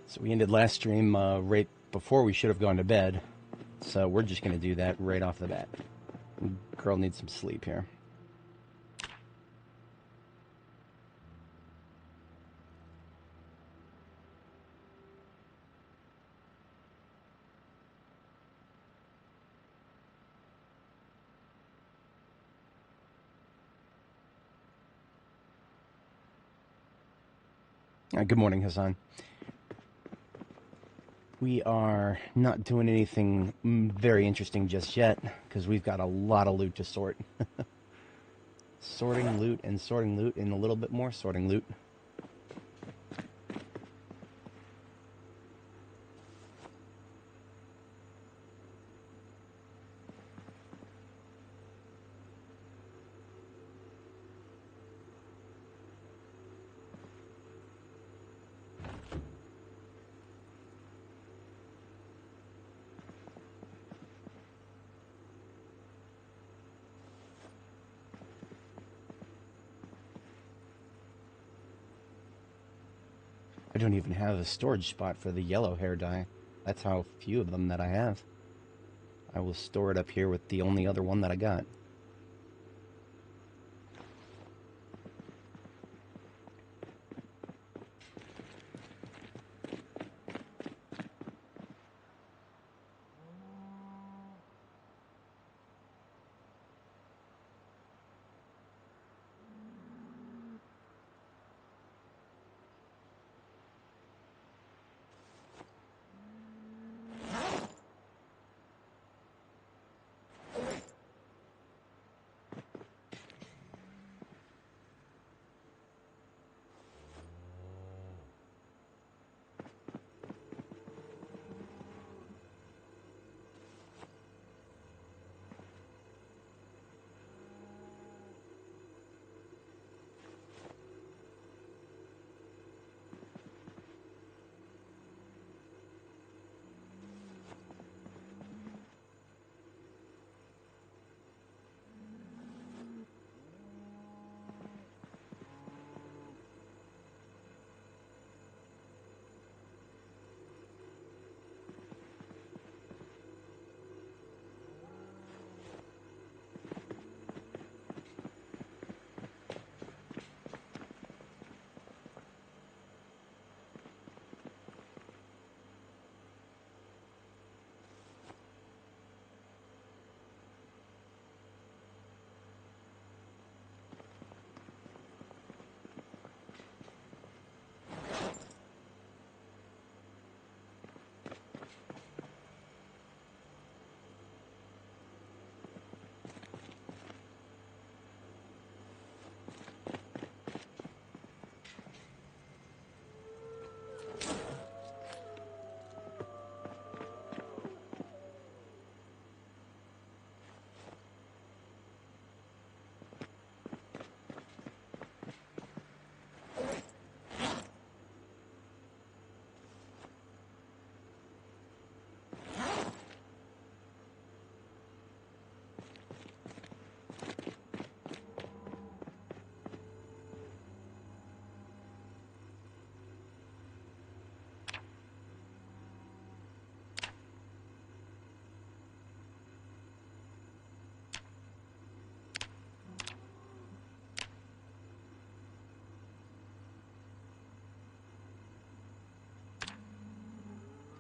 So we ended last stream right before we should have gone to bed. So we're just going to do that right off the bat. Girl needs some sleep here. Good morning, Hassan. We are not doing anything very interesting just yet because we've got a lot of loot to sort. Sorting loot and a little bit more sorting loot. I don't even have a storage spot for the yellow hair dye. That's how few of them that I have. I will store it up here with the only other one that I got.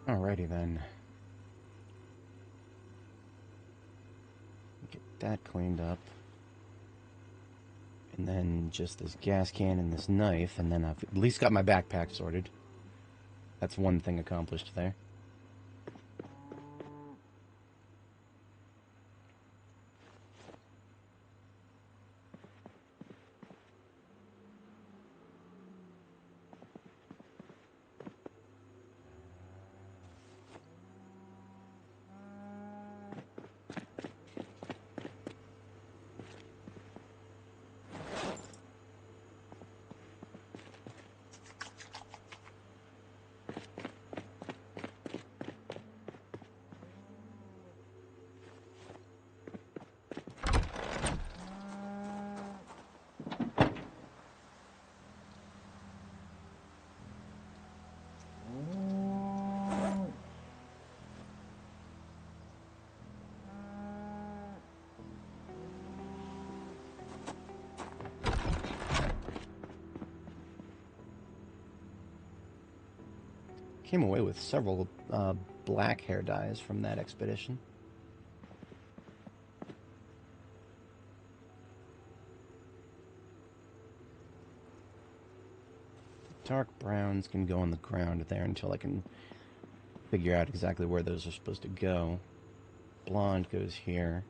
Alrighty then. Get that cleaned up. And then just this gas can and this knife, and then I've at least got my backpack sorted. That's one thing accomplished there. Came away with several black hair dyes from that expedition. Dark browns can go on the ground there until I can figure out exactly where those are supposed to go. Blonde goes here.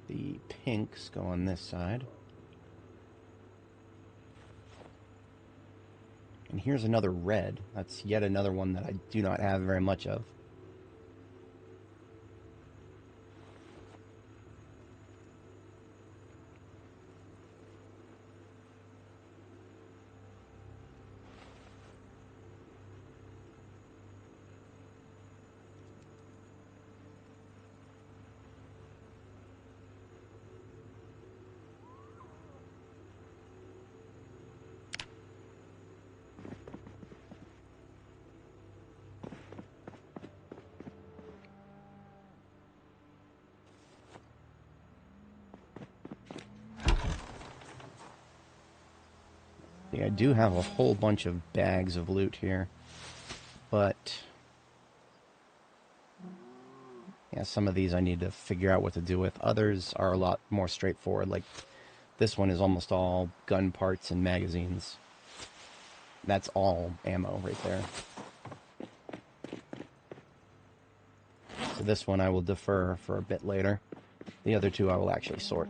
The pinks go on this side. And here's another red. That's yet another one that I do not have very much of. I do have a whole bunch of bags of loot here, but yeah, some of these I need to figure out what to do with. Others are a lot more straightforward, like this one is almost all gun parts and magazines. That's all ammo right there. So this one I will defer for a bit later. The other two I will actually sort.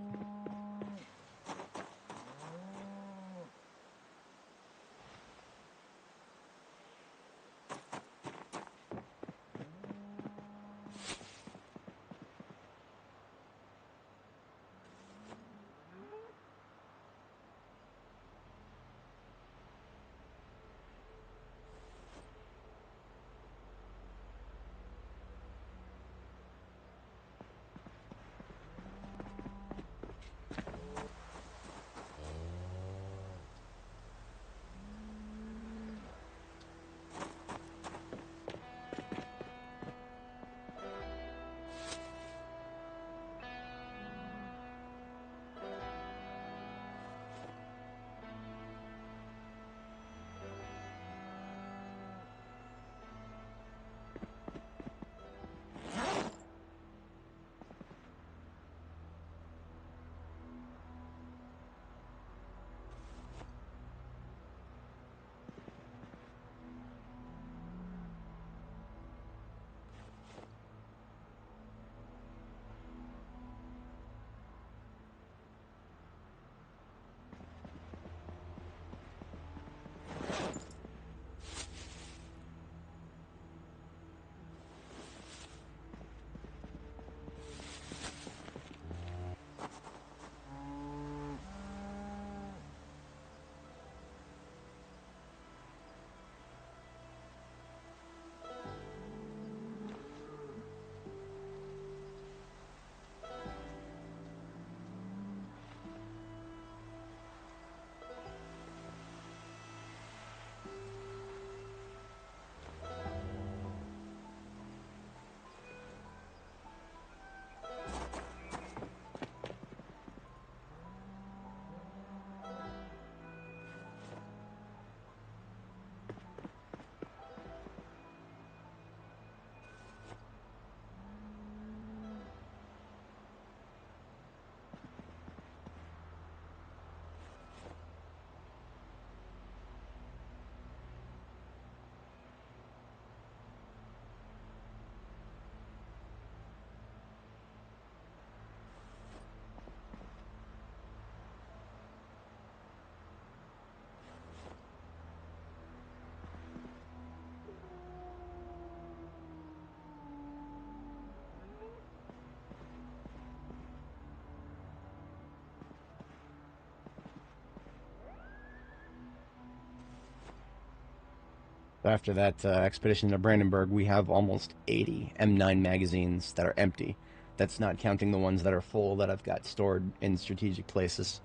After that expedition to Brandenburg, we have almost 80 M9 magazines that are empty. That's not counting the ones that are full that I've got stored in strategic places.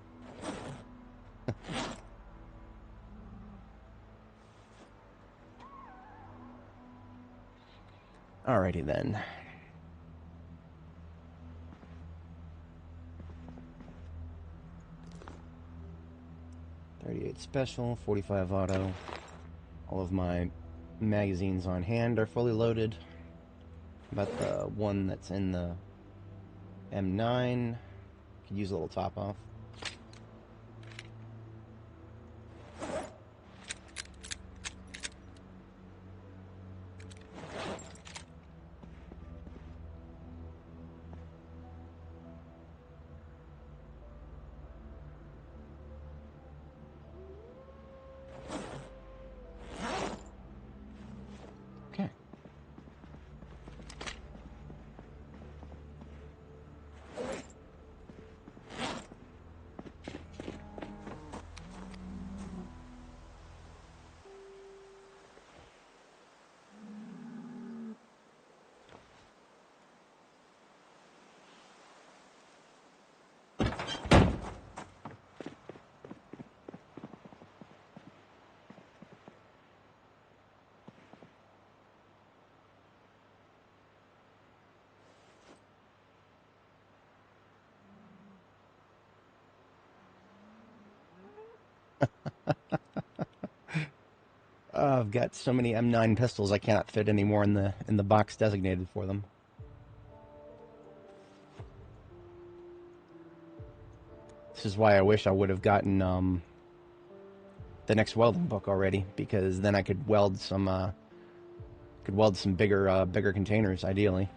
Alrighty then. 28 special, 45 auto. All of my magazines on hand are fully loaded. About the one that's in the M9. Could use a little top off. Okay. I've got so many M9 pistols I cannot fit anymore in the box designated for them. This is why I wish I would have gotten the next welding book already, because then I could weld some bigger containers ideally.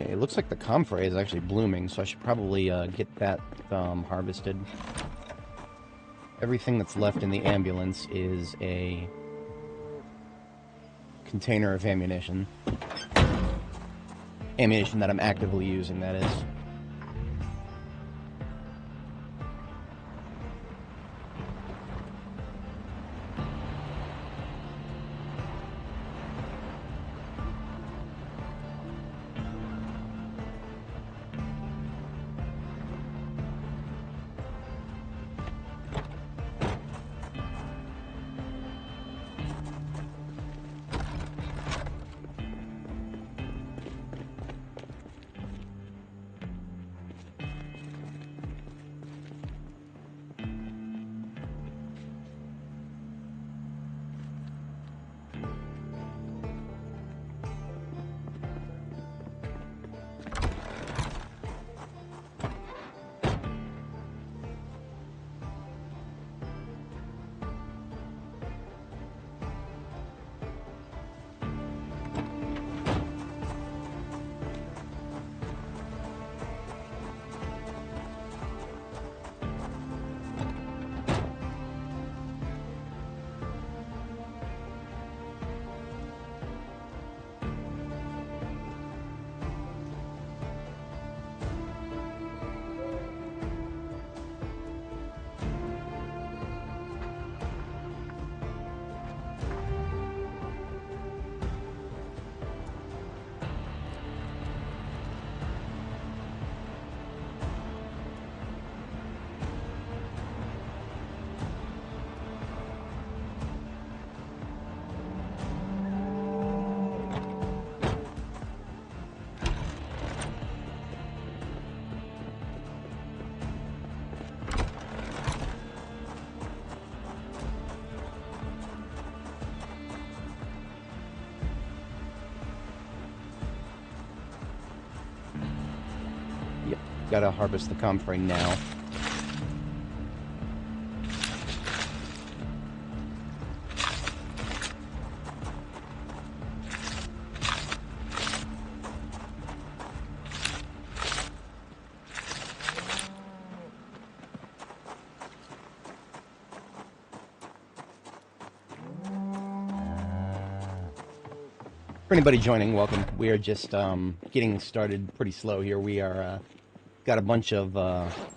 It looks like the comfrey is actually blooming, so I should probably get that harvested. Everything that's left in the ambulance is a container of ammunition. Ammunition that I'm actively using, that is. Gotta harvest the comfrey now. For anybody joining, welcome. We are just getting started pretty slow here. We are got a bunch of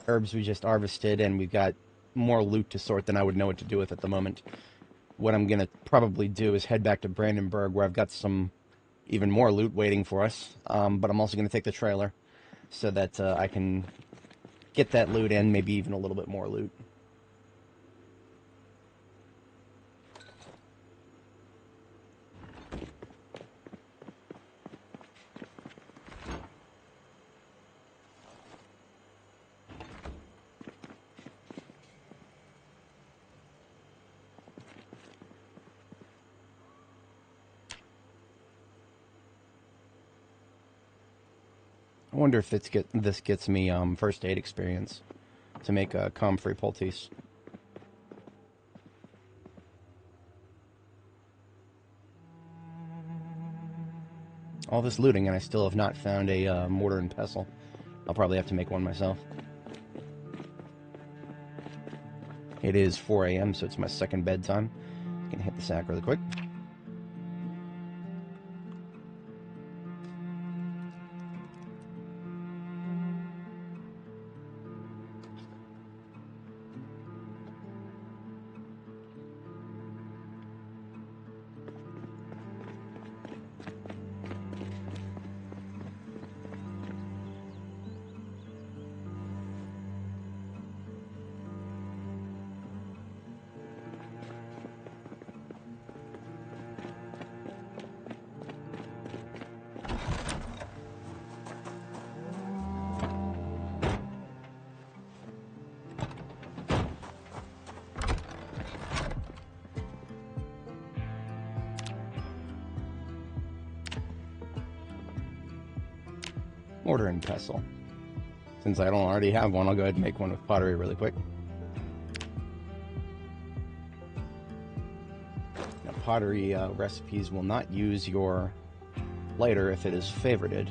herbs we just harvested, and we've got more loot to sort than I would know what to do with at the moment. What I'm going to probably do is head back to Brandenburg, where I've got some even more loot waiting for us. But I'm also going to take the trailer so that I can get that loot and maybe even a little bit more loot. I wonder if this gets me first aid experience to make a comfrey poultice. All this looting, and I still have not found a mortar and pestle. I'll probably have to make one myself. It is 4 a.m., so it's my second bedtime. I'm gonna hit the sack really quick. Mortar and pestle. Since I don't already have one, I'll go ahead and make one with pottery really quick. Now, pottery recipes will not use your lighter if it is favorited.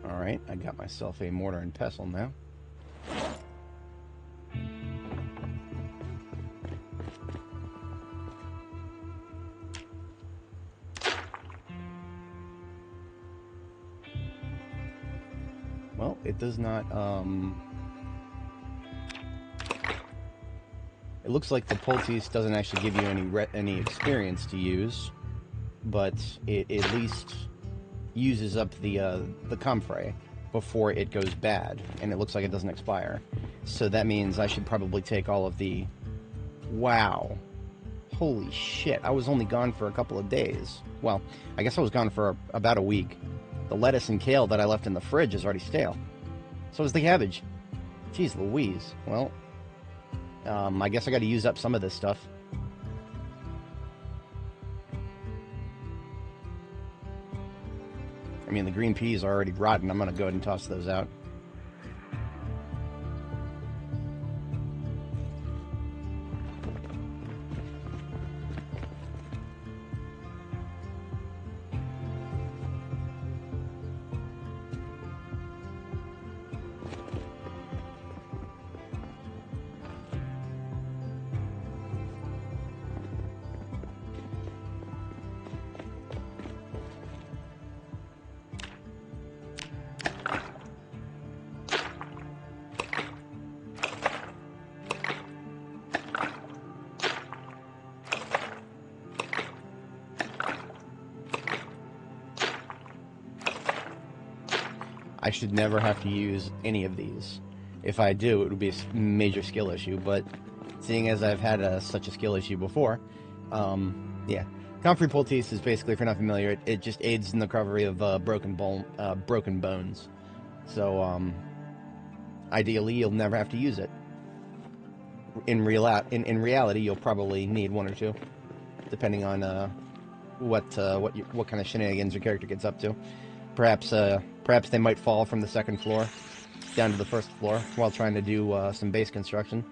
Alright, I got myself a mortar and pestle now. Well, it does not, it looks like the poultice doesn't actually give you any experience to use, but it at least uses up the comfrey before it goes bad, and it looks like it doesn't expire. So that means I should probably take all of the... Wow. Holy shit, I was only gone for a couple of days. Well, I guess I was gone for about a week. The lettuce and kale that I left in the fridge is already stale. So is the cabbage. Jeez Louise. Well, I guess I gotta use up some of this stuff. I mean, the green peas are already rotten. I'm going to go ahead and toss those out. I should never have to use any of these. If I do, it would be a major skill issue, but seeing as I've had such a skill issue before, yeah. Comfrey poultice is basically, if you're not familiar, it just aids in the recovery of broken bones. So, ideally, you'll never have to use it. In reality, you'll probably need one or two, depending on what kind of shenanigans your character gets up to. Perhaps they might fall from the second floor down to the first floor while trying to do some base construction.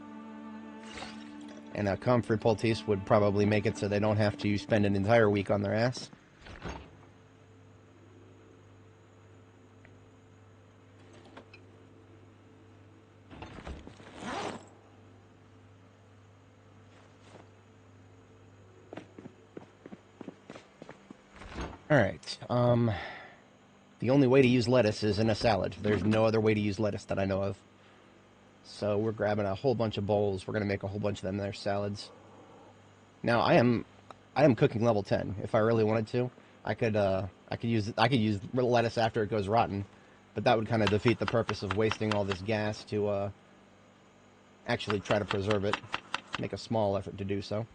And a comfrey poultice would probably make it so they don't have to spend an entire week on their ass. Alright, the only way to use lettuce is in a salad. There's no other way to use lettuce that I know of. So we're grabbing a whole bunch of bowls. We're going to make a whole bunch of them. They're salads. Now I am cooking level 10. If I really wanted to, I could use lettuce after it goes rotten, but that would kind of defeat the purpose of wasting all this gas to actually try to preserve it. Make a small effort to do so.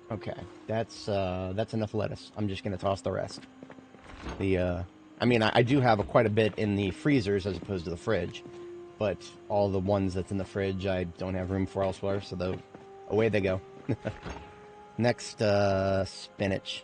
Okay, that's enough lettuce. I'm just gonna toss the rest. I mean, I do have quite a bit in the freezers as opposed to the fridge, but all the ones that's in the fridge I don't have room for elsewhere, so away they go. Next, spinach.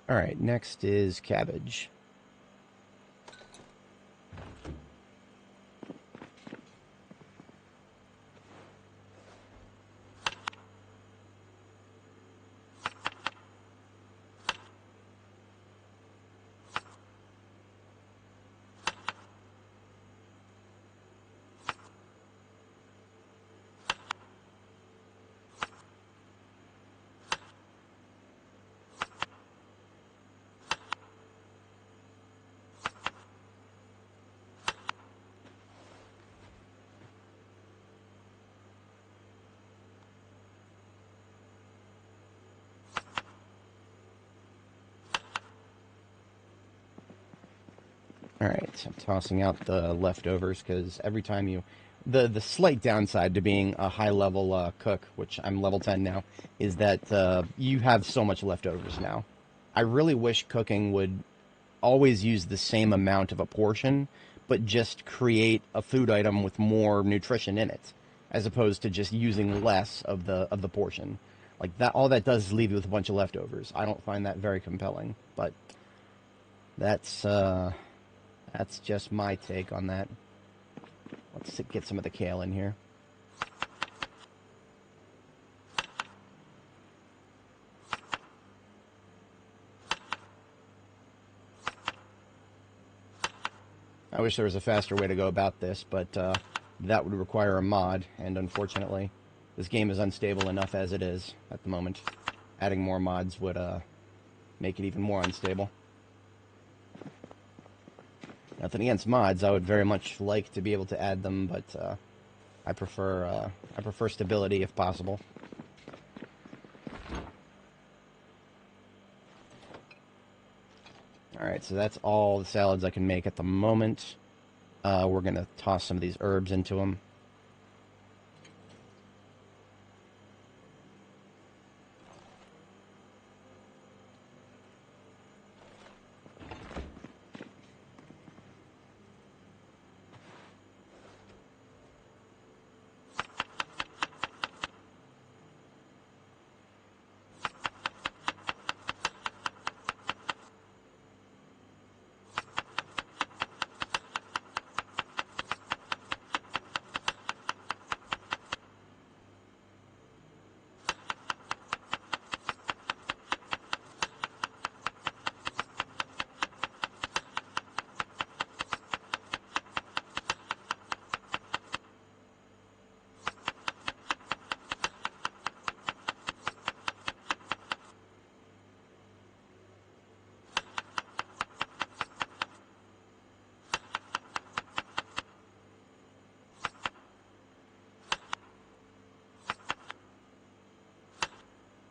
All right, next is cabbage. Alright, I'm tossing out the leftovers because every time you... The slight downside to being a high-level cook, which I'm level 10 now, is that you have so much leftovers now. I really wish cooking would always use the same amount of a portion, but just create a food item with more nutrition in it, as opposed to just using less of the portion. Like that, all that does is leave you with a bunch of leftovers. I don't find that very compelling, but that's that's just my take on that. Let's get some of the kale in here. I wish there was a faster way to go about this, but that would require a mod, and unfortunately, this game is unstable enough as it is at the moment. Adding more mods would make it even more unstable. Nothing against mods. I would very much like to be able to add them, but I prefer stability if possible. Alright, so that's all the salads I can make at the moment. We're going to toss some of these herbs into them.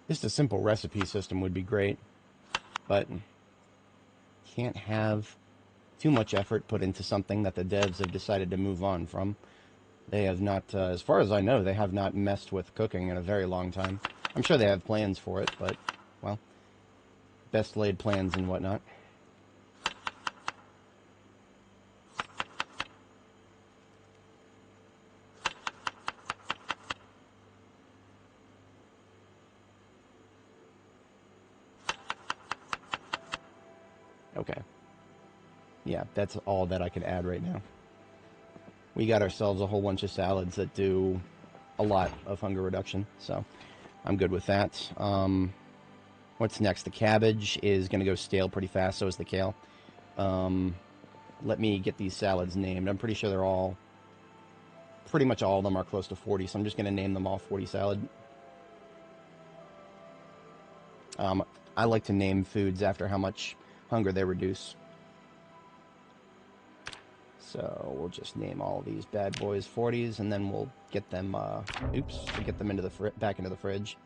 Just a simple recipe system would be great, but can't have too much effort put into something that the devs have decided to move on from. They have not, as far as I know, they have not messed with cooking in a very long time. I'm sure they have plans for it, but, well, best laid plans and whatnot. Okay. Yeah, that's all that I can add right now. We got ourselves a whole bunch of salads that do a lot of hunger reduction, so I'm good with that. What's next? The cabbage is going to go stale pretty fast, so is the kale. Let me get these salads named. I'm pretty sure they're all, pretty much all of them are close to 40, so I'm just going to name them all 40 salad. I like to name foods after how much hunger they reduce. So we'll just name all these bad boys 40s, and then we'll get them, get them into the back into the fridge.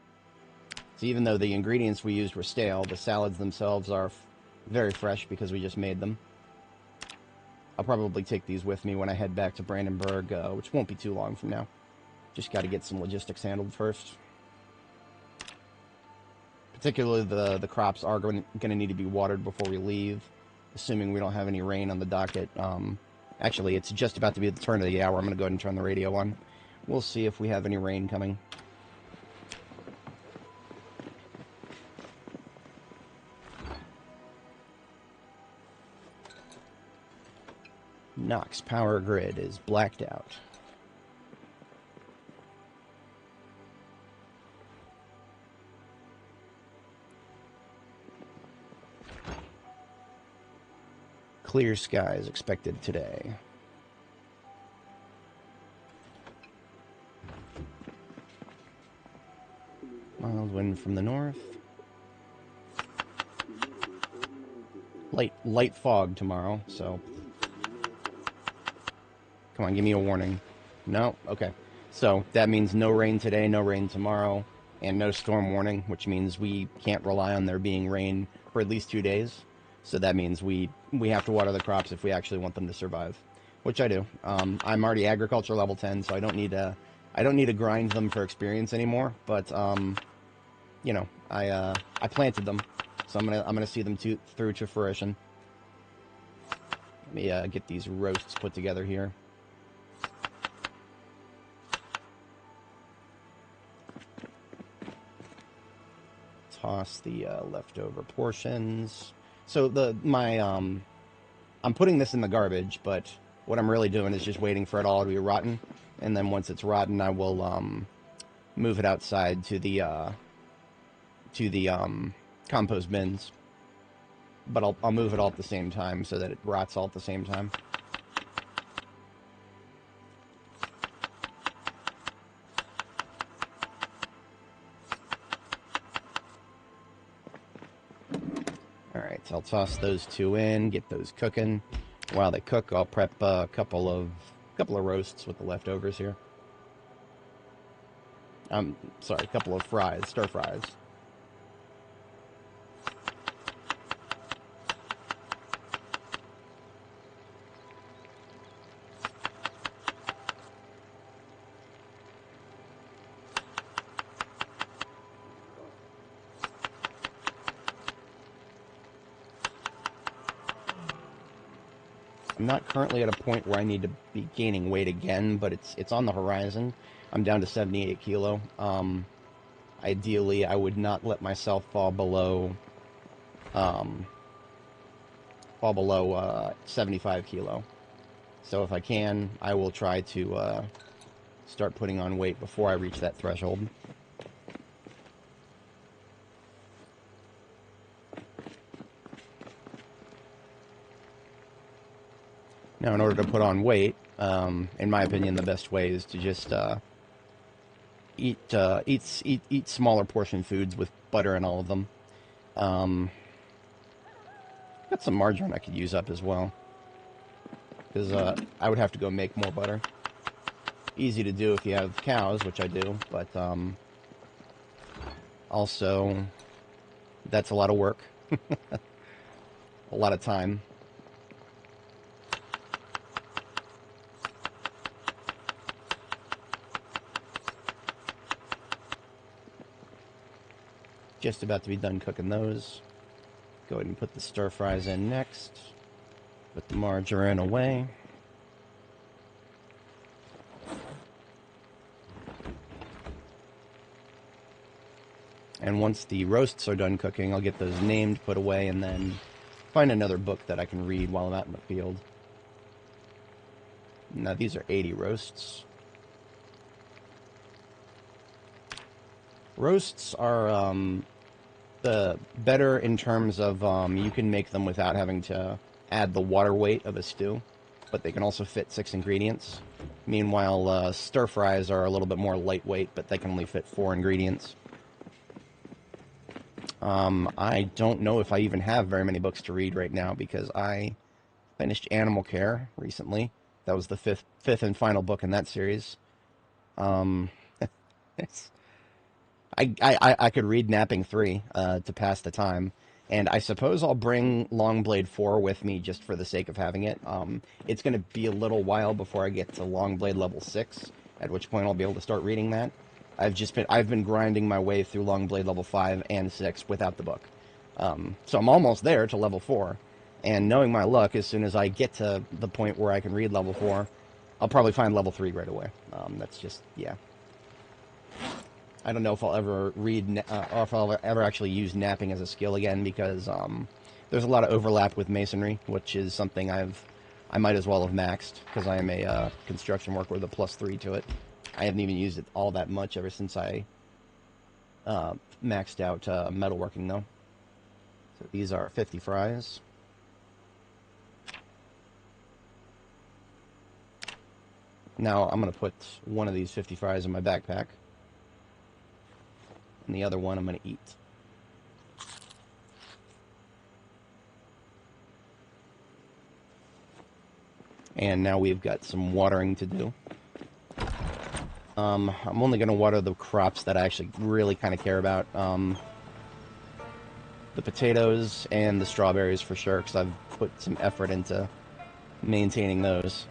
So even though the ingredients we used were stale, the salads themselves are very fresh because we just made them. I'll probably take these with me when I head back to Brandenburg, which won't be too long from now. Just got to get some logistics handled first. Particularly the crops are going to need to be watered before we leave, assuming we don't have any rain on the docket. Actually, it's just about to be the turn of the hour. I'm going to go ahead and turn the radio on. We'll see if we have any rain coming. Knox power grid is blacked out. Clear skies expected today. Mild wind from the north. Light fog tomorrow, so... Come on, give me a warning. No? Okay. So, that means no rain today, no rain tomorrow, and no storm warning, which means we can't rely on there being rain for at least 2 days. So that means we have to water the crops if we actually want them to survive, which I do. I'm already agriculture level 10, so I don't need to grind them for experience anymore. But you know, I planted them, so I'm gonna see them through to fruition. Let me get these roasts put together here. Toss the leftover portions. So I'm putting this in the garbage, but what I'm really doing is just waiting for it all to be rotten, and then once it's rotten, I will move it outside to the compost bins. But I'll move it all at the same time so that it rots all at the same time. Alright, so I'll toss those two in, get those cooking. While they cook, I'll prep a couple of roasts with the leftovers here. Sorry, a couple of fries, stir fries. I'm not currently at a point where I need to be gaining weight again, but it's on the horizon. I'm down to 78 kilo. Ideally, I would not let myself fall below 75 kilo. So if I can, I will try to start putting on weight before I reach that threshold. Now, in order to put on weight, in my opinion, the best way is to just eat smaller portion foods with butter in all of them. Got some margarine I could use up as well, because I would have to go make more butter. Easy to do if you have cows, which I do, but Also, that's a lot of work. A lot of time. Just about to be done cooking those. Go ahead and put the stir fries in next. Put the margarine away. And once the roasts are done cooking, I'll get those named, put away, and then find another book that I can read while I'm out in the field. Now these are 80 roasts. Roasts are the better in terms of you can make them without having to add the water weight of a stew, but they can also fit 6 ingredients. Meanwhile, stir fries are a little bit more lightweight, but they can only fit 4 ingredients. I don't know if I even have very many books to read right now because I finished Animal Care recently. That was the fifth and final book in that series. I could read Napping 3 to pass the time, and I suppose I'll bring Longblade 4 with me just for the sake of having it. It's going to be a little while before I get to Longblade level 6, at which point I'll be able to start reading that. I've been grinding my way through Longblade level 5 and 6 without the book. So I'm almost there to level 4, and knowing my luck, as soon as I get to the point where I can read level 4, I'll probably find level 3 right away. That's just, yeah. I don't know if I'll ever read, or if I'll ever actually use napping as a skill again, because there's a lot of overlap with masonry, which is something I might as well have maxed, because I am a construction worker with a +3 to it. I haven't even used it all that much ever since I maxed out metalworking, though. So these are 50 fries. Now I'm going to put one of these 50 fries in my backpack. And the other one I'm going to eat. And now we've got some watering to do. I'm only going to water the crops that I actually really kind of care about. The potatoes and the strawberries for sure, because I've put some effort into maintaining those.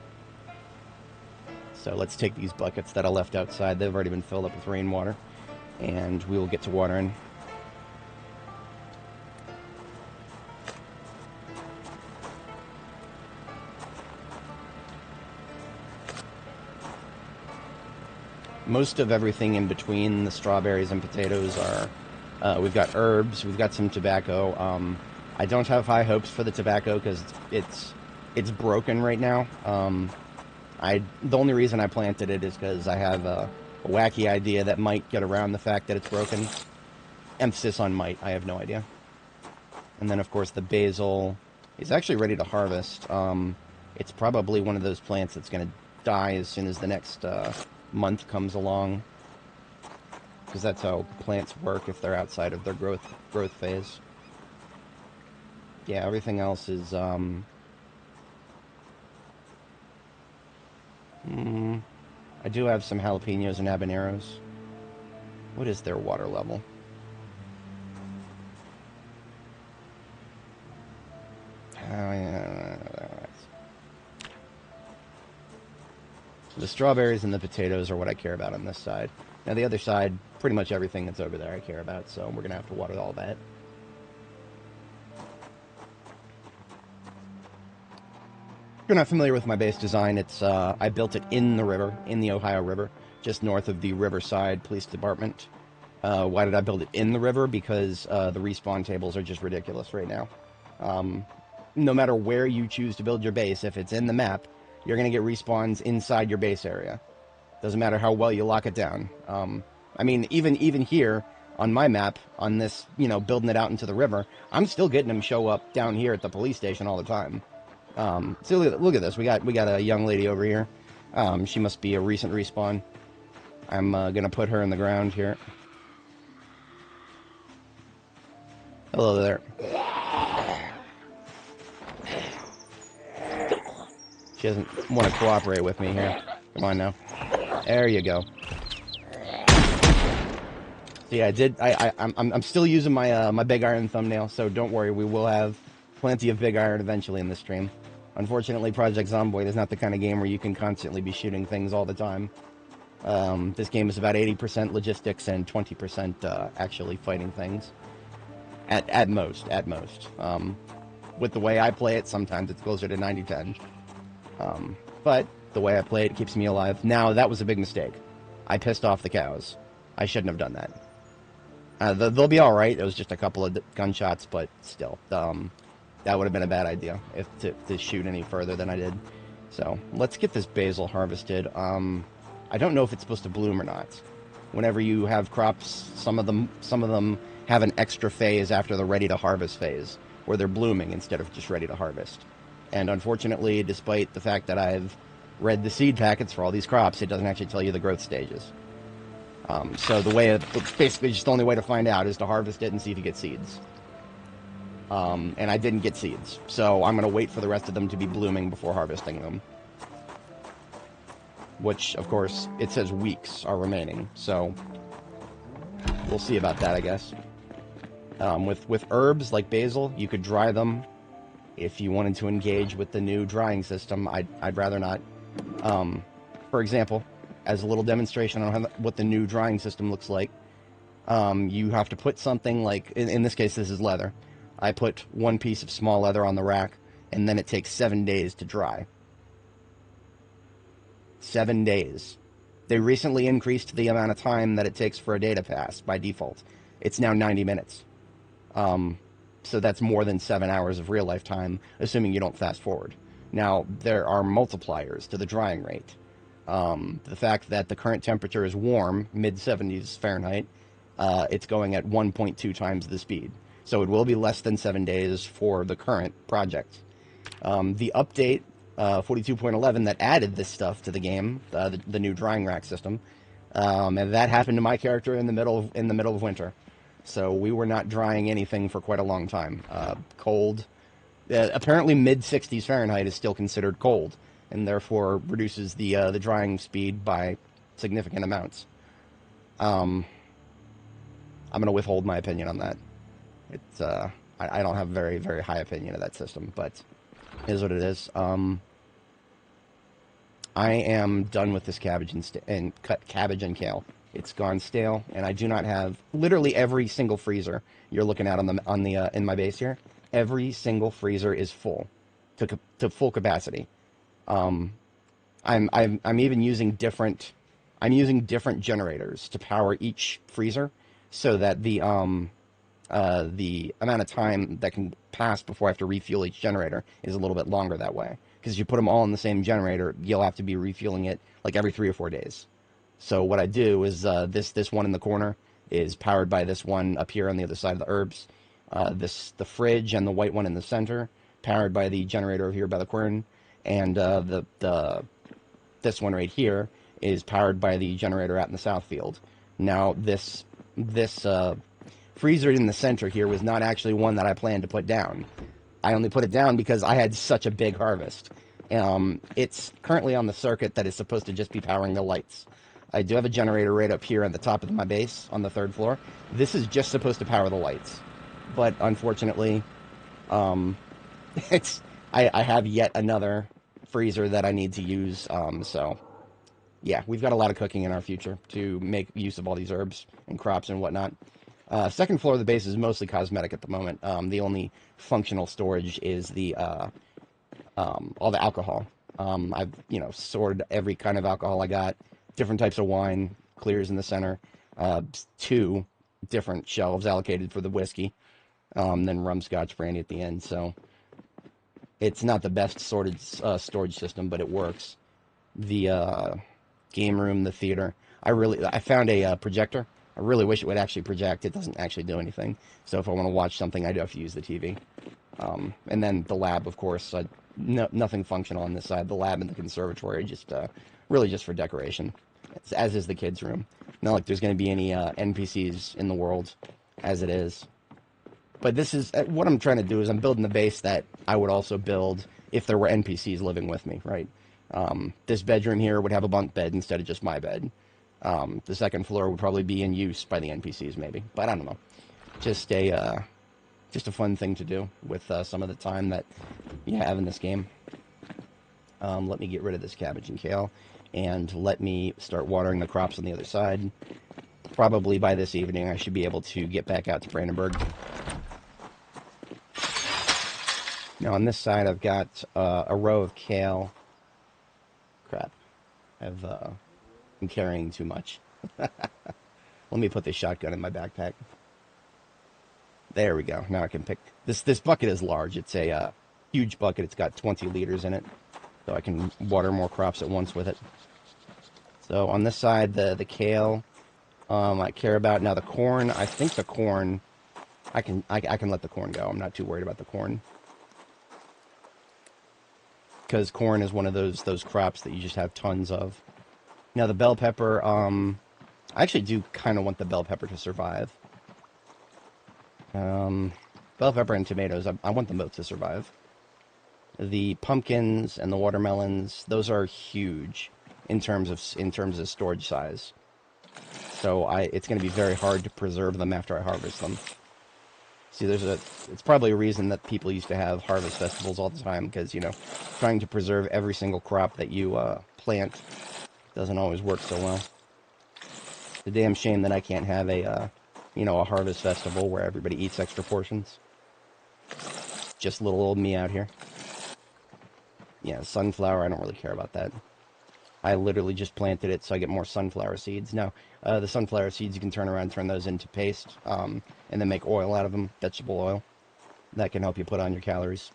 So let's take these buckets that I left outside. They've already been filled up with rainwater. And we will get to watering. Most of everything in between the strawberries and potatoes are, we've got herbs, we've got some tobacco. I don't have high hopes for the tobacco because it's broken right now. The only reason I planted it is because I have a wacky idea that might get around the fact that it's broken. Emphasis on might, I have no idea. And then, of course, the basil is actually ready to harvest. It's probably one of those plants that's going to die as soon as the next month comes along. Because that's how plants work if they're outside of their growth phase. Yeah, everything else is... I do have some jalapenos and habaneros. What is their water level? The strawberries and the potatoes are what I care about on this side. Now the other side, pretty much everything that's over there I care about, so we're going to have to water all that. If you're not familiar with my base design, it's I built it in the river, in the Ohio River, just north of the Riverside Police Department. Why did I build it in the river? Because the respawn tables are just ridiculous right now. No matter where you choose to build your base, if it's in the map, you're going to get respawns inside your base area. Doesn't matter how well you lock it down. I mean, even here on my map, on this, building it out into the river, I'm still getting them show up down here at the police station all the time. So look at this. We got a young lady over here. She must be a recent respawn. I'm gonna put her in the ground here. Hello there. She doesn't want to cooperate with me here. Come on now. There you go. So yeah, I'm still using my my big iron thumbnail, so don't worry, we will have plenty of big iron eventually in this stream. Unfortunately, Project Zomboid is not the kind of game where you can constantly be shooting things all the time. This game is about 80% logistics and 20% actually fighting things. At most, at most. With the way I play it, sometimes it's closer to 90-10. But the way I play it keeps me alive. Now, that was a big mistake. I pissed off the cows. I shouldn't have done that. They'll be all right. It was just a couple of gunshots, but still, that would have been a bad idea if to shoot any further than I did. So let's get this basil harvested. I don't know if it's supposed to bloom or not. Whenever you have crops, some of them have an extra phase after the ready to harvest phase, where they're blooming instead of just ready to harvest. And unfortunately, despite the fact that I've read the seed packets for all these crops, it doesn't actually tell you the growth stages. So basically just the only way to find out is to harvest it and see if you get seeds. And I didn't get seeds, so I'm going to wait for the rest of them to be blooming before harvesting them. Which, of course, it says weeks are remaining, so we'll see about that, I guess. With herbs like basil, you could dry them if you wanted to engage with the new drying system. I'd rather not. For example, as a little demonstration on what the new drying system looks like, you have to put something like, in this case, this is leather. I put one piece of small leather on the rack, and then it takes 7 days to dry. 7 days. They recently increased the amount of time that it takes for a day to pass by default. It's now 90 minutes. So that's more than 7 hours of real life time, assuming you don't fast forward. Now, there are multipliers to the drying rate. The fact that the current temperature is warm, mid-70s Fahrenheit, it's going at 1.2 times the speed. So it will be less than 7 days for the current project. The update, 42.11, that added this stuff to the game, the new drying rack system, and that happened to my character in the middle of winter. So we were not drying anything for quite a long time. Cold. Apparently mid-60s Fahrenheit is still considered cold, and therefore reduces the drying speed by significant amounts. I'm going to withhold my opinion on that. It's I don't have a very, very high opinion of that system, but it is what it is. I am done with this cabbage and cut cabbage and kale. It's gone stale, and I do not have literally every single freezer you're looking at on the in my base here. Every single freezer is full to full capacity. I'm even using different generators to power each freezer, so that the amount of time that can pass before I have to refuel each generator is a little bit longer that way. Because if you put them all in the same generator, you'll have to be refueling it like every 3 or 4 days. So what I do is this one in the corner is powered by this one up here on the other side of the herbs. The fridge and the white one in the center powered by the generator over here by the quern, and this one right here is powered by the generator out in the south field. Now this freezer in the center here was not actually one that I planned to put down. I only put it down because I had such a big harvest. It's currently on the circuit that is supposed to just be powering the lights. I do have a generator right up here at the top of my base on the 3rd floor. This is just supposed to power the lights. But unfortunately, I have yet another freezer that I need to use. So, yeah, we've got a lot of cooking in our future to make use of all these herbs and crops and whatnot. 2nd floor of the base is mostly cosmetic at the moment. The only functional storage is the all the alcohol. I've sorted every kind of alcohol I got, different types of wine, clears in the center, 2 different shelves allocated for the whiskey, then rum, scotch, brandy at the end. So it's not the best sorted storage system, but it works. The game room, the theater. I found a projector. I really wish it would actually project. It doesn't actually do anything. So if I want to watch something, I do have to use the TV. And then the lab, of course. Nothing functional on this side. The lab and the conservatory, just really just for decoration. As is the kids' room. Not like there's going to be any NPCs in the world, as it is. But this is what I'm trying to do is I'm building the base that I would also build if there were NPCs living with me, right? This bedroom here would have a bunk bed instead of just my bed. The second floor would probably be in use by the NPCs, maybe, but I don't know. Just a fun thing to do with some of the time that you have in this game. Let me get rid of this cabbage and kale, and let me start watering the crops on the other side. Probably by this evening, I should be able to get back out to Brandenburg. Now on this side, I've got a row of kale. Crap, I've been carrying too much. Let me put this shotgun in my backpack. There we go. Now I can pick this. This bucket is large. It's a huge bucket. It's got 20 liters in it, so I can water more crops at once with it. So on this side, the kale, I care about. Now the corn, I think the corn, I can let the corn go. I'm not too worried about the corn, because corn is one of those crops that you just have tons of. Now the bell pepper, I actually do kind of want the bell pepper to survive. Bell pepper and tomatoes, I want them both to survive. The pumpkins and the watermelons, those are huge in terms of storage size. So it's going to be very hard to preserve them after I harvest them. See, it's probably a reason that people used to have harvest festivals all the time, because, you know, trying to preserve every single crop that you plant doesn't always work so well. It's a damn shame that I can't have a harvest festival where everybody eats extra portions. Just little old me out here. Yeah, sunflower, I don't really care about that. I literally just planted it so I get more sunflower seeds. Now, the sunflower seeds, you can turn around and turn those into paste, and then make oil out of them, vegetable oil. That can help you put on your calories.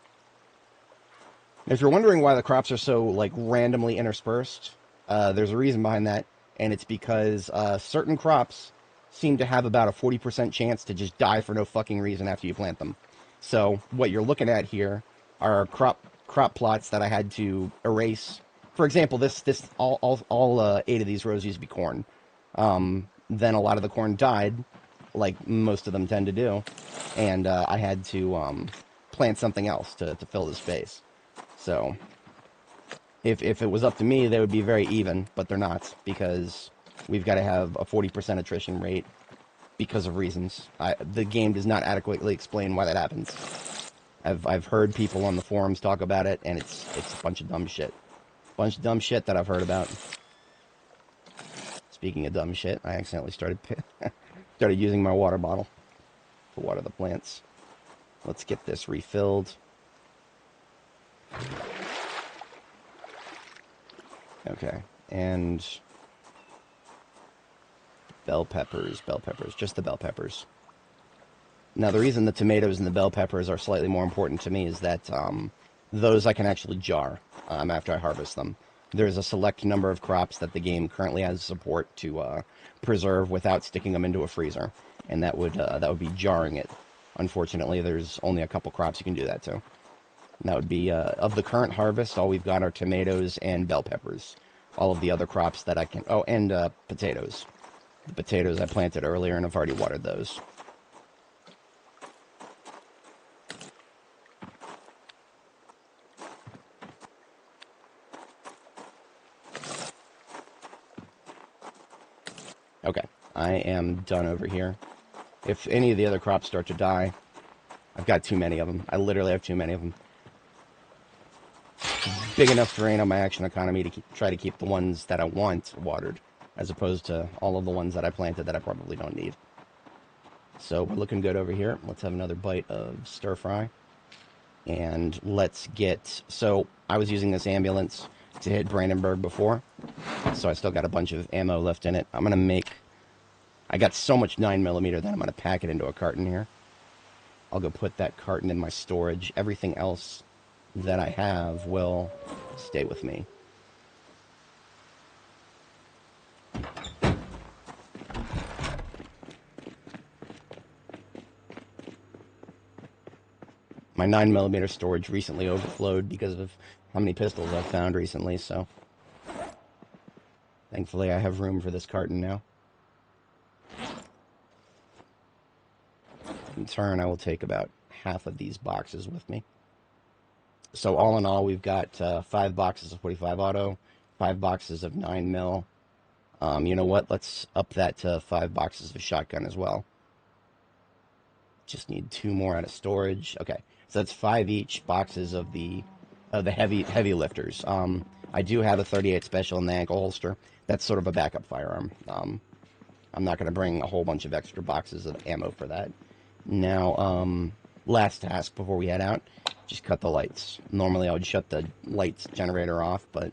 If you're wondering why the crops are so, like, randomly interspersed, there's a reason behind that, and it's because certain crops seem to have about a 40% chance to just die for no fucking reason after you plant them. So what you're looking at here are crop plots that I had to erase. For example, all 8 of these rows used to be corn. Then a lot of the corn died, like most of them tend to do, and I had to plant something else to fill the space. So if it was up to me, they would be very even, but they're not, because we've got to have a 40% attrition rate because of reasons. The game does not adequately explain why that happens. I've heard people on the forums talk about it, and it's a bunch of dumb shit. Bunch of dumb shit that I've heard about. Speaking of dumb shit, I accidentally started using my water bottle to water the plants. Let's get this refilled. Okay, and bell peppers, just the bell peppers. Now, the reason the tomatoes and the bell peppers are slightly more important to me is that those I can actually jar after I harvest them. There's a select number of crops that the game currently has support to preserve without sticking them into a freezer, and that would be jarring it. Unfortunately, there's only a couple crops you can do that to. And that would be, of the current harvest, all we've got are tomatoes and bell peppers. All of the other crops that I can... Oh, and potatoes. The potatoes I planted earlier, and I've already watered those. Okay, I am done over here. If any of the other crops start to die, I've got too many of them. I literally have too many of them. Big enough drain on my action economy to try to keep the ones that I want watered, as opposed to all of the ones that I planted that I probably don't need. So we're looking good over here. Let's have another bite of stir fry. And let's get... So I was using this ambulance to hit Brandenburg before, so I still got a bunch of ammo left in it. I'm going to make... I got so much 9mm that I'm going to pack it into a carton here. I'll go put that carton in my storage. Everything else that I have will stay with me. My 9mm storage recently overflowed because of how many pistols I've found recently, so thankfully I have room for this carton now. In turn, I will take about half of these boxes with me. So all in all, we've got 5 boxes of 45 auto, 5 boxes of 9mm, You know what? Let's up that to 5 boxes of shotgun as well. Just need 2 more out of storage. Okay, so that's 5 each boxes of the heavy lifters. I do have a 38 special in the ankle holster. That's sort of a backup firearm. I'm not going to bring a whole bunch of extra boxes of ammo for that. Now, last task before we head out, just cut the lights. Normally I would shut the lights generator off, but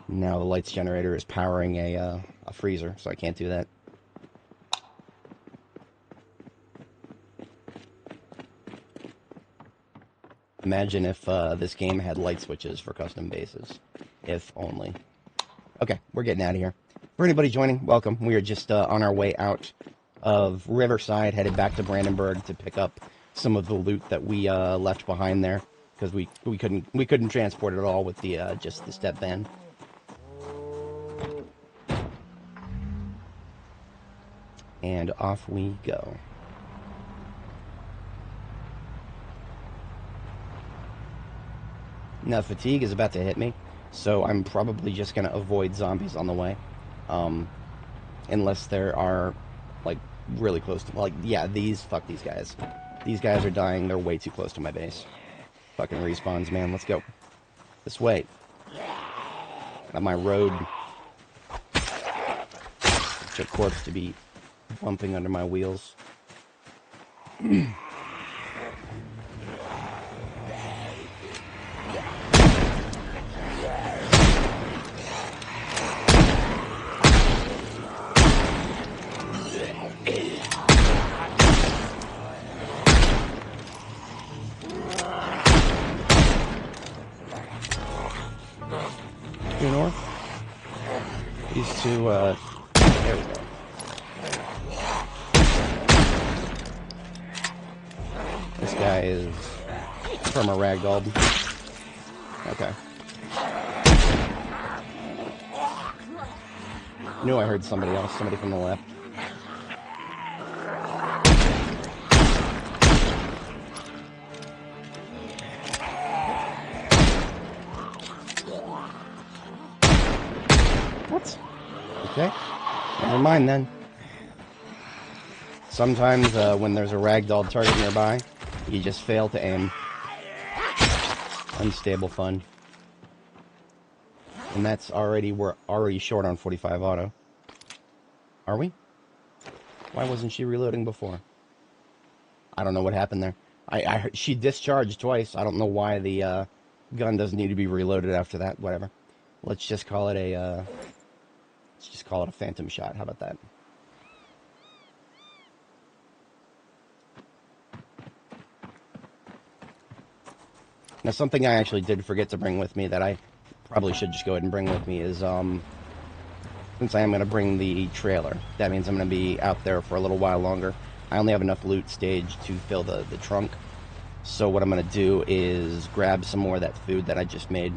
now the lights generator is powering a freezer, so I can't do that. Imagine if this game had light switches for custom bases. If only. Okay, we're getting out of here. For anybody joining, welcome. We are just on our way out of Riverside, headed back to Brandenburg to pick up some of the loot that we left behind there, because we couldn't transport it all with the just the step van. And off we go. Now, fatigue is about to hit me, so I'm probably just going to avoid zombies on the way. Unless there are, like, really close to... Like, yeah, fuck these guys. These guys are dying. They're way too close to my base. Fucking respawns, man. Let's go. This way. Got my road. Such a corpse to be bumping under my wheels. Due north. These two, there we go. This guy is from a ragdoll. Okay. Knew I heard somebody else, somebody from the left. What? Okay. Never mind then. Sometimes when there's a ragdoll target nearby, you just fail to aim. Unstable fun. And that's we're already short on 45 auto. Are we? Why wasn't she reloading before? I don't know what happened there. She discharged twice. I don't know why the gun doesn't need to be reloaded after that. Whatever. Let's just call it a phantom shot. How about that? Now, something I actually did forget to bring with me that I probably should just go ahead and bring with me is, since I am going to bring the trailer, that means I'm going to be out there for a little while longer. I only have enough loot stage to fill the trunk. So what I'm going to do is grab some more of that food that I just made.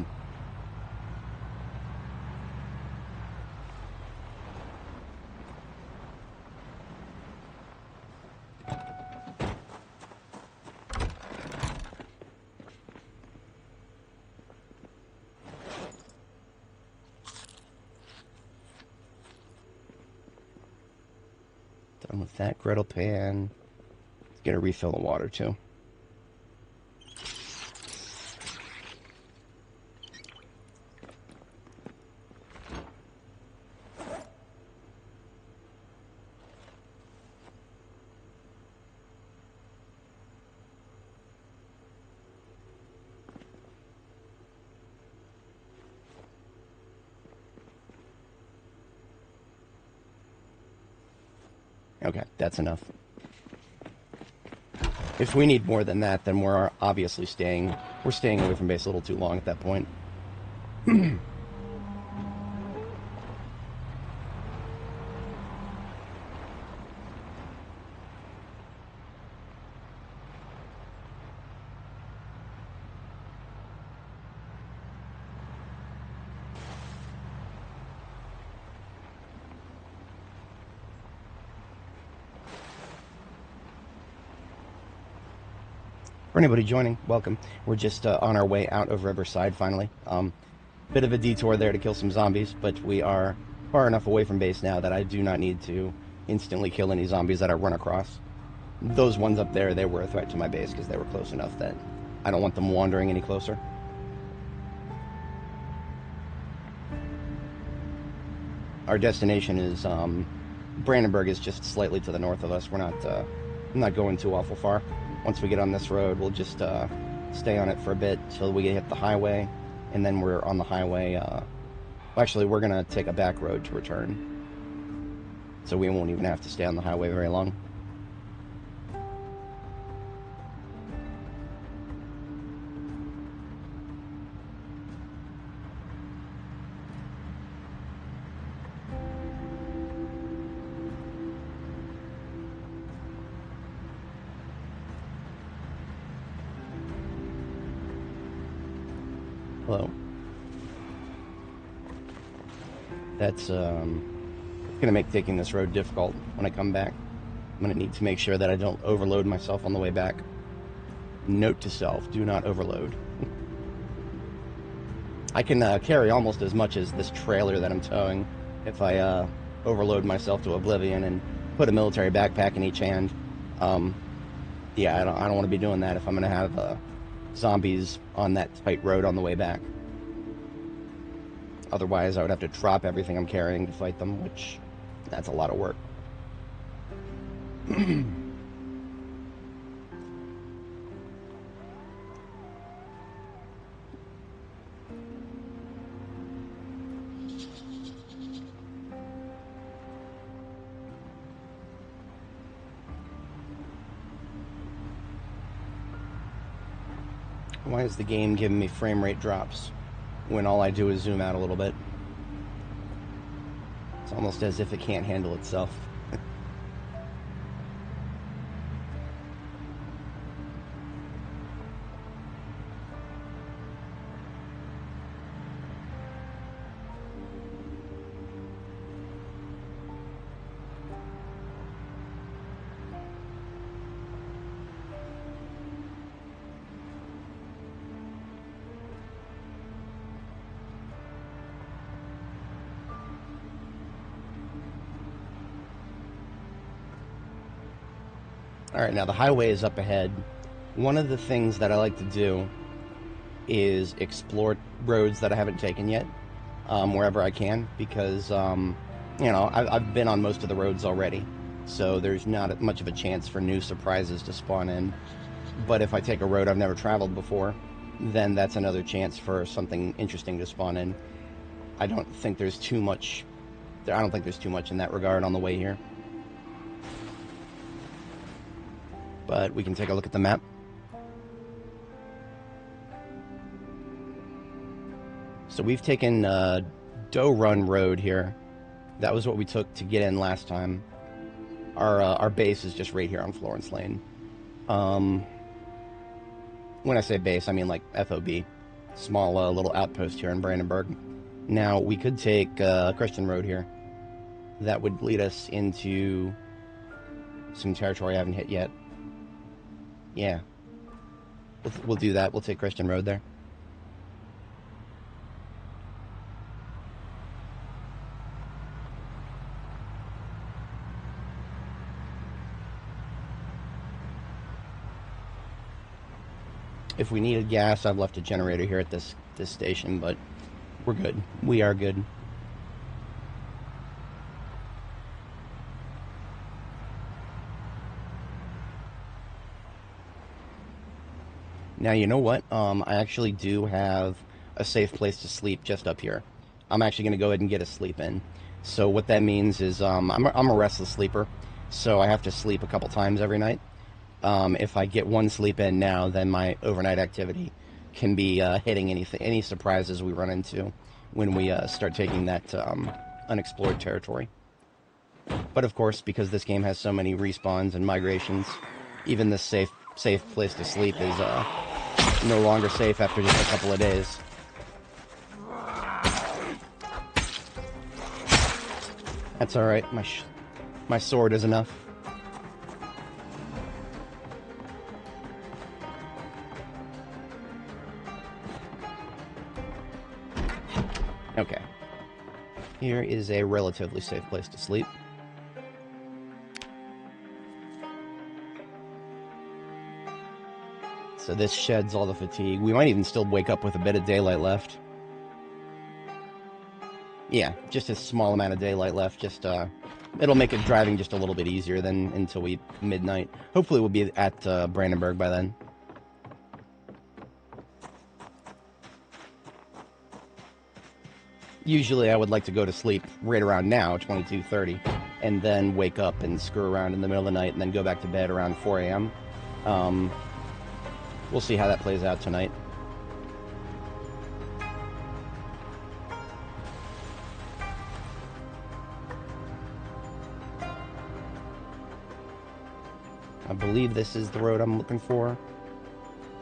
Done with that griddle pan. Let's get a refill of water too. Okay, that's enough. If we need more than that, then we're obviously staying away from base a little too long at that point. For anybody joining, welcome. We're just on our way out of Riverside, finally. Bit of a detour there to kill some zombies, but we are far enough away from base now that I do not need to instantly kill any zombies that I run across. Those ones up there, they were a threat to my base because they were close enough that I don't want them wandering any closer. Our destination is Brandenburg is just slightly to the north of us. We're not going too awful far. Once we get on this road, we'll just stay on it for a bit till we hit the highway, and then we're on the highway. Actually, we're gonna take a back road to return, so we won't even have to stay on the highway very long. Hello. That's going to make taking this road difficult when I come back. I'm going to need to make sure that I don't overload myself on the way back. Note to self, do not overload. I can carry almost as much as this trailer that I'm towing if I overload myself to oblivion and put a military backpack in each hand. Yeah, I don't want to be doing that if I'm going to have zombies on that tight road on the way back. Otherwise, I would have to drop everything I'm carrying to fight them, which, that's a lot of work. Why is the game giving me frame rate drops when all I do is zoom out a little bit? It's almost as if it can't handle itself. Alright, now the highway is up ahead. One of the things that I like to do is explore roads that I haven't taken yet, wherever I can, because, you know, I've been on most of the roads already, so there's not much of a chance for new surprises to spawn in. But if I take a road I've never traveled before, then that's another chance for something interesting to spawn in. I don't think there's too much in that regard on the way here. But we can take a look at the map. So we've taken Doe Run Road here. That was what we took to get in last time. Our base is just right here on Florence Lane. When I say base, I mean like FOB. Small little outpost here in Brandenburg. Now, we could take Christian Road here. That would lead us into some territory I haven't hit yet. Yeah. We'll do that. We'll take Christian Road there. If we needed gas, I've left a generator here at this station, but we're good. We are good. Now, you know what? I actually do have a safe place to sleep just up here. I'm actually going to go ahead and get a sleep in. So what that means is I'm a restless sleeper, so I have to sleep a couple times every night. If I get one sleep in now, then my overnight activity can be hitting any surprises we run into when we start taking that unexplored territory. But of course, because this game has so many respawns and migrations, even this safe place to sleep is no longer safe after just a couple of days. That's alright, my sword is enough. Okay. Here is a relatively safe place to sleep. So this sheds all the fatigue. We might even still wake up with a bit of daylight left. Yeah, just a small amount of daylight left. Just it'll make it driving just a little bit easier than until midnight. Hopefully we'll be at Brandenburg by then. Usually I would like to go to sleep right around now, 22:30, and then wake up and screw around in the middle of the night and then go back to bed around 4 a.m. We'll see how that plays out tonight. I believe this is the road I'm looking for.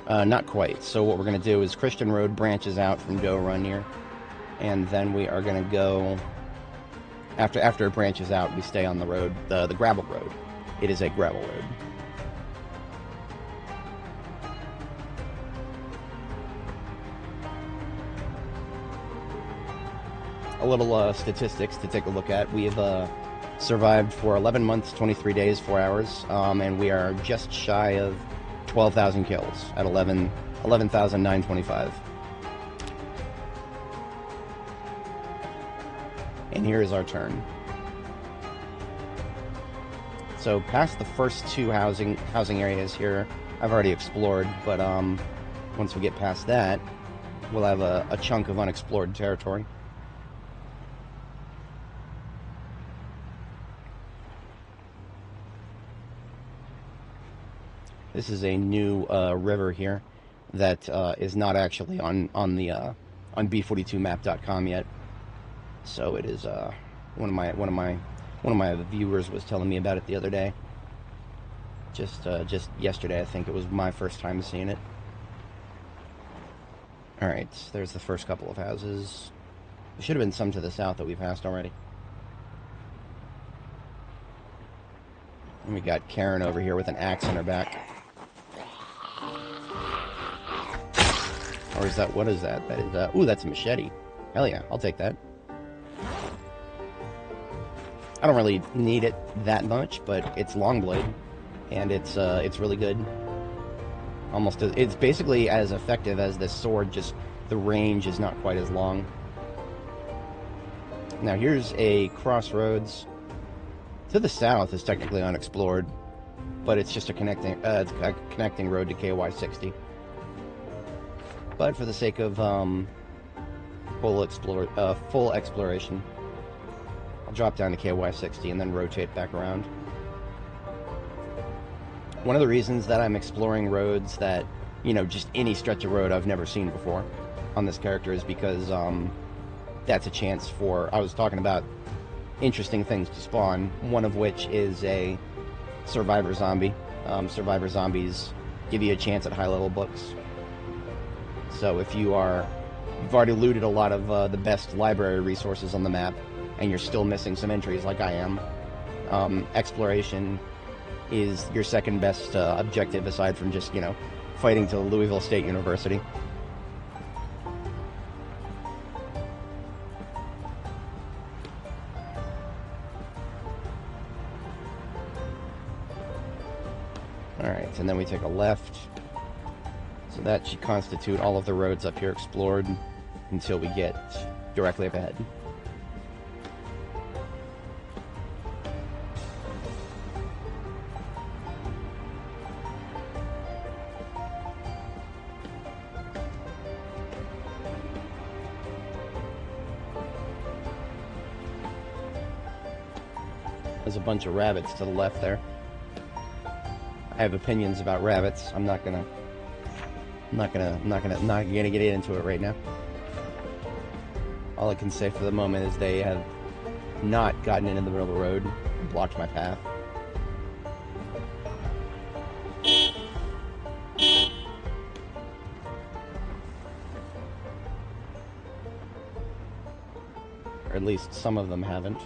Not quite. So what we're going to do is Christian Road branches out from Doe Run here. And then we are going to go, after it branches out, we stay on the road, the gravel road. It is a gravel road. A little statistics to take a look at. We have survived for 11 months, 23 days, 4 hours, and we are just shy of 12,000 kills at 11,925. And here is our turn. So past the first two housing areas here, I've already explored, but once we get past that, we'll have a chunk of unexplored territory. This is a new river here that is not actually on B42map.com yet. So it is one of my viewers was telling me about it the other day. Just yesterday, I think it was my first time seeing it. All right, there's the first couple of houses. There should have been some to the south that we passed already. And we got Karen over here with an axe on her back. Or is that, what is that? That is, ooh, that's a machete. Hell yeah, I'll take that. I don't really need it that much, but it's long blade, and it's really good. Almost, it's basically as effective as this sword, just the range is not quite as long. Now here's a crossroads. To the south is technically unexplored, but it's just a connecting road to KY60. But for the sake of full exploration, I'll drop down to KY60 and then rotate back around. One of the reasons that I'm exploring roads that, you know, just any stretch of road I've never seen before on this character is because that's a chance for, I was talking about interesting things to spawn, one of which is a survivor zombie. Survivor zombies give you a chance at high-level books. So if you've already looted a lot of the best library resources on the map, and you're still missing some entries like I am, exploration is your second best objective aside from just, you know, fighting to Louisville State University. Alright, and then we take a left. So that should constitute all of the roads up here explored until we get directly up ahead. There's a bunch of rabbits to the left there. I have opinions about rabbits. I'm not gonna get into it right now. All I can say for the moment is they have not gotten into the middle of the road and blocked my path. Or at least some of them haven't.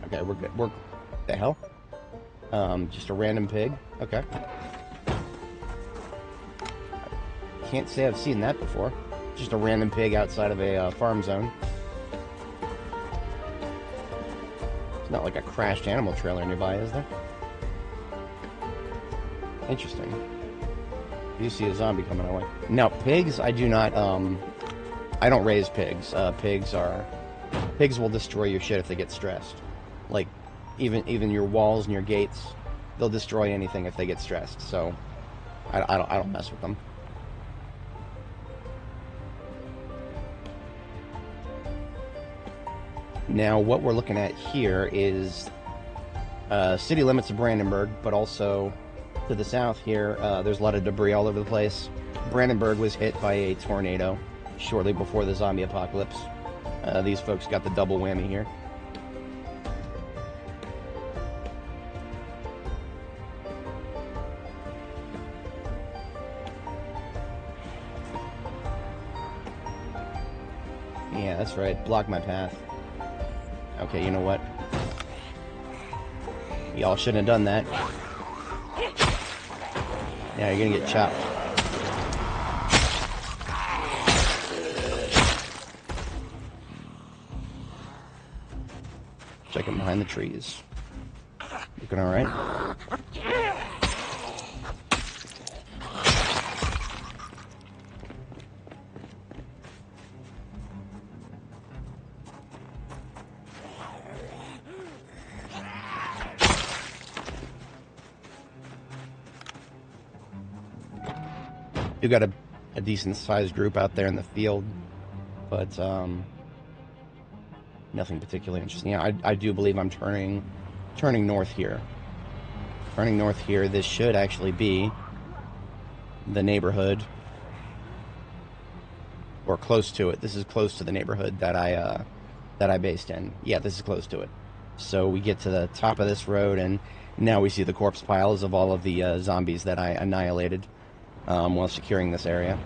Okay, we're good. The hell? Just a random pig? Okay. Can't say I've seen that before. Just a random pig outside of a farm zone. Not like a crashed animal trailer nearby, is there? Interesting. Do you see a zombie coming our way? No, pigs, I do not, I don't raise pigs. Pigs will destroy your shit if they get stressed. Like, even your walls and your gates, they'll destroy anything if they get stressed, so I don't mess with them. Now, what we're looking at here is city limits of Brandenburg, but also to the south here, there's a lot of debris all over the place. Brandenburg was hit by a tornado shortly before the zombie apocalypse. These folks got the double whammy here. Yeah, that's right. Block my path. Okay, you know what? Y'all shouldn't have done that. Yeah, you're gonna get chopped. Checking behind the trees. Looking alright? You got a decent sized group out there in the field, but nothing particularly interesting. Yeah, I do believe I'm turning north here. Turning north here. This should actually be the neighborhood, or close to it. This is close to the neighborhood that I based in. Yeah, this is close to it. So we get to the top of this road, and now we see the corpse piles of all of the zombies that I annihilated while securing this area.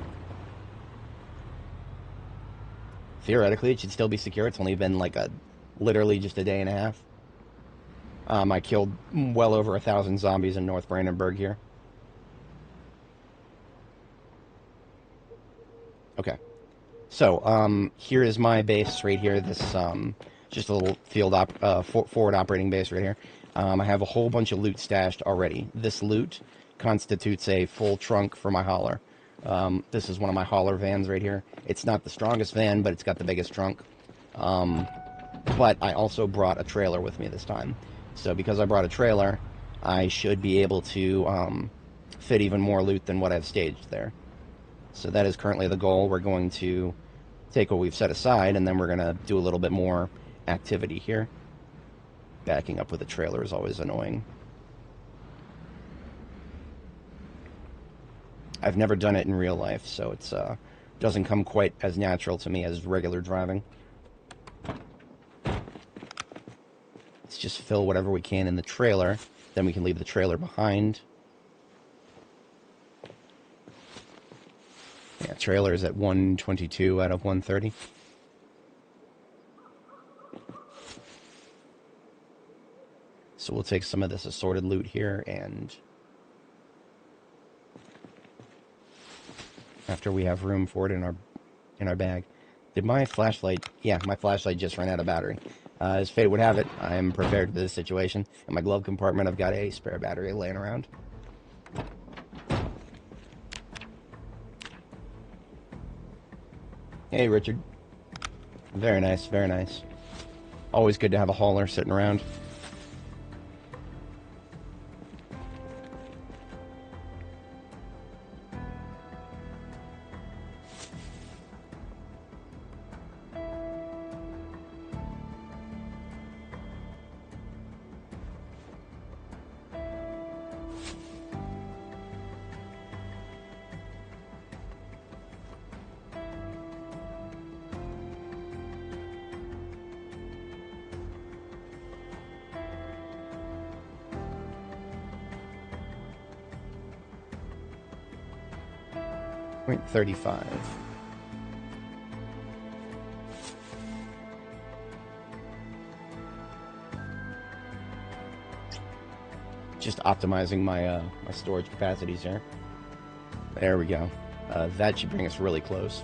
Theoretically, it should still be secure. It's only been like literally just a day and a half. I killed well over 1,000 zombies in North Brandenburg here. Okay. So, here is my base right here. This, just a little forward operating base right here. I have a whole bunch of loot stashed already. This loot constitutes a full trunk for my hauler. This is one of my hauler vans right here. It's not the strongest van, but it's got the biggest trunk. But I also brought a trailer with me this time. So because I brought a trailer, I should be able to fit even more loot than what I've staged there. So that is currently the goal. We're going to take what we've set aside, and then we're going to do a little bit more activity here. Backing up with a trailer is always annoying. I've never done it in real life, so it's doesn't come quite as natural to me as regular driving. Let's just fill whatever we can in the trailer, then we can leave the trailer behind. Yeah, trailer is at 122 out of 130. So we'll take some of this assorted loot here, and after we have room for it in our bag. Did my flashlight... Yeah, my flashlight just ran out of battery. As fate would have it, I am prepared for this situation. In my glove compartment, I've got a spare battery laying around. Hey, Richard. Very nice, very nice. Always good to have a hauler sitting around. .35. Just optimizing my my storage capacities here. There we go. That should bring us really close.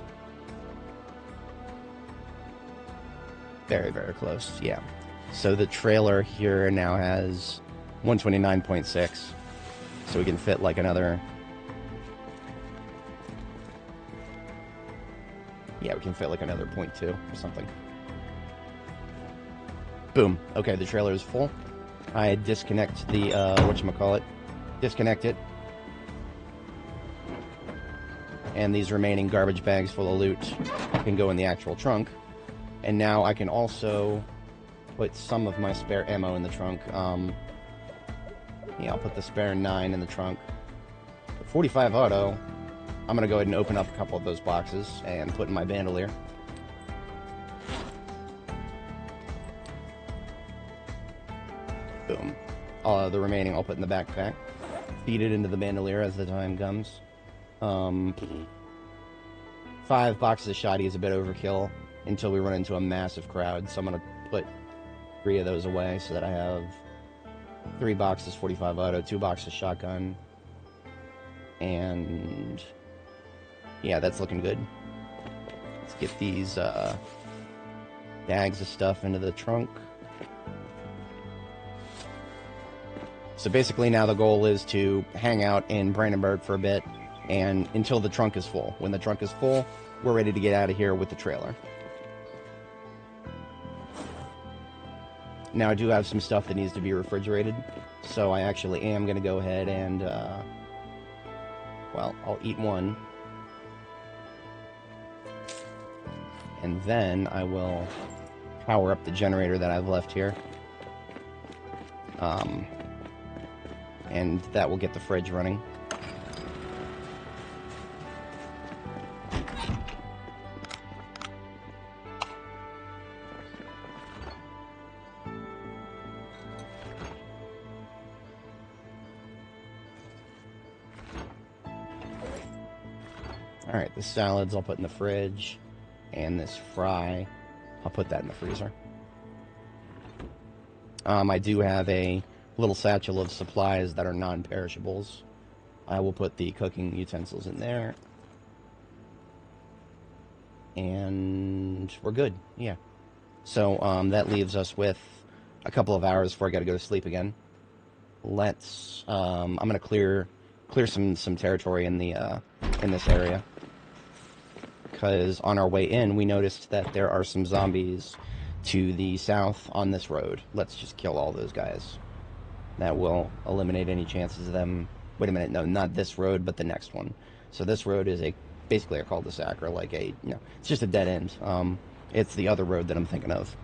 Very, very close. Yeah. So the trailer here now has 129.6. So we can fit like another... Yeah, we can fit like another 0.2 or something. Boom. Okay, the trailer is full. I disconnect the, whatchamacallit. Disconnect it. And these remaining garbage bags full of loot can go in the actual trunk. And now I can also put some of my spare ammo in the trunk. Yeah, I'll put the spare 9 in the trunk. The 45 auto, I'm going to go ahead and open up a couple of those boxes and put in my bandolier. Boom. The remaining I'll put in the backpack. Feed it into the bandolier as the time comes. 5 boxes of shoddy is a bit overkill until we run into a massive crowd, so I'm going to put 3 of those away so that I have 3 boxes 45 auto, 2 boxes shotgun, and yeah, that's looking good. Let's get these bags of stuff into the trunk. So basically now the goal is to hang out in Brandenburg for a bit and until the trunk is full. When the trunk is full, we're ready to get out of here with the trailer. Now I do have some stuff that needs to be refrigerated, so I actually am going to go ahead and, well, I'll eat one. And then I will power up the generator that I've left here. And that will get the fridge running. Alright, the salads I'll put in the fridge, and this fry, I'll put that in the freezer. I do have a little satchel of supplies that are non-perishables. I will put the cooking utensils in there. And we're good, yeah. So, that leaves us with a couple of hours before I gotta go to sleep again. Let's, I'm gonna clear some territory in the, in this area. Because on our way in, we noticed that there are some zombies to the south on this road. Let's just kill all those guys. That will eliminate any chances of them... Wait a minute, no, not this road, but the next one. So this road is basically a cul-de-sac, or like it's just a dead end. It's the other road that I'm thinking of.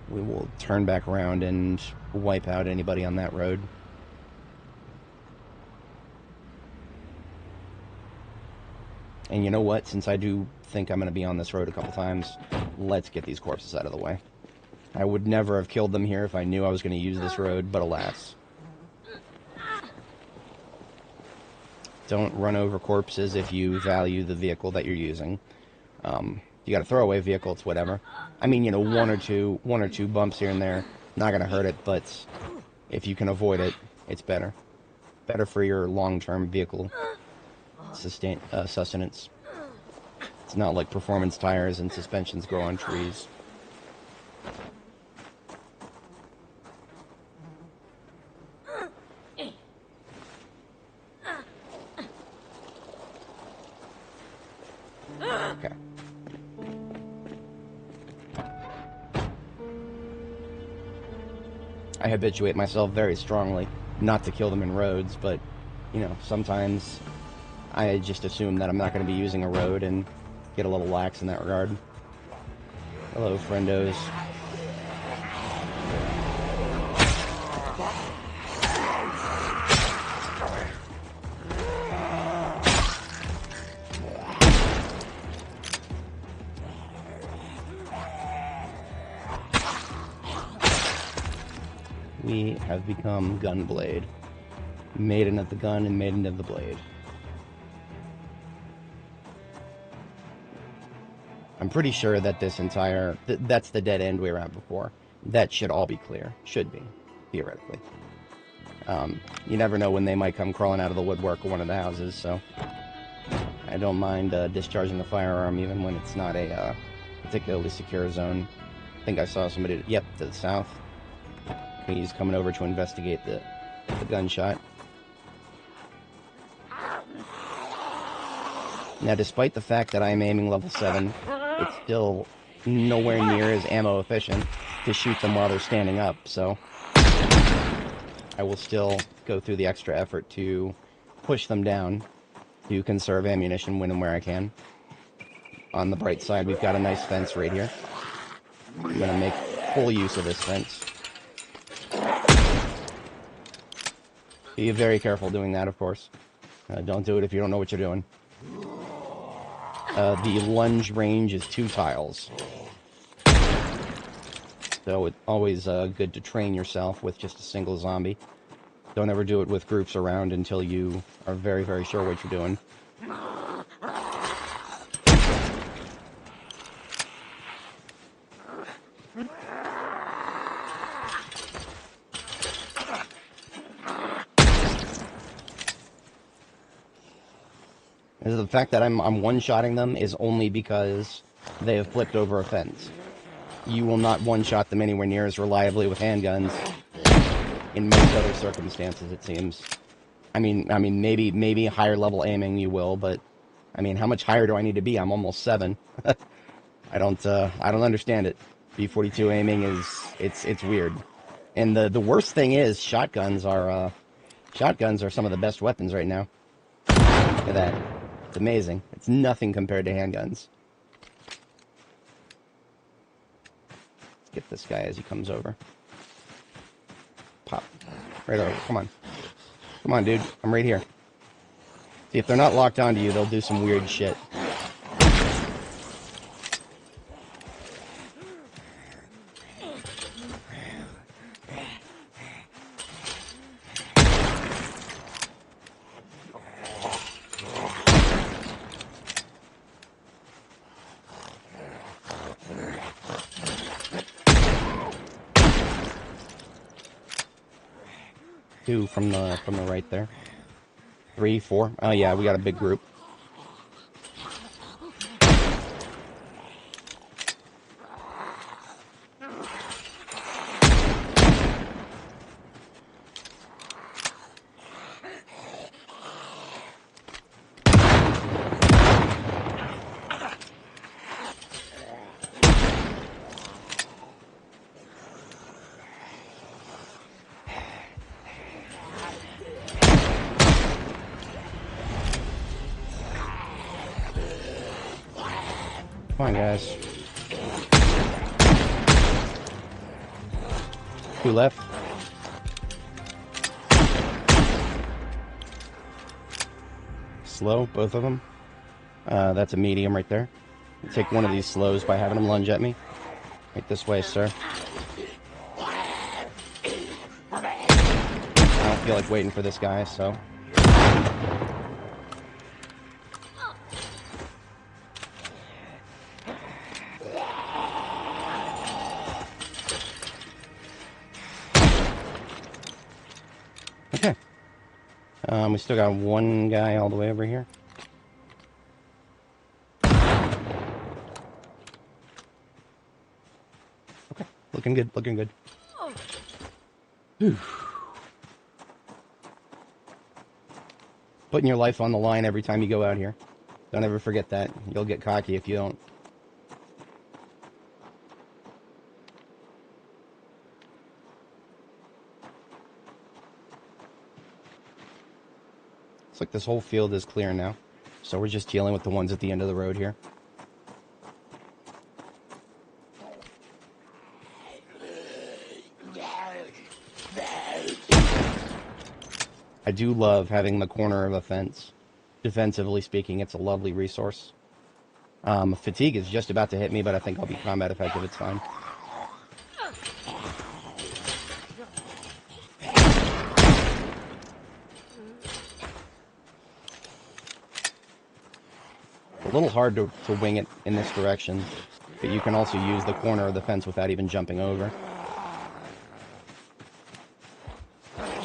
We will turn back around and wipe out anybody on that road. And you know what? Since I do think I'm going to be on this road a couple times, let's get these corpses out of the way. I would never have killed them here if I knew I was going to use this road, but alas. Don't run over corpses if you value the vehicle that you're using. You got a throwaway vehicle, it's whatever. I mean, one or two bumps here and there, not going to hurt it, but if you can avoid it, it's better. Better for your long-term vehicle sustenance. It's not like performance tires and suspensions grow on trees. Okay. I habituate myself very strongly not to kill them in roads, but, sometimes I just assume that I'm not going to be using a road and get a little lax in that regard. Hello, friendos. We have become Gunblade. Maiden of the gun and maiden of the blade. I'm pretty sure that this entire... that's the dead end we were at before. That should all be clear. Should be, theoretically. You never know when they might come crawling out of the woodwork of one of the houses, so... I don't mind discharging the firearm even when it's not a particularly secure zone. think I saw somebody, yep, to the south. He's coming over to investigate the gunshot. Now, despite the fact that I'm aiming level 7, it's still nowhere near as ammo efficient to shoot them while they're standing up, so I will still go through the extra effort to push them down to conserve ammunition when and where I can. On the bright side, we've got a nice fence right here. I'm going to make full use of this fence. Be very careful doing that, of course. Don't do it if you don't know what you're doing. The lunge range is 2 tiles. So it's always good to train yourself with just a single zombie. Don't ever do it with groups around until you are very, very sure what you're doing. The fact that I'm one-shotting them is only because they have flipped over a fence. You will not one-shot them anywhere near as reliably with handguns in most other circumstances, it seems. I mean, maybe higher level aiming you will, but I mean, how much higher do I need to be? I'm almost 7. I don't understand it. B42 aiming it's weird. And the worst thing is shotguns are some of the best weapons right now. Look at that. It's amazing. It's nothing compared to handguns. Let's get this guy as he comes over. Pop. Right over. Come on. Come on, dude. I'm right here. See, if they're not locked onto you, they'll do some weird shit. Two from the right there. 3, 4. Oh yeah, we got a big group. Come on, guys. 2 left. Slow, both of them. That's a medium right there. I'll take one of these slows by having them lunge at me. Right this way, sir. I don't feel like waiting for this guy, so... Okay. We still got one guy all the way over here. Okay, looking good, looking good. Whew. Putting your life on the line every time you go out here. Don't ever forget that. You'll get cocky if you don't. Looks like this whole field is clear now. So we're just dealing with the ones at the end of the road here. I do love having the corner of a fence. Defensively speaking, it's a lovely resource. Fatigue is just about to hit me, but I think I'll be combat effective. It's fine. A little hard to wing it in this direction, but you can also use the corner of the fence without even jumping over.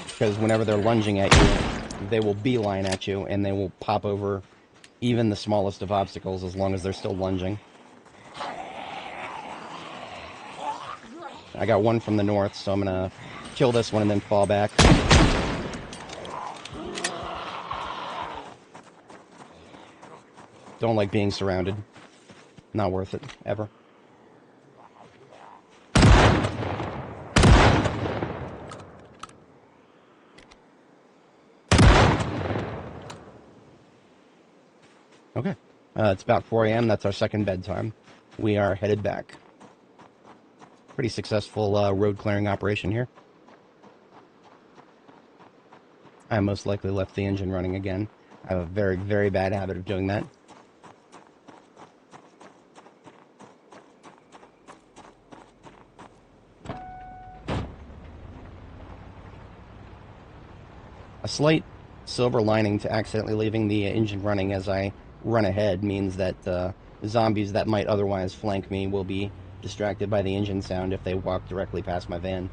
Because whenever they're lunging at you, they will beeline at you, and they will pop over even the smallest of obstacles as long as they're still lunging. I got one from the north, so I'm gonna kill this one and then fall back. Don't like being surrounded. Not worth it, ever. Okay. It's about 4 a.m. That's our second bedtime. We are headed back. Pretty successful road clearing operation here. I most likely left the engine running again. I have a very, very bad habit of doing that. A slight silver lining to accidentally leaving the engine running as I run ahead means that zombies that might otherwise flank me will be distracted by the engine sound if they walk directly past my van.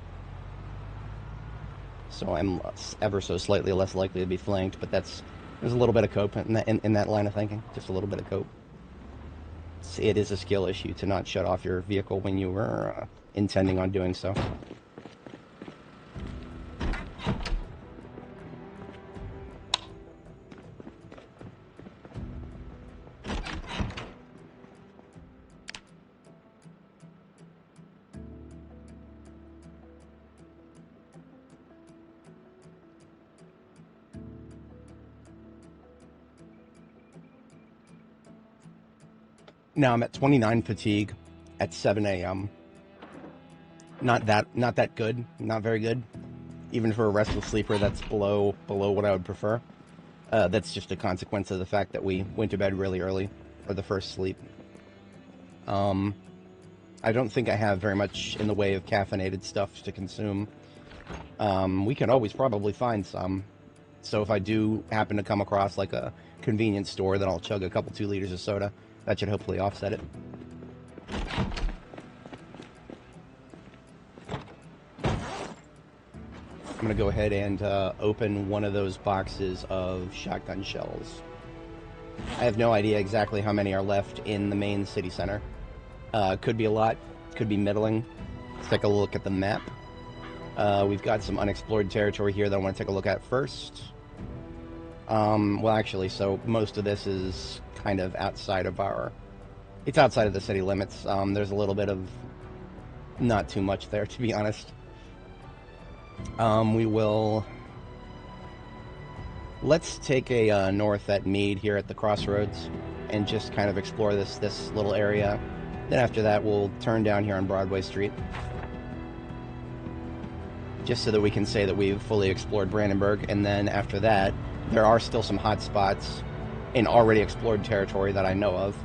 So I'm ever so slightly less likely to be flanked, but there's a little bit of cope in that line of thinking. Just a little bit of cope. It is a skill issue to not shut off your vehicle when you were intending on doing so. Now I'm at 29 fatigue at 7 a.m. Not that good. Not very good. Even for a restless sleeper, that's below what I would prefer. That's just a consequence of the fact that we went to bed really early for the first sleep. I don't think I have very much in the way of caffeinated stuff to consume. We can always probably find some. So if I do happen to come across like a convenience store, then I'll chug a couple 2 liters of soda. That should hopefully offset it. I'm going to go ahead and open one of those boxes of shotgun shells. I have no idea exactly how many are left in the main city center. Could be a lot, could be middling. Let's take a look at the map. We've got some unexplored territory here that I want to take a look at first. Well, actually, so most of this is kind of outside of it's outside of the city limits. There's a little bit of not too much there, to be honest. Let's take a north at Meade here at the crossroads and just kind of explore this little area. Then after that, we'll turn down here on Broadway Street, just so that we can say that we've fully explored Brandenburg. And then after that, there are still some hot spots in already explored territory that I know of.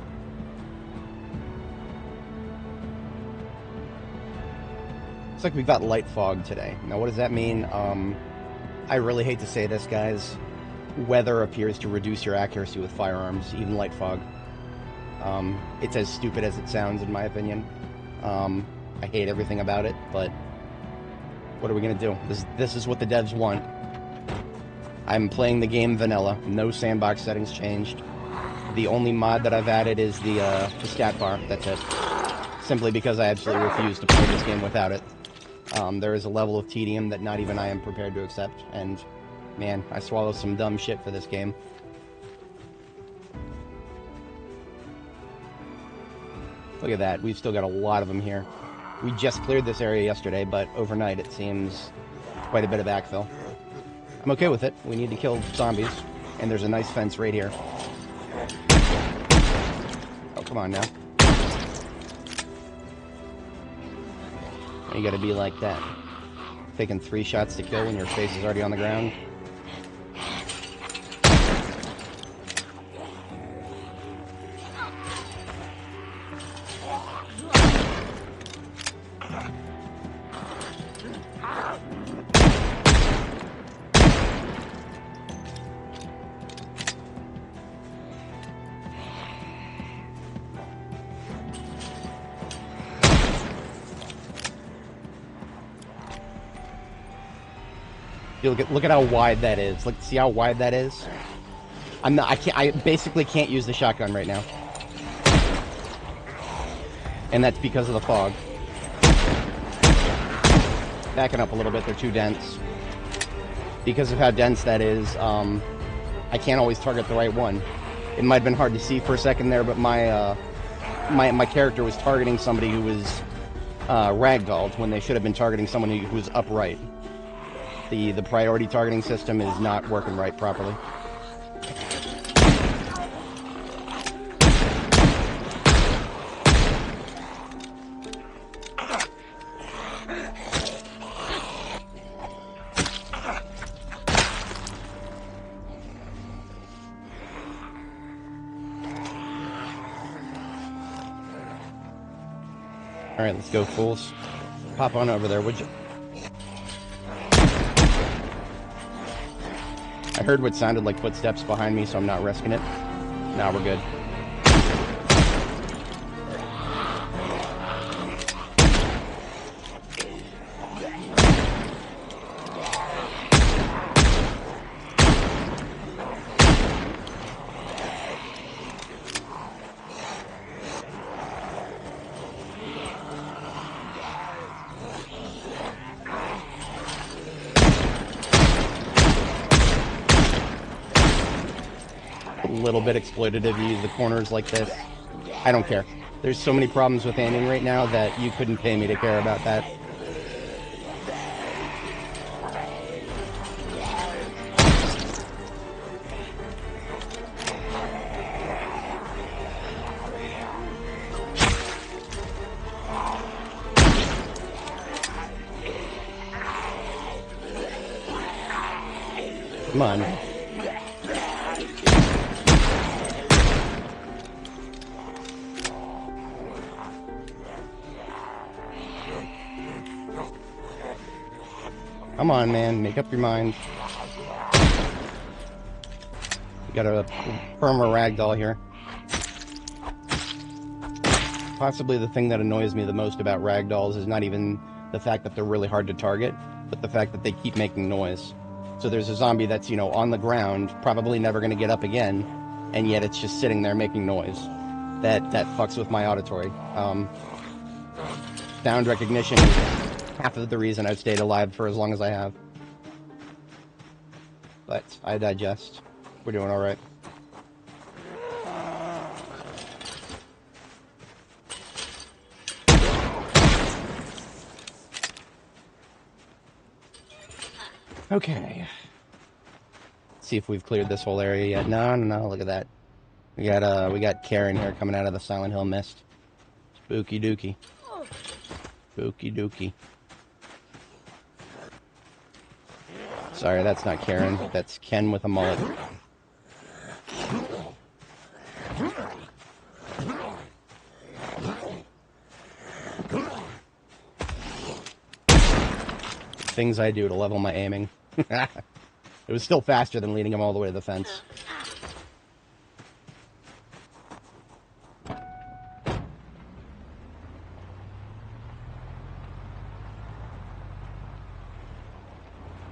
Looks like we've got light fog today. Now, what does that mean? I really hate to say this, guys. Weather appears to reduce your accuracy with firearms, even light fog. It's as stupid as it sounds, in my opinion. I hate everything about it, but what are we going to do? This is what the devs want. I'm playing the game vanilla. No sandbox settings changed. The only mod that I've added is the stat bar. That's it. Simply because I absolutely refuse to play this game without it. There is a level of tedium that not even I am prepared to accept. And, man, I swallow some dumb shit for this game. Look at that. We've still got a lot of them here. We just cleared this area yesterday, but overnight it seems quite a bit of backfill. I'm okay with it. We need to kill zombies, and there's a nice fence right here. Oh, come on now. You gotta be like that. Taking 3 shots to kill when your face is already on the ground. Look at how wide that is. Look, see how wide that is? I basically can't use the shotgun right now. And that's because of the fog. Backing up a little bit, they're too dense. Because of how dense that is, I can't always target the right one. It might have been hard to see for a second there, but my character was targeting somebody who was ragdolled when they should have been targeting someone who was upright. The priority targeting system is not working right properly. Alright, let's go, fools. Pop on over there, would you? I heard what sounded like footsteps behind me, so I'm not risking it. Nah, we're good. Little bit exploitative, you use the corners like this. I don't care. There's so many problems with aiming right now that you couldn't pay me to care about that. Come on. Come on, man, make up your mind. We got a perma ragdoll here. Possibly the thing that annoys me the most about ragdolls is not even the fact that they're really hard to target, but the fact that they keep making noise. So there's a zombie that's, you know, on the ground, probably never going to get up again, and yet it's just sitting there making noise. That fucks with my auditory. Sound recognition is half of the reason I've stayed alive for as long as I have. But I digest. We're doing alright. Okay. Let's see if we've cleared this whole area yet. No, look at that. We got Karen here coming out of the Silent Hill mist. Spooky dooky. Spooky dooky. Sorry, that's not Karen. That's Ken with a mullet. Things I do to level my aiming. It was still faster than leading him all the way to the fence.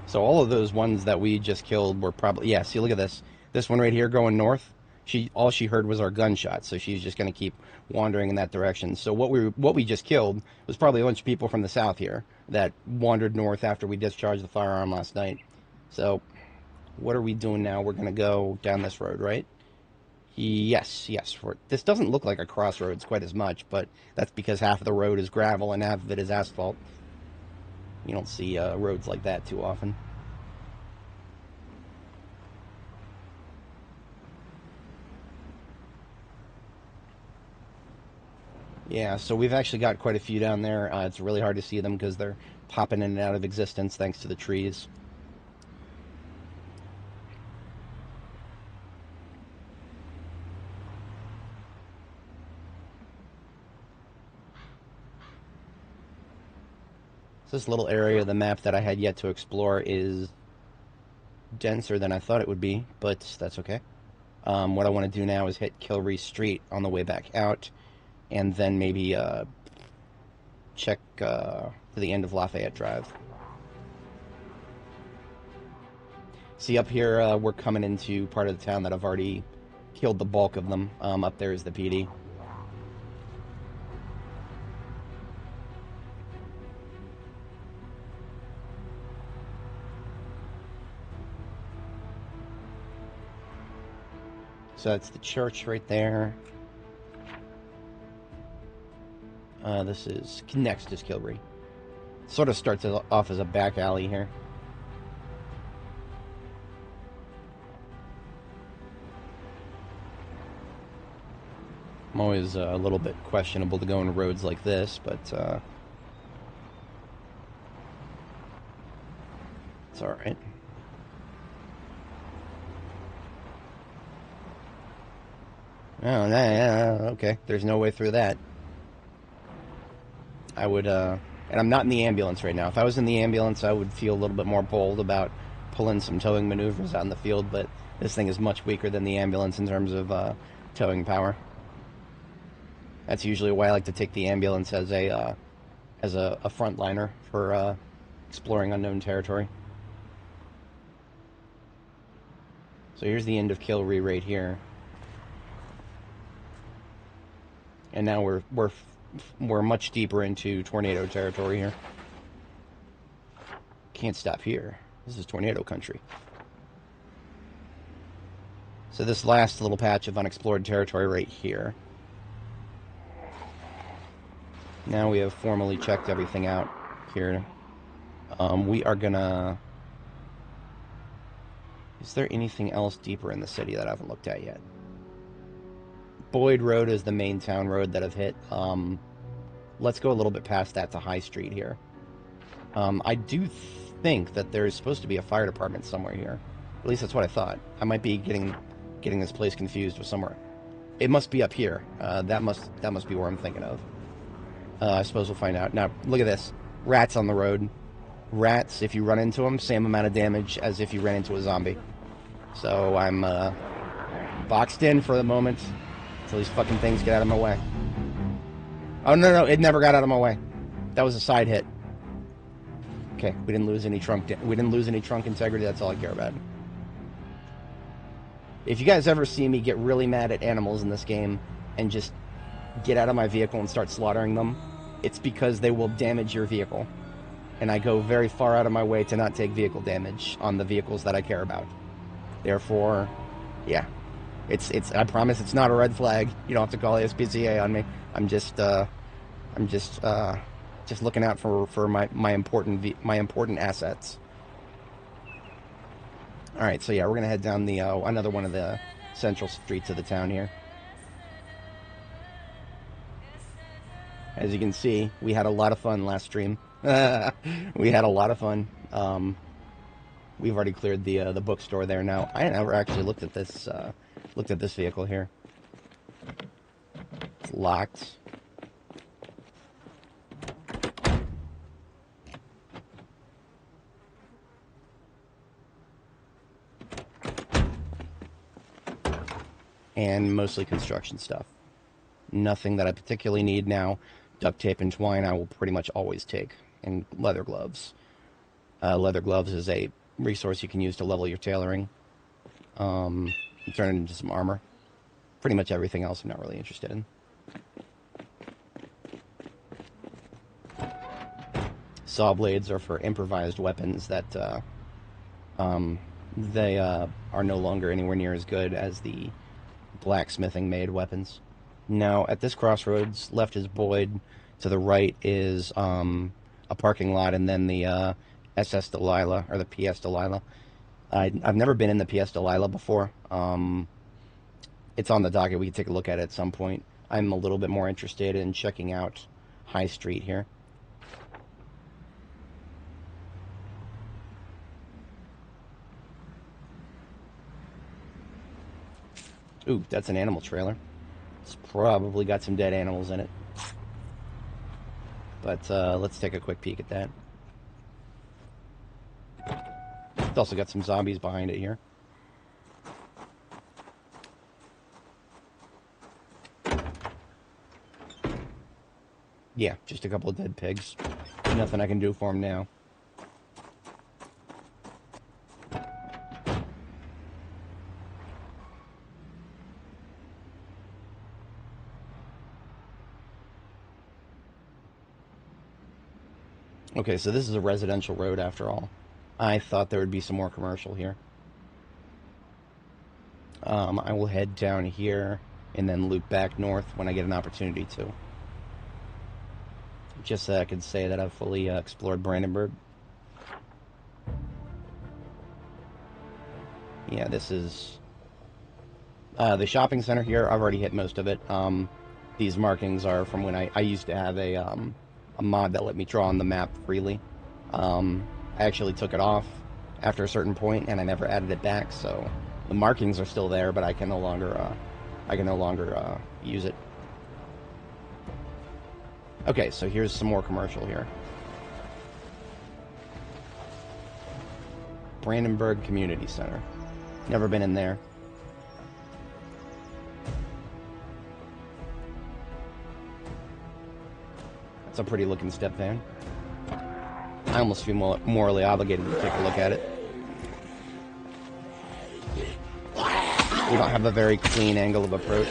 So all of those ones that we just killed were probably... Yeah, see, look at this. This one right here going north, all she heard was our gunshot, so she's just going to keep wandering in that direction. So what we just killed was probably a bunch of people from the south here that wandered north after we discharged the firearm last night. So what are we doing now? We're going to go down this road, right? Yes. This doesn't look like a crossroads quite as much, but that's because half of the road is gravel and half of it is asphalt. You don't see roads like that too often. Yeah, so we've actually got quite a few down there. It's really hard to see them because they're popping in and out of existence thanks to the trees. This little area of the map that I had yet to explore is denser than I thought it would be, but that's okay. What I want to do now is hit Kilry Street on the way back out, and then maybe check to the end of Lafayette Drive. See, up here, we're coming into part of the town that I've already killed the bulk of them. Up there is the PD. So that's the church right there. This is next is Kilbree. Sort of starts off as a back alley here. I'm always a little bit questionable to go on roads like this, but it's alright. Oh, okay. There's no way through that. I would, and I'm not in the ambulance right now. If I was in the ambulance, I would feel a little bit more bold about pulling some towing maneuvers out in the field, but this thing is much weaker than the ambulance in terms of towing power. That's usually why I like to take the ambulance as a frontliner for exploring unknown territory. So here's the end of Kilbree right here, and now we're much deeper into tornado territory here. Can't stop here. This is tornado country. So this last little patch of unexplored territory right here. Now we have formally checked everything out here. We are gonna... Is there anything else deeper in the city that I haven't looked at yet? Boyd Road is the main town road that I've hit. Let's go a little bit past that to High Street here. I do think that there is supposed to be a fire department somewhere here. At least that's what I thought. I might be getting this place confused with somewhere. It must be up here. That must be where I'm thinking of. I suppose we'll find out. Now, look at this. Rats on the road. Rats, if you run into them, same amount of damage as if you ran into a zombie. So I'm boxed in for the moment until these fucking things get out of my way. Oh, no, it never got out of my way. That was a side hit. Okay, we didn't lose any trunk integrity. That's all I care about. If you guys ever see me get really mad at animals in this game and just get out of my vehicle and start slaughtering them, it's because they will damage your vehicle. And I go very far out of my way to not take vehicle damage on the vehicles that I care about. Therefore, yeah. I promise it's not a red flag. You don't have to call the SPCA on me. I'm just looking out for my important assets. All right, so yeah, we're gonna head down the another one of the central streets of the town here. As you can see, we had a lot of fun last stream. We had a lot of fun. We've already cleared the bookstore there now. I never actually looked at this vehicle here. It's locked. And mostly construction stuff. Nothing that I particularly need now. Duct tape and twine I will pretty much always take. And leather gloves. Leather gloves is a resource you can use to level your tailoring. Turn it into some armor. Pretty much everything else I'm not really interested in. Saw blades are for improvised weapons that they are no longer anywhere near as good as the blacksmithing made weapons. Now, at this crossroads, left is Boyd, to the right is a parking lot, and then the SS Delilah, or the PS Delilah. I've never been in the PS Delilah before. It's on the docket. We can take a look at it at some point. I'm a little bit more interested in checking out High Street here. Ooh, that's an animal trailer. It's probably got some dead animals in it. But let's take a quick peek at that. It's also got some zombies behind it here. Yeah, just a couple of dead pigs. Nothing I can do for them now. Okay, so this is a residential road after all. I thought there would be some more commercial here. I will head down here and then loop back north when I get an opportunity to. Just so I can say that I've fully explored Brandenburg. Yeah, this is the shopping center here. I've already hit most of it. These markings are from when I used to have a mod that let me draw on the map freely. I actually took it off after a certain point, and I never added it back. So the markings are still there, but I can no longer use it. Okay, so here's some more commercial here. Brandenburg Community Center. Never been in there. It's a pretty looking step van. I almost feel morally obligated to take a look at it. We don't have a very clean angle of approach,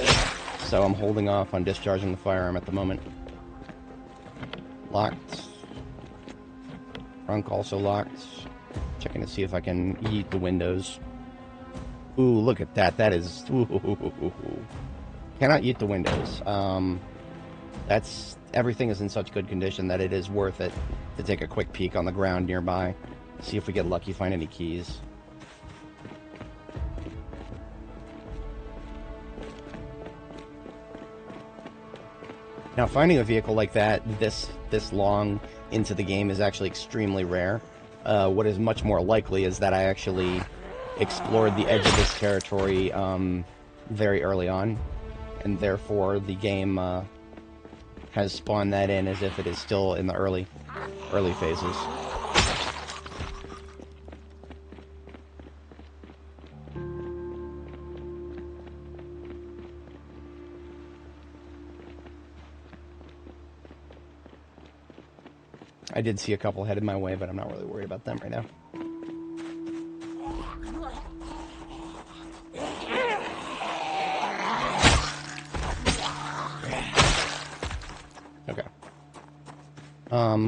so I'm holding off on discharging the firearm at the moment. Locked. Trunk also locked. Checking to see if I can yeet the windows. Ooh, look at that. That is... Ooh. Cannot yeet the windows. That's... Everything is in such good condition that it is worth it to take a quick peek on the ground nearby. See if we get lucky, find any keys. Now, finding a vehicle like that, this long into the game, is actually extremely rare. What is much more likely is that I actually explored the edge of this territory very early on, and therefore the game has spawned that in as if it is still in the early phases. I did see a couple headed my way, but I'm not really worried about them right now. Okay.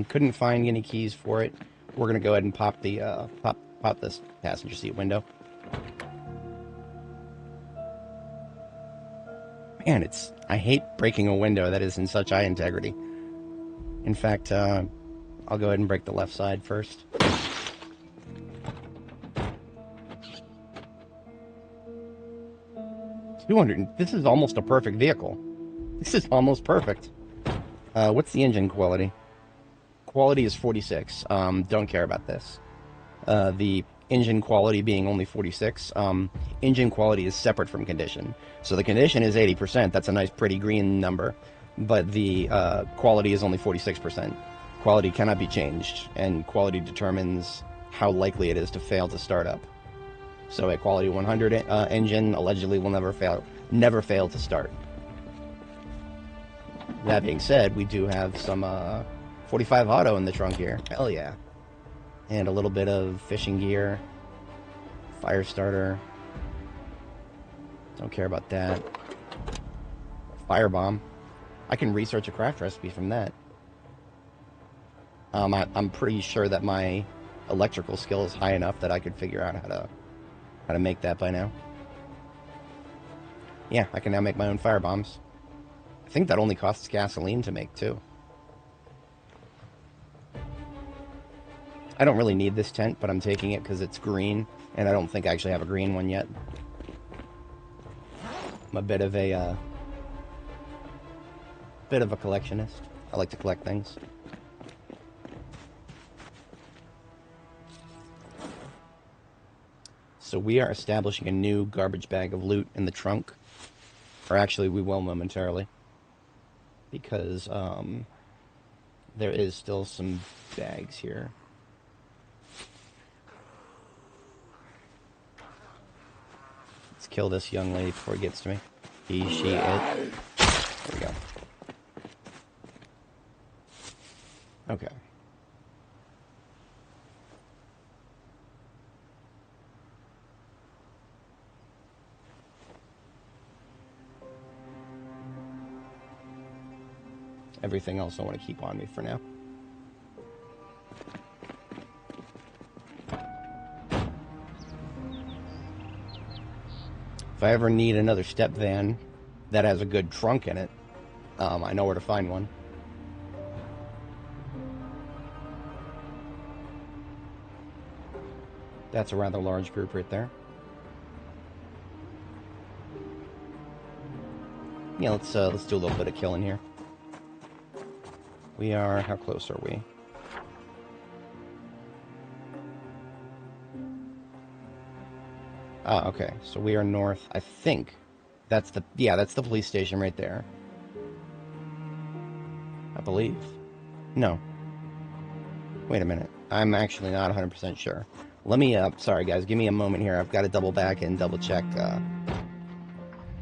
Couldn't find any keys for it. We're gonna go ahead and pop the pop this passenger seat window. Man, I hate breaking a window that is in such high integrity. In fact, I'll go ahead and break the left side first. 200. This is almost a perfect vehicle. This is almost perfect. What's the engine quality? Quality is 46. Don't care about this. The engine quality being only 46. Engine quality is separate from condition. So the condition is 80%. That's a nice, pretty green number. But the quality is only 46%. Quality cannot be changed, and quality determines how likely it is to fail to start up. So a quality 100 engine allegedly will never fail to start. That being said, we do have some 45 auto in the trunk here. Hell yeah. And a little bit of fishing gear. Fire starter. Don't care about that. Firebomb. I can research a craft recipe from that. I'm pretty sure that my electrical skill is high enough that I could figure out how to make that by now. Yeah, I can now make my own firebombs. I think that only costs gasoline to make, too. I don't really need this tent, but I'm taking it because it's green, and I don't think I actually have a green one yet. I'm a bit of a collectionist. I like to collect things. So we are establishing a new garbage bag of loot in the trunk. Or actually, we will momentarily. Because there is still some bags here. Let's kill this young lady before it gets to me. He, she, it. There we go. Okay. Everything else I want to keep on me for now. If I ever need another step van that has a good trunk in it, I know where to find one. That's a rather large group right there. Yeah, let's do a little bit of killing here. We are, how close are we? Ah, okay. So we are north. I think that's the, yeah, that's the police station right there. I believe. No. Wait a minute. I'm actually not 100% sure. Let me, sorry guys, give me a moment here. I've got to double back and double check,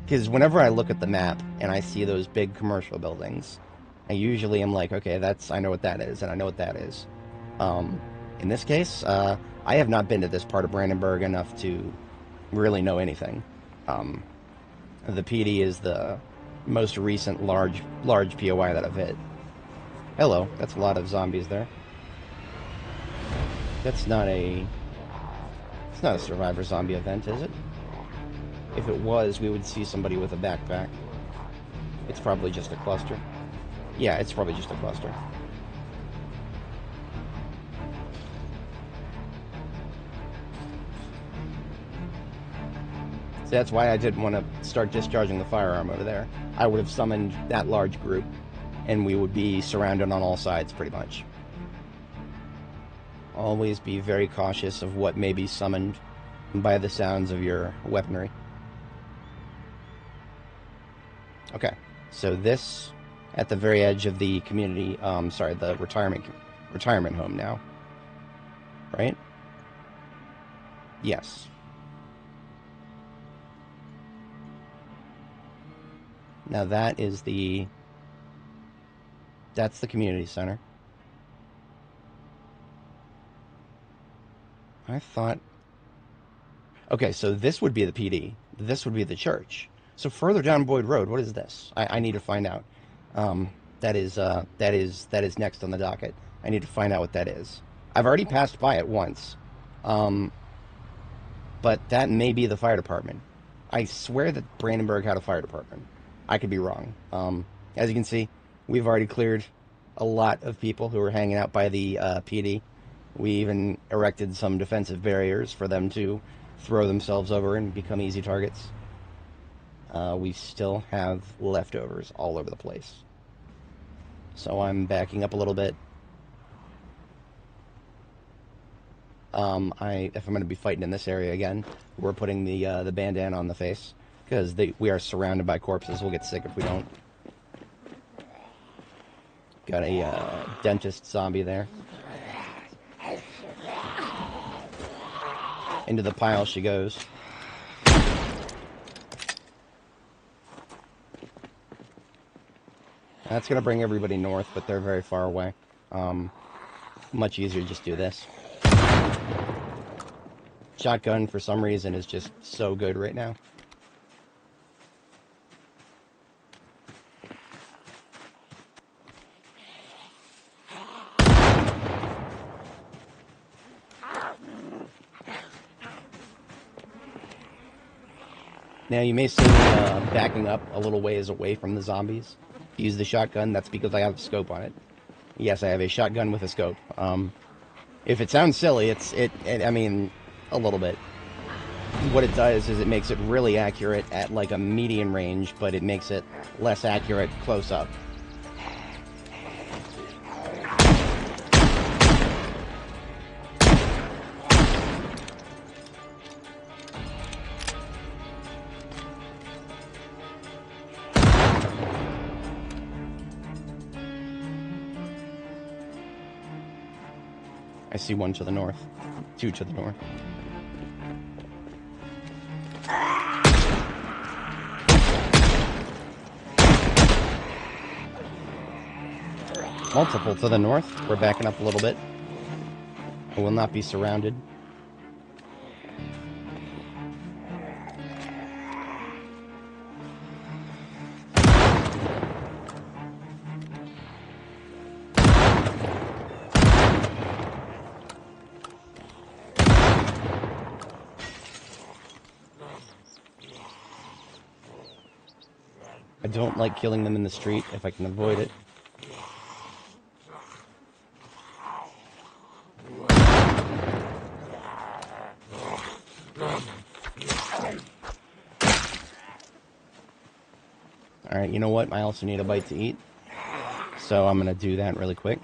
because whenever I look at the map and I see those big commercial buildings, I usually am like, okay, I know what that is, and I know what that is. In this case, I have not been to this part of Brandenburg enough to really know anything. The PD is the most recent large POI that I've hit. Hello, that's a lot of zombies there. That's not a... It's not a survivor zombie event, is it? If it was, we would see somebody with a backpack. It's probably just a cluster. Yeah, it's probably just a cluster. So that's why I didn't want to start discharging the firearm over there. I would have summoned that large group, and we would be surrounded on all sides, pretty much. Always be very cautious of what may be summoned by the sounds of your weaponry. Okay, so this at the very edge of the community, sorry, the retirement home now, right? Yes. Now that is that's the community center. I thought, okay, so this would be the PD. This would be the church. So further down Boyd Road, what is this? I need to find out. That is next on the docket. I need to find out what that is. I've already passed by it once. But that may be the fire department. I swear that Brandenburg had a fire department. I could be wrong. As you can see, we've already cleared a lot of people who were hanging out by the PD. We even erected some defensive barriers for them to throw themselves over and become easy targets. We still have leftovers all over the place. So I'm backing up a little bit. If I'm going to be fighting in this area again, we're putting the bandana on the face, because we are surrounded by corpses. We'll get sick if we don't. Got a dentist zombie there. Into the pile she goes. That's going to bring everybody north, but they're very far away. Much easier to just do this. Shotgun, for some reason, is just so good right now. Now, you may see me backing up a little ways away from the zombies to use the shotgun. That's because I have a scope on it. Yes, I have a shotgun with a scope. If it sounds silly, I mean, a little bit. What it does is it makes it really accurate at like a medium range, but it makes it less accurate close up. I see one to the north, two to the north. Multiple to the north. We're backing up a little bit. We will not be surrounded. I don't like killing them in the street if I can avoid it. Alright, you know what? I also need a bite to eat. So I'm going to do that really quick.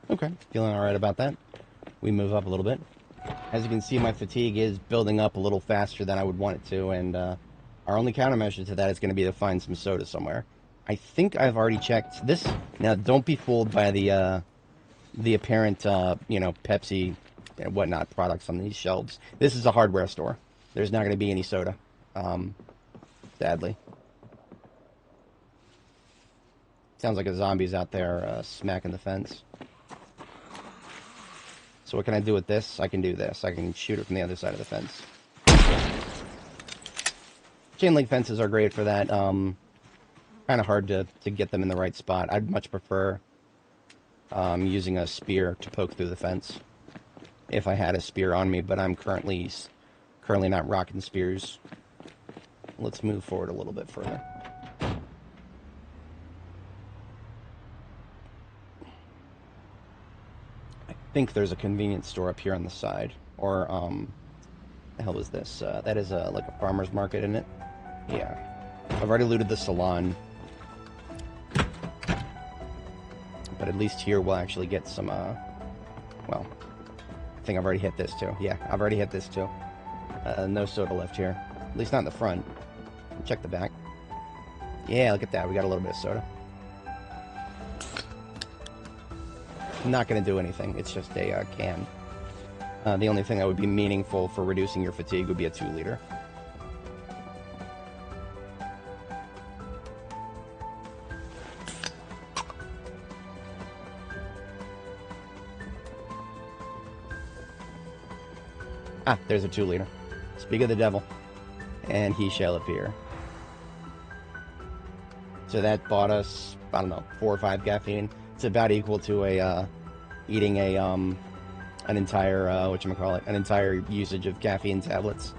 Okay, feeling alright about that. We move up a little bit. As you can see, my fatigue is building up a little faster than I would want it to, and our only countermeasure to that is going to be to find some soda somewhere. I think I've already checked this. Now, don't be fooled by the apparent, you know, Pepsi and whatnot products on these shelves. This is a hardware store. There's not going to be any soda, sadly. Sounds like a zombie's out there smacking the fence. So what can I do with this? I can do this. I can shoot it from the other side of the fence. Chain link fences are great for that. Kind of hard to get them in the right spot. I'd much prefer using a spear to poke through the fence if I had a spear on me, but I'm currently not rocking spears. Let's move forward a little bit further. I think there's a convenience store up here on the side, or the hell is this? That is like a farmer's market, isn't it? Yeah. I've already looted the salon, but at least here we'll actually get some. Well, I think I've already hit this too. Yeah, I've already hit this too. No soda left here, at least not in the front. Check the back. Yeah, look at that. We got a little bit of soda. Not going to do anything. It's just a can. The only thing that would be meaningful for reducing your fatigue would be a 2-liter. Ah, there's a 2-liter. Speak of the devil. And he shall appear. So that bought us, I don't know, 4 or 5 caffeine. It's about equal to a eating a an entire an entire usage of caffeine tablets.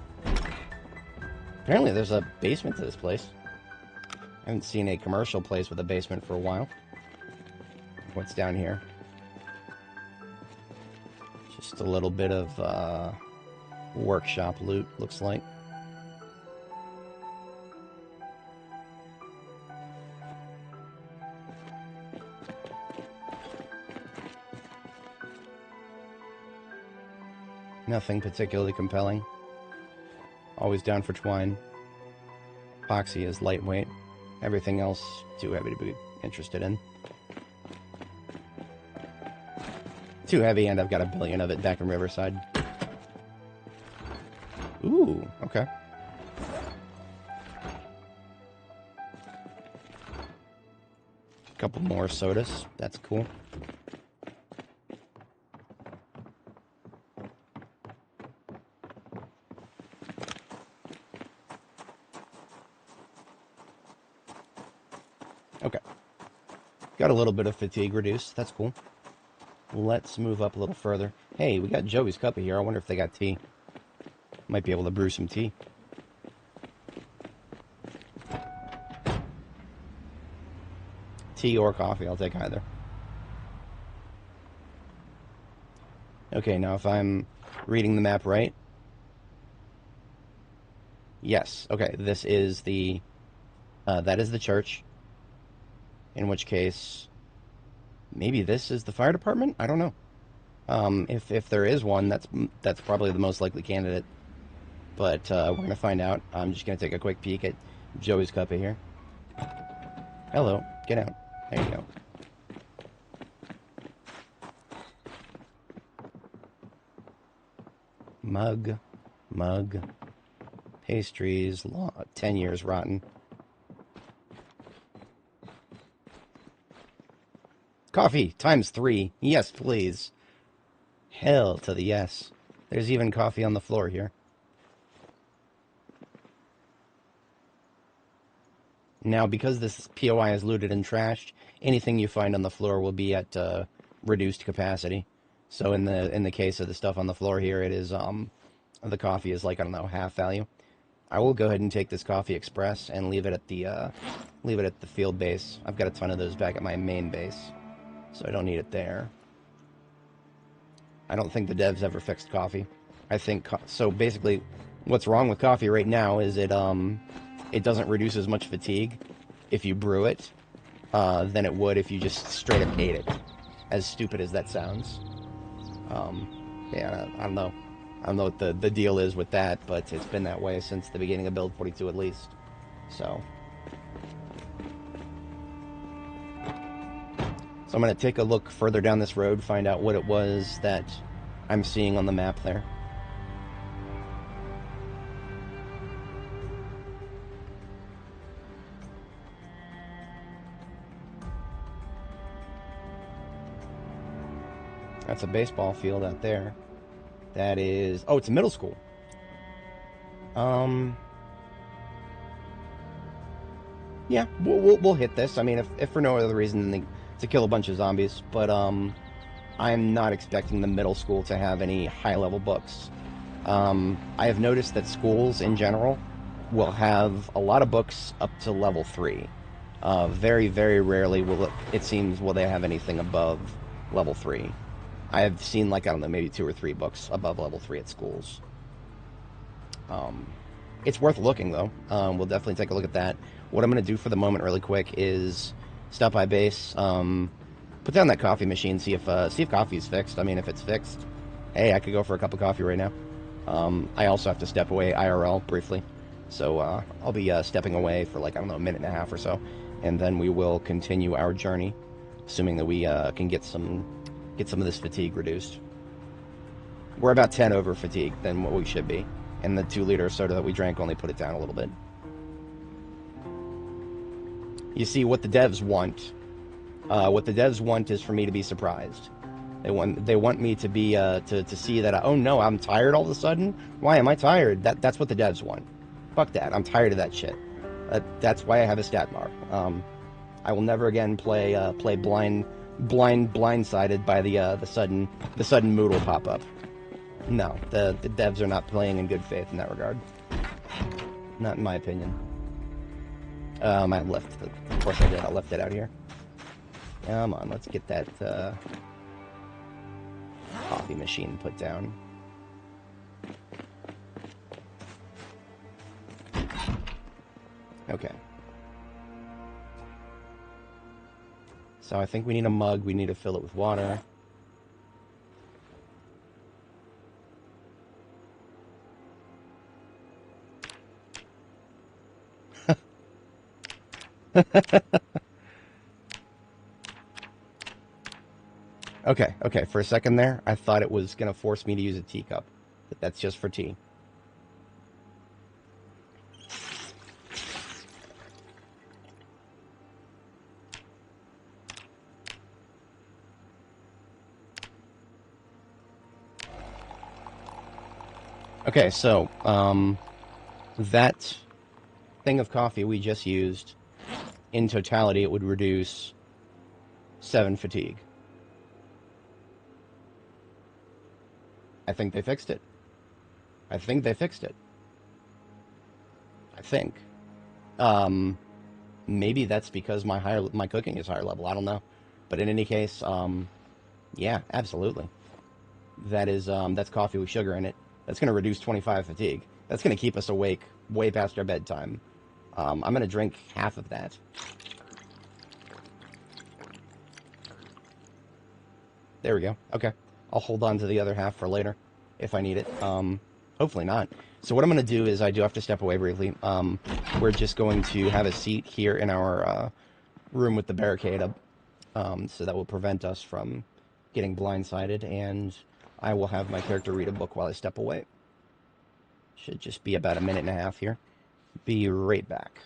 Apparently there's a basement to this place. I haven't seen a commercial place with a basement for a while. What's down here? Just a little bit of workshop loot, looks like. Nothing particularly compelling. Always down for twine. Epoxy is lightweight. Everything else too heavy to be interested in. Too heavy, and I've got a billion of it back in Riverside. Ooh, okay. A couple more sodas. That's cool. Okay. Got a little bit of fatigue reduced. That's cool. Let's move up a little further. Hey, we got Joey's Cuppa here. I wonder if they got tea. Might be able to brew some tea. Tea or coffee. I'll take either. Okay, now if I'm reading the map right. Yes. Okay, this is the... that is the church. In which case... Maybe this is the fire department? I don't know. If there is one, that's probably the most likely candidate. but we're going to find out. I'm just going to take a quick peek at Joey's cuppa here. Hello. Get out. There you go. Mug. Pastries. 10 years rotten. Coffee times 3. Yes, please. Hell to the yes. There's even coffee on the floor here. Now, because this POI is looted and trashed, anything you find on the floor will be at reduced capacity. So in the case of the stuff on the floor here, it is the coffee is like, I don't know, half value. I will go ahead and take this coffee express and leave it at the field base. I've got a ton of those back at my main base, so I don't need it there. I don't think the devs ever fixed coffee. I think so. Basically, what's wrong with coffee right now is it doesn't reduce as much fatigue if you brew it than it would if you just straight up ate it. As stupid as that sounds. Yeah, I don't know. I don't know what the deal is with that, but it's been that way since the beginning of Build 42 at least. So I'm going to take a look further down this road, find out what it was that I'm seeing on the map there. That's a baseball field out there. That is... Oh, it's a middle school. Yeah, we'll hit this. I mean, if for no other reason than to kill a bunch of zombies. But I'm not expecting the middle school to have any high-level books. I have noticed that schools in general will have a lot of books up to level 3. Very, very rarely will they have anything above level 3. I have seen, like, I don't know, maybe 2 or 3 books above level 3 at schools. It's worth looking, though. We'll definitely take a look at that. What I'm going to do for the moment really quick is stop by base, put down that coffee machine, see if coffee's fixed. I mean, if it's fixed, hey, I could go for a cup of coffee right now. I also have to step away IRL briefly. So I'll be stepping away for, like, I don't know, a minute and a half or so. And then we will continue our journey, assuming that we can get some of this fatigue reduced. We're about 10 over fatigue than what we should be. And the 2-liter soda that we drank only put it down a little bit. You see, what the devs want. What the devs want is for me to be surprised. They want me to be to see that oh no, I'm tired all of a sudden. Why am I tired? That's what the devs want. Fuck that. I'm tired of that shit. That's why I have a stat bar. I will never again play blindsided by the sudden Moodle pop up. No, the devs are not playing in good faith in that regard. Not in my opinion. I left of course I did. I left it out here. Come on, let's get that coffee machine put down. Okay. So I think we need a mug. We need to fill it with water. Okay, for a second there, I thought it was going to force me to use a teacup. But that's just for tea. Okay, so, that thing of coffee we just used, in totality, it would reduce 7 fatigue. I think they fixed it. I think. Maybe that's because my cooking is higher level. I don't know. But in any case, yeah, absolutely. That's coffee with sugar in it. That's going to reduce 25 fatigue. That's going to keep us awake way past our bedtime. I'm going to drink half of that. There we go. Okay. I'll hold on to the other half for later if I need it. Hopefully not. So what I'm going to do is I do have to step away briefly. We're just going to have a seat here in our room with the barricade up, so that will prevent us from getting blindsided, and I will have my character read a book while I step away. Should just be about a minute and a half here. Be right back.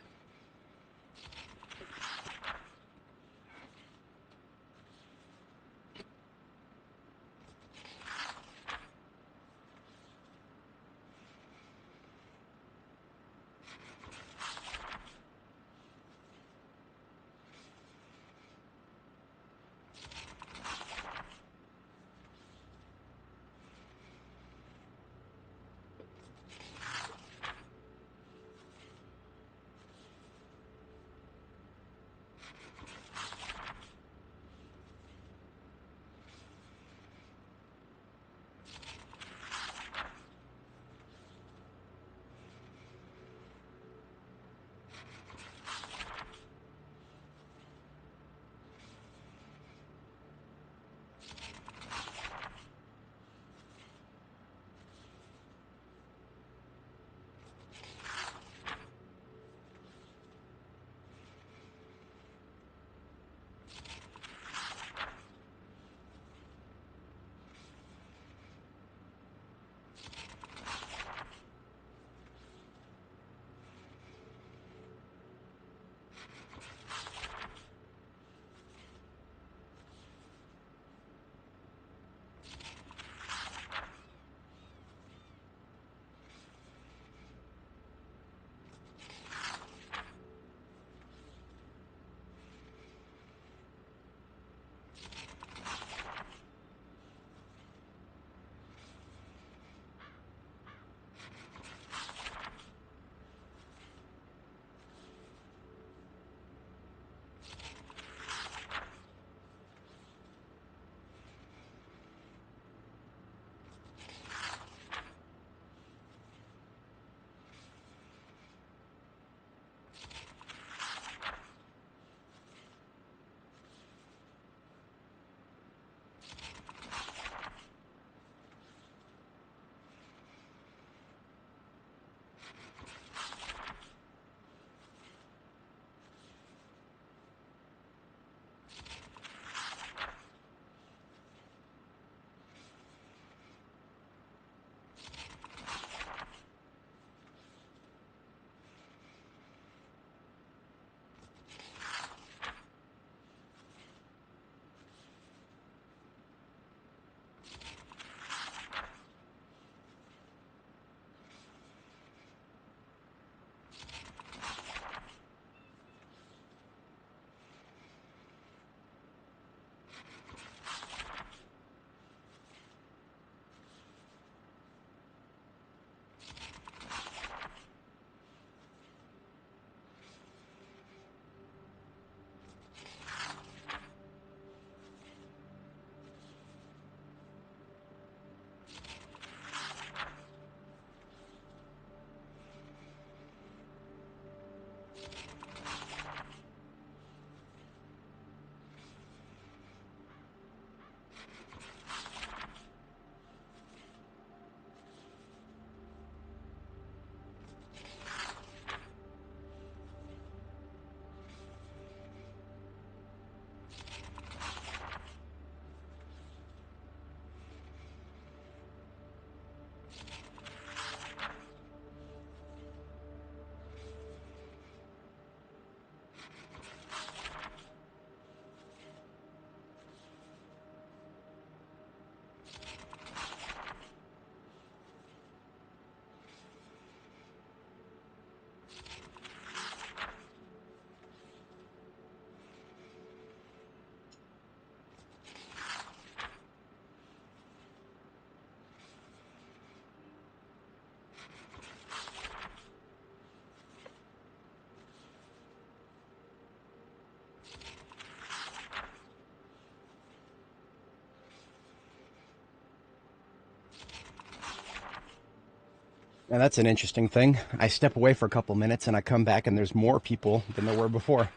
Now that's an interesting thing. I step away for a couple minutes and I come back and there's more people than there were before.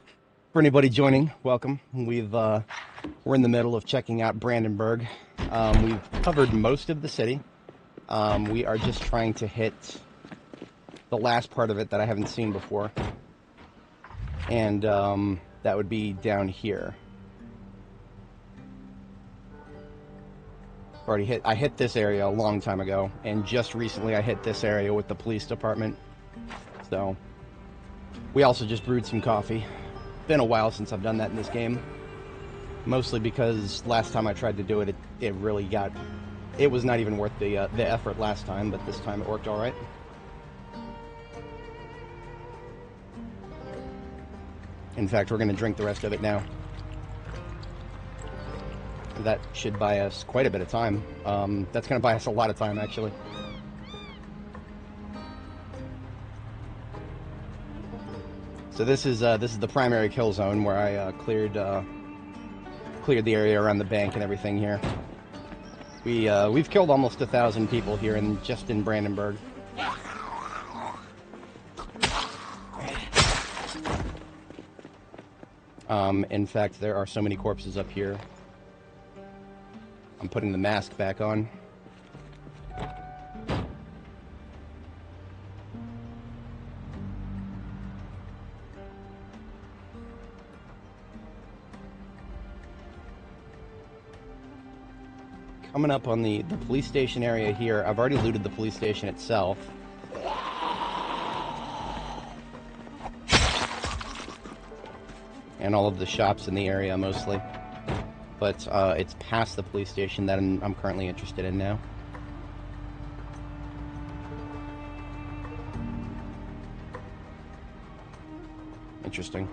For anybody joining, welcome. We're in the middle of checking out Brandenburg. We've covered most of the city. We are just trying to hit the last part of it that I haven't seen before. And that would be down here. I hit this area a long time ago, and just recently I hit this area with the police department. So, we also just brewed some coffee. Been a while since I've done that in this game. Mostly because last time I tried to do it, it really got... It was not even worth the effort last time, but this time it worked alright. In fact, we're going to drink the rest of it now. That should buy us quite a bit of time. That's going to buy us a lot of time, actually. So this is the primary kill zone where I cleared the area around the bank and everything here. We've killed almost 1,000 people here just in Brandenburg. In fact, there are so many corpses up here. I'm putting the mask back on. Coming up on the police station area here, I've already looted the police station itself. And all of the shops in the area, mostly. But it's past the police station that I'm currently interested in now. Interesting.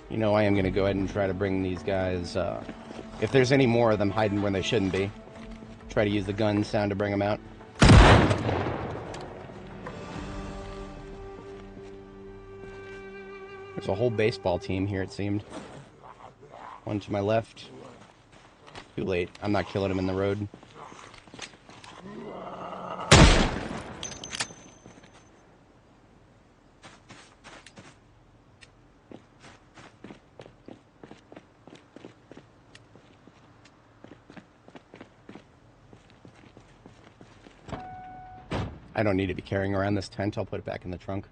You know, I am going to go ahead and try to bring these guys, if there's any more of them hiding where they shouldn't be, try to use the gun sound to bring them out. There's a whole baseball team here, it seemed. One to my left. Too late. I'm not killing him in the road. I don't need to be carrying around this tent. I'll put it back in the trunk.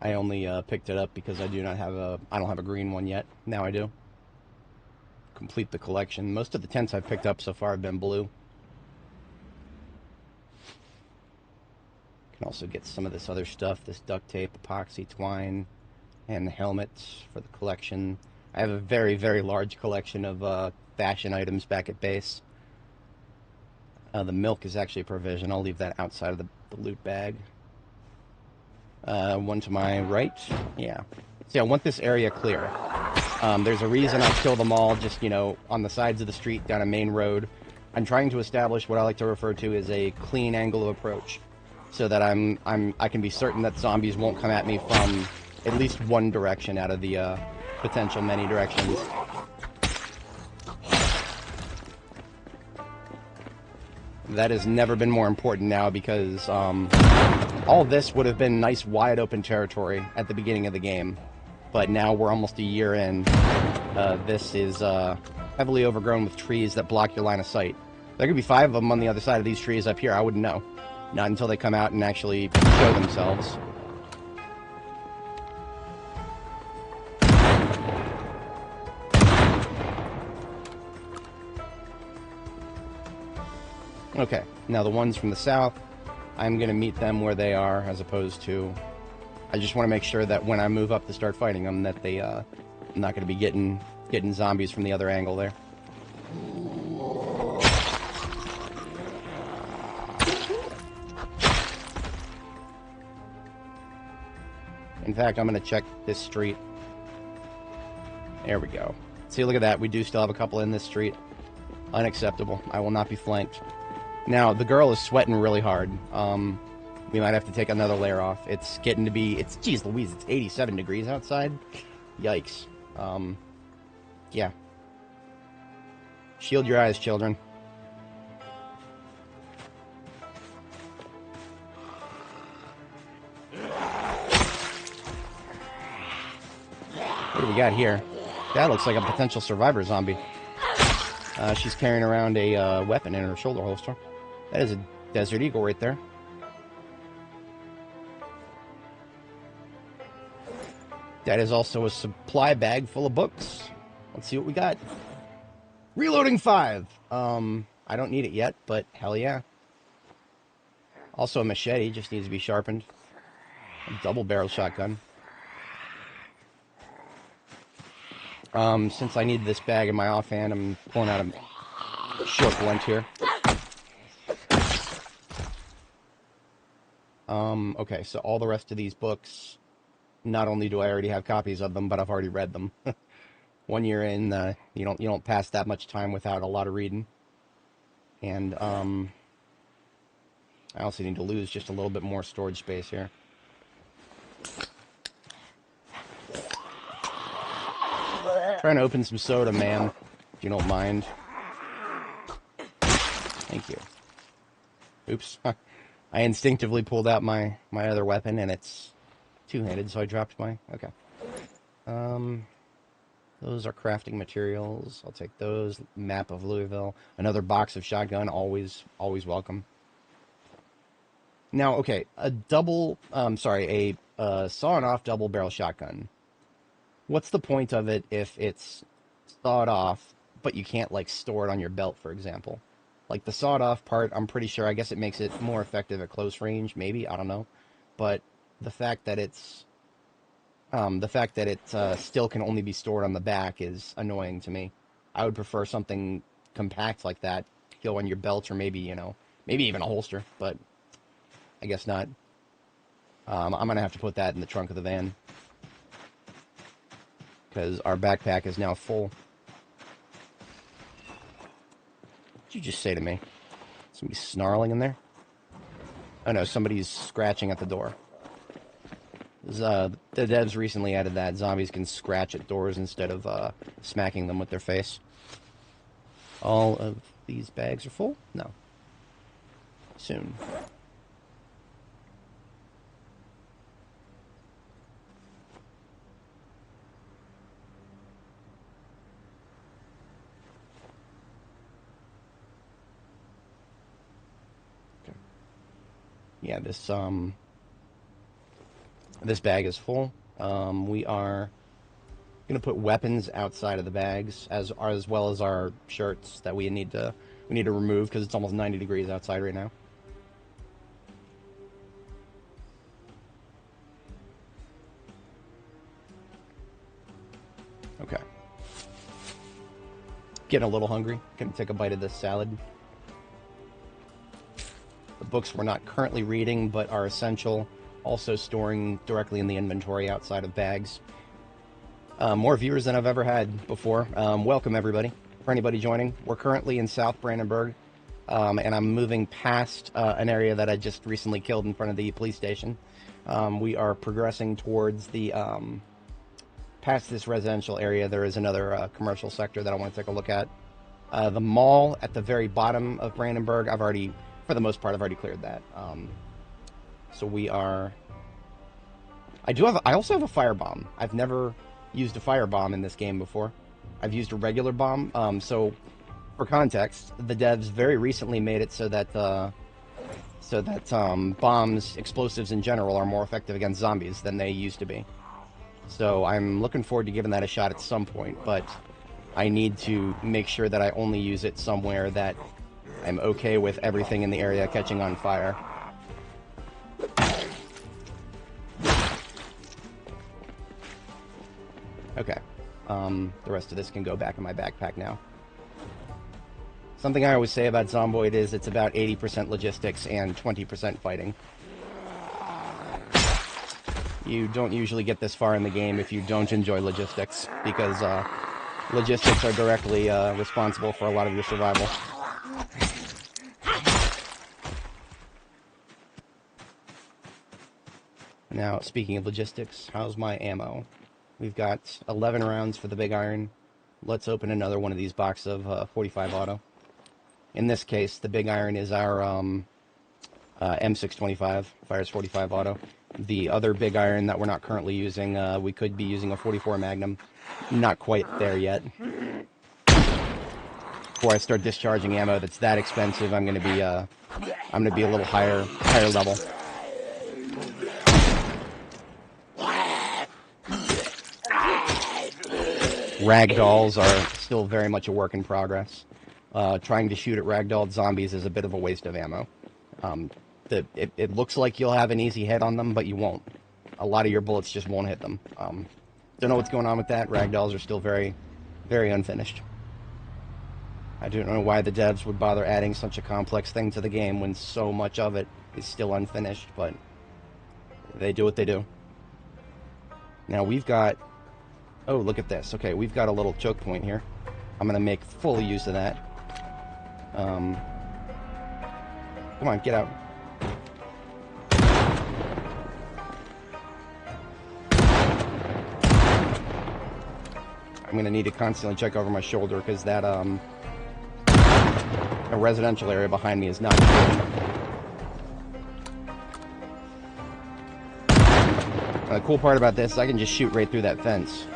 I only picked it up because I don't have a green one yet. Now I do. Complete the collection. Most of the tents I've picked up so far have been blue. Can also get some of this other stuff, this duct tape, epoxy, twine, and the helmets for the collection. I have a very, very large collection of fashion items back at base. The milk is actually a provision. I'll leave that outside of the loot bag. One to my right. Yeah. See, I want this area clear. There's a reason I kill them all just, you know, on the sides of the street down a main road. I'm trying to establish what I like to refer to as a clean angle of approach, so that I can be certain that zombies won't come at me from at least one direction out of the potential many directions. That has never been more important now because all this would have been nice wide open territory at the beginning of the game. But now we're almost a year in. This is heavily overgrown with trees that block your line of sight. There could be 5 of them on the other side of these trees up here. I wouldn't know. Not until they come out and actually show themselves. Okay, now the ones from the south, I'm going to meet them where they are, as opposed to... I just want to make sure that when I move up to start fighting them, that they, I'm not going to be getting zombies from the other angle there. In fact, I'm going to check this street. There we go. See, look at that. We do still have a couple in this street. Unacceptable. I will not be flanked. Now, the girl is sweating really hard. We might have to take another layer off. It's getting to be... Geez Louise, it's 87 degrees outside. Yikes. Yeah. Shield your eyes, children. What do we got here? That looks like a potential survivor zombie. She's carrying around a weapon in her shoulder holster. That is a Desert Eagle right there. That is also a supply bag full of books. Let's see what we got. Reloading 5. I don't need it yet, but hell yeah. Also a machete, just needs to be sharpened. A double-barrel shotgun. Since I need this bag in my offhand, I'm pulling out a short blunt here. Okay, so all the rest of these books, not only do I already have copies of them, but I've already read them. 1 year in, you don't pass that much time without a lot of reading. And I also need to lose just a little bit more storage space here. Trying to open some soda, ma'am, if you don't mind. Thank you. Oops. I instinctively pulled out my other weapon, and it's two-handed, so I dropped my... Okay. Those are crafting materials. I'll take those. Map of Louisville. Another box of shotgun. Always welcome. Now, okay, a sawn-off double-barrel shotgun. What's the point of it if it's sawed off, but you can't, like, store it on your belt, for example? Like, the sawed-off part, I'm pretty sure, I guess it makes it more effective at close range, maybe, I don't know. But the fact that it's... still can only be stored on the back is annoying to me. I would prefer something compact like that to go on your belt, or maybe, maybe even a holster, but I guess not. I'm going to have to put that in the trunk of the van, because our backpack is now full. What did you just say to me? Somebody's snarling in there? Oh no, somebody's scratching at the door. The devs recently added that zombies can scratch at doors instead of smacking them with their face. All of these bags are full? No. Soon. Okay. Yeah, this bag is full. We are going to put weapons outside of the bags, as well as our shirts that we need to remove because it's almost 90 degrees outside right now. Okay. Getting a little hungry. Gonna take a bite of this salad. The books we're not currently reading, but are essential. Also storing directly in the inventory outside of bags. More viewers than I've ever had before. Welcome, everybody. For anybody joining, we're currently in South Brandenburg, and I'm moving past an area that I just recently killed in front of the police station. We are progressing towards the... past this residential area, there is another commercial sector that I want to take a look at. The mall at the very bottom of Brandenburg, for the most part, I've already cleared that. So we are... I also have a firebomb. I've never used a firebomb in this game before. I've used a regular bomb. So, for context, the devs very recently made it so that bombs, explosives in general, are more effective against zombies than they used to be. So I'm looking forward to giving that a shot at some point, but I need to make sure that I only use it somewhere that I'm okay with everything in the area catching on fire. Okay. The rest of this can go back in my backpack now. Something I always say about Zomboid is it's about 80% logistics and 20% fighting. You don't usually get this far in the game if you don't enjoy logistics, because logistics are directly responsible for a lot of your survival. Now, speaking of logistics, how's my ammo? We've got 11 rounds for the big iron. Let's open another one of these boxes of 45 auto. In this case, the big iron is our M625, fires 45 auto. The other big iron that we're not currently using, we could be using a 44 Magnum. Not quite there yet. before I start discharging ammo that's that expensive, I'm gonna be a little higher level. Ragdolls are still very much a work in progress. Trying to shoot at ragdolled zombies is a bit of a waste of ammo. It looks like you'll have an easy hit on them, but you won't. A lot of your bullets just won't hit them. Don't know what's going on with that. Ragdolls are still very, very unfinished. I don't know why the devs would bother adding such a complex thing to the game when so much of it is still unfinished, but they do what they do. Now we've got... Oh, look at this. Okay, we've got a little choke point here. I'm going to make full use of that. Come on, get out. I'm going to need to constantly check over my shoulder because that, a residential area behind me is not good. The cool part about this is I can just shoot right through that fence.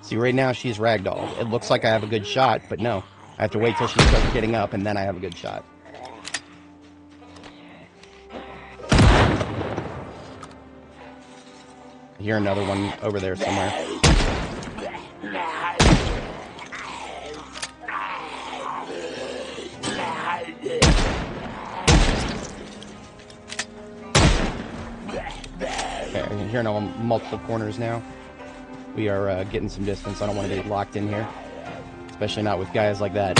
See, right now she's ragdolled. It looks like I have a good shot, but no. I have to wait till she starts getting up, and then I have a good shot. I hear another one over there somewhere. Okay, I'm hearing on multiple corners now. We are getting some distance. I don't want to be locked in here. Especially not with guys like that.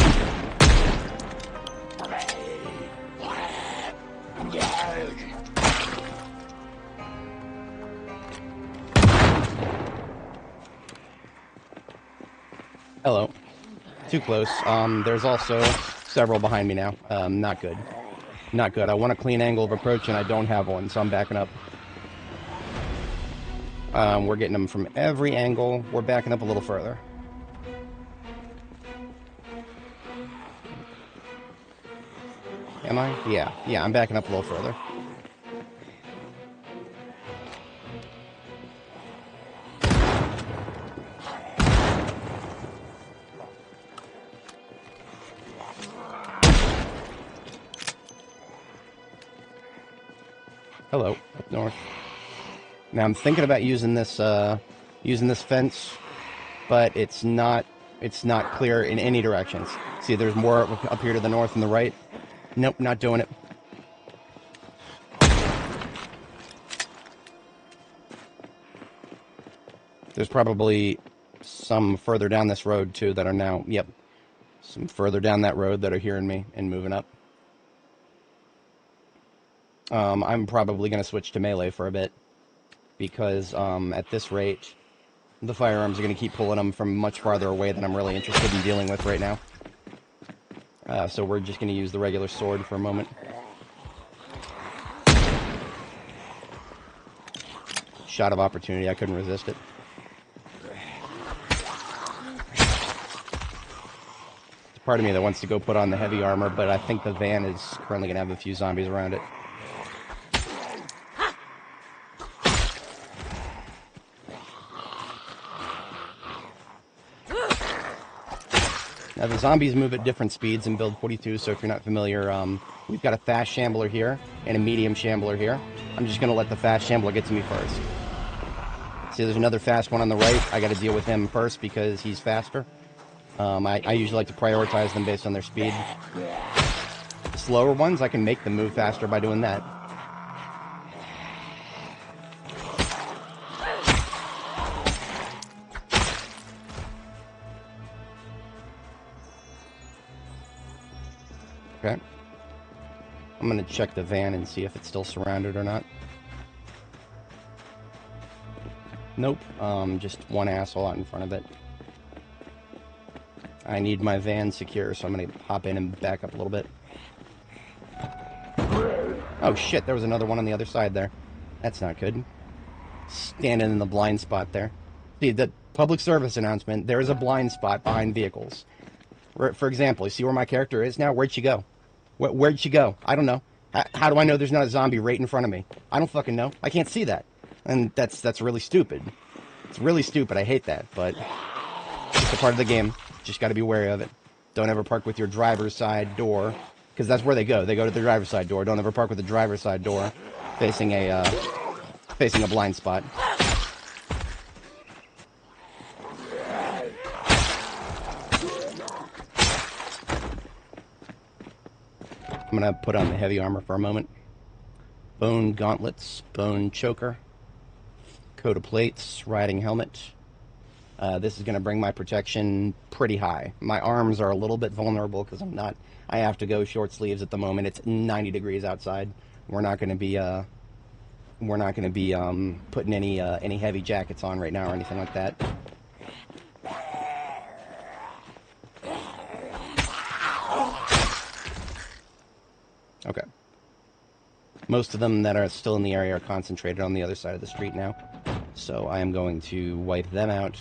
Hello. Too close. There's also several behind me now. Not good. Not good. I want a clean angle of approach and I don't have one, so I'm backing up. We're getting them from every angle. We're backing up a little further. Am I? Yeah. Yeah, I'm backing up a little further. Hello, up north. Now I'm thinking about using this fence, but it's not clear in any directions. See, there's more up here to the north and the right. Nope, not doing it. There's probably some further down this road too that are now, yep, some further down that road that are hearing me and moving up. I'm probably going to switch to melee for a bit. Because at this rate, the firearms are going to keep pulling them from much farther away than I'm really interested in dealing with right now. So we're just going to use the regular sword for a moment. Shot of opportunity, I couldn't resist it. There's part of me that wants to go put on the heavy armor, but I think the van is currently going to have a few zombies around it. Now, the zombies move at different speeds in build 42, so if you're not familiar, we've got a fast shambler here and a medium shambler here. I'm just going to let the fast shambler get to me first. See, there's another fast one on the right. I got to deal with him first because he's faster. I usually like to prioritize them based on their speed. The slower ones, I can make them move faster by doing that. Okay. I'm going to check the van and see if it's still surrounded or not. Nope. Just one asshole out in front of it. I need my van secure, so I'm going to hop in and back up a little bit. Oh shit, there was another one on the other side there. That's not good. Standing in the blind spot there. the public service announcement, there is a blind spot behind vehicles. For example, you see where my character is now? Where'd she go? Where'd she go? I don't know. How do I know there's not a zombie right in front of me? I don't fucking know. I can't see that. And that's really stupid. It's really stupid. I hate that, but it's a part of the game. Just got to be wary of it. Don't ever park with your driver's side door, because that's where they go. They go to the driver's side door. Don't ever park with the driver's side door facing a blind spot. I'm going to put on the heavy armor for a moment. Bone gauntlets, bone choker, coat of plates, riding helmet. This is going to bring my protection pretty high. My arms are a little bit vulnerable because I have to go short sleeves at the moment. It's 90 degrees outside. We're not going to be putting any heavy jackets on right now or anything like that. Okay. Most of them that are still in the area are concentrated on the other side of the street now. So I am going to wipe them out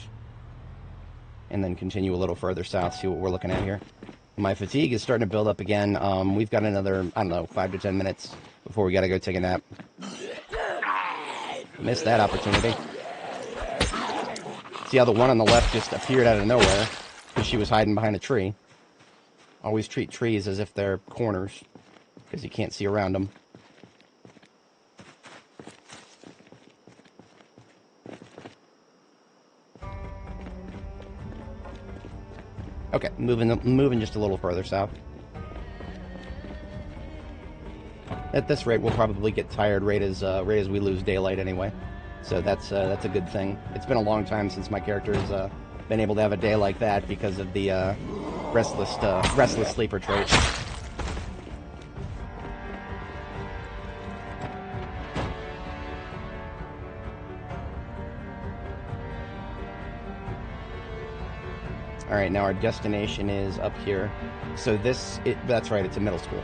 and then continue a little further south, see what we're looking at here. My fatigue is starting to build up again. We've got another, I don't know, 5 to 10 minutes before we got to go take a nap. Missed that opportunity. See how the one on the left just appeared out of nowhere because she was hiding behind a tree. Always treat trees as if they're corners, because you can't see around them. Okay, moving just a little further south. At this rate, we'll probably get tired right as we lose daylight anyway. So that's a good thing. It's been a long time since my character has been able to have a day like that because of the restless sleeper trait. Alright, now our destination is up here. So that's right, it's a middle school.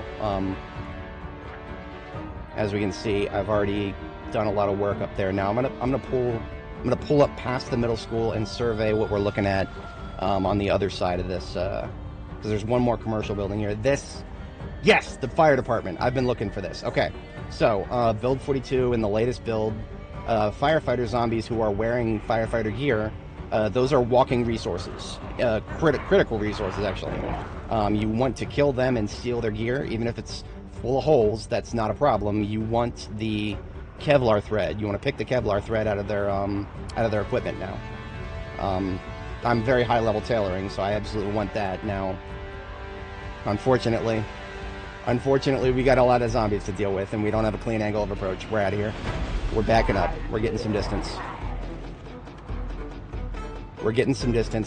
As we can see, I've already done a lot of work up there. Now I'm gonna pull up past the middle school and survey what we're looking at on the other side of this, because there's one more commercial building here. Yes, the fire department. I've been looking for this. Okay, so build 42 in the latest build, firefighter zombies who are wearing firefighter gear. Those are walking resources, critical resources, actually. You want to kill them and steal their gear, even if it's full of holes. That's not a problem. You want the Kevlar thread. You want to pick the Kevlar thread out of their equipment now. I'm very high level tailoring, so I absolutely want that. Now, unfortunately, we got a lot of zombies to deal with, and we don't have a clean angle of approach. We're out of here. We're backing up. We're getting some distance.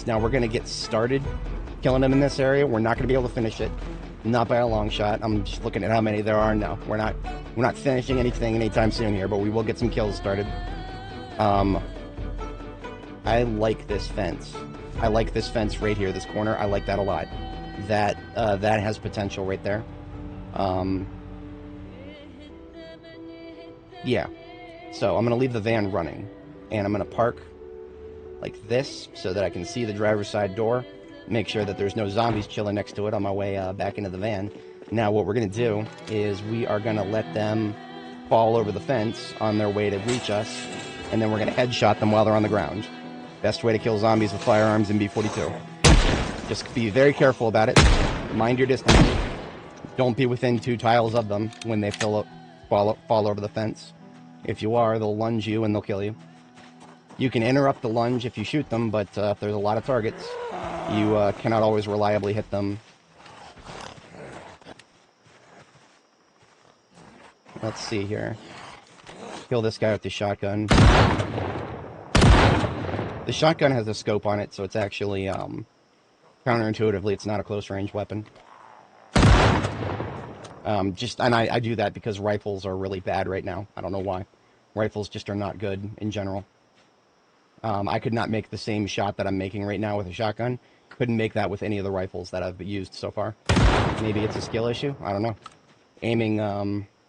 Now we're going to get started killing them in this area. We're not going to be able to finish it. Not by a long shot. I'm just looking at how many there are now. We're not finishing anything anytime soon here, but we will get some kills started. I like this fence. I like this fence right here, this corner. I like that a lot. That has potential right there. Yeah. So I'm going to leave the van running, and I'm going to park like this so that I can see the driver's side door, make sure that there's no zombies chilling next to it on my way back into the van. Now what we're going to do is we are going to let them fall over the fence on their way to reach us, and then we're going to headshot them while they're on the ground. Best way to kill zombies with firearms in B42. Just be very careful about it. Mind your distance. Don't be within 2 tiles of them when they fall over the fence. If you are, they'll lunge you and they'll kill you. You can interrupt the lunge if you shoot them, but if there's a lot of targets, you cannot always reliably hit them. Let's see here. Kill this guy with the shotgun. The shotgun has a scope on it, so it's actually, counterintuitively, it's not a close-range weapon. And I do that because rifles are really bad right now. I don't know why. Rifles just are not good in general. I could not make the same shot that I'm making right now with a shotgun. Couldn't make that with any of the rifles that I've used so far. Maybe it's a skill issue? I don't know. Aiming,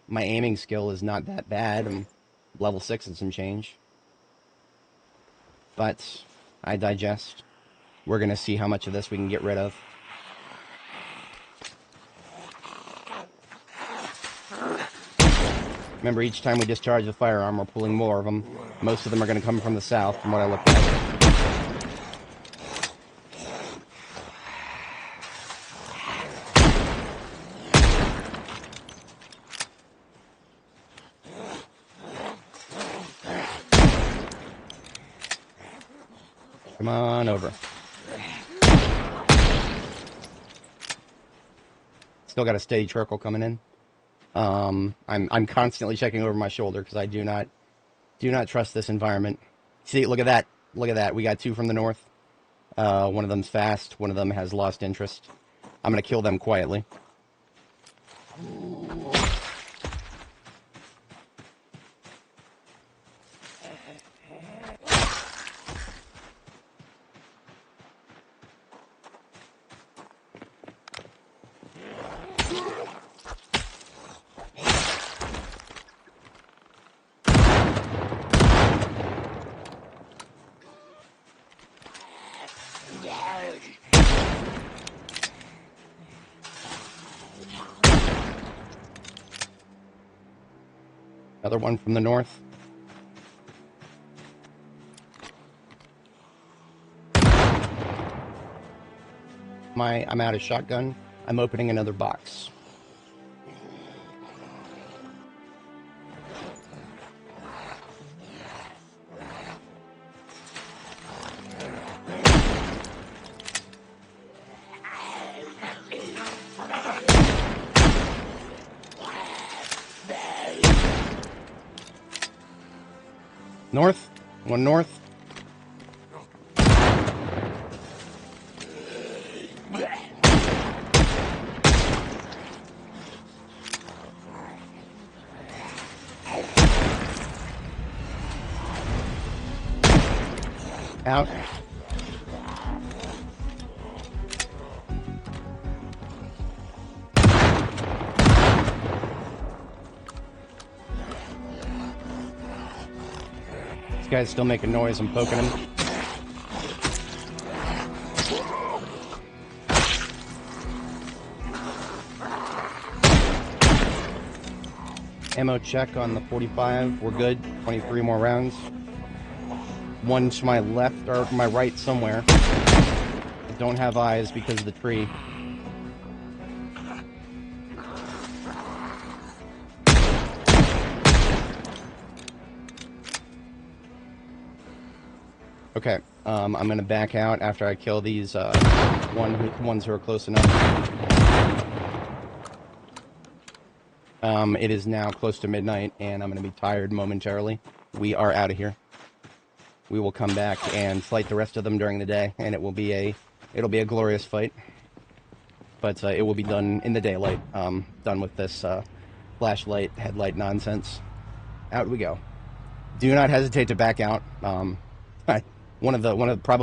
my aiming skill is not that bad. I'm level 6 and some change. But I digest. We're going to see how much of this we can get rid of. Remember, each time we discharge the firearm, we're pulling more of them. Most of them are going to come from the south, from what I looked at. Come on over. Still got a steady trickle coming in. I'm constantly checking over my shoulder because I do not trust this environment. See, look at that. Look at that. We got 2 from the north. One of them's fast. One of them has lost interest. I'm going to kill them quietly. Another one from the north. I'm out of shotgun. I'm opening another box. North. One north. Out. This guy's still making noise. I'm poking him. Ammo check on the 45. We're good. 23 more rounds. One to my left or my right somewhere. I don't have eyes because of the tree. Okay, I'm going to back out after I kill these ones who are close enough. It is now close to midnight, and I'm going to be tired momentarily. We are out of here. We will come back and fight the rest of them during the day, and it'll be a glorious fight. But it will be done in the daylight. Done with this flashlight, headlight nonsense. Out we go. Do not hesitate to back out. Probably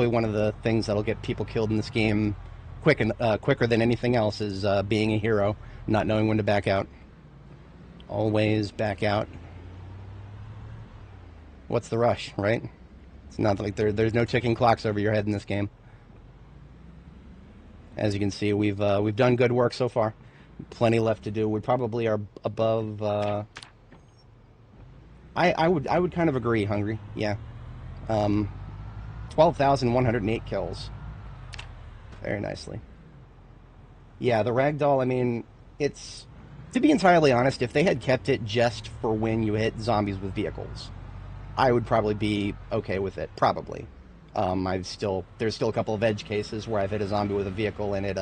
one of the things that'll get people killed in this game quicker than anything else is being a hero, not knowing when to back out. Always back out. What's the rush, right? It's not like there's no ticking clocks over your head in this game. As you can see, we've done good work so far. Plenty left to do. We probably are above. I would kind of agree, Hungry. Yeah. 12,108 kills. Very nicely. Yeah, the ragdoll, I mean, it's... To be entirely honest, if they had kept it just for when you hit zombies with vehicles, I would probably be okay with it. Probably. There's still a couple of edge cases where I've hit a zombie with a vehicle and it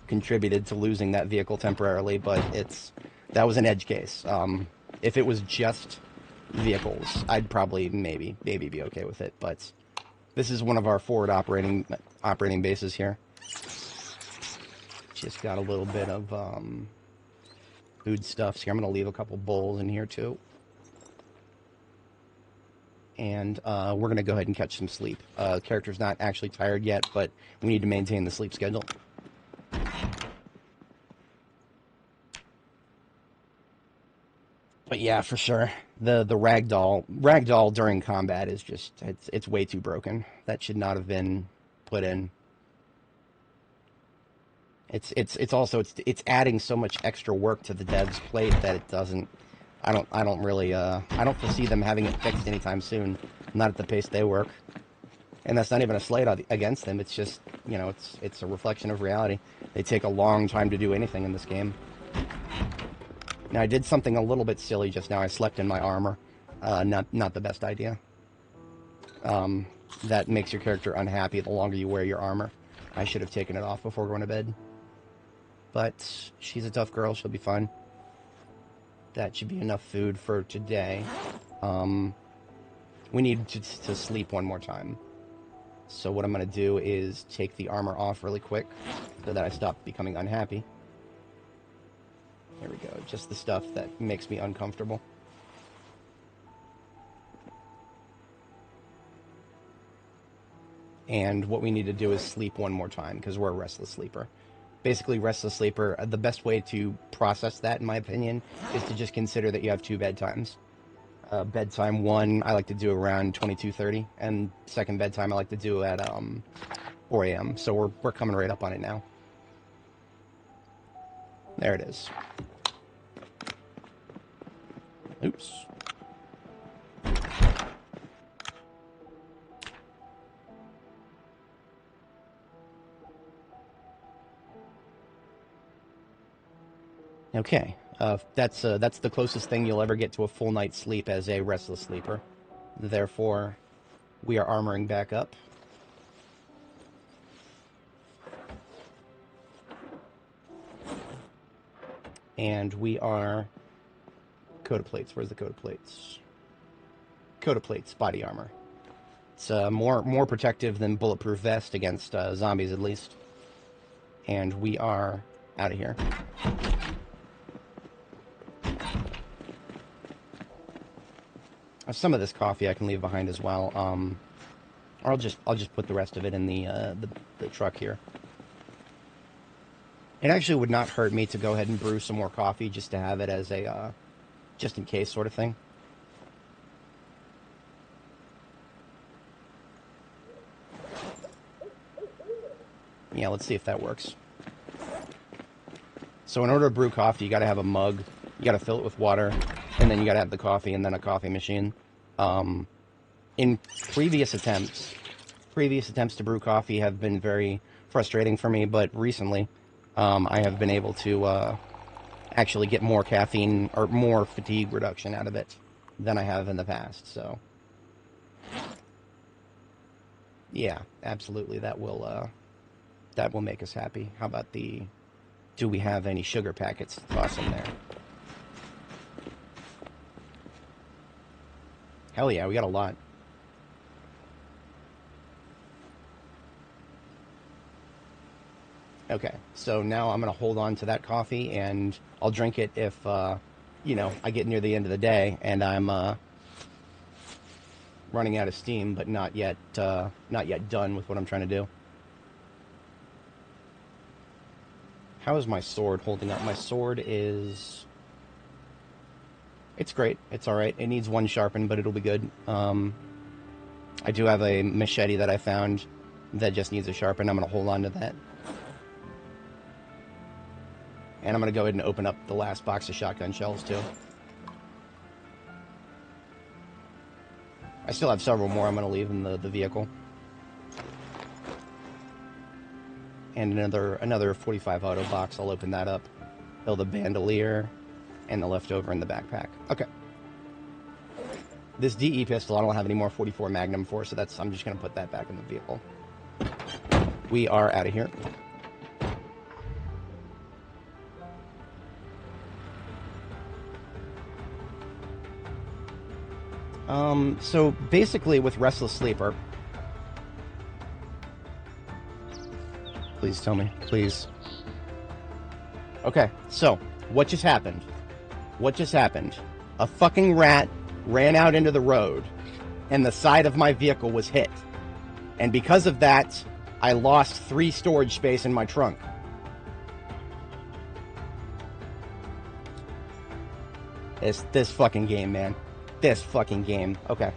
contributed to losing that vehicle temporarily, but that was an edge case. If it was just vehicles, I'd probably maybe be okay with it, but this is one of our forward operating bases here. Just got a little bit of food stuffs here. I'm going to leave a couple bowls in here too. And we're going to go ahead and catch some sleep. The character's not actually tired yet, but we need to maintain the sleep schedule. But yeah, for sure. The ragdoll during combat is just it's way too broken. That should not have been put in. It's also it's adding so much extra work to the dev's plate that it doesn't. I don't really I don't foresee them having it fixed anytime soon. Not at the pace they work. And that's not even a slight against them. It's just, you know, it's a reflection of reality. They take a long time to do anything in this game. Now, I did something a little bit silly just now. I slept in my armor. Not the best idea. That makes your character unhappy the longer you wear your armor. I should have taken it off before going to bed. But she's a tough girl. She'll be fine. That should be enough food for today. We need to sleep one more time. So what I'm going to do is take the armor off really quick so that I stop becoming unhappy. There we go. Just the stuff that makes me uncomfortable. And what we need to do is sleep one more time because we're a restless sleeper. Basically, restless sleeper, the best way to process that, in my opinion, is to just consider that you have two bedtimes. Bedtime one, I like to do around 22:30, and second bedtime I like to do at 4 a.m. So we're coming right up on it now. There it is. Oops. Okay. That's the closest thing you'll ever get to a full night's sleep as a restless sleeper. Therefore, we are armoring back up. And we are... Coat of plates. Where's the coat of plates? Coat of plates, body armor. It's more protective than bulletproof vest against zombies, at least. And we are out of here. Some of this coffee I can leave behind as well. Or I'll just put the rest of it in the truck here. It actually would not hurt me to go ahead and brew some more coffee just to have it as a just in case sort of thing. Yeah, let's see if that works. So in order to brew coffee, you got to have a mug. You got to fill it with water, and then you got to have the coffee, and then a coffee machine. In previous attempts to brew coffee have been very frustrating for me, but recently, I have been able to actually get more caffeine or more fatigue reduction out of it than I have in the past. So, yeah, absolutely, that will make us happy. How about do we have any sugar packets to toss in there? Hell yeah, we got a lot. Okay, so now I'm going to hold on to that coffee, and I'll drink it if, you know, I get near the end of the day, and I'm running out of steam, but not yet done with what I'm trying to do. How is my sword holding up? My sword is... It's great. It's alright. It needs one sharpen, but it'll be good. I do have a machete that I found that just needs a sharpen. I'm going to hold on to that. And I'm going to go ahead and open up the last box of shotgun shells, too. I still have several more I'm going to leave in the vehicle. And another 45 auto box. I'll open that up. Build a bandolier. And the leftover in the backpack. Okay. This DE pistol, I don't have any more 44 Magnum for, so I'm just going to put that back in the vehicle. We are out of here. So basically with Restless Sleeper... Please tell me. Please. Okay, so, what just happened? What just happened? A fucking rat ran out into the road, and the side of my vehicle was hit. And because of that, I lost 3 storage space in my trunk. This fucking game, man. This fucking game. Okay.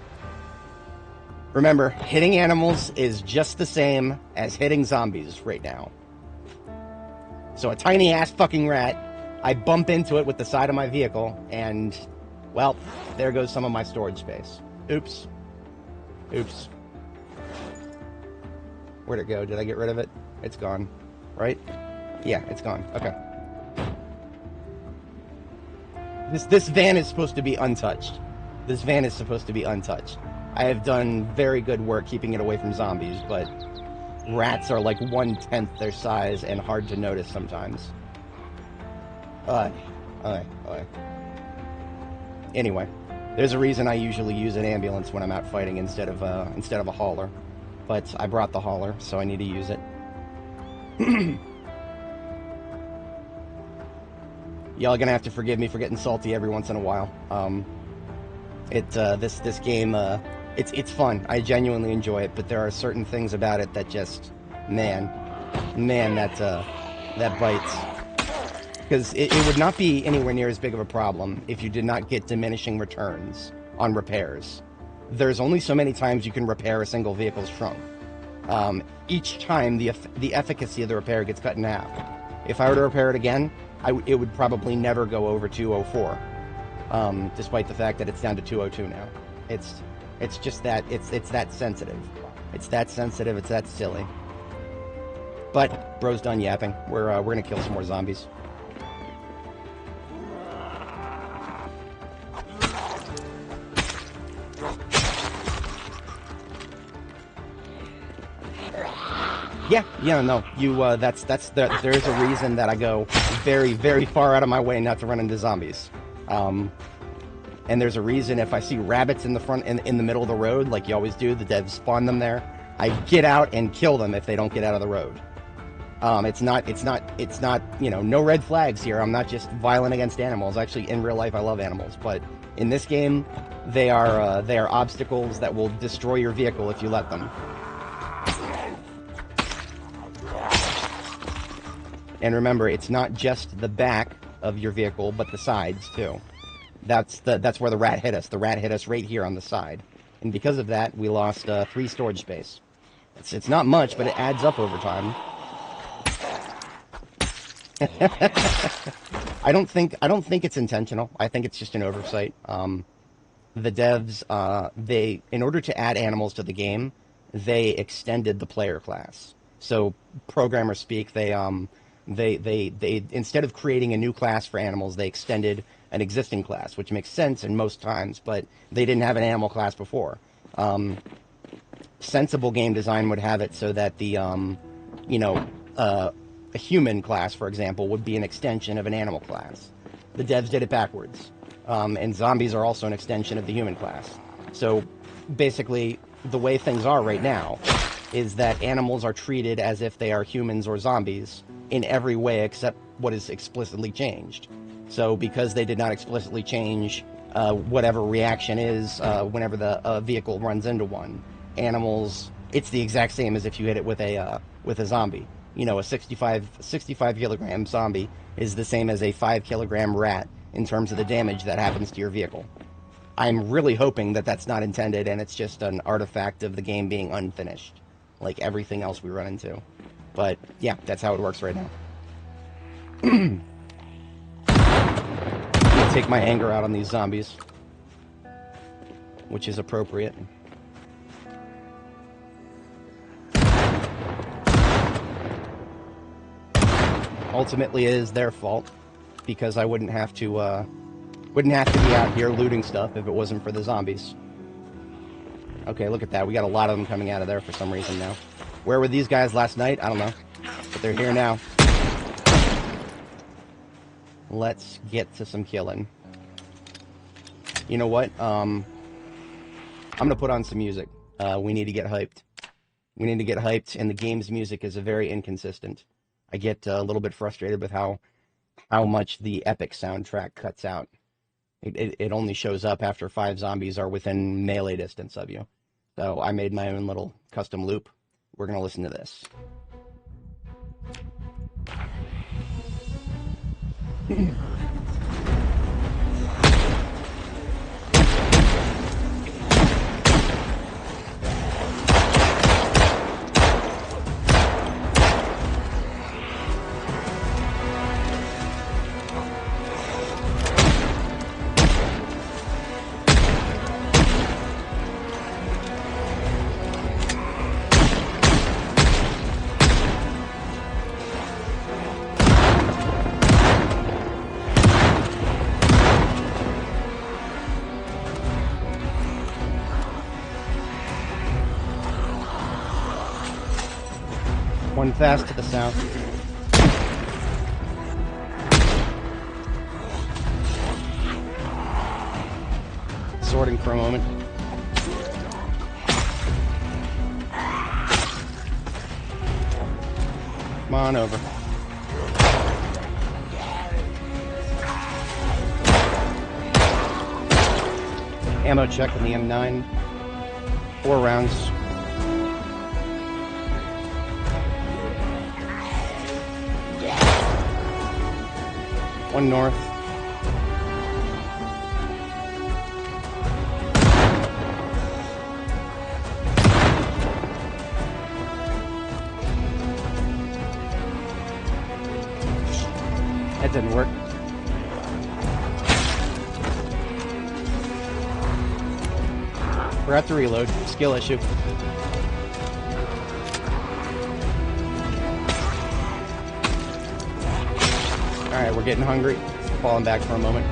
Remember, hitting animals is just the same as hitting zombies right now. So a tiny ass fucking rat, I bump into it with the side of my vehicle, and, well, there goes some of my storage space. Oops. Oops. Where'd it go? Did I get rid of it? It's gone. Right? Yeah, it's gone. Okay. This van is supposed to be untouched. This van is supposed to be untouched. I have done very good work keeping it away from zombies, but rats are like 1/10 their size and hard to notice sometimes. Anyway, there's a reason I usually use an ambulance when I'm out fighting instead of a hauler. But I brought the hauler, so I need to use it. Y'all gonna have to forgive me for getting salty every once in a while. This game, it's fun. I genuinely enjoy it, but there are certain things about it that just, man, that bites. Because it would not be anywhere near as big of a problem if you did not get diminishing returns on repairs. There's only so many times you can repair a single vehicle's trunk. Each time the efficacy of the repair gets cut in half. If I were to repair it again, it would probably never go over 204, despite the fact that it's down to 202 now. It's just that it's that sensitive. It's that sensitive. It's that silly. But bro's done yapping. We're gonna kill some more zombies. Yeah, no, there's a reason that I go very, very far out of my way not to run into zombies. And there's a reason if I see rabbits in the front, in the middle of the road, like you always do, the devs spawn them there, I get out and kill them if they don't get out of the road. It's not, no red flags here. I'm not just violent against animals. Actually, in real life, I love animals, but in this game, they are obstacles that will destroy your vehicle if you let them. And remember, it's not just the back of your vehicle, but the sides, too. That's where the rat hit us. The rat hit us right here on the side. And because of that, we lost 3 storage space. It's not much, but it adds up over time. I don't think it's intentional. I think it's just an oversight. The devs, in order to add animals to the game, they extended the player class. So, programmers speak, they instead of creating a new class for animals, they extended an existing class, which makes sense in most times, but they didn't have an animal class before. Sensible game design would have it so that a human class, for example, would be an extension of an animal class. The devs did it backwards. And zombies are also an extension of the human class. So basically, the way things are right now is that animals are treated as if they are humans or zombies in every way except what is explicitly changed. So because they did not explicitly change whatever reaction is whenever the vehicle runs into one, animals, it's the exact same as if you hit it with a zombie. A 65 kilogram zombie is the same as a 5 kilogram rat in terms of the damage that happens to your vehicle. I'm really hoping that that's not intended and it's just an artifact of the game being unfinished, like everything else we run into. But yeah, that's how it works right now. Take my anger out on these zombies, which is appropriate. Ultimately, it is their fault because I wouldn't have to be out here looting stuff if it wasn't for the zombies. Okay, look at that. We got a lot of them coming out of there for some reason now. Where were these guys last night? I don't know, but they're here now. Let's get to some killing. You know what? I'm gonna put on some music. We need to get hyped. We need to get hyped, and the game's music is very inconsistent. I get a little bit frustrated with how much the epic soundtrack cuts out. It only shows up after 5 zombies are within melee distance of you. So I made my own little custom loop. We're gonna listen to this. Going fast to the south. Sorting for a moment. Come on over. Ammo check on the M9. 4 rounds. One north. That didn't work. Forgot to reload. Skill issue. Alright, we're getting hungry. Falling back for a moment.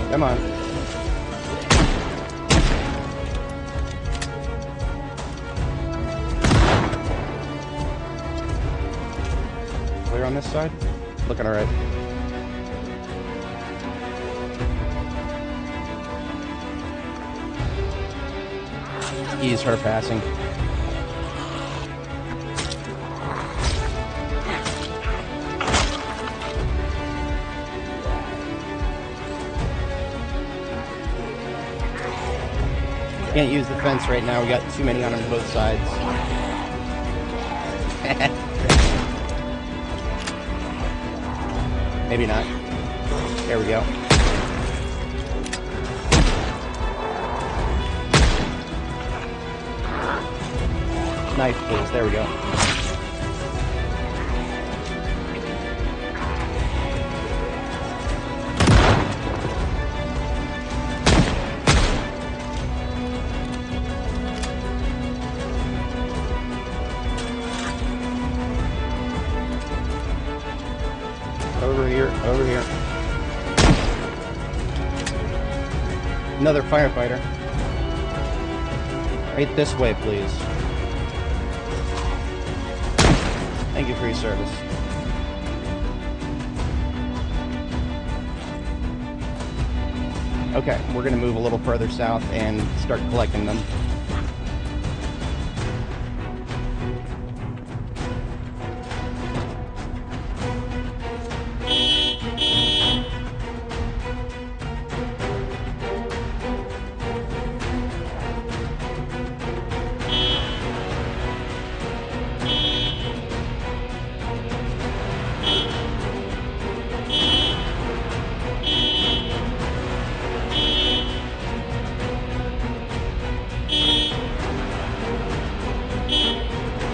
Come on. Clear on this side? Looking alright. Ease her passing. Can't use the fence right now. We got too many on both sides. Maybe not. There we go. Knife, please. There we go. Over here, over here. Another firefighter. Right this way, please. Thank you for your service. Okay, we're going to move a little further south and start collecting them.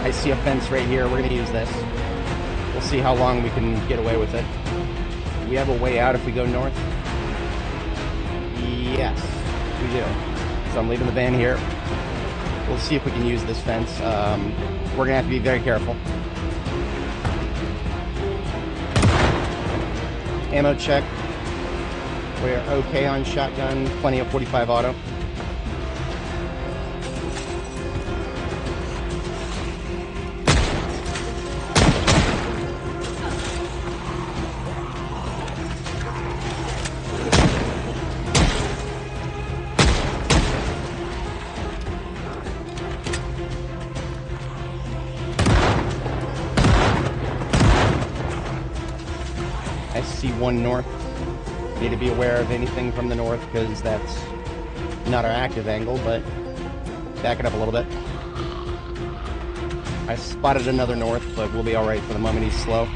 I see a fence right here. We're going to use this. We'll see how long we can get away with it. We have a way out if we go north? Yes, we do. So I'm leaving the van here. We'll see if we can use this fence. We're going to have to be very careful. Ammo check. We're okay on shotgun. Plenty of 45 auto. I see one north. Need to be aware of anything from the north because that's not our active angle, but back it up a little bit. I spotted another north, but we'll be alright for the moment. He's slow.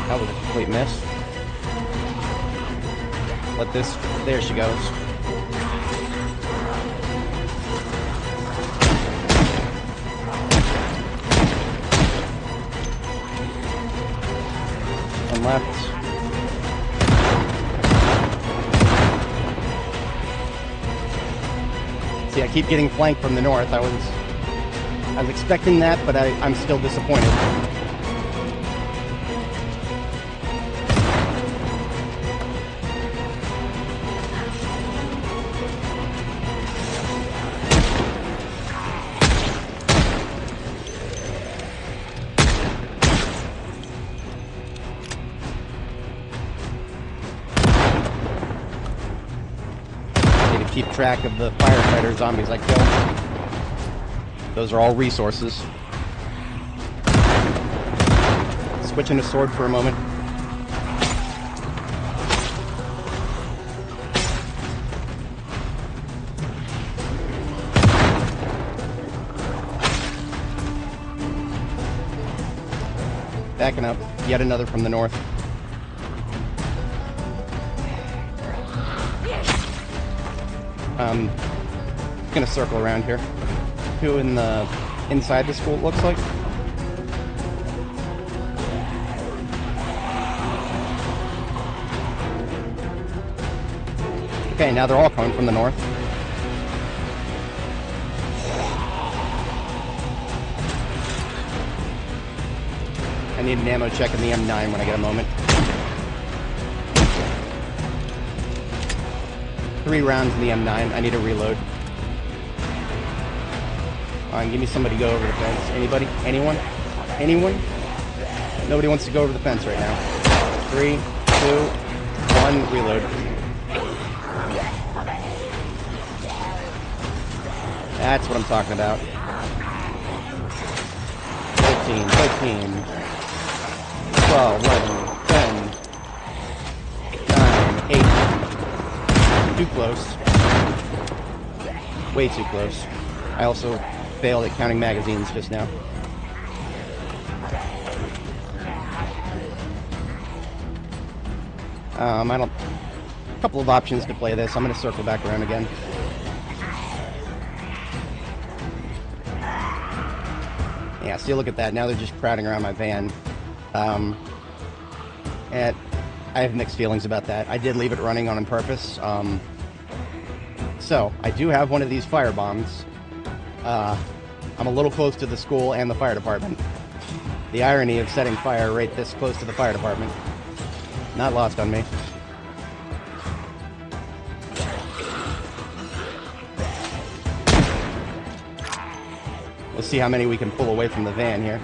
That was a complete miss. Let this... There she goes. Left. See, I keep getting flanked from the north. I was expecting that, but I'm still disappointed. Keep track of the firefighter zombies I kill. Those are all resources. Switching to sword for a moment. Backing up. Yet another from the north. Gonna circle around here. Two inside the school, it looks like. Okay, now they're all coming from the north. I need an ammo check in the M9 when I get a moment. 3 rounds in the M9. I need a reload. Give me somebody to go over the fence. Anybody? Anyone? Anyone? Nobody wants to go over the fence right now. 3, 2, 1, reload. That's what I'm talking about. 13, 13, 12, 11, 10, 9, 8. Too close. Way too close. I also failed at counting magazines just now. A couple of options to play this. I'm going to circle back around again. Yeah, see, look at that. Now they're just crowding around my van. And I have mixed feelings about that. I did leave it running on purpose. So, I do have one of these fire bombs. I'm a little close to the school and the fire department. The irony of setting fire right this close to the fire department. Not lost on me. We'll see how many we can pull away from the van here.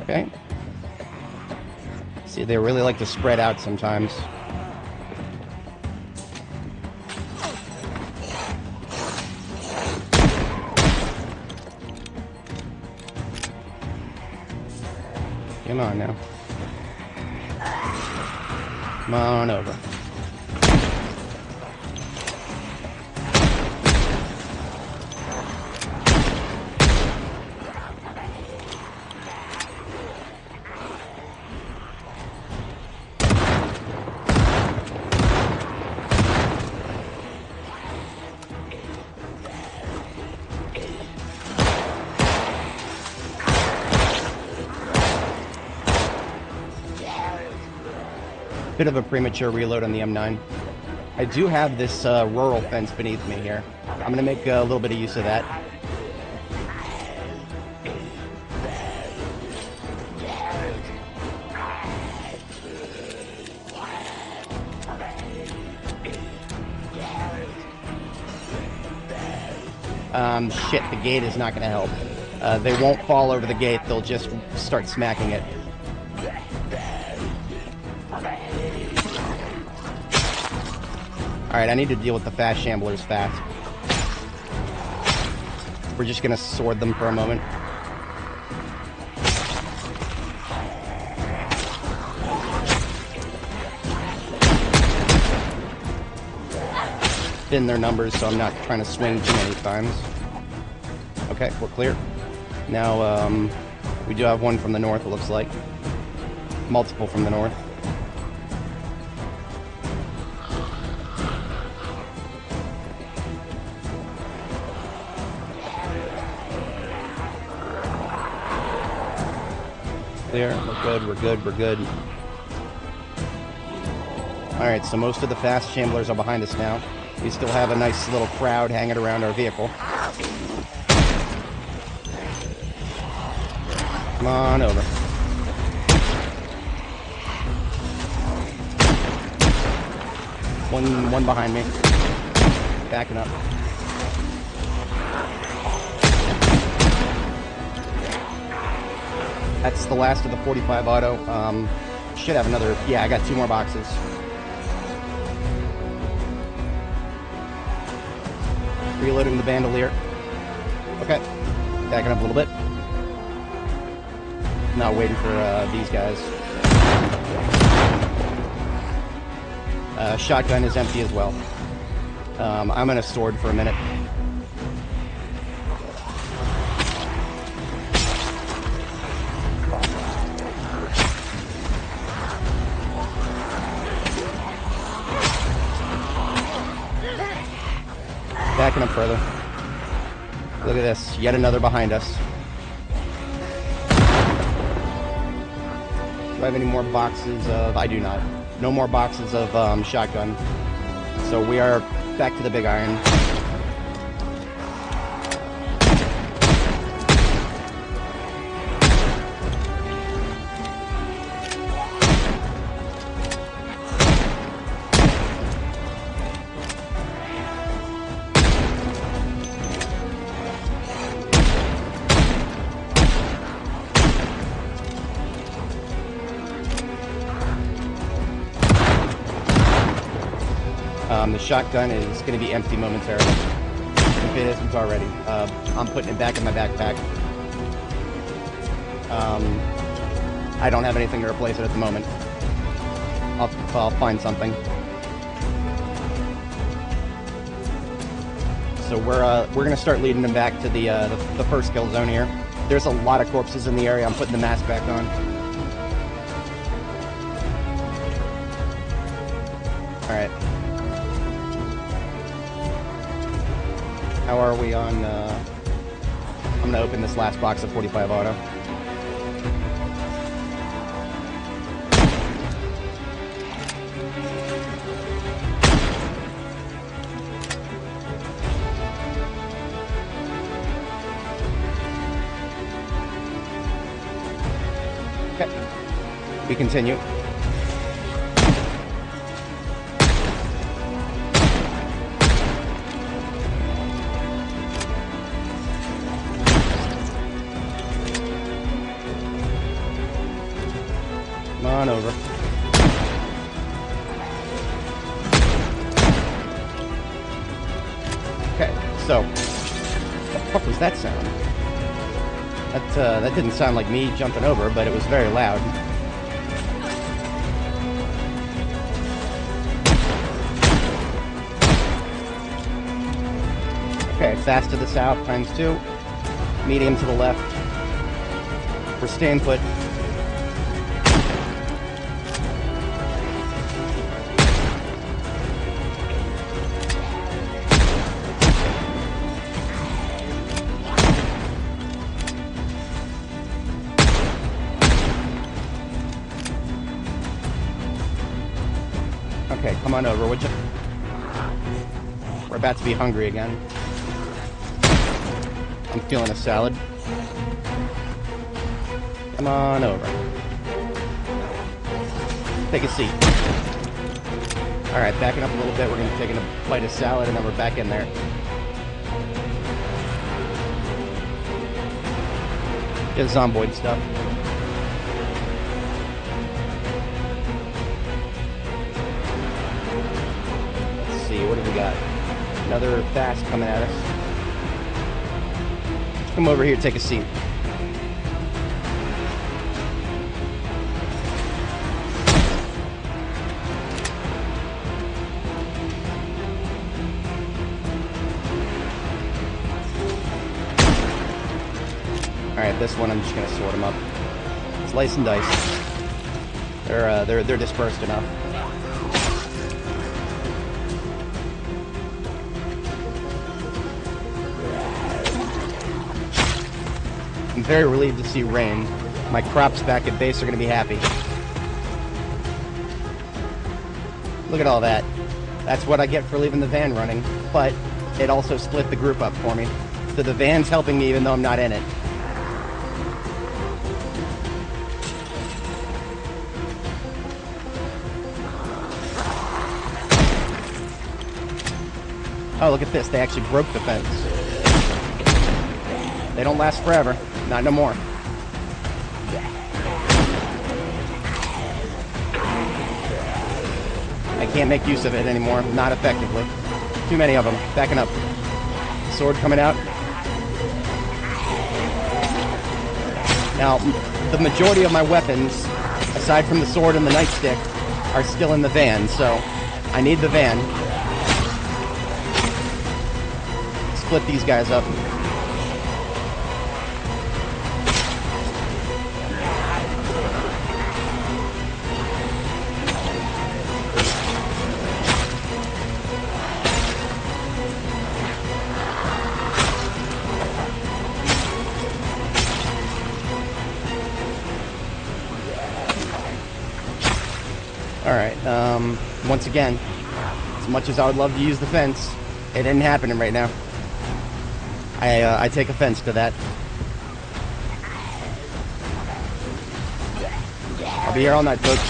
Okay. See, they really like to spread out sometimes. Come on now. Come on over. Bit of a premature reload on the M9. I do have this rural fence beneath me here. I'm going to make a little bit of use of that. Shit, the gate is not going to help. They won't fall over the gate, they'll just start smacking it. Alright, I need to deal with the fast shamblers fast. We're just gonna sword them for a moment. Thin their numbers, so I'm not trying to swing too many times. Okay, we're clear. Now, we do have one from the north, it looks like. Multiple from the north. There, we're good, we're good, we're good. Alright, so most of the fast chamblers are behind us now. We still have a nice little crowd hanging around our vehicle. Come on over. One behind me. Backing up. That's the last of the 45 auto. Should have another. Yeah, I got 2 more boxes. Reloading the bandolier. Okay. Backing up a little bit. Not waiting for these guys. Shotgun is empty as well. I'm in a sword for a minute. Backing up further. Look at this. Yet another behind us. Do I have any more boxes of... I do not. No more boxes of shotgun. So we are back to the big iron. The shotgun is going to be empty momentarily. If it isn't already. I'm putting it back in my backpack. I don't have anything to replace it at the moment. I'll find something. So we're going to start leading them back to the first kill zone here. There's a lot of corpses in the area. I'm putting the mask back on. All right. How are we on, I'm going to open this last box of 45 auto. Okay. We continue. On over. Okay, so what the fuck was that sound? That didn't sound like me jumping over, but it was very loud. Okay, fast to the south, ×2. Medium to the left. We're staying put. Okay, come on over, would you? We're about to be hungry again. I'm feeling a salad. Come on over. Take a seat. Alright, backing up a little bit. We're going to take a bite of salad and then we're back in there. Just Zomboid stuff. Let's see, what do we got? Another fast coming at us. Come over here, take a seat. Alright, this one I'm just gonna sort them up. Slice and dice. They're dispersed enough. I'm very relieved to see rain. My crops back at base are gonna be happy. Look at all that. That's what I get for leaving the van running, but it also split the group up for me. So the van's helping me even though I'm not in it. Oh, look at this. They actually broke the fence. They don't last forever. Not no more. I can't make use of it anymore. Not effectively. Too many of them. Backing up. Sword coming out. Now, the majority of my weapons, aside from the sword and the nightstick, are still in the van, so I need the van. Split these guys up. Alright, once again, as much as I would love to use the fence, it isn't happening right now. I take offense to that. I'll be here all night, folks.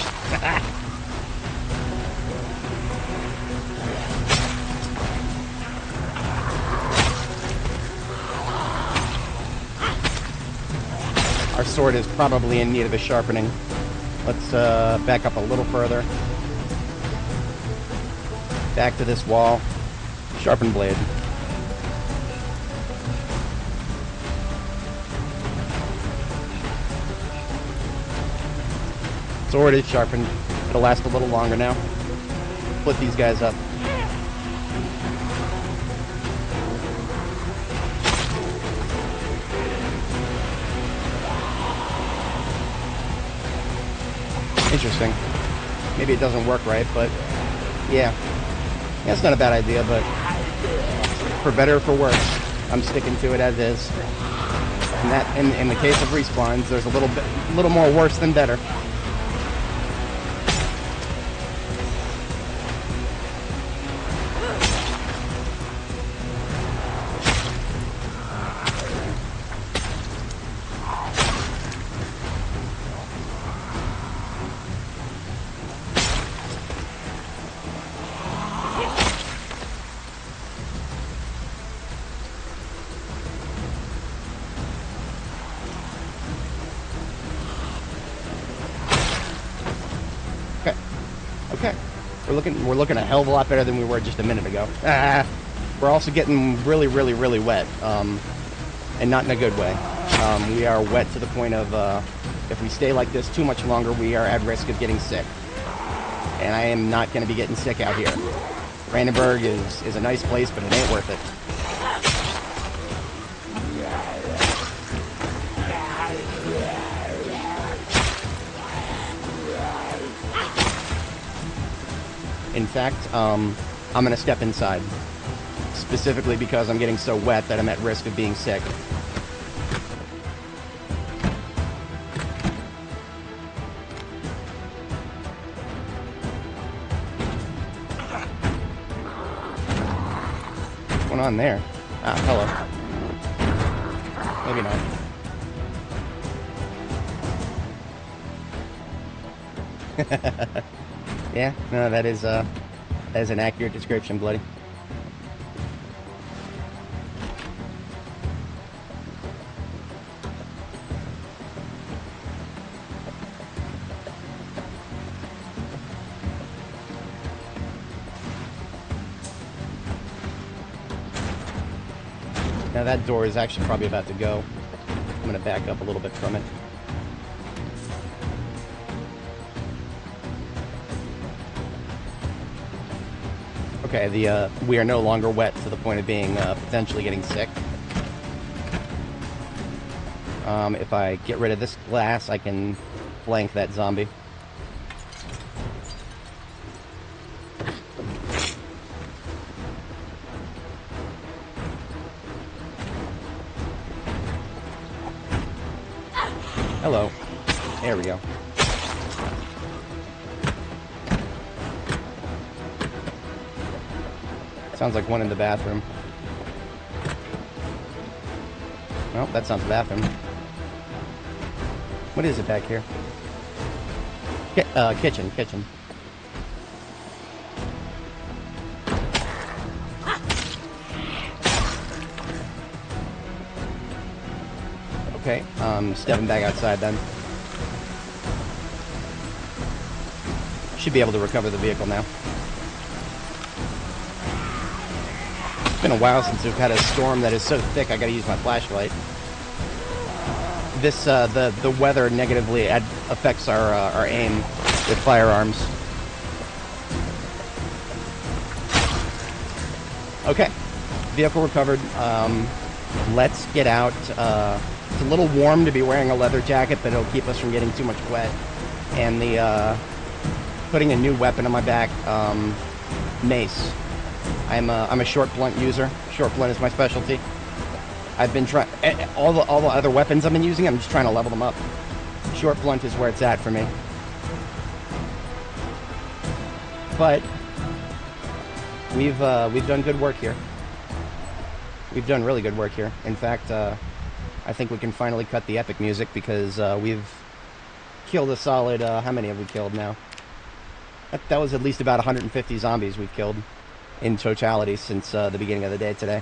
Our sword is probably in need of a sharpening. Let's back up a little further. Back to this wall. Sharpen blade. Sword is sharpened. It'll last a little longer now. Split these guys up. Interesting. Maybe it doesn't work right, but yeah. Yeah, it's not a bad idea, but for better or for worse, I'm sticking to it as is. And that, in the case of respawns, there's a little more worse than better. Okay, we're looking a hell of a lot better than we were just a minute ago. We're also getting really, really, really wet, and not in a good way. We are wet to the point of if we stay like this too much longer, we are at risk of getting sick. And I am not going to be getting sick out here. Brandenburg is a nice place, but it ain't worth it. In fact, I'm going to step inside, specifically because I'm getting so wet that I'm at risk of being sick. What's going on there? Ah, hello. Maybe not. Yeah, no, that is an accurate description, Bloody. Now that door is actually probably about to go. I'm going to back up a little bit from it. Okay, we are no longer wet to the point of being potentially getting sick. If I get rid of this glass, I can flank that zombie. Hello. There we go. Sounds like one in the bathroom. Well, that's not the bathroom. What is it back here? Kitchen. Okay, stepping back outside then. Should be able to recover the vehicle now. It's been a while since we've had a storm that is so thick I gotta use my flashlight. This, the weather negatively affects our aim with firearms. Okay, vehicle recovered. Let's get out. It's a little warm to be wearing a leather jacket, but it'll keep us from getting too much wet. And the, putting a new weapon on my back, mace. I'm a short blunt user. Short blunt is my specialty. I've been trying all the other weapons I've been using. I'm just trying to level them up. Short blunt is where it's at for me. But we've done good work here. We've done really good work here. In fact, I think we can finally cut the epic music because we've killed a solid. How many have we killed now? That was at least about 150 zombies we've killed in totality since the beginning of the day today.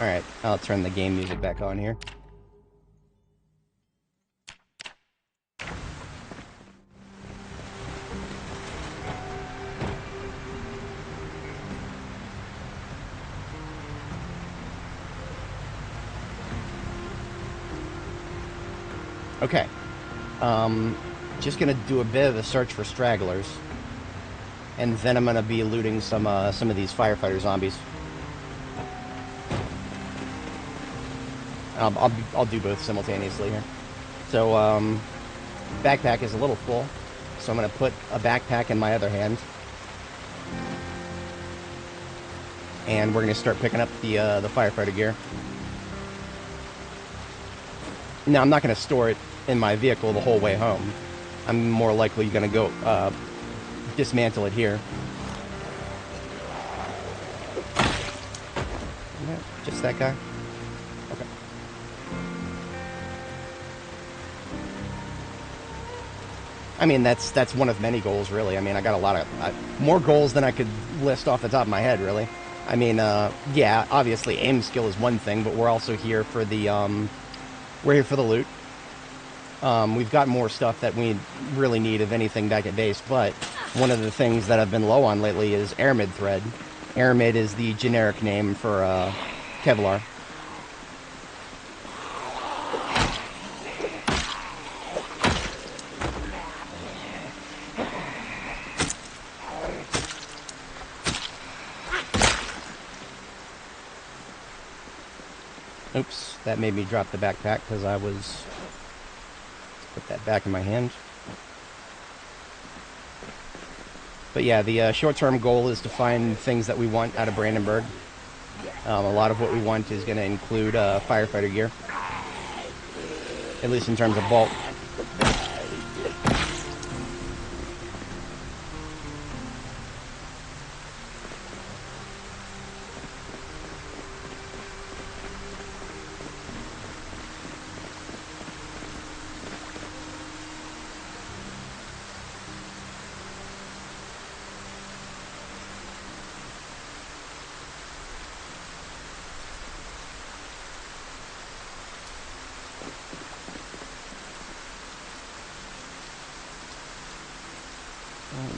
Alright, I'll turn the game music back on here. Okay, just gonna do a bit of a search for stragglers, and then I'm gonna be looting some of these firefighter zombies. I'll do both simultaneously here. So, backpack is a little full, so I'm gonna put a backpack in my other hand, and we're gonna start picking up the firefighter gear. Now, I'm not gonna store it in my vehicle the whole way home. I'm more likely gonna go dismantle it here. Yeah, just that guy. Okay. I mean, that's one of many goals, really. I mean, I got a lot of more goals than I could list off the top of my head, really. I mean, yeah, obviously aim skill is one thing, but we're also here for the we're here for the loot. We've got more stuff that we really need of anything back at base, but one of the things that I've been low on lately is aramid thread. Aramid is the generic name for Kevlar. Oops, that made me drop the backpack because I was... Put that back in my hand. But yeah, the short-term goal is to find things that we want out of Brandenburg. A lot of what we want is going to include firefighter gear. At least in terms of bulk.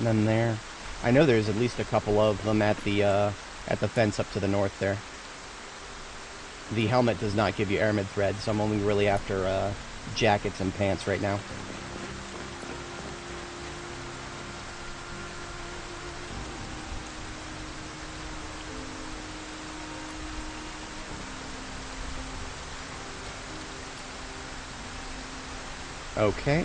None there. I know there's at least a couple of them at the fence up to the north there. The helmet does not give you aramid thread, so I'm only really after jackets and pants right now. Okay.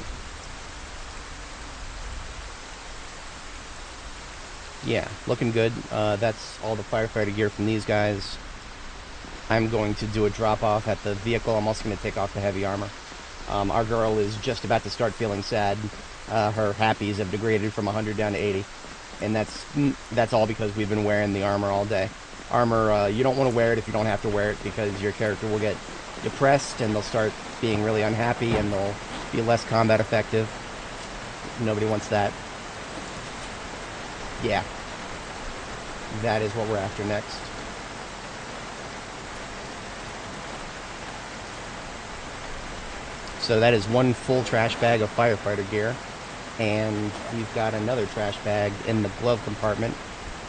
Yeah, looking good. That's all the firefighter gear from these guys. I'm going to do a drop-off at the vehicle. I'm also going to take off the heavy armor. Our girl is just about to start feeling sad. Her happies have degraded from 100 down to 80. And that's all because we've been wearing the armor all day. Armor, you don't want to wear it if you don't have to wear it, because your character will get depressed and they'll start being really unhappy and they'll be less combat effective. Nobody wants that. Yeah. That is what we're after next. So that is one full trash bag of firefighter gear. And we've got another trash bag in the glove compartment.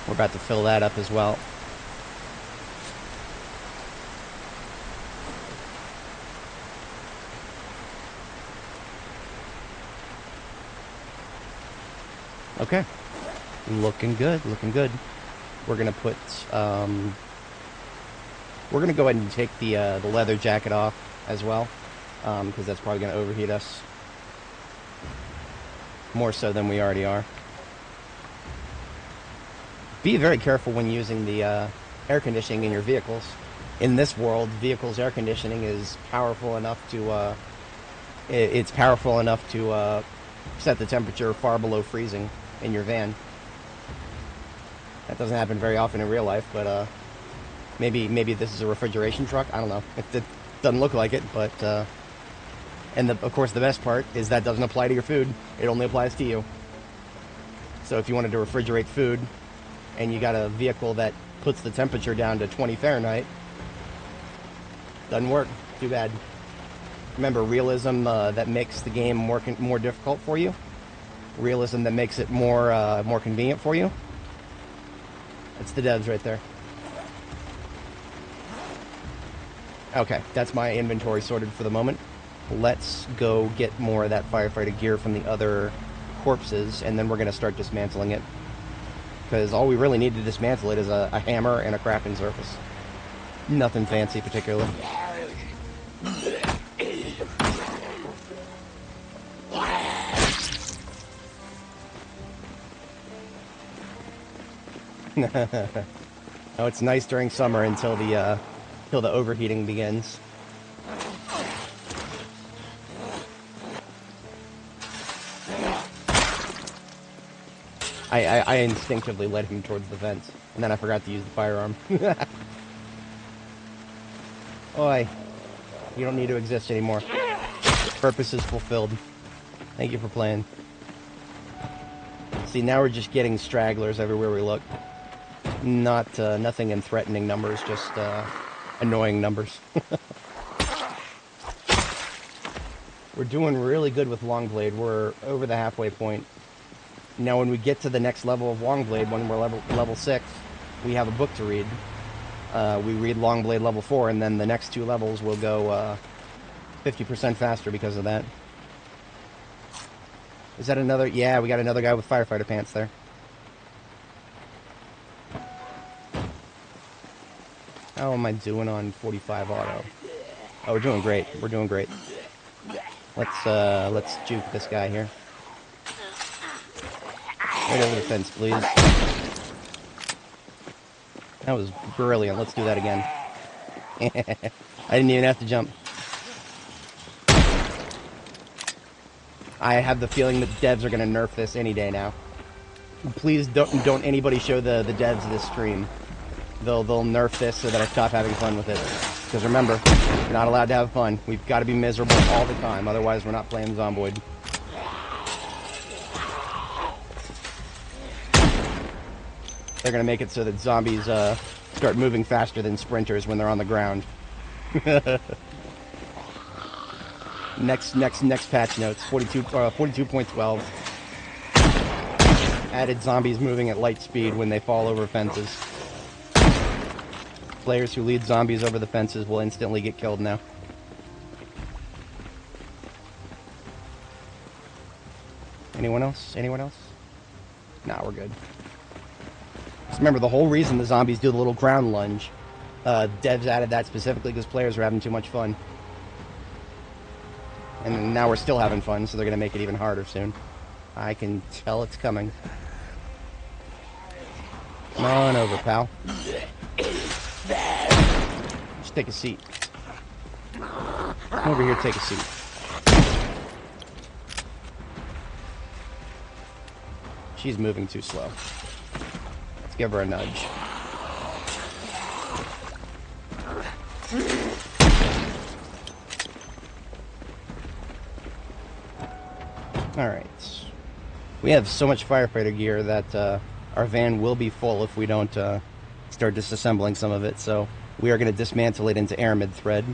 We're about to fill that up as well. Okay. Looking good, looking good. We're gonna put, we're gonna go ahead and take the leather jacket off as well, because that's probably gonna overheat us more so than we already are. Be very careful when using the air conditioning in your vehicles. In this world, vehicles' air conditioning is powerful enough to it's powerful enough to set the temperature far below freezing in your van. That doesn't happen very often in real life, but maybe this is a refrigeration truck. I don't know. It doesn't look like it, but and of course the best part is that doesn't apply to your food. It only applies to you. So if you wanted to refrigerate food and you got a vehicle that puts the temperature down to 20 Fahrenheit, doesn't work. Too bad. Remember, realism that makes the game more difficult for you. Realism that makes it more convenient for you. That's the devs right there. Okay, that's my inventory sorted for the moment. Let's go get more of that firefighter gear from the other corpses, and then we're going to start dismantling it. Because all we really need to dismantle it is a hammer and a crafting surface. Nothing fancy particularly. Oh, it's nice during summer until the overheating begins. I instinctively led him towards the fence, and then I forgot to use the firearm. Oi, you don't need to exist anymore. Purpose is fulfilled. Thank you for playing. See, now we're just getting stragglers everywhere we look. Nothing in threatening numbers, just annoying numbers. We're doing really good with Longblade. We're over the halfway point. Now, when we get to the next level of Longblade, when we're level 6, we have a book to read. We read Longblade level 4, and then the next 2 levels will go 50% faster because of that. Is that another? Yeah, we got another guy with firefighter pants there. How am I doing on 45 auto? Oh, we're doing great. We're doing great. Let's juke this guy here. Right over the fence, please. That was brilliant. Let's do that again. I didn't even have to jump. I have the feeling that devs are going to nerf this any day now. Please don't anybody show the devs this stream. They'll nerf this so that I stop having fun with it. Because remember, you're not allowed to have fun. We've got to be miserable all the time. Otherwise, we're not playing Zomboid. They're going to make it so that zombies start moving faster than sprinters when they're on the ground. Next patch notes, 42.12. Added zombies moving at light speed when they fall over fences. Players who lead zombies over the fences will instantly get killed now. Anyone else? Anyone else? Nah, we're good. Just remember, the whole reason the zombies do the little ground lunge, devs added that specifically because players are having too much fun. And now we're still having fun, so they're going to make it even harder soon. I can tell it's coming. Come on over, pal. Just take a seat. Come over here, take a seat. She's moving too slow. Let's give her a nudge. Alright. We have so much firefighter gear that our van will be full if we don't start disassembling some of it, so we are going to dismantle it into aramid thread.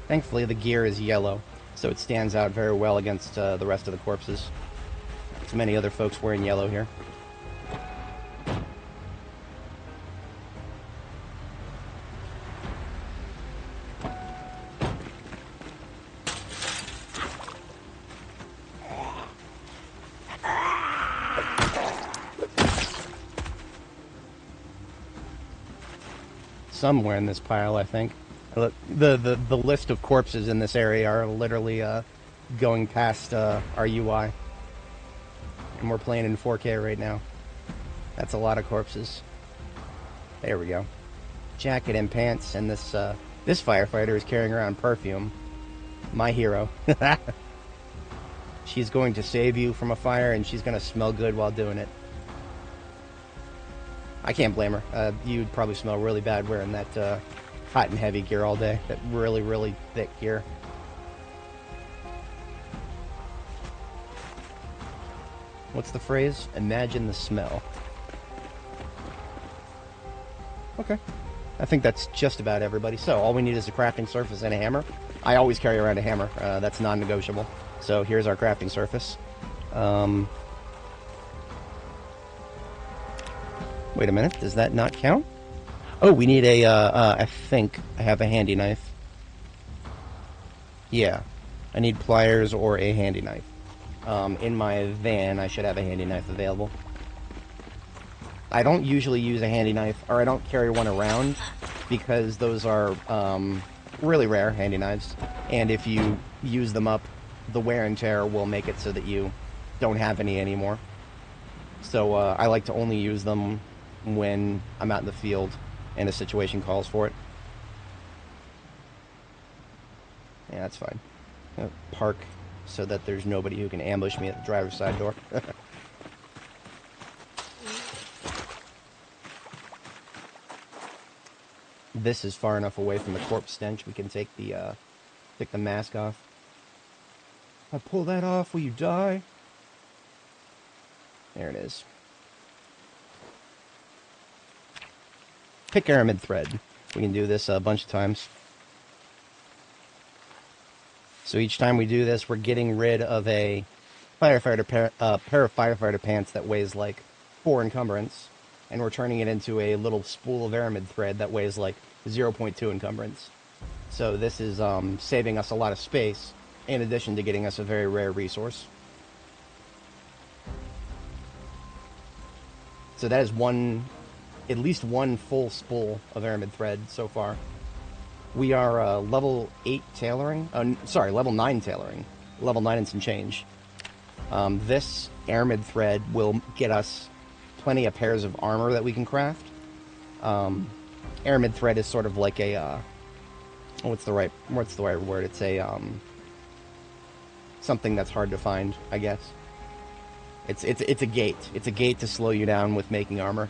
Thankfully, the gear is yellow, so it stands out very well against the rest of the corpses. There's many other folks wearing yellow here. Somewhere in this pile, I think. Look, the list of corpses in this area are literally going past our UI. And we're playing in 4K right now. That's a lot of corpses. There we go. Jacket and pants, and this firefighter is carrying around perfume. My hero. She's going to save you from a fire, and she's going to smell good while doing it. I can't blame her. You'd probably smell really bad wearing that hot and heavy gear all day. That really, really thick gear. What's the phrase? Imagine the smell. Okay. I think that's just about everybody. So, all we need is a crafting surface and a hammer. I always carry around a hammer. That's non-negotiable. So, here's our crafting surface. Wait a minute. Does that not count? Oh, we need a, I think I have a handy knife. Yeah. I need pliers or a handy knife. In my van, I should have a handy knife available. I don't usually use a handy knife, or I don't carry one around, because those are really rare, handy knives. And if you use them up, the wear and tear will make it so that you don't have any anymore. So I like to only use them when I'm out in the field and a situation calls for it. Yeah, that's fine. Park so that there's nobody who can ambush me at the driver's side door. This is far enough away from the corpse stench we can take the mask off. I pull that off, will you die? There it is. Pick aramid thread. We can do this a bunch of times. So each time we do this, we're getting rid of a pair of firefighter pants that weighs like 4 encumbrance, and we're turning it into a little spool of aramid thread that weighs like 0.2 encumbrance. So this is saving us a lot of space, in addition to getting us a very rare resource. So that is at least one full spool of aramid thread so far. We are level 8 tailoring. Level 9 tailoring. Level 9 and some change. This aramid thread will get us plenty of pairs of armor that we can craft. Aramid thread is sort of like a what's the right word? It's a something that's hard to find, I guess. It's a gate. It's a gate to slow you down with making armor.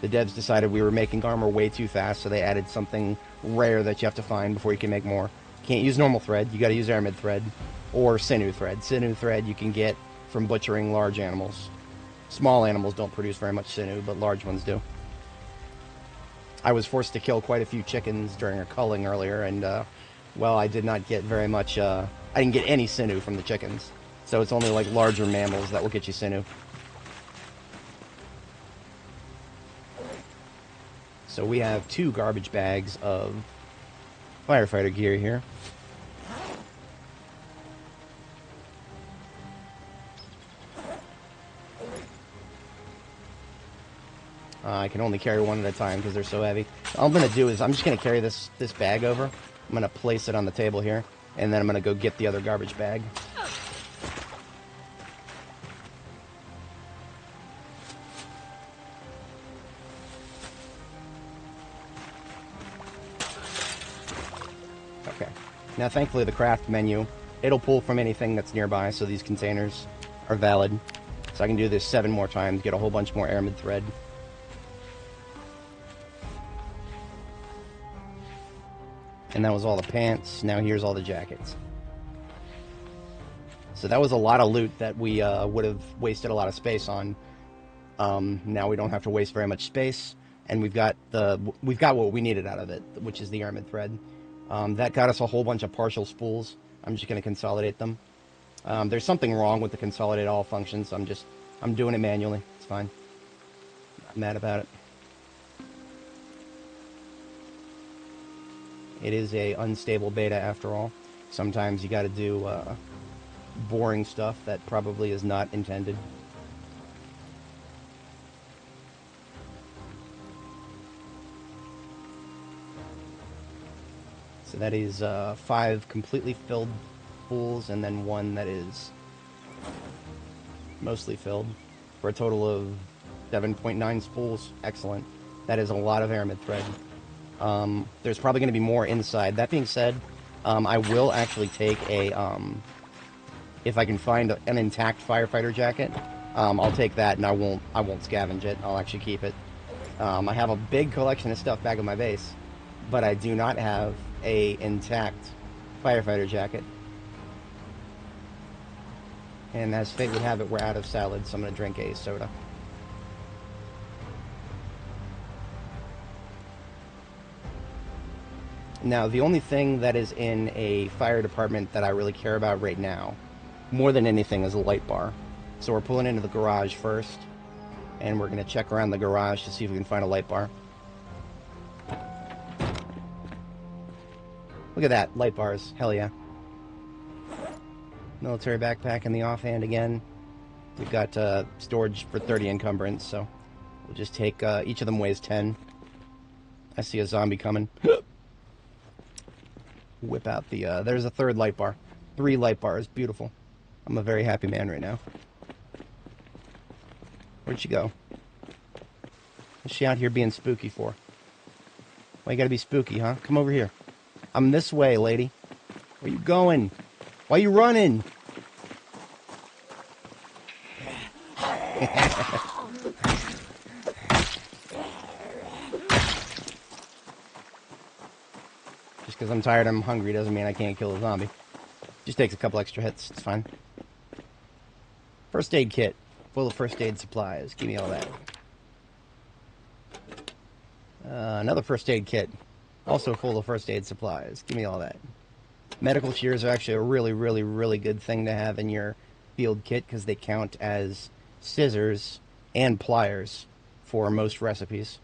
The devs decided we were making armor way too fast, so they added something rare that you have to find before you can make more. Can't use normal thread, you gotta use aramid thread, or sinew thread. Sinew thread you can get from butchering large animals. Small animals don't produce very much sinew, but large ones do. I was forced to kill quite a few chickens during a culling earlier, and, well, I did not get very much, I didn't get any sinew from the chickens. So it's only like larger mammals that will get you sinew. So we have 2 garbage bags of firefighter gear here. I can only carry one at a time because they're so heavy. All I'm going to do is I'm just going to carry this bag over. I'm going to place it on the table here, and then I'm going to go get the other garbage bag. Okay. Now, thankfully, the craft menu, it'll pull from anything that's nearby, so these containers are valid. So I can do this 7 more times, get a whole bunch more aramid thread. And that was all the pants. Now here's all the jackets. So that was a lot of loot that we would have wasted a lot of space on. Now we don't have to waste very much space, and we've got what we needed out of it, which is the aramid thread. That got us a whole bunch of partial spools. I'm just going to consolidate them. There's something wrong with the consolidate all functions. I'm doing it manually. It's fine. Not mad about it. It is a unstable beta after all. Sometimes you got to do boring stuff that probably is not intended. So that is 5 completely filled spools, and then 1 that is mostly filled, for a total of 7.9 spools. Excellent. That is a lot of aramid thread. There's probably going to be more inside. That being said, I will actually take a, if I can find an intact firefighter jacket, I'll take that, and I won't scavenge it. I'll actually keep it. I have a big collection of stuff back in my base, but I do not have a intact firefighter jacket. And as fate would have it, we're out of salad, so I'm going to drink a soda. Now, the only thing that is in a fire department that I really care about right now, more than anything, is a light bar. So we're pulling into the garage first, and we're going to check around the garage to see if we can find a light bar. Look at that, light bars, hell yeah. Military backpack in the offhand again. We've got storage for 30 encumbrance, so we'll just take, each of them weighs 10. I see a zombie coming. Whip out the, there's a 3rd light bar. 3 light bars, beautiful. I'm a very happy man right now. Where'd she go? What's she out here being spooky for? Why you gotta be spooky, huh? Come over here. I'm this way, lady. Where you going? Why you running? Just because I'm tired, I'm hungry, doesn't mean I can't kill a zombie. Just takes a couple extra hits, it's fine. First aid kit, full of first aid supplies. Give me all that. Another first aid kit, also full of first aid supplies. Give me all that. Medical shears are actually a really, really, really good thing to have in your field kit because they count as scissors and pliers for most recipes.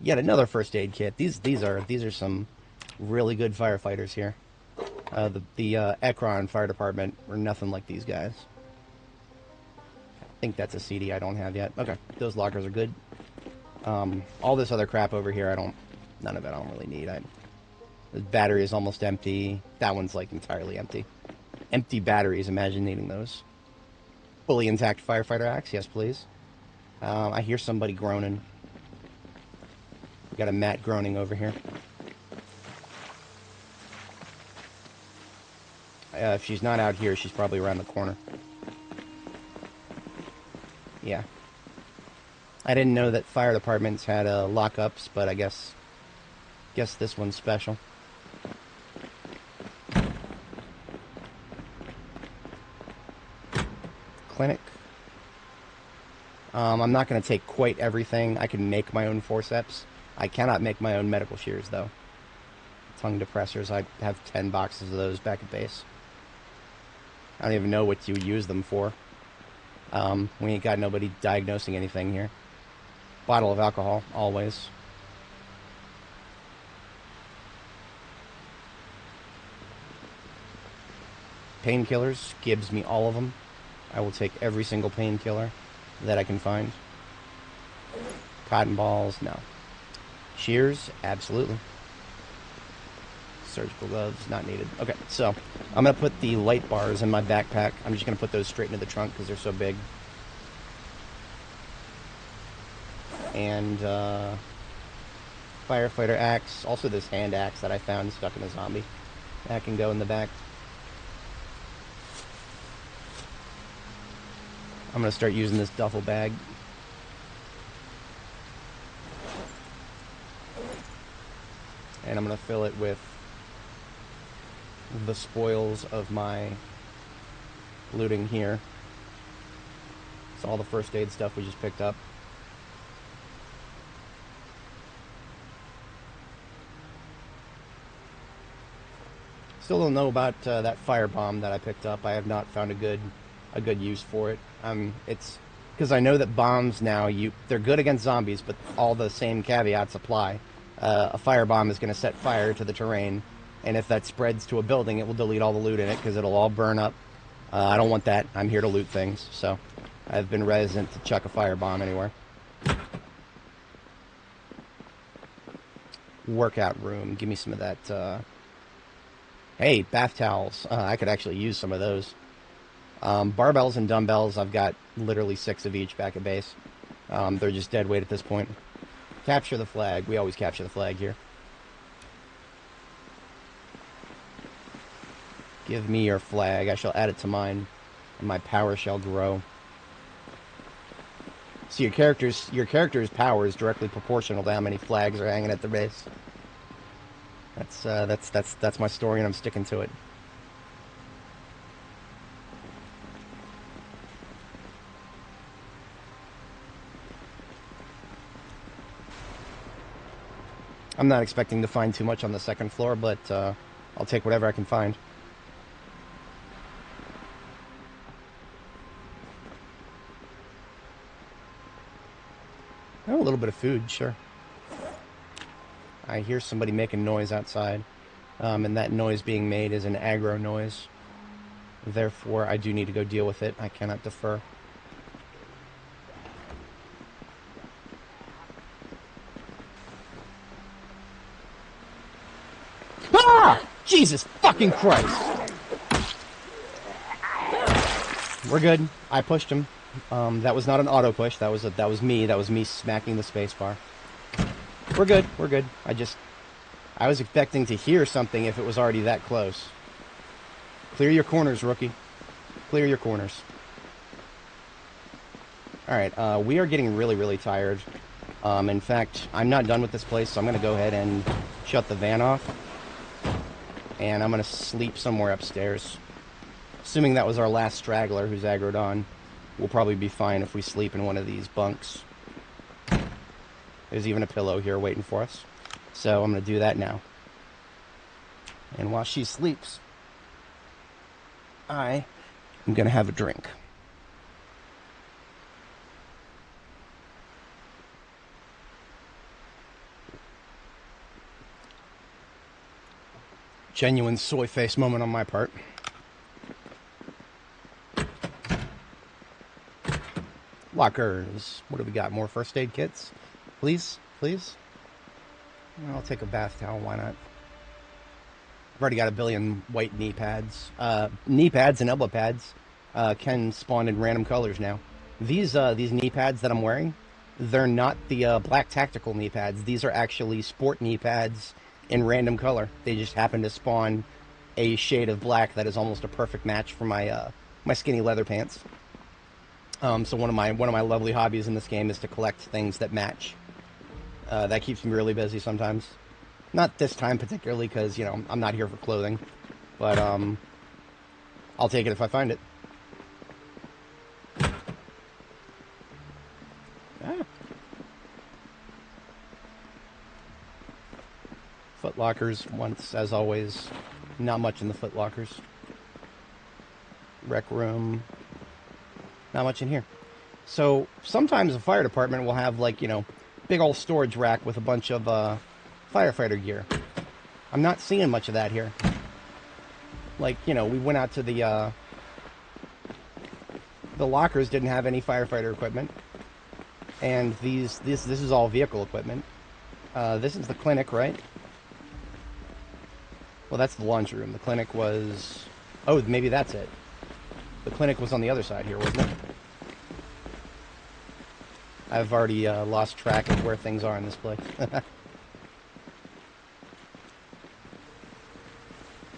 Yet another first aid kit. These are some really good firefighters here. The Ekron Fire Department were nothing like these guys. I think that's a CD I don't have yet. Okay, those lockers are good. All this other crap over here, none of it I don't really need. The battery is almost empty. That one's like entirely empty. Empty batteries, imagine needing those. Fully intact firefighter axe, yes please. I hear somebody groaning. We got a Matt groaning over here. If she's not out here, she's probably around the corner. Yeah. I didn't know that fire departments had lockups, but I guess this one's special. Clinic. I'm not going to take quite everything. I can make my own forceps. I cannot make my own medical shears, though. Tongue depressors, I have 10 boxes of those back at base. I don't even know what you use them for. We ain't got nobody diagnosing anything here. Bottle of alcohol, always. Painkillers gives me all of them. I will take every single painkiller that I can find. Cotton balls, no. Shears, absolutely. Surgical gloves, not needed. Okay, so I'm going to put the light bars in my backpack. I'm just going to put those straight into the trunk because they're so big. And firefighter axe, also this hand axe that I found stuck in a zombie. That can go in the back. I'm going to start using this duffel bag. And I'm going to fill it with the spoils of my looting here. It's all the first aid stuff we just picked up. Still don't know about that firebomb that I picked up. I have not found a good use for it. It's because I know that bombs now, they're good against zombies, but all the same caveats apply. A firebomb is going to set fire to the terrain, and if that spreads to a building, it will delete all the loot in it because it'll all burn up. I don't want that. I'm here to loot things, so I've been reticent to chuck a firebomb anywhere. Workout room. Give me some of that. Hey, bath towels. I could actually use some of those. Barbells and dumbbells. I've got literally 6 of each back at base. They're just dead weight at this point. Capture the flag. We always capture the flag here. Give me your flag. I shall add it to mine, and my power shall grow. So your character's power is directly proportional to how many flags are hanging at the base. That's my story, and I'm sticking to it. I'm not expecting to find too much on the second floor, but I'll take whatever I can find. Oh, a little bit of food, sure. I hear somebody making noise outside, and that noise being made is an aggro noise. Therefore, I do need to go deal with it. I cannot defer. Ah! Jesus fucking Christ! We're good. I pushed him. That was not an auto push. That was me. That was me smacking the spacebar. We're good. We're good. I was expecting to hear something if it was already that close. Clear your corners, rookie. Clear your corners. Alright, we are getting really, really tired. In fact, I'm not done with this place, so I'm going to go ahead and shut the van off. And I'm going to sleep somewhere upstairs. Assuming that was our last straggler who's aggroed on, we'll probably be fine if we sleep in one of these bunks. There's even a pillow here waiting for us. So I'm going to do that now. And while she sleeps, I am going to have a drink. Genuine soy face moment on my part. Lockers. What do we got? More first aid kits? Please? Please? I'll take a bath towel. Why not? I've already got a billion white knee pads. Knee pads and elbow pads can spawn in random colors now. These knee pads that I'm wearing, they're not the black tactical knee pads. These are actually sport knee pads in random color. They just happen to spawn a shade of black that is almost a perfect match for my my skinny leather pants. So one of my lovely hobbies in this game is to collect things that match. That keeps me really busy sometimes. Not this time particularly, because, you know, I'm not here for clothing. But, I'll take it if I find it. Ah. Foot lockers, once, as always. Not much in the foot lockers. Rec room. Not much in here. So, sometimes the fire department will have, like, you know, big old storage rack with a bunch of, firefighter gear. I'm not seeing much of that here. Like, you know, we went out to the lockers didn't have any firefighter equipment. And this is all vehicle equipment. This is the clinic, right? Well, that's the laundry room. The clinic was... Oh, maybe that's it. The clinic was on the other side here, wasn't it? I've already lost track of where things are in this place.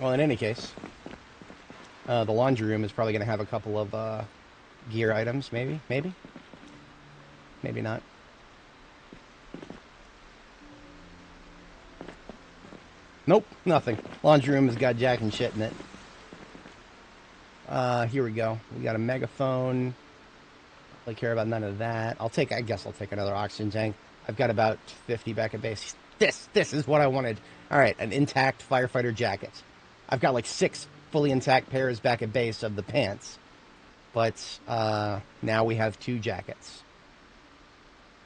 Well, in any case, the laundry room is probably going to have a couple of gear items, maybe? Maybe? Maybe not. Nope, nothing. Laundry room has got jack and shit in it. Here we go. We got a megaphone. Don't care about none of that. I guess I'll take another oxygen tank. I've got about 50 back at base. This is what I wanted. All right, an intact firefighter jacket. I've got like 6 fully intact pairs back at base of the pants. But now we have 2 jackets.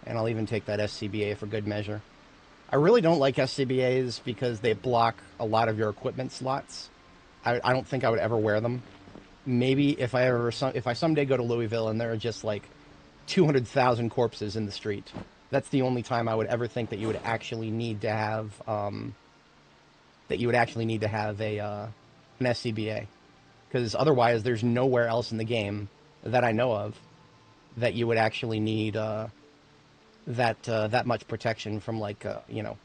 And I'll even take that SCBA for good measure. I really don't like SCBAs because they block a lot of your equipment slots. I don't think I would ever wear them. Maybe if I someday go to Louisville and there are just like 200,000 corpses in the street, that's the only time I would ever think that you would actually need to have an SCBA, because otherwise there's nowhere else in the game that I know of that you would actually need that much protection from, like you know,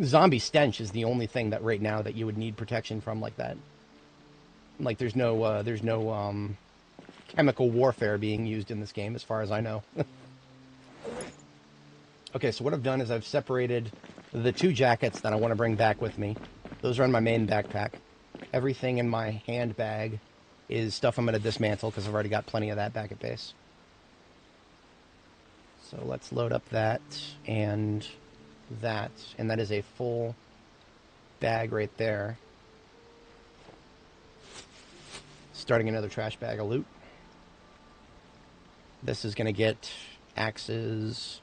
zombie stench is the only thing that right now that you would need protection from like that. Like there's no chemical warfare being used in this game as far as I know. Okay, so what I've done is I've separated the 2 jackets that I want to bring back with me. Those are in my main backpack. Everything in my handbag is stuff I'm going to dismantle because I've already got plenty of that back at base. So let's load up that, and that is a full bag right there. Starting another trash bag of loot. This is going to get axes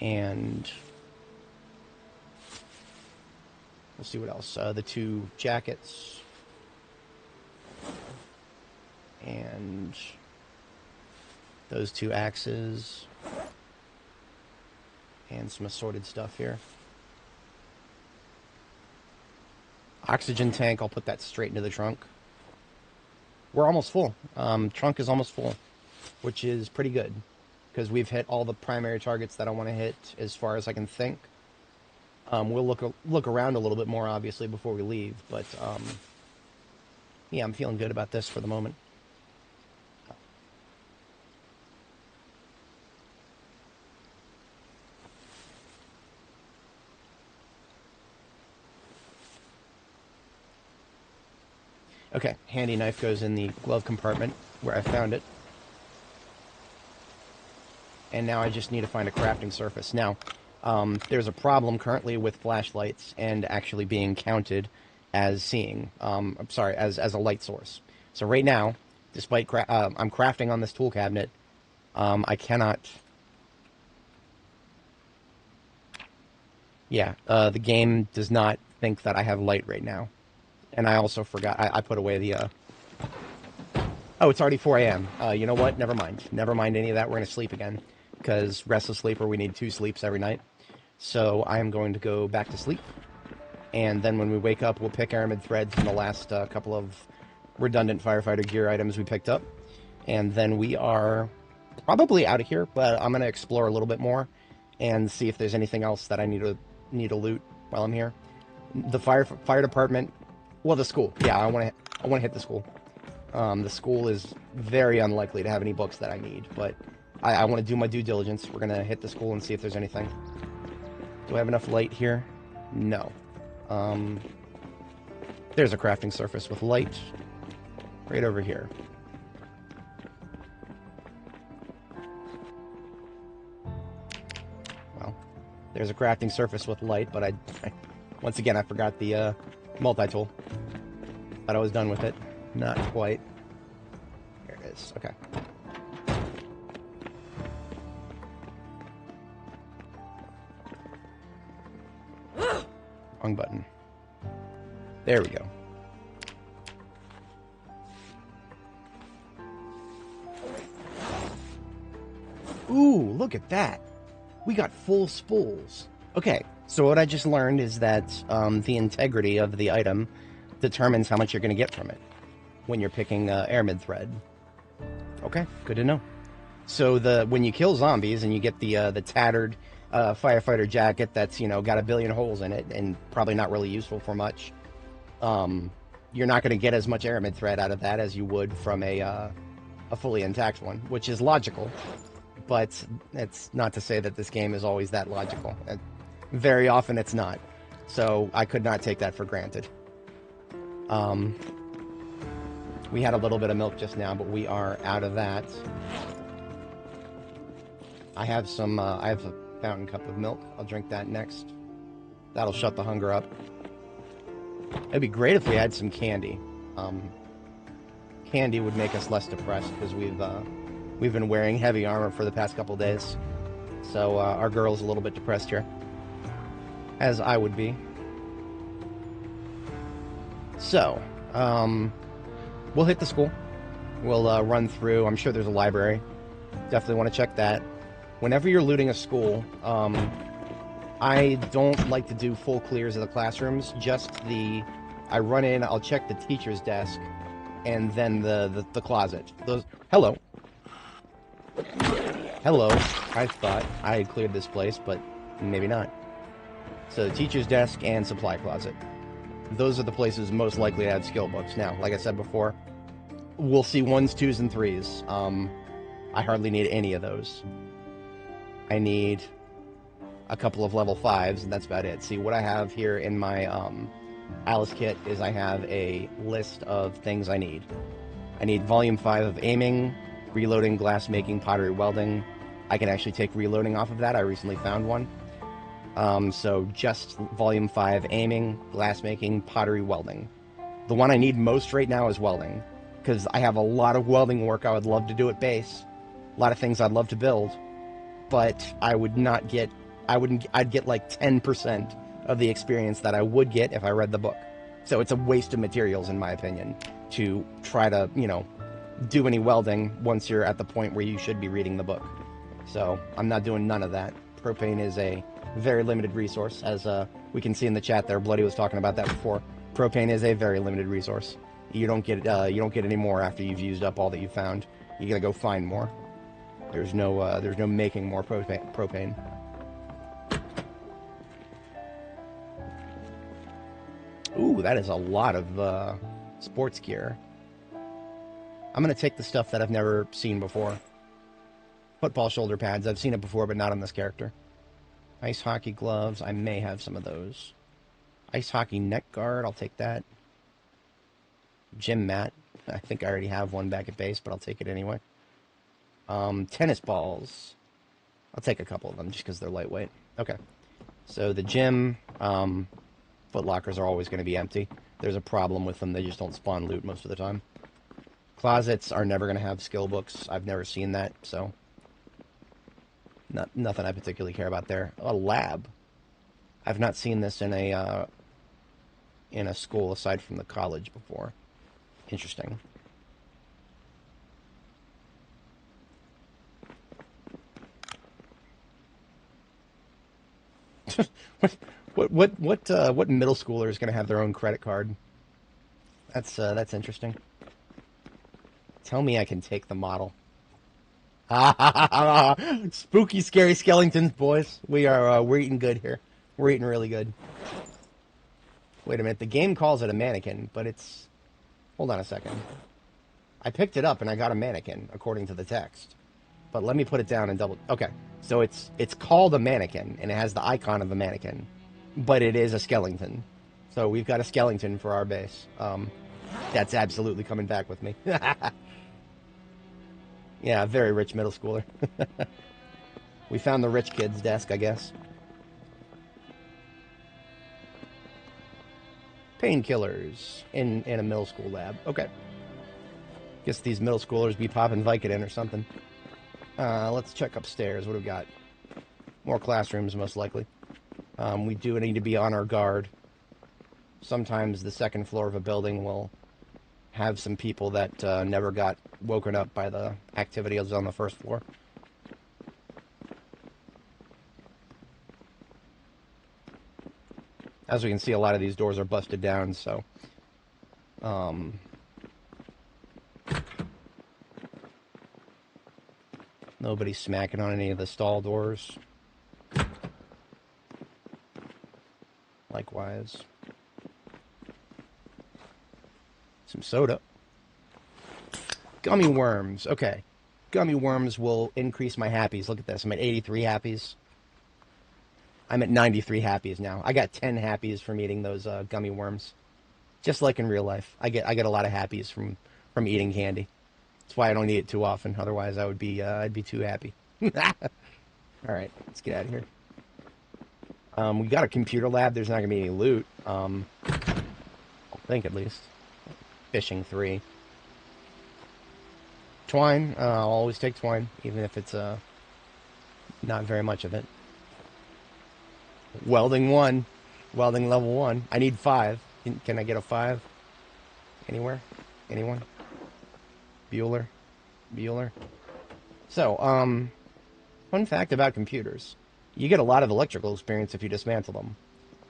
and we'll see what else. The 2 jackets and those 2 axes and some assorted stuff here. Oxygen tank, I'll put that straight into the trunk. We're almost full. Trunk is almost full, which is pretty good because we've hit all the primary targets that I want to hit as far as I can think. We'll look around a little bit more, obviously, before we leave, but yeah, I'm feeling good about this for the moment. Okay, handy knife goes in the glove compartment where I found it. And now I just need to find a crafting surface. Now, there's a problem currently with flashlights and actually being counted as seeing. I'm sorry, as a light source. So right now, despite I'm crafting on this tool cabinet, I cannot... Yeah, the game does not think that I have light right now. And I also forgot, I put away the, Oh, it's already 4 a.m. You know what? Never mind. Never mind any of that. We're going to sleep again. Because restless sleeper, we need 2 sleeps every night. So I am going to go back to sleep. And then when we wake up, we'll pick aramid threads from the last couple of redundant firefighter gear items we picked up. And then we are probably out of here, but I'm going to explore a little bit more and see if there's anything else that I need to loot while I'm here. The fire department... Well, the school. Yeah, I want to hit the school. The school is very unlikely to have any books that I need, but I want to do my due diligence. We're going to hit the school and see if there's anything. Do I have enough light here? No. There's a crafting surface with light right over here. Well, there's a crafting surface with light, but I once again, I forgot the multi-tool. Thought I was done with it. Not quite. Here it is. Okay. Wrong button. There we go. Ooh, look at that. We got full spools. Okay, so what I just learned is that the integrity of the item determines how much you're going to get from it when you're picking airmid thread. Okay, good to know. So when you kill zombies and you get the tattered firefighter jacket that's, you know, got a billion holes in it and probably not really useful for much, you're not going to get as much airmid thread out of that as you would from a fully intact one, which is logical. But it's not to say that this game is always that logical. Very often it's not. So I could not take that for granted. We had a little bit of milk just now, but we are out of that. I have some, I have a fountain cup of milk. I'll drink that next. That'll shut the hunger up. It'd be great if we had some candy. Candy would make us less depressed because we've been wearing heavy armor for the past couple days. So our girl's a little bit depressed here. As I would be. So, we'll hit the school. We'll run through. I'm sure there's a library. Definitely want to check that. Whenever you're looting a school, I don't like to do full clears of the classrooms. Just I run in, I'll check the teacher's desk, and then the closet. Hello. Hello. I thought I had cleared this place, but maybe not. So the teacher's desk and supply closet. Those are the places most likely to have skill books. Now, like I said before, we'll see 1s, 2s, and 3s. I hardly need any of those. I need a couple of level 5s, and that's about it. See, what I have here in my Alice kit is I have a list of things I need. I need volume 5 of aiming, reloading, glass making, pottery welding. I can actually take reloading off of that. I recently found one. So just volume 5 aiming, glass making, pottery welding. The one I need most right now is welding, because I have a lot of welding work I would love to do at base. A lot of things I'd love to build, but I would not get, I'd get like 10% of the experience that I would get if I read the book. So it's a waste of materials, in my opinion, to try to, you know, do any welding once you're at the point where you should be reading the book. So I'm not doing none of that. Propane is a very limited resource, as we can see in the chat there. Bloody was talking about that before. Propane is a very limited resource. You don't get any more after you've used up all that you found. You gotta go find more. There's no making more propane. Ooh, that is a lot of sports gear. I'm gonna take the stuff that I've never seen before. Football shoulder pads. I've seen it before, but not on this character. Ice hockey gloves. I may have some of those. Ice hockey neck guard. I'll take that. Gym mat. I think I already have one back at base, but I'll take it anyway. Tennis balls. I'll take a couple of them just because they're lightweight. Okay. So the gym, foot lockers are always going to be empty. There's a problem with them. They just don't spawn loot most of the time. Closets are never going to have skill books. I've never seen that, so nothing I particularly care about there. A lab. I've not seen this in a school aside from the college before. Interesting. What middle schooler is going to have their own credit card? That's interesting. Tell me I can take the model. Spooky, scary skeletons, boys. We're eating good here. We're eating really good. Wait a minute. The game calls it a mannequin, but it's... Hold on a second. I picked it up and I got a mannequin, according to the text. But let me put it down and double... Okay. So it's called a mannequin, and it has the icon of a mannequin. But it is a skeleton. So we've got a skeleton for our base. That's absolutely coming back with me. Yeah, very rich middle schooler. We found the rich kid's desk, I guess. Painkillers in a middle school lab. Okay. Guess these middle schoolers be popping Vicodin or something. Let's check upstairs. What do we got? More classrooms, most likely. We do need to be on our guard. Sometimes the second floor of a building will have some people that never got woken up by the activities on the first floor. As we can see, a lot of these doors are busted down, so... Nobody's smacking on any of the stall doors. Likewise. Some soda. Gummy worms. Okay. Gummy worms will increase my happies. Look at this. I'm at 83 happies. I'm at 93 happies now. I got 10 happies from eating those gummy worms. Just like in real life. I get a lot of happies from eating candy. That's why I don't eat it too often. Otherwise, I'd be too happy. All right, let's get out of here. We got a computer lab. There's not gonna be any loot. I think at least. Fishing 3. Twine. I'll always take twine, even if it's not very much of it. Welding 1. Welding level 1. I need 5. Can I get a 5? Anywhere? Anyone? Bueller? So, fun fact about computers. You get a lot of electrical experience if you dismantle them.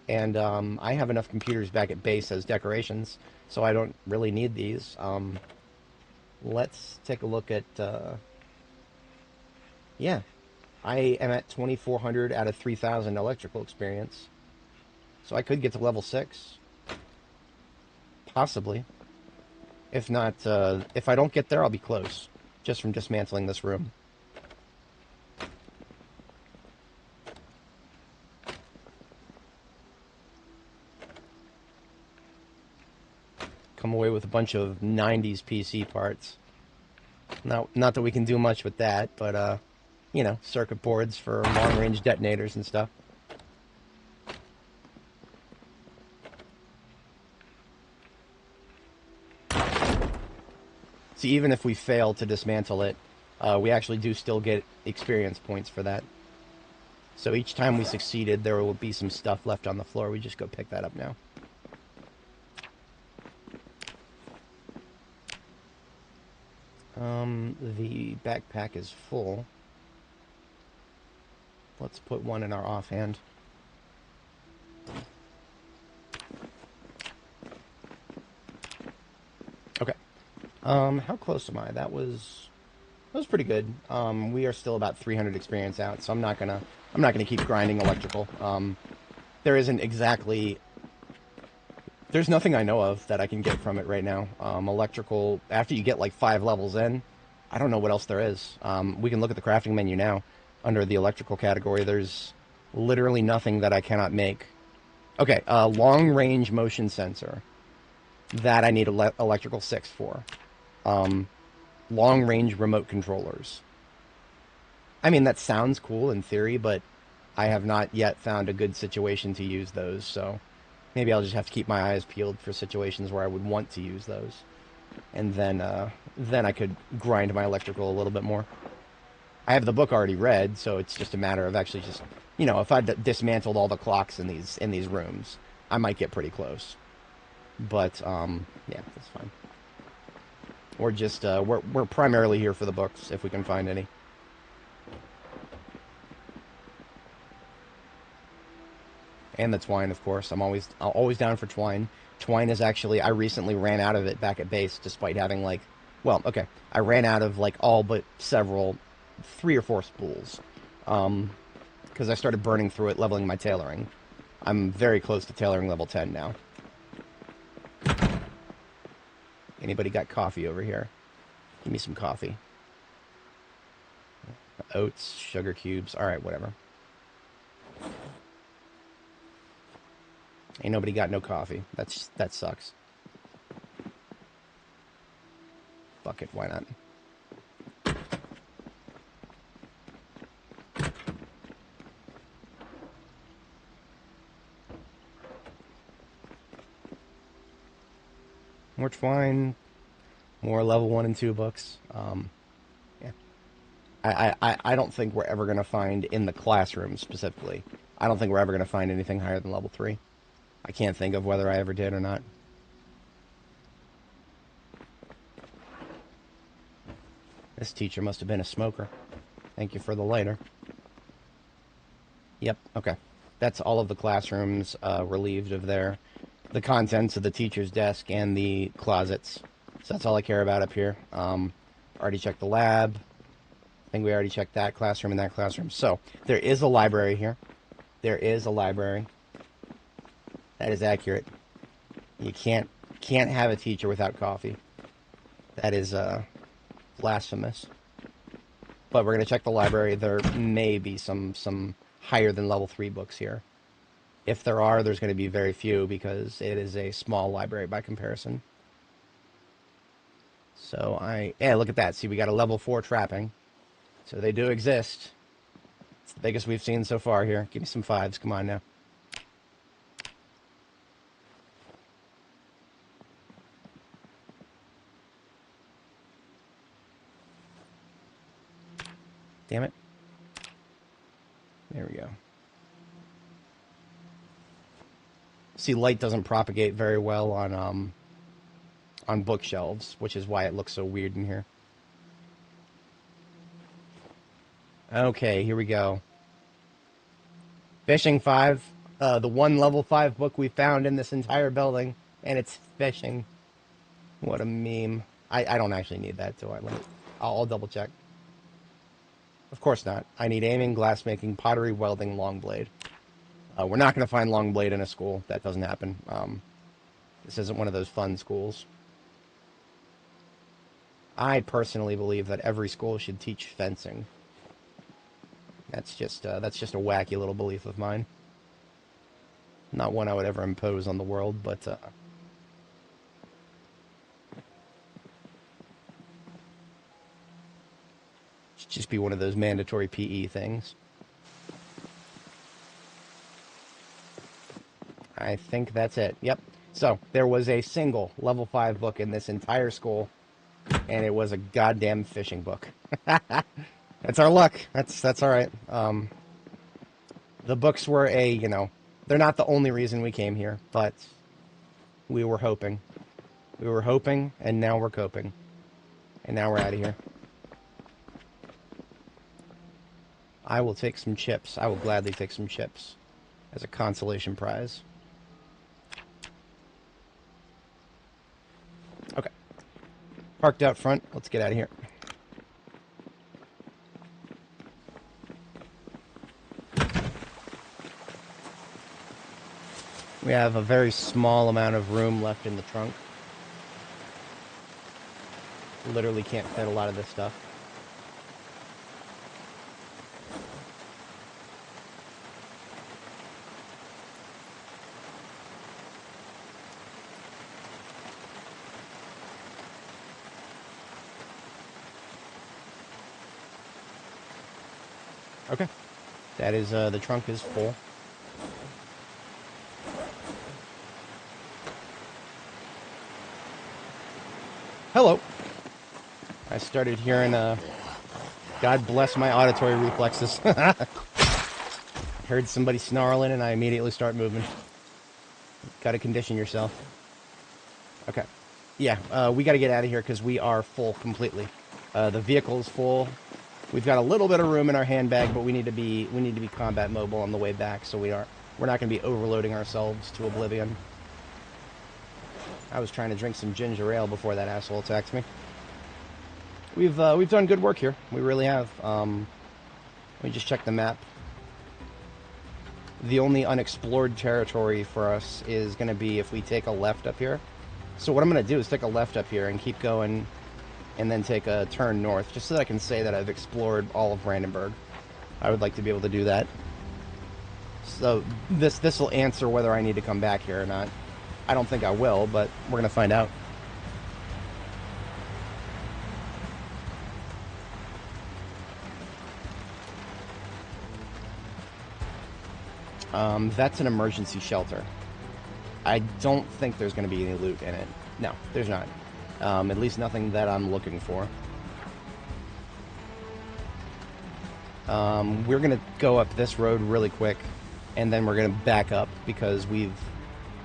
And I have enough computers back at base as decorations, so I don't really need these. Let's take a look at... yeah. I am at 2,400 out of 3,000 electrical experience. So I could get to level 6. Possibly. If not, if I don't get there, I'll be close. Just from dismantling this room. Come away with a bunch of 90s PC parts. Not that we can do much with that, but, you know, circuit boards for long-range detonators and stuff. See, even if we fail to dismantle it, we actually do still get experience points for that. So each time we succeeded, there will be some stuff left on the floor. We just go pick that up now. The backpack is full. Let's put one in our offhand. Okay. How close am I? That was pretty good. We are still about 300 experience out, so I'm not gonna keep grinding electrical. There isn't exactly... There's nothing I know of that I can get from it right now. Electrical, after you get like 5 levels in, I don't know what else there is. We can look at the crafting menu now. Under the electrical category, there's literally nothing that I cannot make. Okay, long-range motion sensor. That I need electrical 6 for. Long-range remote controllers. I mean, that sounds cool in theory, but I have not yet found a good situation to use those, so... Maybe I'll just have to keep my eyes peeled for situations where I would want to use those. And then I could grind my electrical a little bit more. I have the book already read, so it's just a matter of actually just... You know, if I dismantled all the clocks in these rooms, I might get pretty close. But, yeah, that's fine. We're just, we're primarily here for the books, if we can find any. And the twine, of course. I'm always down for twine. Twine is actually... I recently ran out of it back at base, despite having, like... Well, okay. I ran out of, like, all but several... 3 or 4 spools. Because I started burning through it, leveling my tailoring. I'm very close to tailoring level 10 now. Anybody got coffee over here? Give me some coffee. Oats, sugar cubes. Alright, whatever. Ain't nobody got no coffee. That sucks. Fuck it, why not? More twine, more level 1 and 2 books. Yeah. I don't think we're ever going to find, in the classroom specifically, I don't think we're ever going to find anything higher than level 3. I can't think of whether I ever did or not. This teacher must have been a smoker. Thank you for the lighter. Yep, okay. That's all of the classrooms relieved of the contents of the teacher's desk and the closets. So that's all I care about up here. Already checked the lab. I think we already checked that classroom and that classroom. So there is a library here. There is a library. That is accurate. You can't have a teacher without coffee. That is blasphemous. But we're going to check the library. There may be some higher than level 3 books here. If there are, there's going to be very few because it is a small library by comparison. So yeah, look at that. See, we got a level 4 trapping. So they do exist. It's the biggest we've seen so far here. Give me some 5s. Come on now. Damn it. There we go. See, light doesn't propagate very well on bookshelves, which is why it looks so weird in here. Okay, here we go. Fishing 5. The one level 5 book we found in this entire building, and it's fishing. What a meme. I don't actually need that, do I? I'll double check. Of course not. I need aiming, glassmaking, pottery, welding, long blade. We're not going to find long blade in a school. That doesn't happen. This isn't one of those fun schools. I personally believe that every school should teach fencing. That's just a wacky little belief of mine. Not one I would ever impose on the world, but should just be one of those mandatory PE things. I think that's it. Yep. So there was a single level 5 book in this entire school, and it was a goddamn fishing book. That's our luck. That's all right. The books were they're not the only reason we came here, but we were hoping. We were hoping, and now we're coping. And now we're out of here. I will take some chips. I will gladly take some chips as a consolation prize. Okay. Parked out front. Let's get out of here. We have a very small amount of room left in the trunk. Literally can't fit a lot of this stuff. Okay. That is, the trunk is full. Hello. I started hearing, God bless my auditory reflexes. Heard somebody snarling and I immediately start moving. Gotta condition yourself. Okay. Yeah, we gotta get out of here because we are full completely. The vehicle's full. We've got a little bit of room in our handbag, but we need to be combat mobile on the way back, so we're not going to be overloading ourselves to oblivion. I was trying to drink some ginger ale before that asshole attacked me. We've done good work here. We really have. Let me just check the map. The only unexplored territory for us is going to be if we take a left up here. So what I'm going to do is take a left up here and keep going, and then take a turn north, just so that I can say that I've explored all of Brandenburg. I would like to be able to do that. So this will answer whether I need to come back here or not. I don't think I will, but we're going to find out. That's an emergency shelter. I don't think there's going to be any loot in it. No, there's not. At least nothing that I'm looking for. We're going to go up this road really quick, and then we're going to back up because we've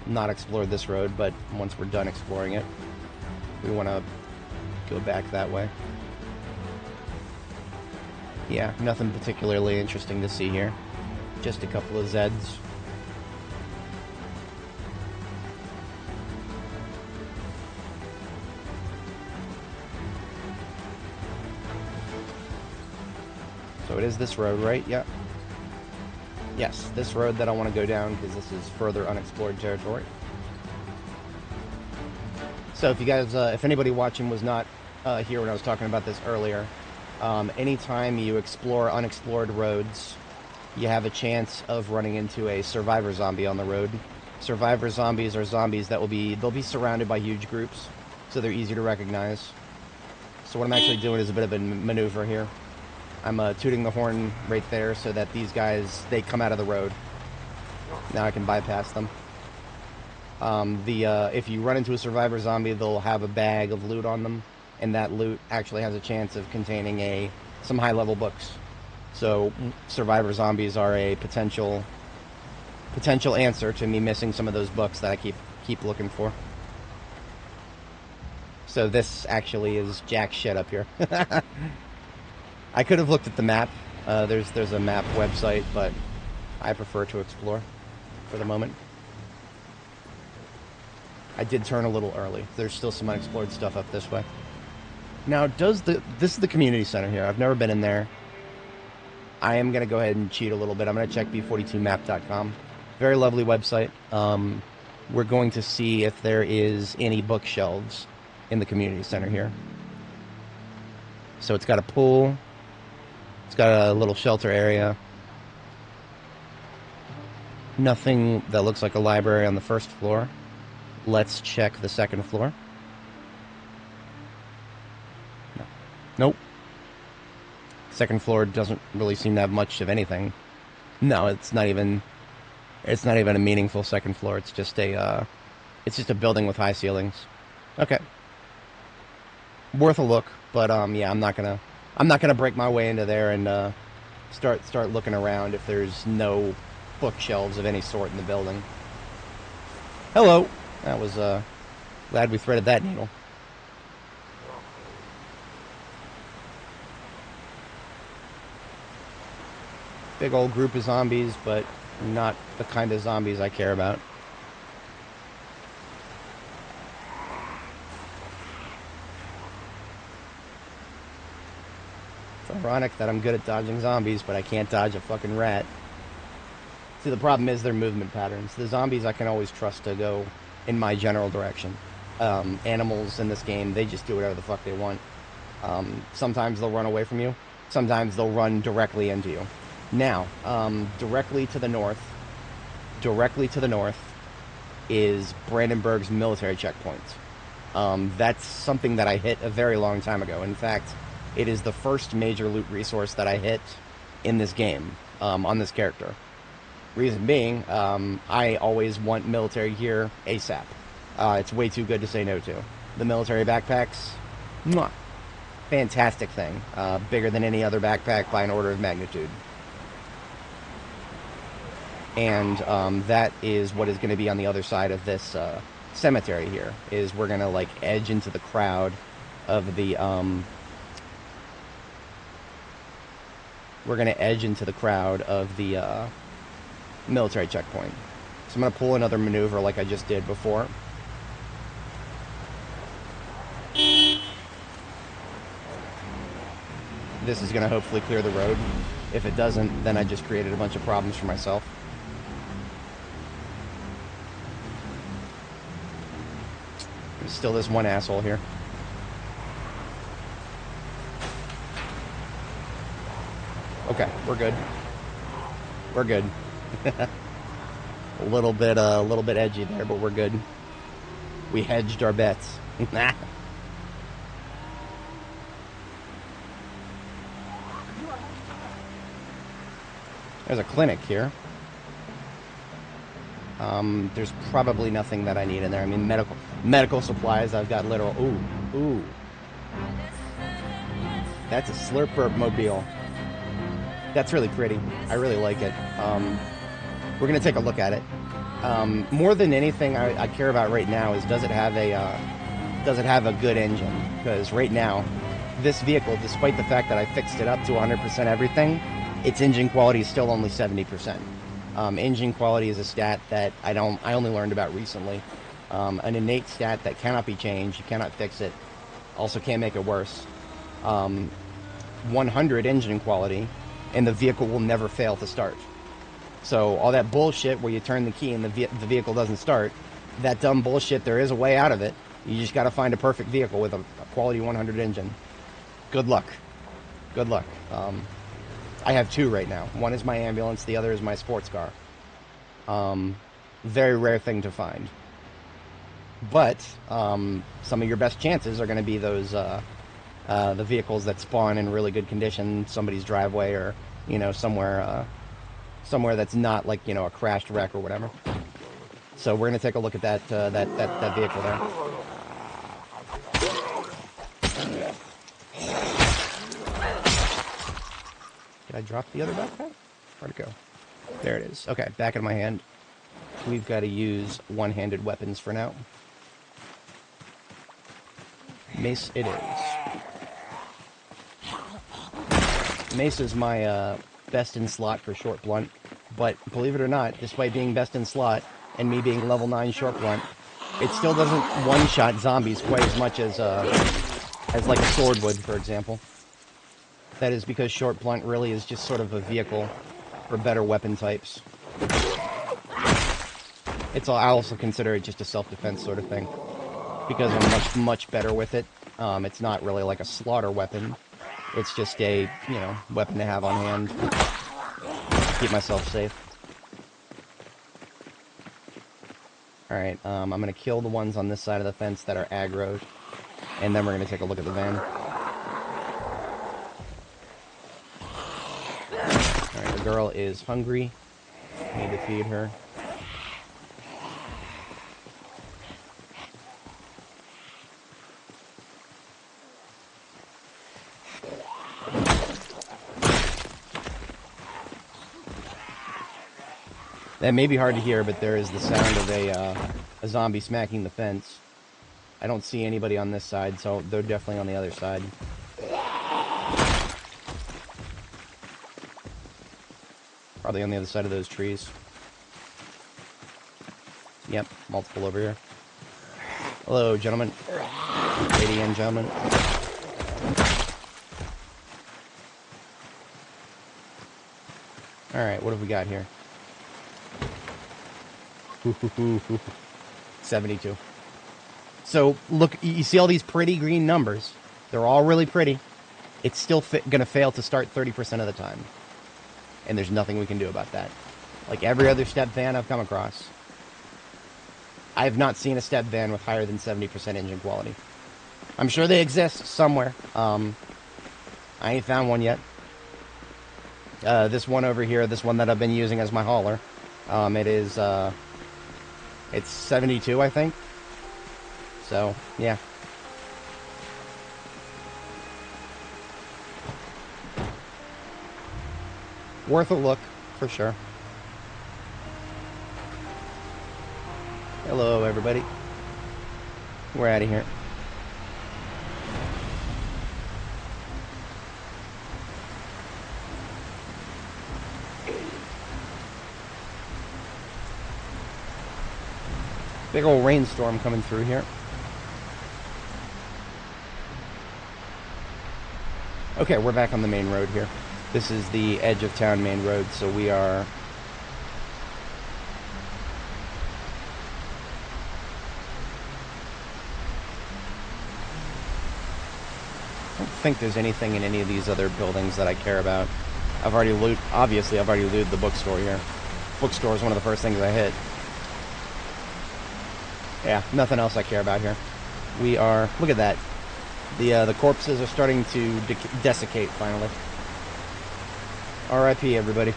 not explored this road, but once we're done exploring it, we want to go back that way. Yeah, nothing particularly interesting to see here. Just a couple of Zeds. So it is this road, right? Yep. Yes, this road that I want to go down because this is further unexplored territory. So if you guys, if anybody watching was not here when I was talking about this earlier, anytime you explore unexplored roads, you have a chance of running into a survivor zombie on the road. Survivor zombies are zombies that they'll be surrounded by huge groups, so they're easy to recognize. So what I'm actually doing is a bit of a maneuver here. I'm tooting the horn right there so that these guys, they come out of the road. Now I can bypass them. If you run into a survivor zombie, they'll have a bag of loot on them, and that loot actually has a chance of containing some high-level books. So survivor zombies are a potential answer to me missing some of those books that I keep looking for. So this actually is jack shit up here. I could have looked at the map. There's a map website, but I prefer to explore for the moment. I did turn a little early. There's still some unexplored stuff up this way. Now, this is the community center here. I've never been in there. I am going to go ahead and cheat a little bit. I'm going to check b42map.com. Very lovely website. We're going to see if there is any bookshelves in the community center here. So it's got a pool. It's got a little shelter area. Nothing that looks like a library on the first floor. Let's check the second floor. No. Nope. Second floor doesn't really seem to have much of anything. No, it's not even a meaningful second floor. It's just a building with high ceilings. Okay. Worth a look, but yeah, I'm not gonna break my way into there and start looking around if there's no bookshelves of any sort in the building. Hello. That was glad we threaded that needle. Big old group of zombies, but not the kind of zombies I care about. It's ironic that I'm good at dodging zombies, but I can't dodge a fucking rat. See, the problem is their movement patterns. The zombies I can always trust to go in my general direction. Animals in this game, they just do whatever the fuck they want. Sometimes they'll run away from you. Sometimes they'll run directly into you. Now, directly to the north is Brandenburg's military checkpoint. That's something that I hit a very long time ago. In fact, it is the first major loot resource that I hit in this game, on this character. Reason being, I always want military gear ASAP. It's way too good to say no to. The military backpacks, mwah, fantastic thing. Bigger than any other backpack by an order of magnitude. And that is what is going to be on the other side of this cemetery here. Is we're going to like edge into the crowd of the military checkpoint. So I'm going to pull another maneuver like I just did before. This is going to hopefully clear the road. If it doesn't, then I just created a bunch of problems for myself. There's still this one asshole here. Okay, we're good. We're good. a little bit edgy there, but we're good. We hedged our bets. There's a clinic here. There's probably nothing that I need in there. I mean, medical supplies. I've got literal. Ooh. That's a Slurp mobile. That's really pretty. I really like it. We're gonna take a look at it. More than anything, I care about right now is does it have a good engine? Because right now, this vehicle, despite the fact that I fixed it up to 100% everything, its engine quality is still only 70%. Engine quality is a stat that I only learned about recently. An innate stat that cannot be changed. You cannot fix it. Also can't make it worse. 100 engine quality, and the vehicle will never fail to start. So all that bullshit where you turn the key and the vehicle doesn't start, that dumb bullshit, there is a way out of it. You just got to find a perfect vehicle with a quality 100 engine. Good luck. Good luck. I have two right now. One is my ambulance, the other is my sports car. Very rare thing to find. But some of your best chances are going to be those the vehicles that spawn in really good condition, somebody's driveway, or somewhere that's not like a crashed wreck or whatever. So we're going to take a look at that that vehicle there. Did I drop the other backpack? Where'd it go? There it is. Okay, back in my hand. We've got to use one-handed weapons for now. Mace it is. Mace is my best in slot for short blunt, but believe it or not, despite being best in slot and me being level 9 short blunt, it still doesn't one-shot zombies quite as much as like a sword would, for example. That is because short blunt really is just sort of a vehicle for better weapon types. I also consider it just a self-defense sort of thing, because I'm much better with it. It's not really like a slaughter weapon. It's just a, weapon to have on hand to keep myself safe. Alright, I'm going to kill the ones on this side of the fence that are aggroed, and then we're going to take a look at the van. Alright, the girl is hungry. Need to feed her. That may be hard to hear, but there is the sound of a zombie smacking the fence. I don't see anybody on this side, so they're definitely on the other side. Probably on the other side of those trees. Yep, multiple over here. Hello, gentlemen. Lady and gentlemen. Alright, what have we got here? 72. So, look, you see all these pretty green numbers. They're all really pretty. It's still going to fail to start 30% of the time. And there's nothing we can do about that. Like every other step van I've come across, I have not seen a step van with higher than 70% engine quality. I'm sure they exist somewhere. I ain't found one yet. This one over here, this one that I've been using as my hauler, it's 72, I think. So, yeah. Worth a look, for sure. Hello, everybody. We're out of here. Big old rainstorm coming through here. Okay, we're back on the main road here. This is the edge of town main road, so we are... I don't think there's anything in any of these other buildings that I care about. Obviously I've already looted the bookstore here. Bookstore is one of the first things I hit. Yeah, nothing else I care about here. We are... Look at that. The corpses are starting to desiccate, finally. R.I.P. everybody.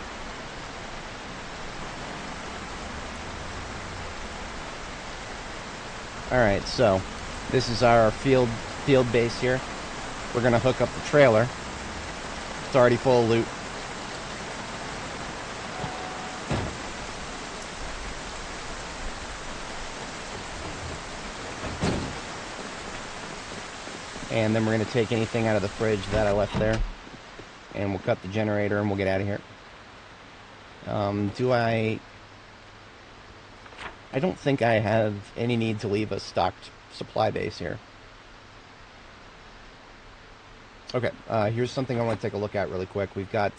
Alright, so... This is our field base here. We're going to hook up the trailer. It's already full of loot. And then we're going to take anything out of the fridge that I left there. and we'll cut the generator and we'll get out of here. I don't think I have any need to leave a stocked supply base here. Okay, here's something I want to take a look at really quick. We've got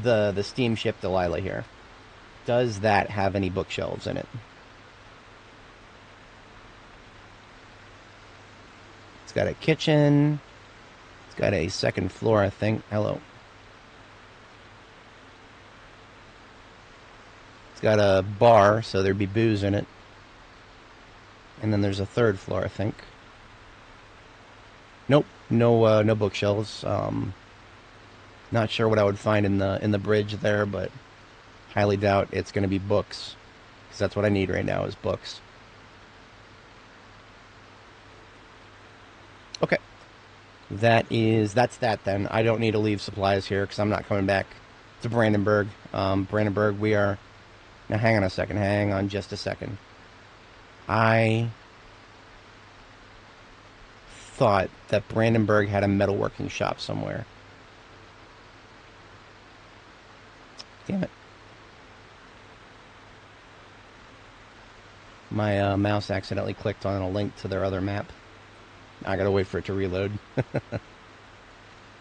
the steamship Delilah here. Does that have any bookshelves in it? It's got a kitchen. It's got a second floor, I think. Hello. It's got a bar, so there'd be booze in it. And then there's a third floor, I think. Nope, no bookshelves. Not sure what I would find in the bridge there, but highly doubt it's going to be books, because that's what I need right now is books. Okay, that's that then. I don't need to leave supplies here because I'm not coming back to Brandenburg. Brandenburg, we are now. Hang on a second. Hang on just a second. I thought that Brandenburg had a metalworking shop somewhere. Damn it. My mouse accidentally clicked on a link to their other map. I gotta wait for it to reload.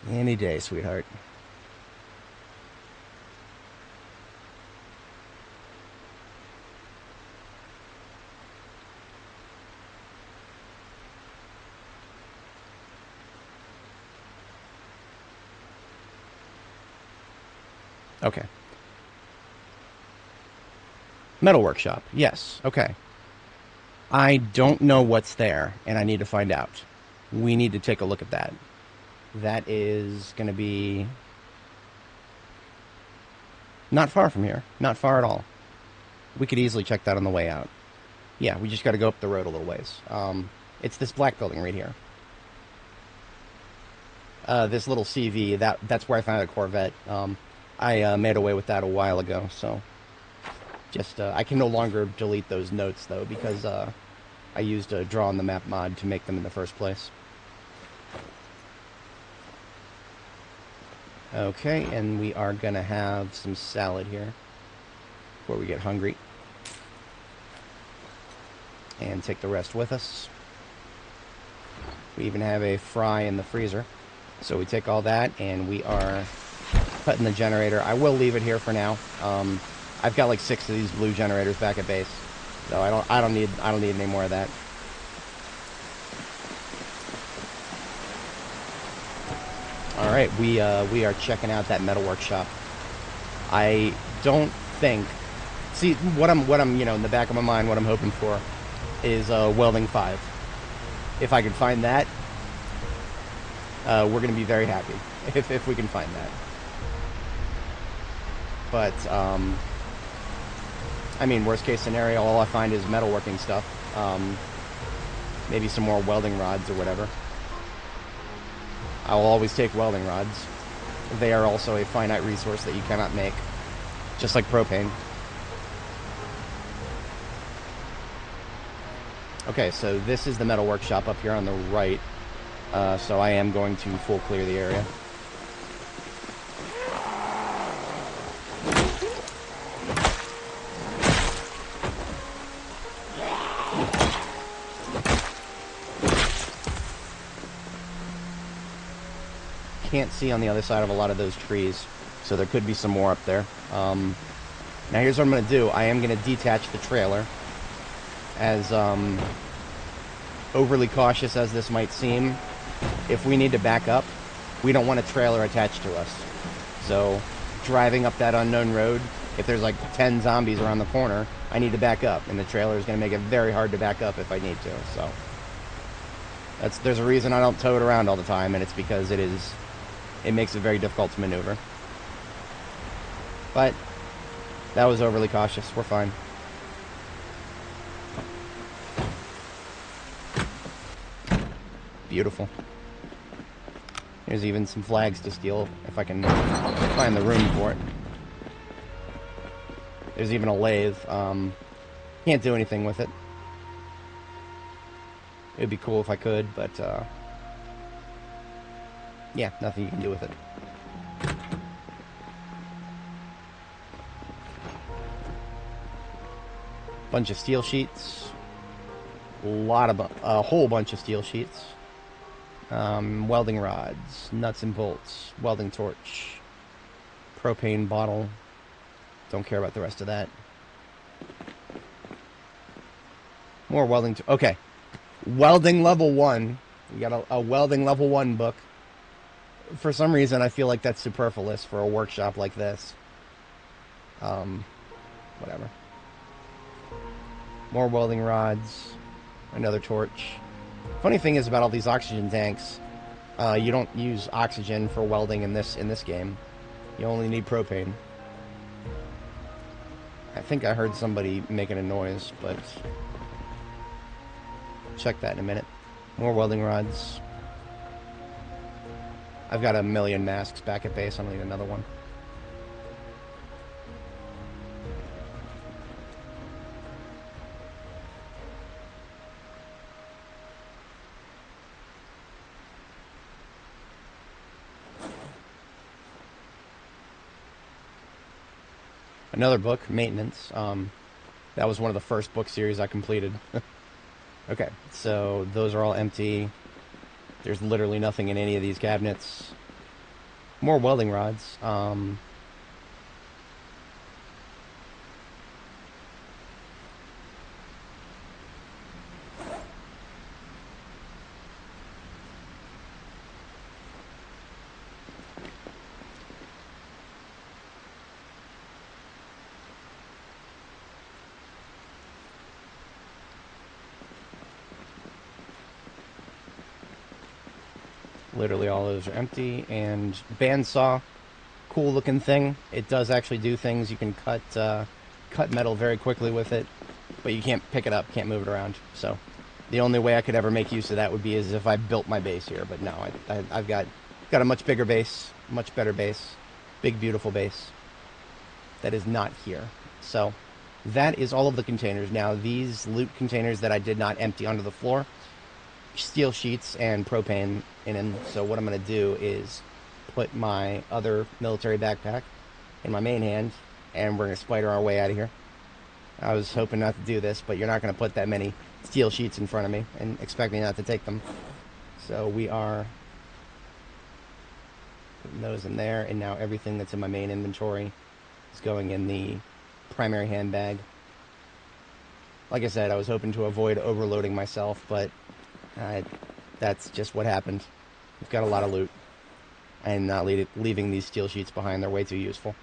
Any day, sweetheart. Okay. Metal workshop. Yes. Okay. I don't know what's there, and I need to find out. We need to take a look at that. That is going to be not far from here. Not far at all. We could easily check that on the way out. Yeah, we just got to go up the road a little ways. It's this black building right here. This little CV, that's where I found a Corvette. I made away with that a while ago, so just I can no longer delete those notes though because I used a draw on the map mod to make them in the first place. Okay, and we are gonna have some salad here before we get hungry, and take the rest with us. We even have a fry in the freezer, so we take all that and we are cutting the generator. I will leave it here for now. I've got like 6 of these blue generators back at base, so I don't need any more of that. All right, we are checking out that metal workshop. I don't think. See, what I'm in the back of my mind, what I'm hoping for is welding 5. If I can find that, we're gonna be very happy if we can find that. But I mean, worst case scenario, all I find is metalworking stuff. Maybe some more welding rods or whatever. I will always take welding rods. They are also a finite resource that you cannot make, just like propane. Okay, so this is the metal workshop up here on the right. So I am going to full clear the area. Can't see on the other side of a lot of those trees, so there could be some more up there. Now here's what I'm going to do. I am going to detach the trailer. As overly cautious as this might seem, if we need to back up, we don't want a trailer attached to us. So driving up that unknown road, if there's like 10 zombies around the corner, I need to back up, and the trailer is going to make it very hard to back up if I need to. So there's a reason I don't tow it around all the time, and it's because it makes it very difficult to maneuver. But that was overly cautious. We're fine. Beautiful. There's even some flags to steal if I can find the room for it. There's even a lathe. Can't do anything with it. It'd be cool if I could, but yeah, nothing you can do with it. Bunch of steel sheets. A whole bunch of steel sheets. Welding rods, nuts and bolts, welding torch, propane bottle. Don't care about the rest of that. More welding. Okay. Welding level 1. We got a welding level 1 book. For some reason, I feel like that's superfluous for a workshop like this. Whatever. More welding rods. Another torch. Funny thing is about all these oxygen tanks, you don't use oxygen for welding in this game. You only need propane. I think I heard somebody making a noise, but check that in a minute. More welding rods. I've got a million masks back at base. I don't need another one. Another book, maintenance. That was one of the first book series I completed. Okay, so those are all empty. There's literally nothing in any of these cabinets. More welding rods. Literally all those are empty. And bandsaw, cool looking thing. It does actually do things. You can cut metal very quickly with it, but you can't pick it up, can't move it around. So the only way I could ever make use of that would be as if I built my base here. But no, I've got a much bigger base, much better base, big beautiful base that is not here. So that is all of the containers. Now these loot containers that I did not empty onto the floor, steel sheets and propane in them. So what I'm going to do is put my other military backpack in my main hand, and we're going to spider our way out of here. I was hoping not to do this, but you're not going to put that many steel sheets in front of me and expect me not to take them. So we are putting those in there, and now everything that's in my main inventory is going in the primary handbag. Like I said, I was hoping to avoid overloading myself, but that's just what happened. We've got a lot of loot. I am not leaving these steel sheets behind. They're way too useful.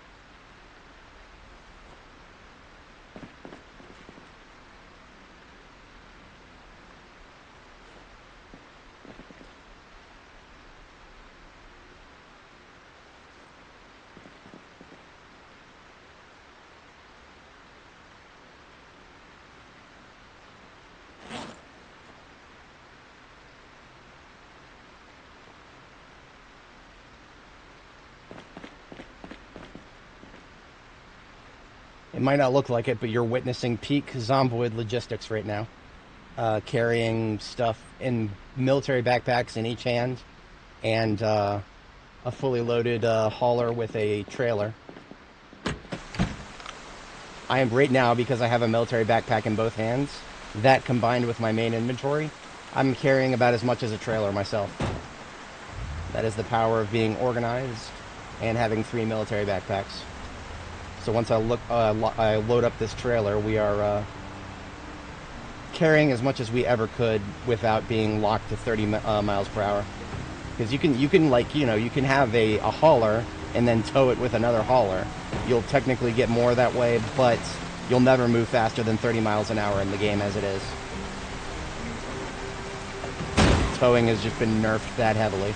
It might not look like it, but you're witnessing peak Zomboid logistics right now. Carrying stuff in military backpacks in each hand, and a fully loaded hauler with a trailer. I am right now, because I have a military backpack in both hands, that combined with my main inventory, I'm carrying about as much as a trailer myself. That is the power of being organized and having 3 military backpacks. So once I load up this trailer, we are carrying as much as we ever could without being locked to 30 miles per hour. Because you can like, you can have a hauler and then tow it with another hauler. You'll technically get more that way, but you'll never move faster than 30 miles an hour in the game as it is. Towing has just been nerfed that heavily.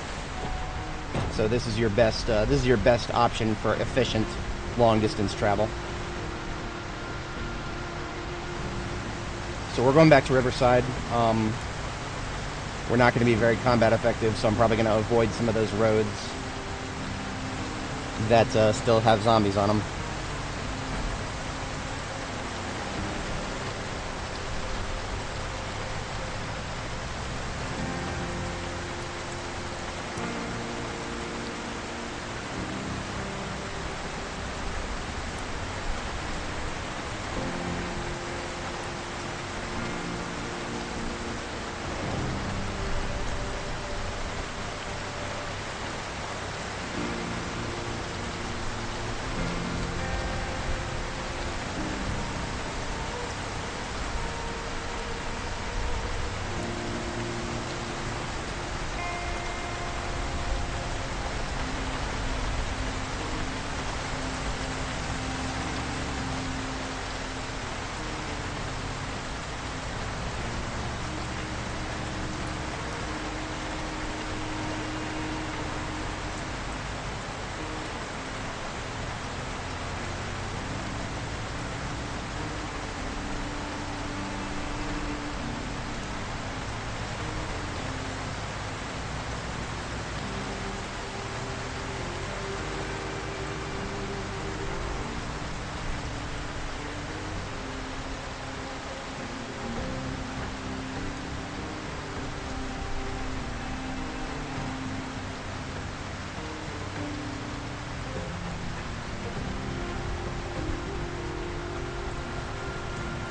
So this is your best option for efficient long distance travel. So we're going back to Riverside. We're not going to be very combat effective, so I'm probably going to avoid some of those roads that still have zombies on them.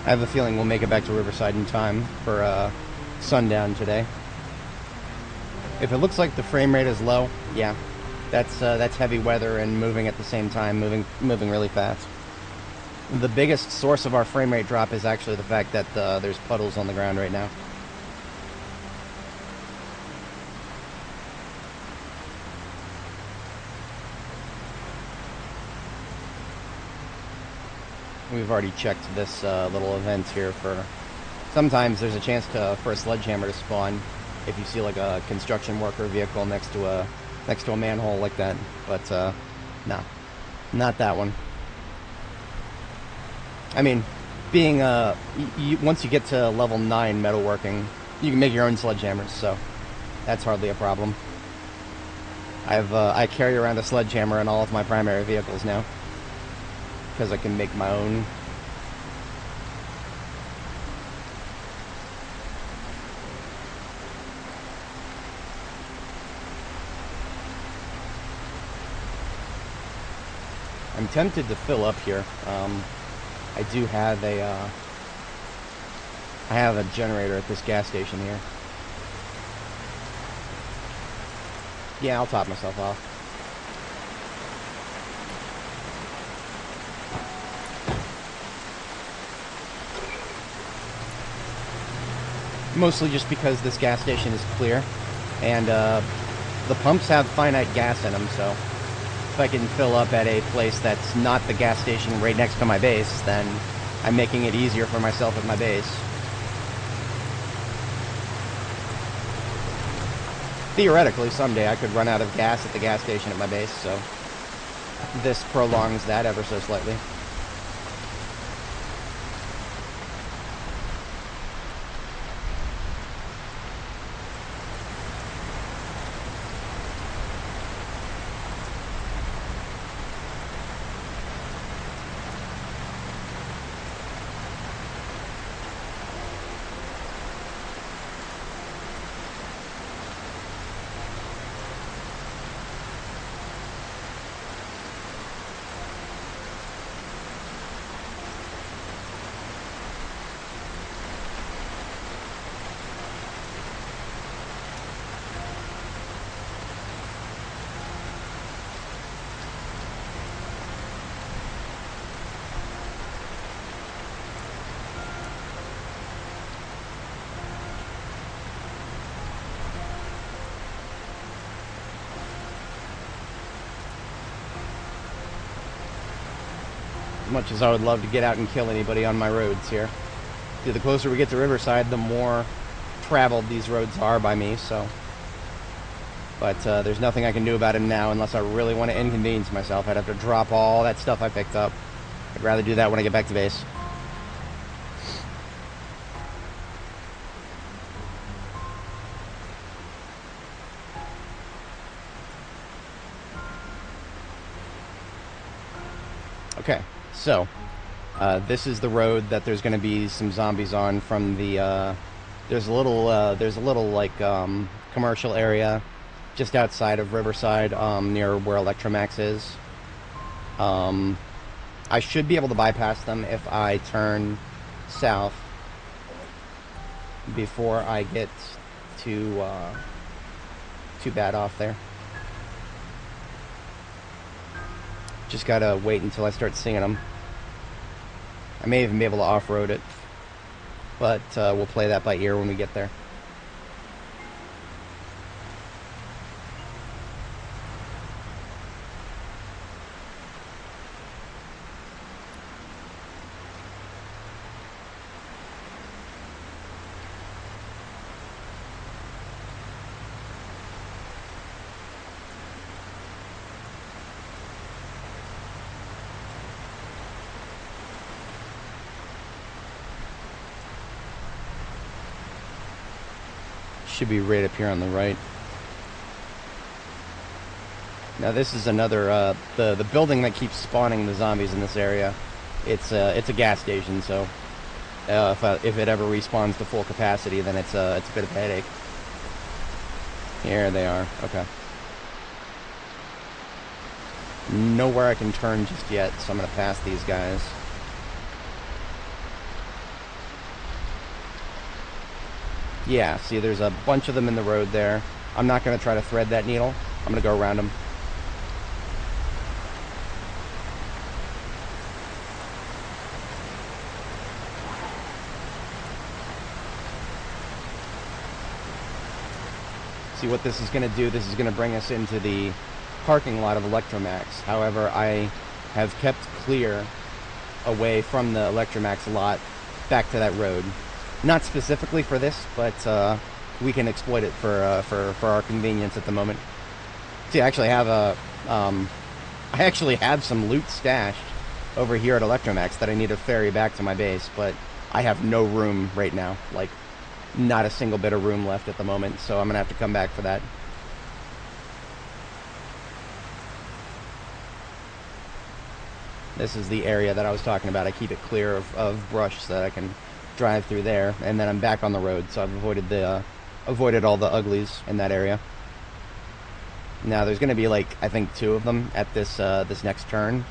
I have a feeling we'll make it back to Riverside in time for sundown today. If it looks like the frame rate is low, yeah, that's heavy weather and moving at the same time, moving really fast. The biggest source of our frame rate drop is actually the fact that there's puddles on the ground right now. We've already checked this little event here for... Sometimes there's a chance for a sledgehammer to spawn if you see like a construction worker vehicle next to a manhole like that. But nah, not that one. I mean, being once you get to level 9 metalworking, you can make your own sledgehammers, so that's hardly a problem. I carry around a sledgehammer in all of my primary vehicles now, because I can make my own. I'm tempted to fill up here. I do have a generator at this gas station here. Yeah, I'll top myself off. Mostly just because this gas station is clear, and the pumps have finite gas in them, so if I can fill up at a place that's not the gas station right next to my base, then I'm making it easier for myself at my base. Theoretically, someday I could run out of gas at the gas station at my base, so this prolongs that ever so slightly. Much as I would love to get out and kill anybody on my roads here. The closer we get to Riverside, the more traveled these roads are by me, so... But there's nothing I can do about it now unless I really want to inconvenience myself. I'd have to drop all that stuff I picked up. I'd rather do that when I get back to base. Okay. So, this is the road that there's going to be some zombies on from the, there's a little like, commercial area just outside of Riverside, near where Electromax is. I should be able to bypass them if I turn south before I get too bad off there. Just gotta wait until I start seeing them. I may even be able to off-road it, but we'll play that by ear when we get there. Should be right up here on the right. Now this is another, the building that keeps spawning the zombies in this area. It's a gas station, so if it ever respawns to full capacity, then it's a bit of a headache. Here they are. Okay. Nowhere I can turn just yet, so I'm gonna pass these guys. Yeah, see, there's a bunch of them in the road there. I'm not going to try to thread that needle. I'm going to go around them. See what this is going to do. This is going to bring us into the parking lot of Electromax. However, I have kept clear away from the Electromax lot back to that road. Not specifically for this, but we can exploit it for our convenience at the moment. See, I actually have some loot stashed over here at Electromax that I need to ferry back to my base, but I have no room right now. Like, not a single bit of room left at the moment, so I'm gonna have to come back for that. This is the area that I was talking about. I keep it clear of brush so that I can drive through there, and then I'm back on the road, so I've avoided all the uglies in that area. Now there's gonna be, like, I think 2 of them at this this next turn.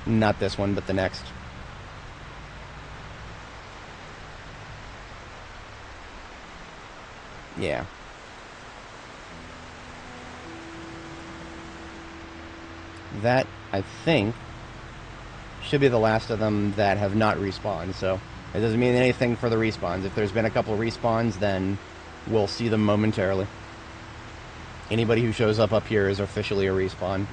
Not this one, but the next. Yeah. That, I think, should be the last of them that have not respawned, so it doesn't mean anything for the respawns. If there's been a couple respawns, then we'll see them momentarily. Anybody who shows up here is officially a respawn.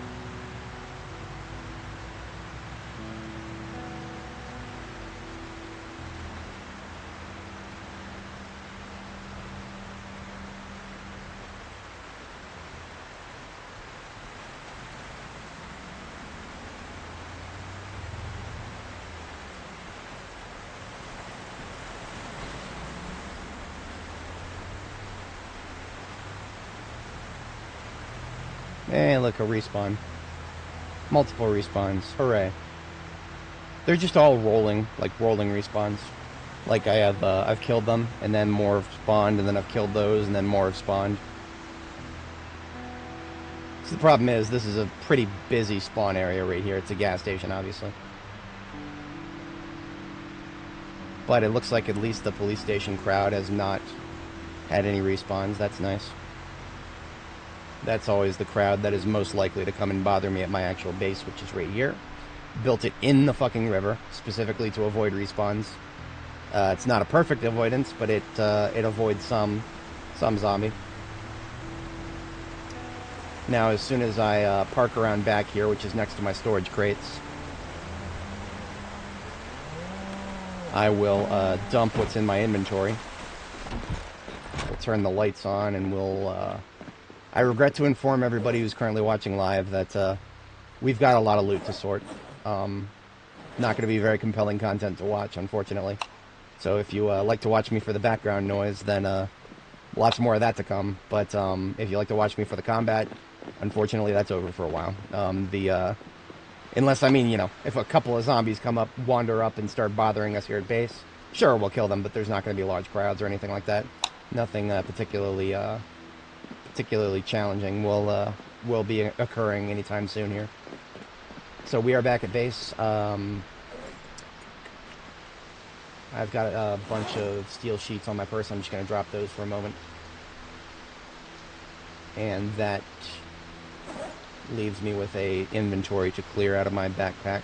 Hey, look, a respawn. Multiple respawns. Hooray. They're just all rolling, like rolling respawns. Like I've killed them, and then more have spawned, and then I've killed those, and then more have spawned. So the problem is, this is a pretty busy spawn area right here. It's a gas station, obviously. But it looks like at least the police station crowd has not had any respawns. That's nice. That's always the crowd that is most likely to come and bother me at my actual base, which is right here. Built it in the fucking river, specifically to avoid respawns. It's not a perfect avoidance, but it avoids some zombie. Now, as soon as I park around back here, which is next to my storage crates, I will dump what's in my inventory. We'll turn the lights on, and we'll... I regret to inform everybody who's currently watching live that we've got a lot of loot to sort. Not going to be very compelling content to watch, unfortunately. So if you like to watch me for the background noise, then lots more of that to come. But if you like to watch me for the combat, unfortunately that's over for a while. Unless, I mean, you know, if a couple of zombies wander up and start bothering us here at base, sure, we'll kill them, but there's not going to be large crowds or anything like that. Nothing particularly challenging will be occurring anytime soon here. So we are back at base. I've got a bunch of steel sheets on my person. I'm just going to drop those for a moment. And that leaves me with a inventory to clear out of my backpack.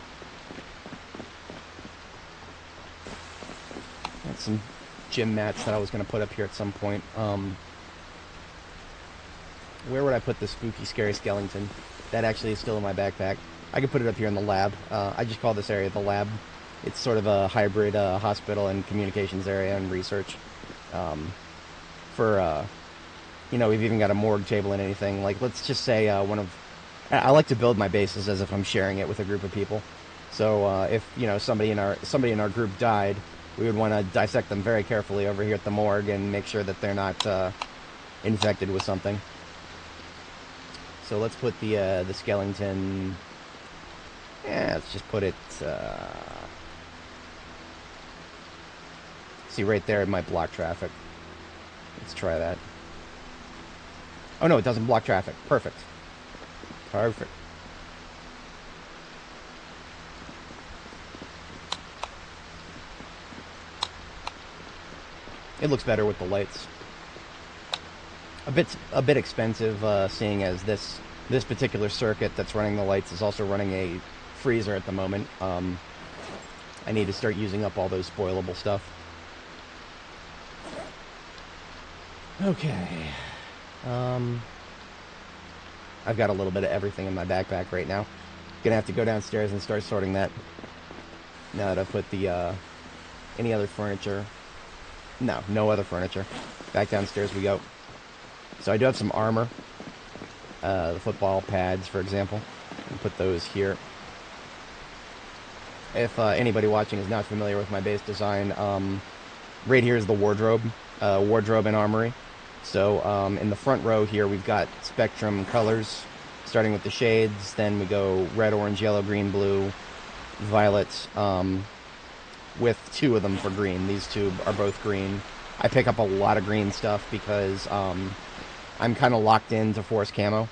Got some gym mats that I was going to put up here at some point. Where would I put the spooky, scary skeleton? That actually is still in my backpack. I could put it up here in the lab. I just call this area the lab. It's sort of a hybrid hospital and communications area and research. You know, we've even got a morgue table and anything. Like, let's just say I like to build my bases as if I'm sharing it with a group of people. So if, you know, somebody in our group died, we would want to dissect them very carefully over here at the morgue and make sure that they're not infected with something. So let's put the skeleton... Yeah, let's just put it... See, right there it might block traffic. Let's try that. Oh no, it doesn't block traffic. Perfect. Perfect. It looks better with the lights. a bit expensive, seeing as this particular circuit that's running the lights is also running a freezer at the moment. I need to start using up all those spoilable stuff. Okay. I've got a little bit of everything in my backpack right now. Gonna have to go downstairs and start sorting that. Now that I've put the, any other furniture. No other furniture. Back downstairs we go. So I do have some armor. The football pads, for example. I'll put those here. If anybody watching is not familiar with my base design, right here is the wardrobe. Wardrobe and armory. So in the front row here we've got spectrum colors, starting with the shades. Then we go red, orange, yellow, green, blue, violet, with 2 of them for green. These 2 are both green. I pick up a lot of green stuff because I'm kind of locked into forest camo.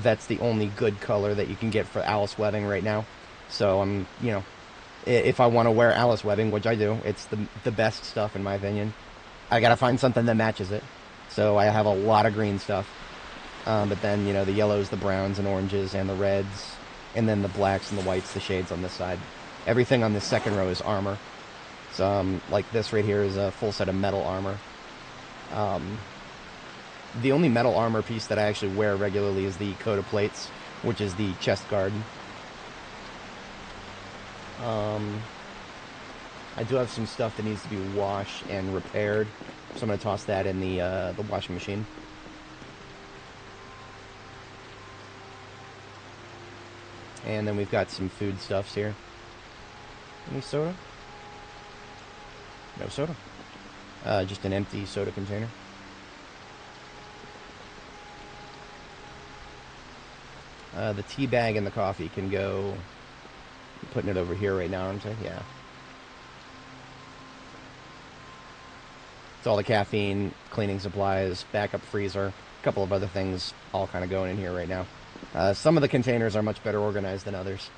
That's the only good color that you can get for Alice webbing right now. So I'm, if I want to wear Alice webbing, which I do, it's the best stuff in my opinion. I gotta find something that matches it. So I have a lot of green stuff. But then, the yellows, the browns and oranges and the reds, and then the blacks and the whites, the shades on this side. Everything on this second row is armor. So, like this right here is a full set of metal armor. The only metal armor piece that I actually wear regularly is the coat of plates, which is the chest guard. I do have some stuff that needs to be washed and repaired, so I'm going to toss that in the washing machine. And then we've got some food stuffs here. Any soda? No soda. Just an empty soda container. The tea bag and the coffee can go... I'm putting it over here right now, aren't I? Yeah. It's all the caffeine, cleaning supplies, backup freezer, a couple of other things all kind of going in here right now. Some of the containers are much better organized than others.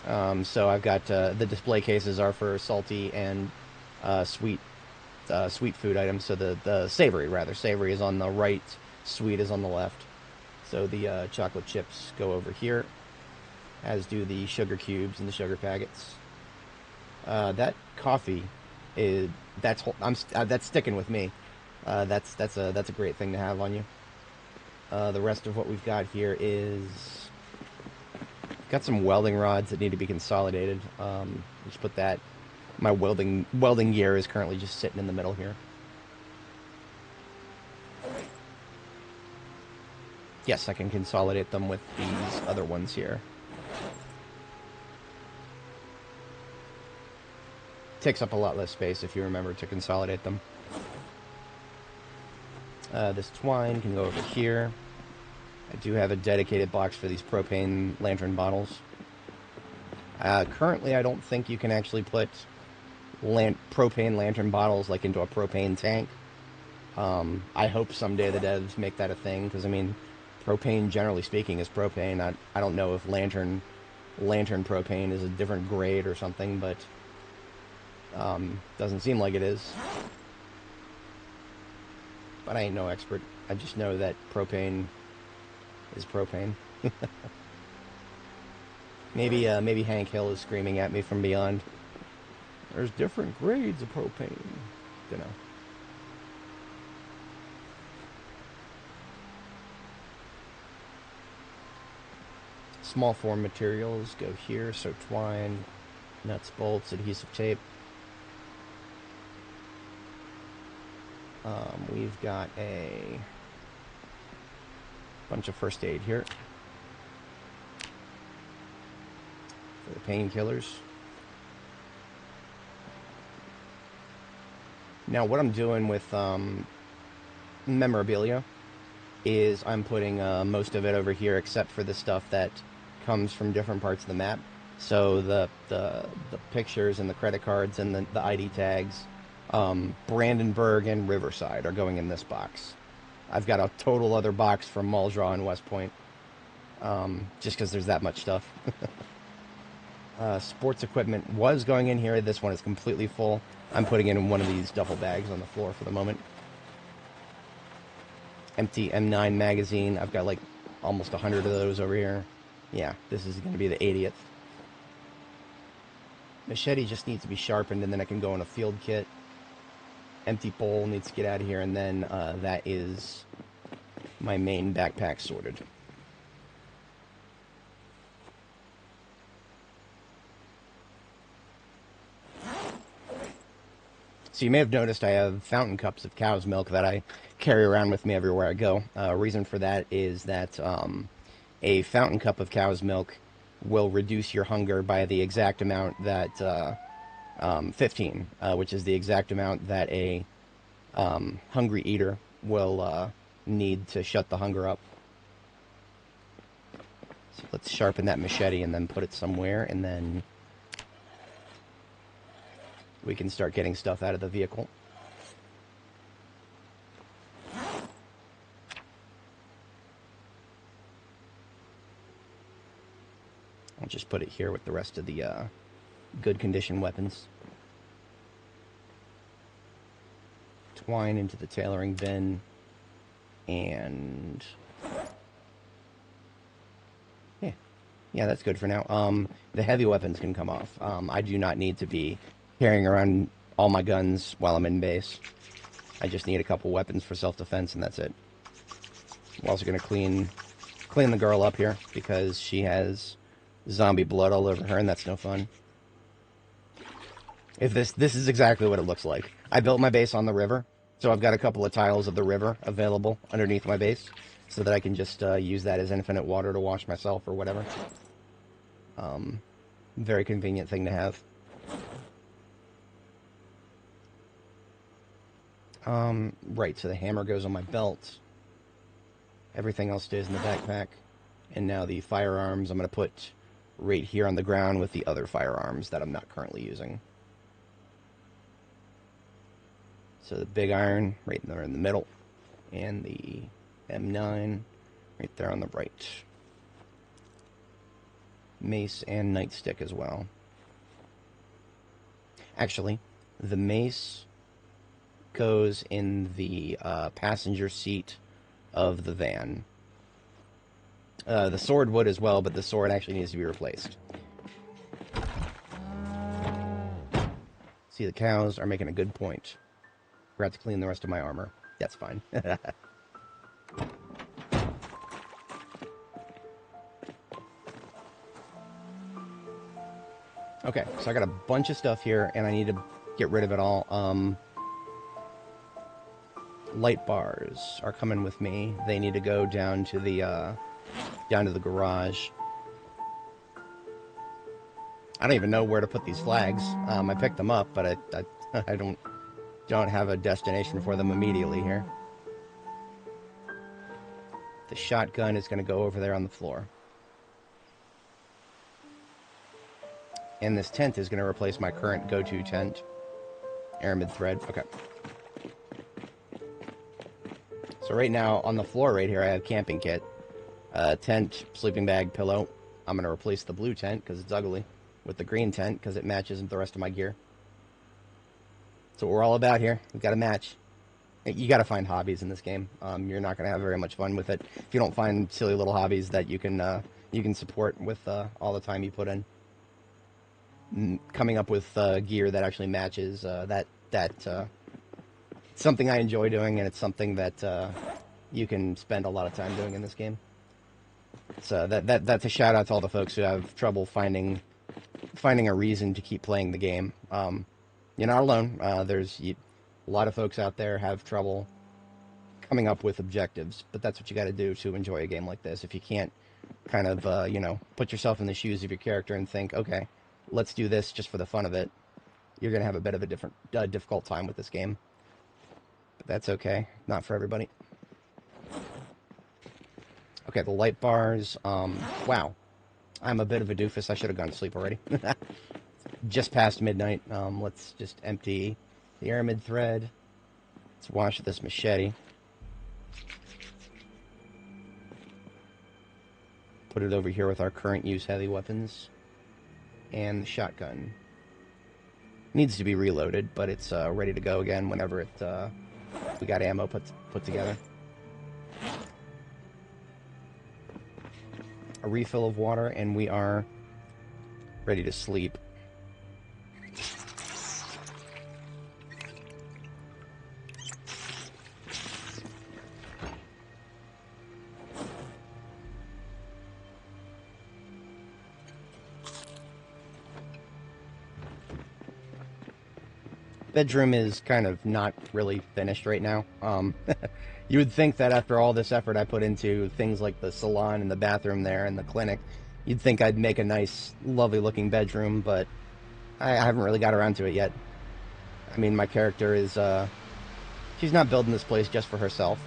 So I've got the display cases are for salty and sweet food items. So the savory, rather. Savory is on the right, sweet is on the left. So the chocolate chips go over here, as do the sugar cubes and the sugar packets. That coffee that's sticking with me. That's a great thing to have on you. The rest of what we've got here is got some welding rods that need to be consolidated. Just put that. My welding gear is currently just sitting in the middle here. Yes, I can consolidate them with these other ones here. Takes up a lot less space if you remember to consolidate them. This twine can go over here. I do have a dedicated box for these propane lantern bottles. Currently, I don't think you can actually put propane lantern bottles like into a propane tank. I hope someday the devs make that a thing, because I mean, propane, generally speaking, is propane. I don't know if lantern propane is a different grade or something, but doesn't seem like it is. But I ain't no expert. I just know that propane is propane. Maybe Hank Hill is screaming at me from beyond. There's different grades of propane. Dunno. Small form materials go here, so twine, nuts, bolts, adhesive tape. We've got a bunch of first aid here for the painkillers. Now what I'm doing with memorabilia is I'm putting most of it over here, except for the stuff that comes from different parts of the map. So the pictures and the credit cards and the ID tags, Brandenburg and Riverside are going in this box. I've got a total other box from Muldraw and West Point, just because there's that much stuff. Sports equipment was going in here. This one is completely full. I'm putting it in one of these duffel bags on the floor for the moment. Empty M9 magazine. I've got like almost 100 of those over here. Yeah, this is going to be the 80th. Machete just needs to be sharpened, and then I can go in a field kit. Empty bowl needs to get out of here, and then that is my main backpack sorted. So you may have noticed I have fountain cups of cow's milk that I carry around with me everywhere I go. Reason for that is that a fountain cup of cow's milk will reduce your hunger by the exact amount that 15, which is the exact amount that a hungry eater will need to shut the hunger up. So let's sharpen that machete and then put it somewhere, and then we can start getting stuff out of the vehicle. I'll just put it here with the rest of the good condition weapons. Twine into the tailoring bin, and yeah, that's good for now. The heavy weapons can come off. I do not need to be carrying around all my guns while I'm in base. I just need a couple weapons for self-defense, and that's it. I'm also going to clean the girl up here, because she has zombie blood all over her, and that's no fun. If this is exactly what it looks like. I built my base on the river, so I've got a couple of tiles of the river available underneath my base, so that I can just use that as infinite water to wash myself or whatever. Very convenient thing to have. Right, so the hammer goes on my belt. Everything else stays in the backpack. And now the firearms I'm going to put right here on the ground with the other firearms that I'm not currently using. So the big iron right there in the middle, and the M9 right there on the right. Mace and nightstick as well. Actually, the mace goes in the passenger seat of the van. The sword would as well, but the sword actually needs to be replaced. See, the cows are making a good point. Forgot to clean the rest of my armor. That's fine. Okay, so I got a bunch of stuff here, and I need to get rid of it all. Light bars are coming with me. They need to go down to the garage. I don't even know where to put these flags. I picked them up, but I don't have a destination for them immediately here. The shotgun is going to go over there on the floor. And this tent is going to replace my current go-to tent. Aramid thread. Okay. So right now, on the floor right here, I have camping kit. Tent, sleeping bag, pillow. I'm going to replace the blue tent, because it's ugly, with the green tent, because it matches with the rest of my gear. That's what we're all about here. We've got to match. You got to find hobbies in this game. You're not going to have very much fun with it if you don't find silly little hobbies that you can support with all the time you put in. Coming up with gear that actually matches it's something I enjoy doing, and it's something that you can spend a lot of time doing in this game. So that's a shout out to all the folks who have trouble finding a reason to keep playing the game. You're not alone. There's a lot of folks out there have trouble coming up with objectives, but that's what you got to do to enjoy a game like this. If you can't kind of put yourself in the shoes of your character and think, okay, let's do this just for the fun of it, you're going to have a bit of a difficult time with this game. But that's okay. Not for everybody. Okay, the light bars. Wow. I'm a bit of a doofus. I should have gone to sleep already. Just past midnight. Let's just empty the aramid thread. Let's wash this machete. Put it over here with our current use heavy weapons. And the shotgun needs to be reloaded, but it's ready to go again whenever we got ammo put together. A refill of water, and we are ready to sleep. Bedroom is kind of not really finished right now. You would think that after all this effort I put into things like the salon and the bathroom there and the clinic, you'd think I'd make a nice, lovely looking bedroom, but I haven't really got around to it yet. I mean, my character is, she's not building this place just for herself.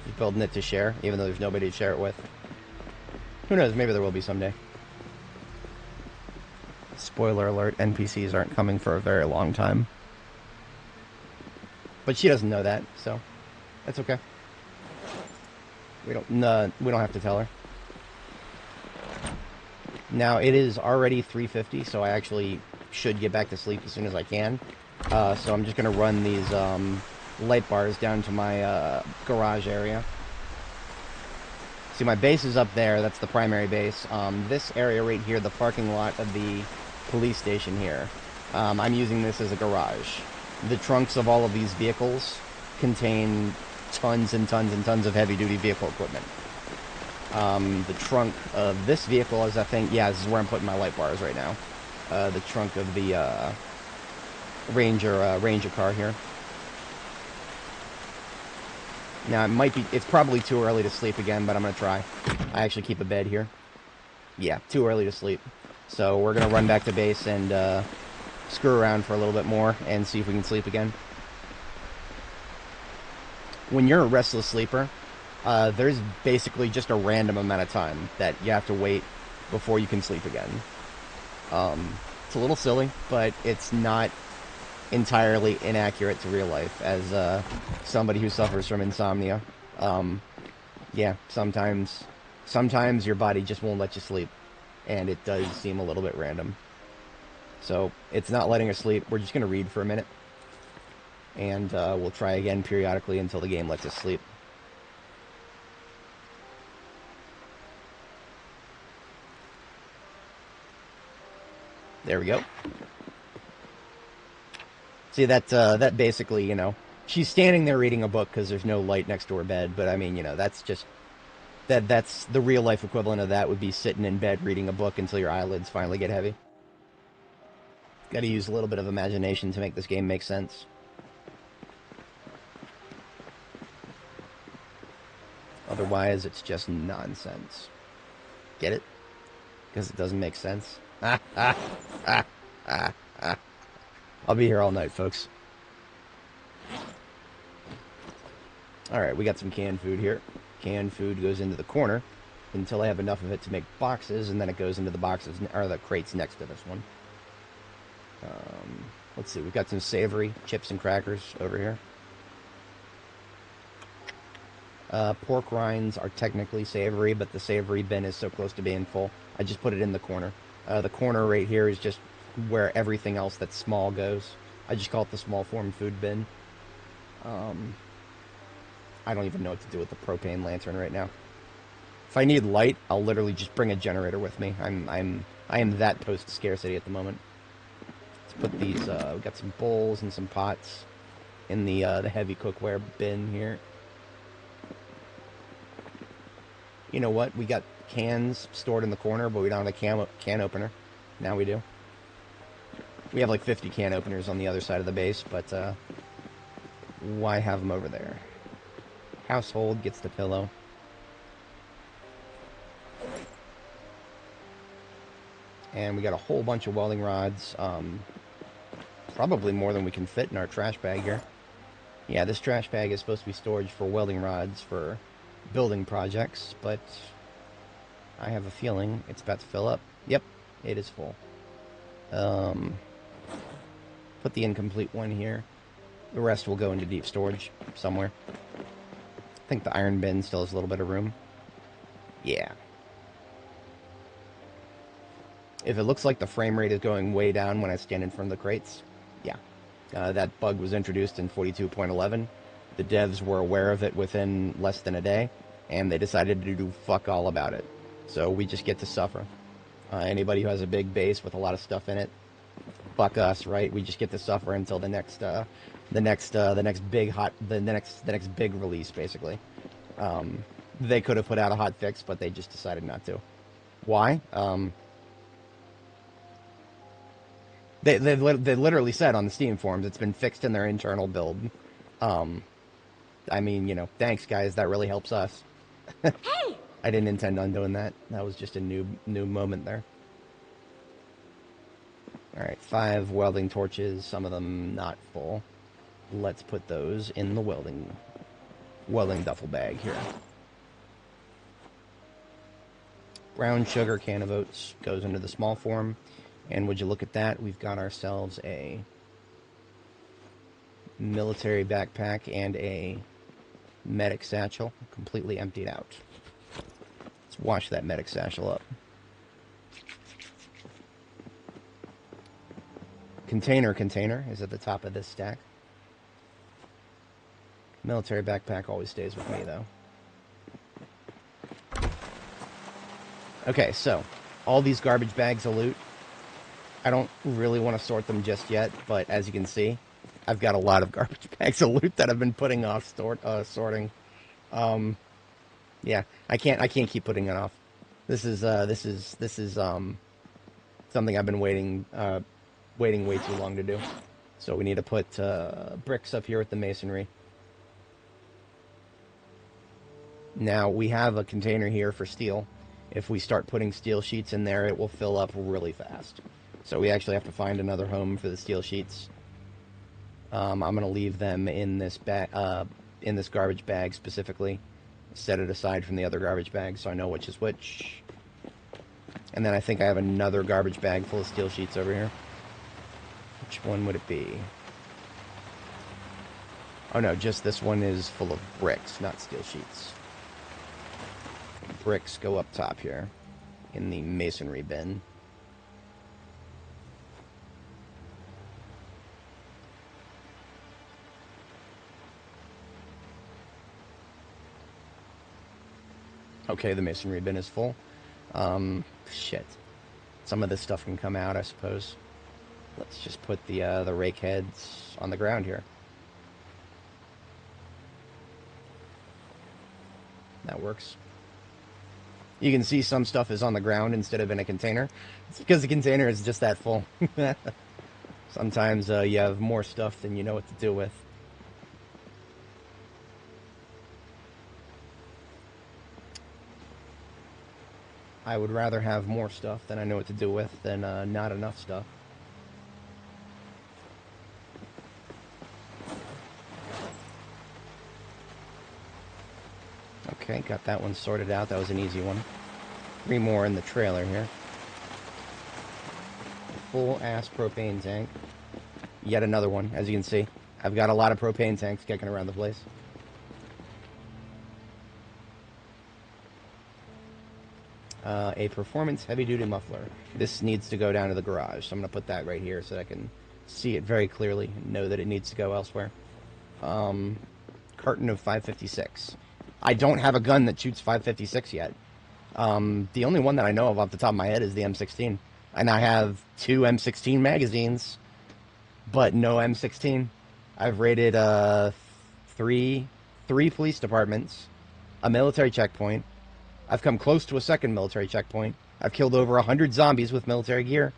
She's building it to share, even though there's nobody to share it with. Who knows, maybe there will be someday. Spoiler alert, NPCs aren't coming for a very long time. But she doesn't know that, so that's okay. We don't have to tell her. Now it is already 3:50, so I actually should get back to sleep as soon as I can. So I'm just gonna run these light bars down to my garage area. See, my base is up there. That's the primary base. This area right here, the parking lot of the police station here, I'm using this as a garage. The trunks of all of these vehicles contain tons and tons and tons of heavy-duty vehicle equipment. The trunk of this vehicle is, I think, yeah, this is where I'm putting my light bars right now. The trunk of the Ranger car here. Now, it's probably too early to sleep again, but I'm going to try. I actually keep a bed here. Yeah, too early to sleep. So we're going to run back to base and screw around for a little bit more and see if we can sleep again. When you're a restless sleeper, there's basically just a random amount of time that you have to wait before you can sleep again. It's a little silly, but it's not entirely inaccurate to real life. As somebody who suffers from insomnia, yeah, sometimes your body just won't let you sleep, and it does seem a little bit random. So it's not letting us sleep. We're just going to read for a minute, and we'll try again periodically until the game lets us sleep. There we go. See, that basically, you know, she's standing there reading a book because there's no light next to her bed, but I mean, you know, that's just, that's the real life equivalent of that would be sitting in bed reading a book until your eyelids finally get heavy. Got to use a little bit of imagination to make this game make sense. Otherwise, it's just nonsense. Get it? Because it doesn't make sense. I'll be here all night, folks. Alright, we got some canned food here. Canned food goes into the corner until I have enough of it to make boxes, and then it goes into the boxes, or the crates next to this one. Let's see, we've got some savory chips and crackers over here. Pork rinds are technically savory, but the savory bin is so close to being full. I just put it in the corner. The corner right here is just where everything else that's small goes. I just call it the small form food bin. I don't even know what to do with the propane lantern right now. If I need light, I'll literally just bring a generator with me. I am that post scarcity at the moment. Let's put these. We've got some bowls and some pots in the heavy cookware bin here. You know what? We got cans stored in the corner, but we don't have a can opener. Now we do. We have like 50 can openers on the other side of the base, but why have them over there? Household gets the pillow. And we got a whole bunch of welding rods. Probably more than we can fit in our trash bag here. Yeah, this trash bag is supposed to be storage for welding rods for building projects, but I have a feeling it's about to fill up. Yep, it is full. Put the incomplete one here. The rest will go into deep storage somewhere. I think the iron bin still has a little bit of room. Yeah. If it looks like the frame rate is going way down when I stand in front of the crates, yeah. That bug was introduced in 42.11. The devs were aware of it within less than a day, and they decided to do fuck all about it. So we just get to suffer. Anybody who has a big base with a lot of stuff in it, fuck us, right? We just get to suffer until the next big release, basically. They could have put out a hot fix, but they just decided not to. Why? They literally said on the Steam forums it's been fixed in their internal build. I mean, you know, thanks guys, that really helps us. Hey! I didn't intend on doing that. That was just a new moment there. Alright, 5 welding torches, some of them not full. Let's put those in the welding duffel bag here. Brown sugar can of oats goes into the small form. And would you look at that, we've got ourselves a military backpack and a medic satchel, completely emptied out. Let's wash that medic satchel up. Container is at the top of this stack. Military backpack always stays with me, though. Okay, so, all these garbage bags of loot. I don't really want to sort them just yet, but as you can see, I've got a lot of garbage bags of loot that I've been putting off sorting. Yeah, I can't keep putting it off. This is something I've been waiting way too long to do. So we need to put bricks up here with the masonry. Now we have a container here for steel. If we start putting steel sheets in there, it will fill up really fast. So we actually have to find another home for the steel sheets. I'm going to leave them in this garbage bag specifically. Set it aside from the other garbage bags so I know which is which. And then I think I have another garbage bag full of steel sheets over here. Which one would it be? Oh no, just this one is full of bricks, not steel sheets. Bricks go up top here in the masonry bin. Okay, the masonry bin is full. Shit. Some of this stuff can come out, I suppose. Let's just put the rake heads on the ground here. That works. You can see some stuff is on the ground instead of in a container. It's because the container is just that full. Sometimes you have more stuff than you know what to do with. I would rather have more stuff than I know what to do with than not enough stuff. Okay, got that one sorted out. That was an easy one. 3 more in the trailer here. Full-ass propane tank. Yet another one, as you can see. I've got a lot of propane tanks kicking around the place. A performance heavy-duty muffler. This needs to go down to the garage, so I'm going to put that right here so that I can see it very clearly and know that it needs to go elsewhere. Carton of 556. I don't have a gun that shoots 556 yet. The only one that I know of off the top of my head is the M16. And I have 2 M16 magazines, but no M16. I've raided 3 police departments, a military checkpoint. I've come close to a second military checkpoint. I've killed over 100 zombies with military gear.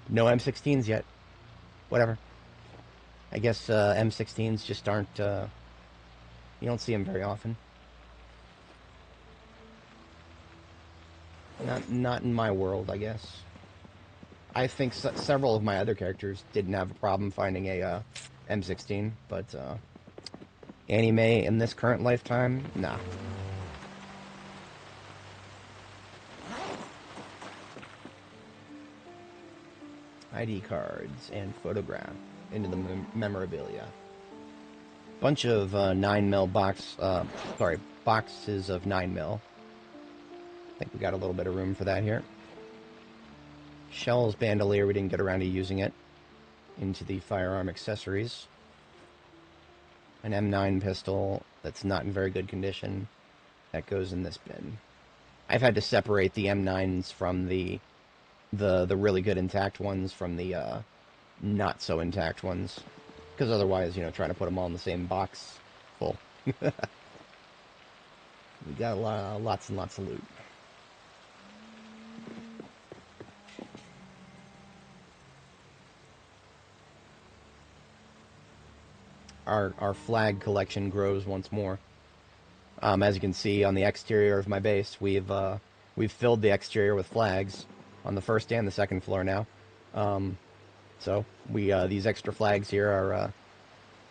No M16s yet. Whatever. I guess M16s just aren't... you don't see them very often. Not in my world, I guess. I think several of my other characters didn't have a problem finding a M16, but anime in this current lifetime, nah. ID cards and photograph into the memorabilia. Bunch of 9mm boxes of 9mm. I think we got a little bit of room for that here. Shell's bandolier, we didn't get around to using it. Into the firearm accessories. An M9 pistol that's not in very good condition. That goes in this bin. I've had to separate the M9s from the really good intact ones from the not so intact ones. Because otherwise, trying to put them all in the same box full. We got lots and lots of loot. Our flag collection grows once more. As you can see on the exterior of my base, we've filled the exterior with flags on the first and the second floor now. So these extra flags here are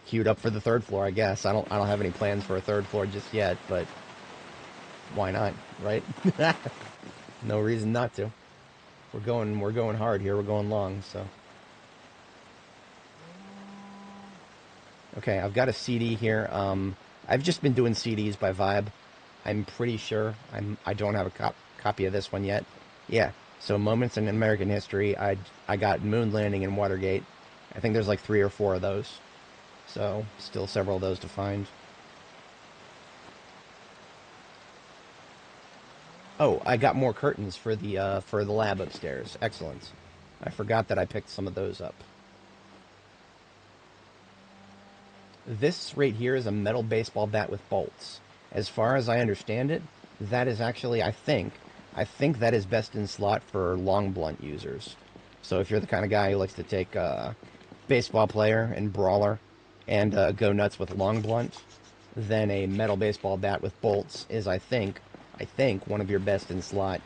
queued up for the third floor, I guess. I don't have any plans for a third floor just yet, but why not, right? No reason not to. We're going hard here. We're going long, so. Okay, I've got a CD here. I've just been doing CDs by vibe. I'm pretty sure I don't have a copy of this one yet. Yeah. So Moments in American History. I got Moon Landing and Watergate. I think there's like 3 or 4 of those. So still several of those to find. Oh, I got more curtains for the lab upstairs. Excellent. I forgot that I picked some of those up. This right here is a metal baseball bat with bolts. As far as I understand it, that is actually, I think that is best in slot for long blunt users. So if you're the kind of guy who likes to take baseball player and brawler and go nuts with long blunt, then a metal baseball bat with bolts is, I think, one of your best in slot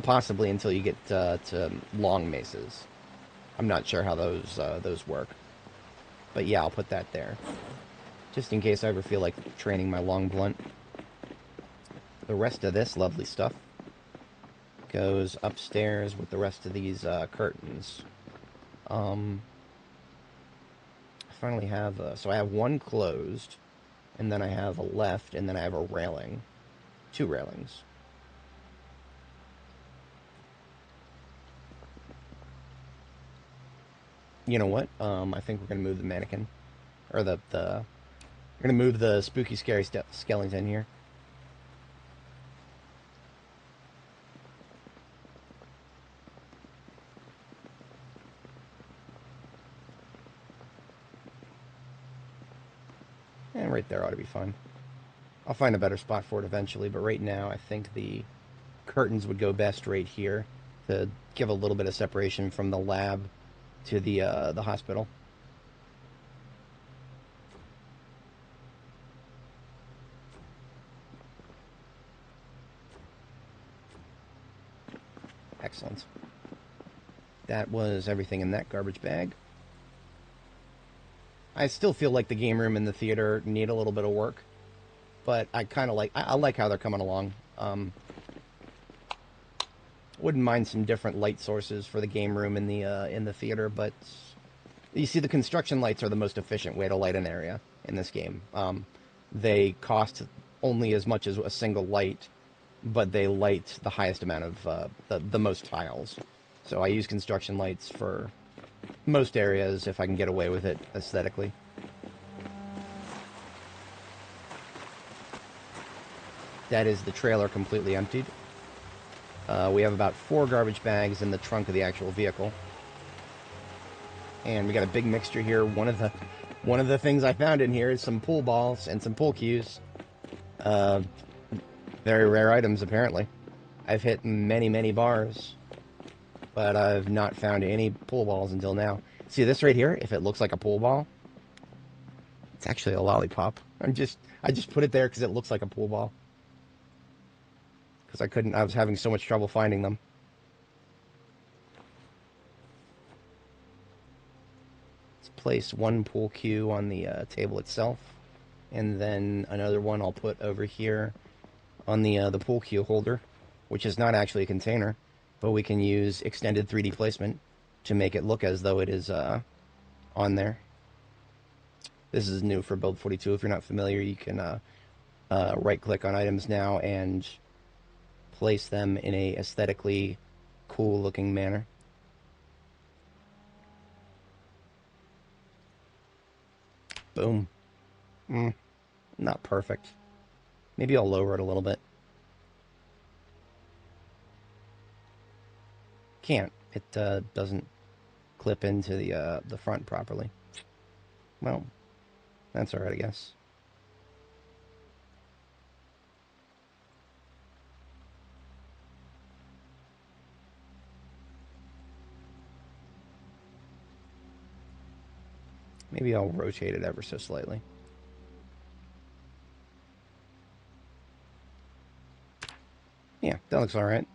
possibly until you get to long maces. I'm not sure how those work. But yeah, I'll put that there. Just in case I ever feel like training my long blunt. The rest of this lovely stuff goes upstairs with the rest of these curtains. I finally have... so I have one closed, and then I have a left, and then I have a railing. 2 railings. You know what? I think we're going to move the mannequin. Or we're going to move the spooky, scary skeleton here. And right there ought to be fine. I'll find a better spot for it eventually, but right now I think the curtains would go best right here to give a little bit of separation from the lab to the hospital. Excellent. That was everything in that garbage bag. I still feel like the game room and the theater need a little bit of work, but I kind of I like how they're coming along. Wouldn't mind some different light sources for the game room in the theater, but you see, the construction lights are the most efficient way to light an area in this game. They cost only as much as a single light, but they light the highest amount of the most tiles. So I use construction lights for most areas if I can get away with it aesthetically. That is the trailer completely emptied. We have about 4 garbage bags in the trunk of the actual vehicle. And we got a big mixture here. One of the things I found in here is some pool balls and some pool cues. Very rare items, apparently. I've hit many bars, but I've not found any pool balls until now. See this right here? If it looks like a pool ball, it's actually a lollipop. I just put it there because it looks like a pool ball. Because I was having so much trouble finding them. Let's place one pool cue on the table itself, and then another one I'll put over here on the pool cue holder, which is not actually a container, but we can use extended 3D placement to make it look as though it is on there. This is new for Build 42. If you're not familiar, you can right-click on items now and place them in a aesthetically cool-looking manner. Boom. Not perfect. Maybe I'll lower it a little bit. Can't. It doesn't clip into the front properly. Well, that's alright, I guess. Maybe I'll rotate it ever so slightly. Yeah, that looks alright.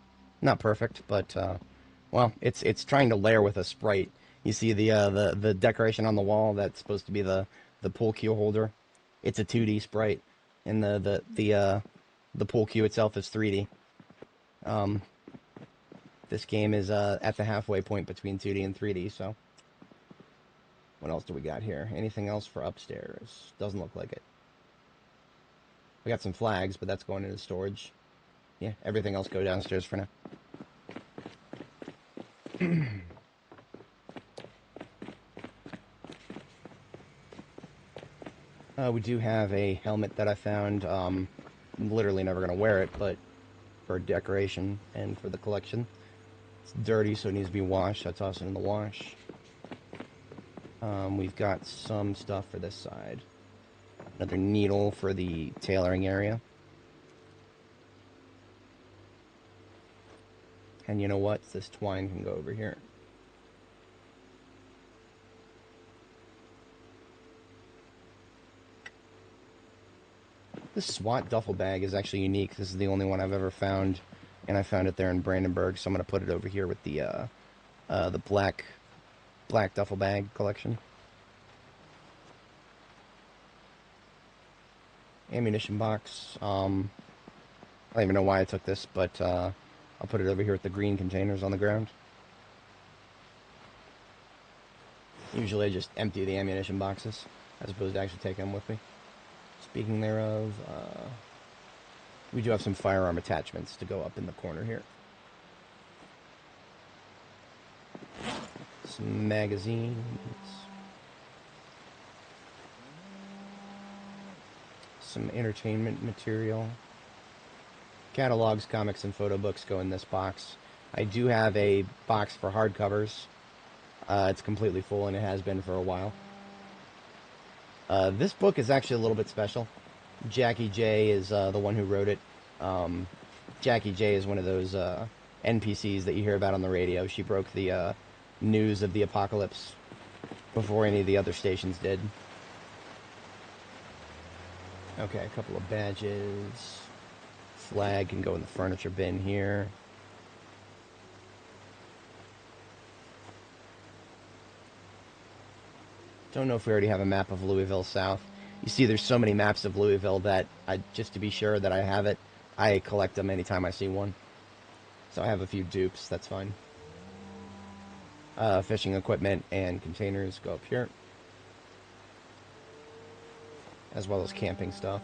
Not perfect, but well, it's trying to layer with a sprite. You see the decoration on the wall that's supposed to be the pool cue holder. It's a 2D sprite, and the pool cue itself is 3D. This game is at the halfway point between 2D and 3D. So, what else do we got here? Anything else for upstairs? Doesn't look like it. We got some flags, but that's going into storage. Yeah, everything else go downstairs for now. We do have a helmet that I found. I'm literally never going to wear it, but for decoration and for the collection. It's dirty, so it needs to be washed. I toss it in the wash. We've got some stuff for this side. Another needle for the tailoring area. And you know what? This twine can go over here. This SWAT duffel bag is actually unique. This is the only one I've ever found, and I found it there in Brandenburg, so I'm going to put it over here with the black duffel bag collection. Ammunition box. I don't even know why I took this, but I'll put it over here with the green containers on the ground. Usually I just empty the ammunition boxes, as opposed to actually taking them with me. Speaking thereof, we do have some firearm attachments to go up in the corner here. Some magazines. Some entertainment material. Catalogs, comics, and photo books go in this box. I do have a box for hardcovers. It's completely full, and it has been for a while. This book is actually a little bit special. Jackie J is the one who wrote it. Jackie J is one of those NPCs that you hear about on the radio. She broke the news of the apocalypse before any of the other stations did. Okay, a couple of badges. Flag can go in the furniture bin here. Don't know if we already have a map of Louisville South. You see, there's so many maps of Louisville that just to be sure that I have it, I collect them anytime I see one. So I have a few dupes, that's fine. Fishing equipment and containers go up here. As well as camping stuff.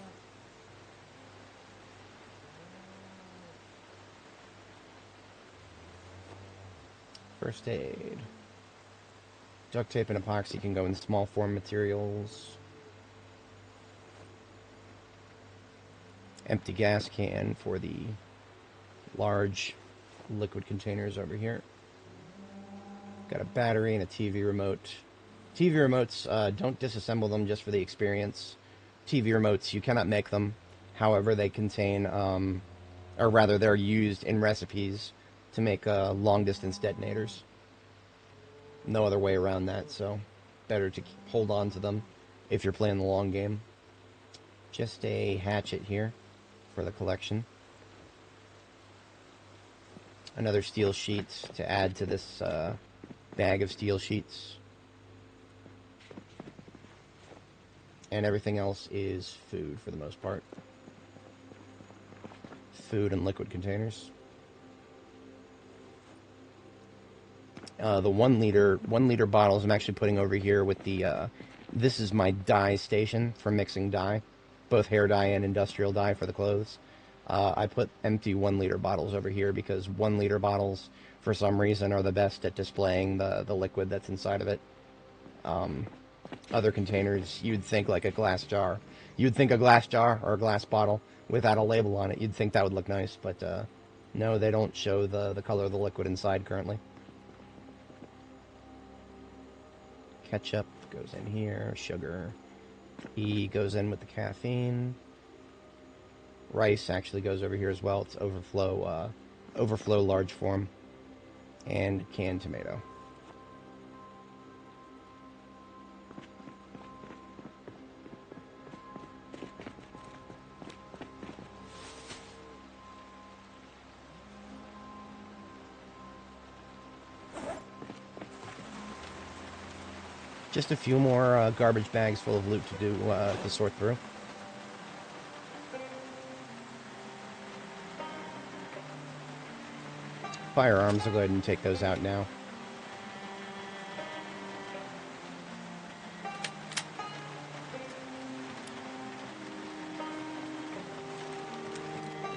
First aid. Duct tape and epoxy can go in small form materials. Empty gas can for the large liquid containers over here. Got a battery and a TV remote. TV remotes, don't disassemble them just for the experience. TV remotes, you cannot make them. However, they contain, or rather, they're used in recipes to make long-distance detonators. No other way around that, so better to hold on to them if you're playing the long game. Just a hatchet here for the collection. Another steel sheet to add to this bag of steel sheets. And everything else is food for the most part. Food and liquid containers. The 1 liter bottles I'm actually putting over here with the, this is my dye station for mixing dye, both hair dye and industrial dye for the clothes. I put empty 1 liter bottles over here because 1 liter bottles, for some reason, are the best at displaying the liquid that's inside of it. Other containers, you'd think like a glass jar. You'd think a glass jar or a glass bottle without a label on it. You'd think that would look nice, but no, they don't show the color of the liquid inside currently. Ketchup goes in here, sugar. E goes in with the caffeine. Rice actually goes over here as well. It's overflow large form. And canned tomato. Just a few more garbage bags full of loot to sort through. Firearms, I'll go ahead and take those out now.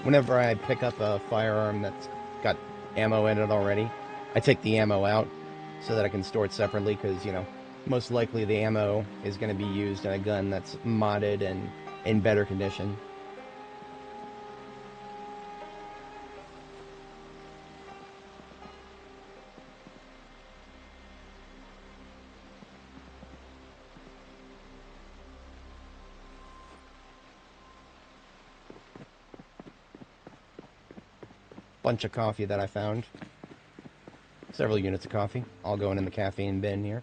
Whenever I pick up a firearm that's got ammo in it already, I take the ammo out so that I can store it separately because, you know, most likely the ammo is going to be used in a gun that's modded and in better condition. Bunch of coffee that I found. Several units of coffee, all going in the caffeine bin here.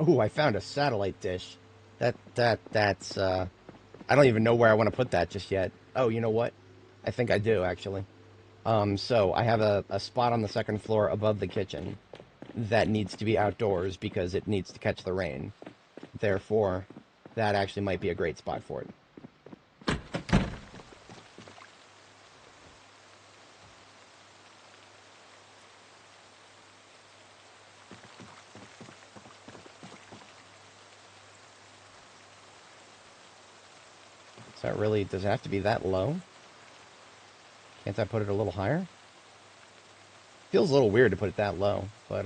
Oh, I found a satellite dish. That's I don't even know where I want to put that just yet. Oh, you know what? I think I do, actually. So I have a spot on the second floor above the kitchen that needs to be outdoors because it needs to catch the rain. Therefore, that actually might be a great spot for it. Is that really, does it have to be that low? Can't I put it a little higher? Feels a little weird to put it that low, but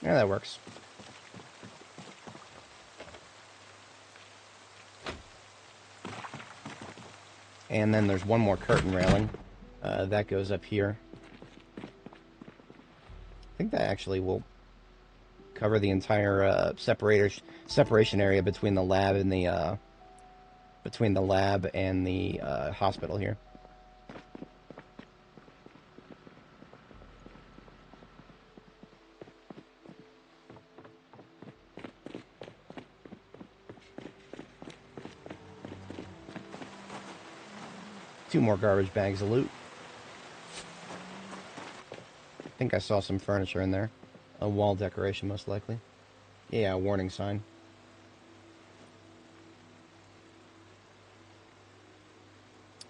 yeah, that works. And then there's one more curtain railing. That goes up here. I think that actually will cover the entire separation area between the lab and the hospital here. Two more garbage bags of loot. I think I saw some furniture in there. A wall decoration, most likely. Yeah, a warning sign.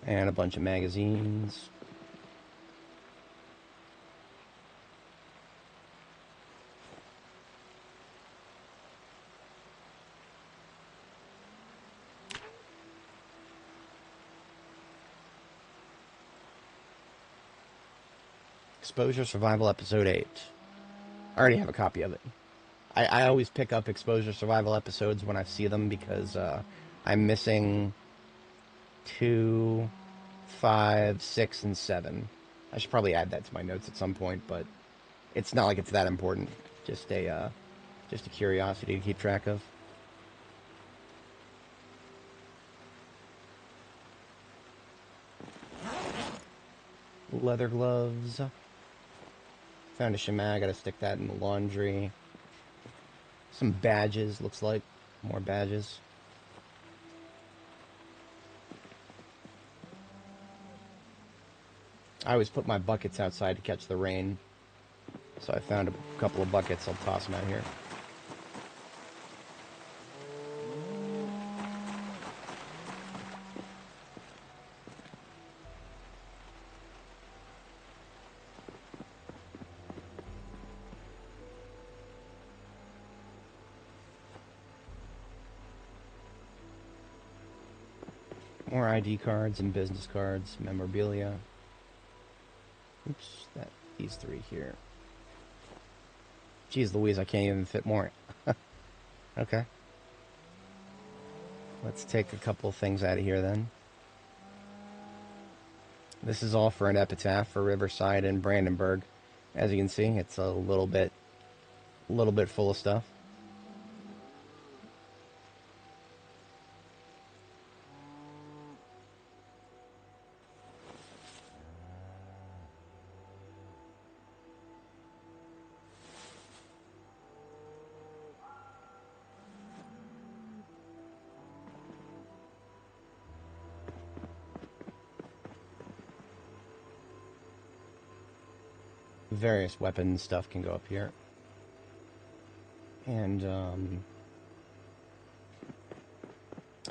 And a bunch of magazines. Exposure Survival Episode 8. I already have a copy of it. I always pick up Exposure Survival episodes when I see them because I'm missing 2, 5, 6, and 7. I should probably add that to my notes at some point, but it's not like it's that important. Just a curiosity to keep track of. Leather gloves. Found a shemagh, gotta stick that in the laundry. Some badges, looks like. More badges. I always put my buckets outside to catch the rain. So I found a couple of buckets, I'll toss them out here. More ID cards and business cards, memorabilia. Oops, these three here. Jeez Louise, I can't even fit more. Okay. Let's take a couple of things out of here then. This is all for an epitaph for Riverside and Brandenburg. As you can see, it's a little bit full of stuff. Various weapon stuff can go up here. And, I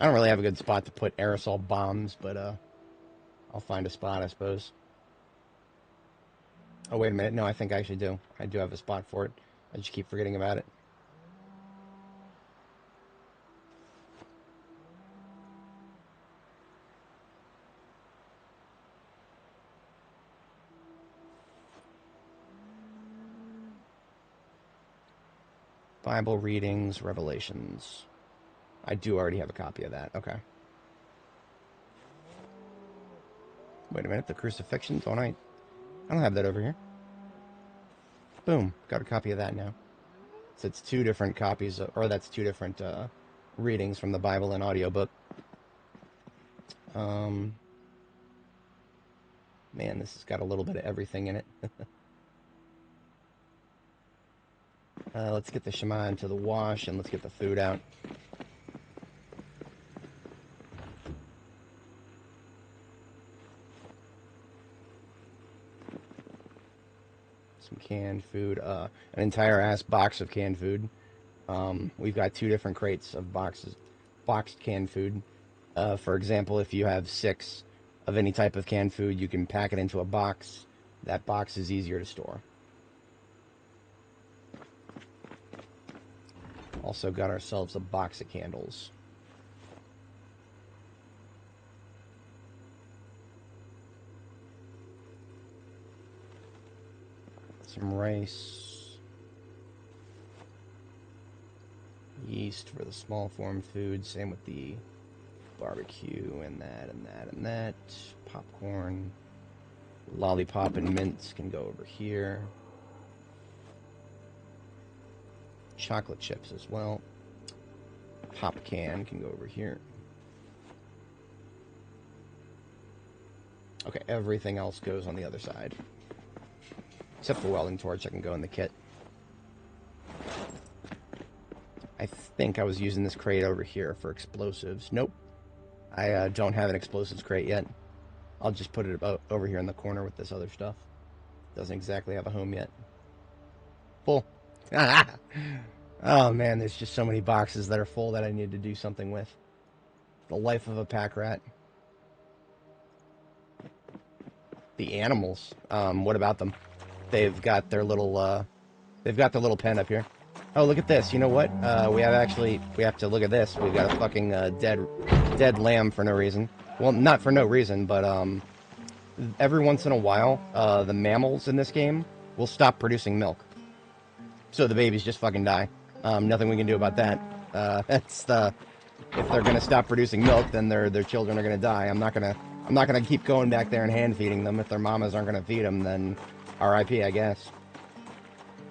don't really have a good spot to put aerosol bombs, but, I'll find a spot, I suppose. Oh, wait a minute. No, I think I actually do. I do have a spot for it. I just keep forgetting about it. Bible readings, Revelations. I do already have a copy of that. Okay. Wait a minute. The crucifixion? Don't I don't have that over here. Boom. Got a copy of that now. So it's two different copies, or that's two different readings from the Bible and audiobook. Man, this has got a little bit of everything in it. Let's get the Shema into the wash, and let's get the food out. Some canned food. An entire ass box of canned food. We've got two different crates of boxed canned food. For example, if you have 6 of any type of canned food, you can pack it into a box. That box is easier to store. Also got ourselves a box of candles. Some rice. Yeast for the small form food. Same with the barbecue and that and that and that. Popcorn. Lollipop and mints can go over here. Chocolate chips as well. Pop can go over here. Okay, everything else goes on the other side. Except the welding torch, I can go in the kit. I think I was using this crate over here for explosives. Nope. I don't have an explosives crate yet. I'll just put it over here in the corner with this other stuff. Doesn't exactly have a home yet. Full. Oh man, there's just so many boxes that are full that I need to do something with. The life of a pack rat. The animals. What about them? They've got their little pen up here. Oh, look at this. You know what? We have to look at this. We've got a fucking dead lamb for no reason. Well, not for no reason, but every once in a while, the mammals in this game will stop producing milk. So the babies just fucking die. Nothing we can do about that. If they're gonna stop producing milk, then their children are gonna die. I'm not gonna keep going back there and hand feeding them. If their mamas aren't gonna feed them, then R.I.P. I guess.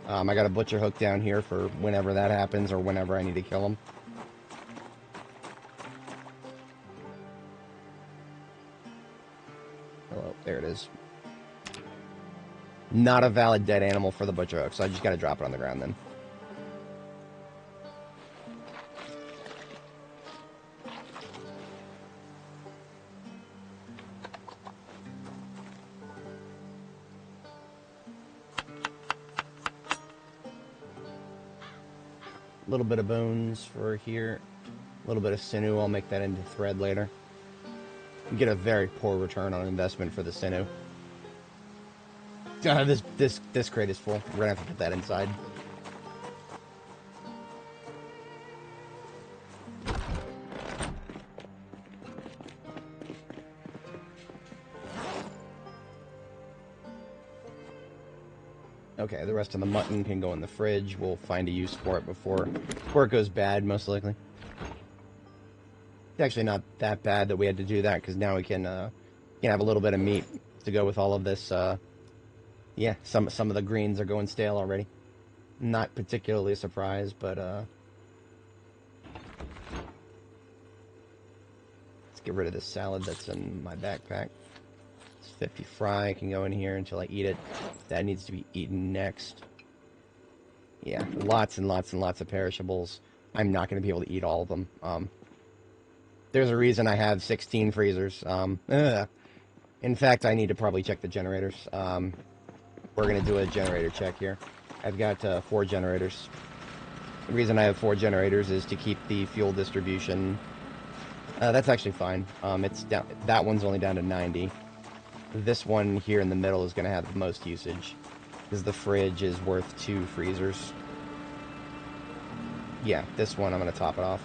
I got a butcher hook down here for whenever that happens or whenever I need to kill them. Hello, there it is. Not a valid dead animal for the butcher hook, so I just gotta drop it on the ground then. A little bit of bones for here. A little bit of sinew. I'll make that into thread later. You get a very poor return on investment for the sinew. This crate is full. We're gonna have to put that inside. Okay, the rest of the mutton can go in the fridge. We'll find a use for it before it goes bad, most likely. It's actually not that bad that we had to do that, because now we can have a little bit of meat to go with all of this. Yeah, some of the greens are going stale already. Not particularly surprised, but let's get rid of this salad that's in my backpack. It's 50 fry. I can go in here until I eat it. That needs to be eaten next. Yeah, lots and lots and lots of perishables. I'm not going to be able to eat all of them. There's a reason I have 16 freezers. In fact, I need to probably check the generators. We're going to do a generator check here. I've got 4 generators. The reason I have 4 generators is to keep the fuel distribution. That's actually fine. It's down. That one's only down to 90. This one here in the middle is going to have the most usage, because the fridge is worth 2 freezers. Yeah, this one I'm going to top it off.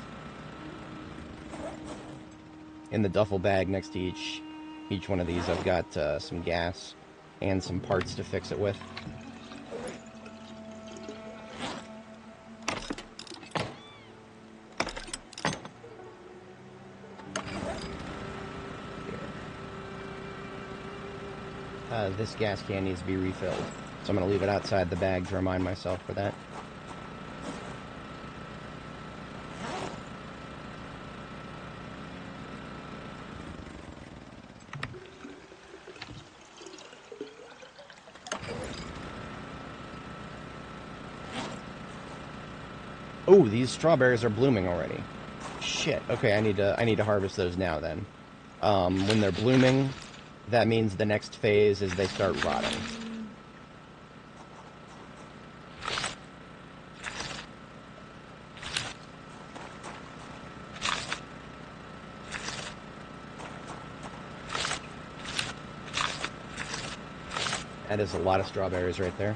In the duffel bag next to each one of these, I've got some gas and some parts to fix it with. This gas can needs to be refilled, so I'm going to leave it outside the bag to remind myself for that. Oh, these strawberries are blooming already. Shit. Okay, I need to harvest those now then. When they're blooming, that means the next phase is they start rotting. That is a lot of strawberries right there.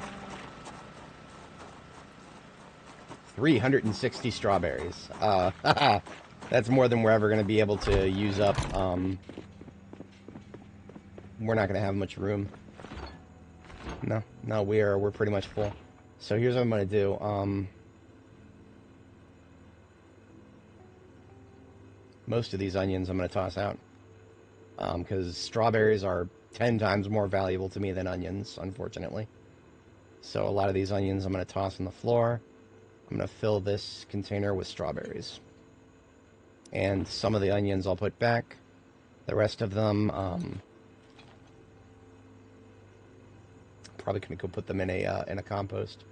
360 strawberries. That's more than we're ever going to be able to use up. We're not going to have much room. No, we're pretty much full. So here's what I'm going to do. Most of these onions I'm going to toss out, because strawberries are 10 times more valuable to me than onions, unfortunately. So a lot of these onions I'm going to toss on the floor. I'm going to fill this container with strawberries. And some of the onions I'll put back. The rest of them, probably going to go put them in a compost.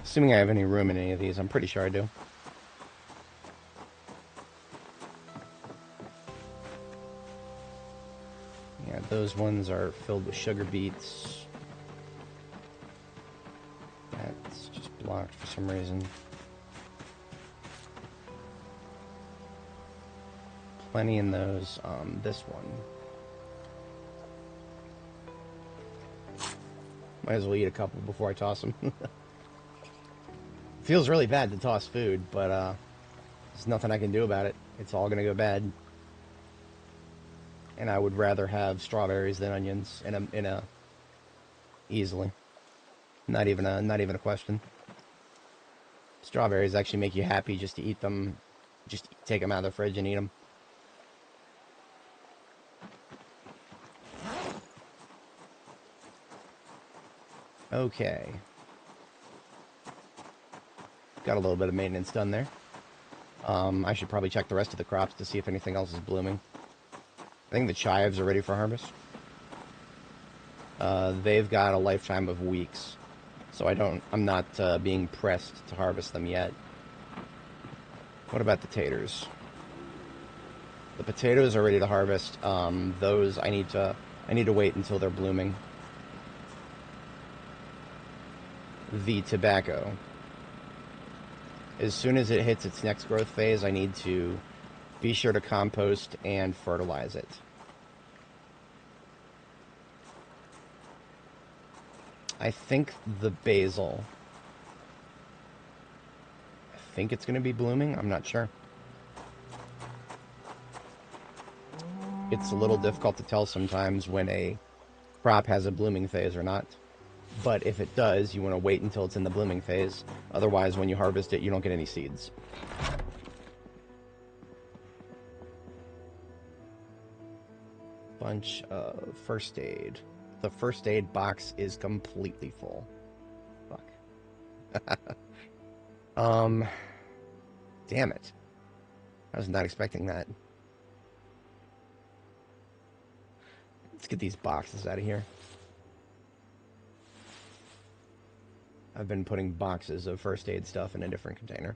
Assuming I have any room in any of these, I'm pretty sure I do. Yeah, those ones are filled with sugar beets. That's just blocked for some reason. Plenty in those. This one. Might as well eat a couple before I toss them. Feels really bad to toss food, but there's nothing I can do about it. It's all gonna go bad. And I would rather have strawberries than onions in a easily. Not even a question. Strawberries actually make you happy just to eat them. Just take them out of the fridge and eat them. Okay. Got a little bit of maintenance done there. I should probably check the rest of the crops to see if anything else is blooming. I think the chives are ready for harvest. They've got a lifetime of weeks, so I'm not being pressed to harvest them yet. What about the taters? The potatoes are ready to harvest. Those I need to wait until they're blooming. The tobacco. As soon as it hits its next growth phase, I need to be sure to compost and fertilize it. I think the basil. I think it's going to be blooming. I'm not sure. It's a little difficult to tell sometimes when a crop has a blooming phase or not. But if it does, you want to wait until it's in the blooming phase. Otherwise, when you harvest it, you don't get any seeds. Bunch of first aid. The first aid box is completely full. Fuck. Damn it. I was not expecting that. Let's get these boxes out of here. I've been putting boxes of first aid stuff in a different container.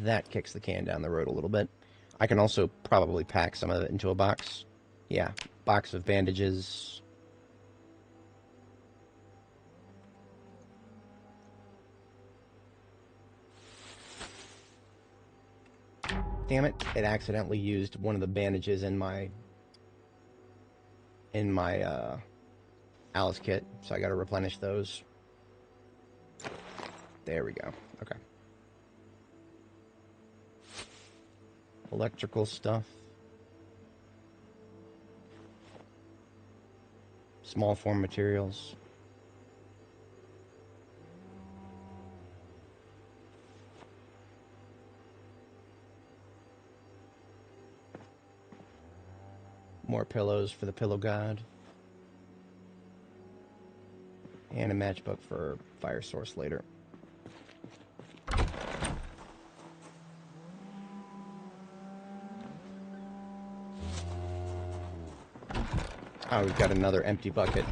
That kicks the can down the road a little bit. I can also probably pack some of it into a box. Yeah, box of bandages. Damn it, it accidentally used one of the bandages in my Alice kit, so I gotta replenish those. There we go. Okay. Electrical stuff. Small form materials. More pillows for the pillow god. And a matchbook for fire source later. Oh, we've got another empty bucket.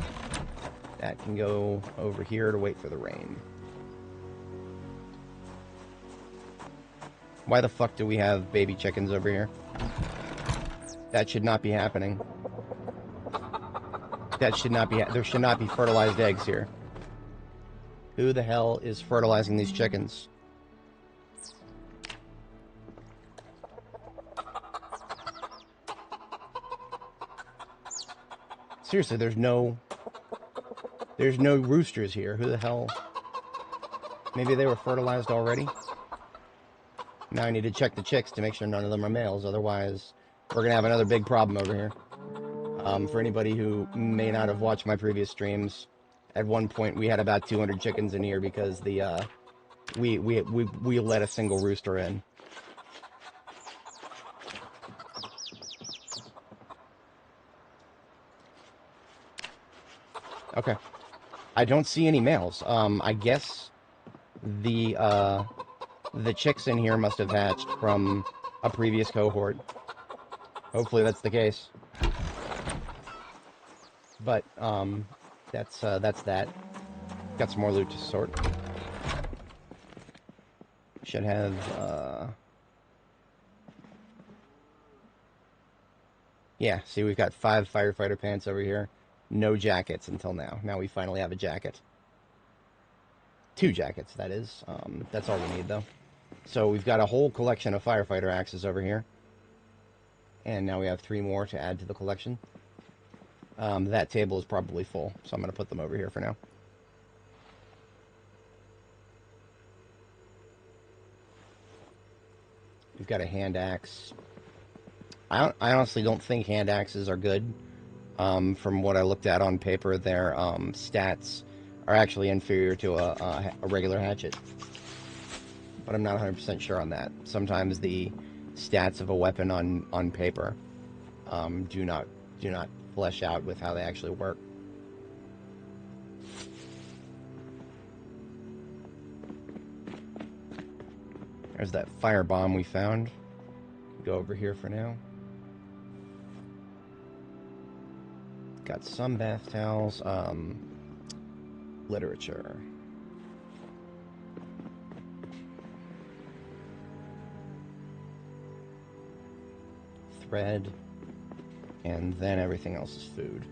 That can go over here to wait for the rain. Why the fuck do we have baby chickens over here? That should not be happening. That should not be... There should not be fertilized eggs here. Who the hell is fertilizing these chickens? Seriously, there's no roosters here. Who the hell? Maybe they were fertilized already? Now I need to check the chicks to make sure none of them are males. Otherwise, we're going to have another big problem over here. For anybody who may not have watched my previous streams, at one point we had about 200 chickens in here because the we let a single rooster in. Okay. I don't see any males. I guess the chicks in here must have hatched from a previous cohort. Hopefully that's the case. But that's that. Got some more loot to sort. Should have yeah, see, we've got 5 firefighter pants over here. No jackets until now. Now we finally have a jacket. 2 jackets, that is. That's all we need, though. So we've got a whole collection of firefighter axes over here. And now we have 3 more to add to the collection. That table is probably full, so I'm going to put them over here for now. We've got a hand axe. I honestly don't think hand axes are good. From what I looked at on paper, their stats are actually inferior to a regular hatchet. But I'm not 100% sure on that. Sometimes the stats of a weapon on paper do not flesh out with how they actually work. There's that firebomb we found. Go over here for now. Got some bath towels. Literature. Thread. And then everything else is food.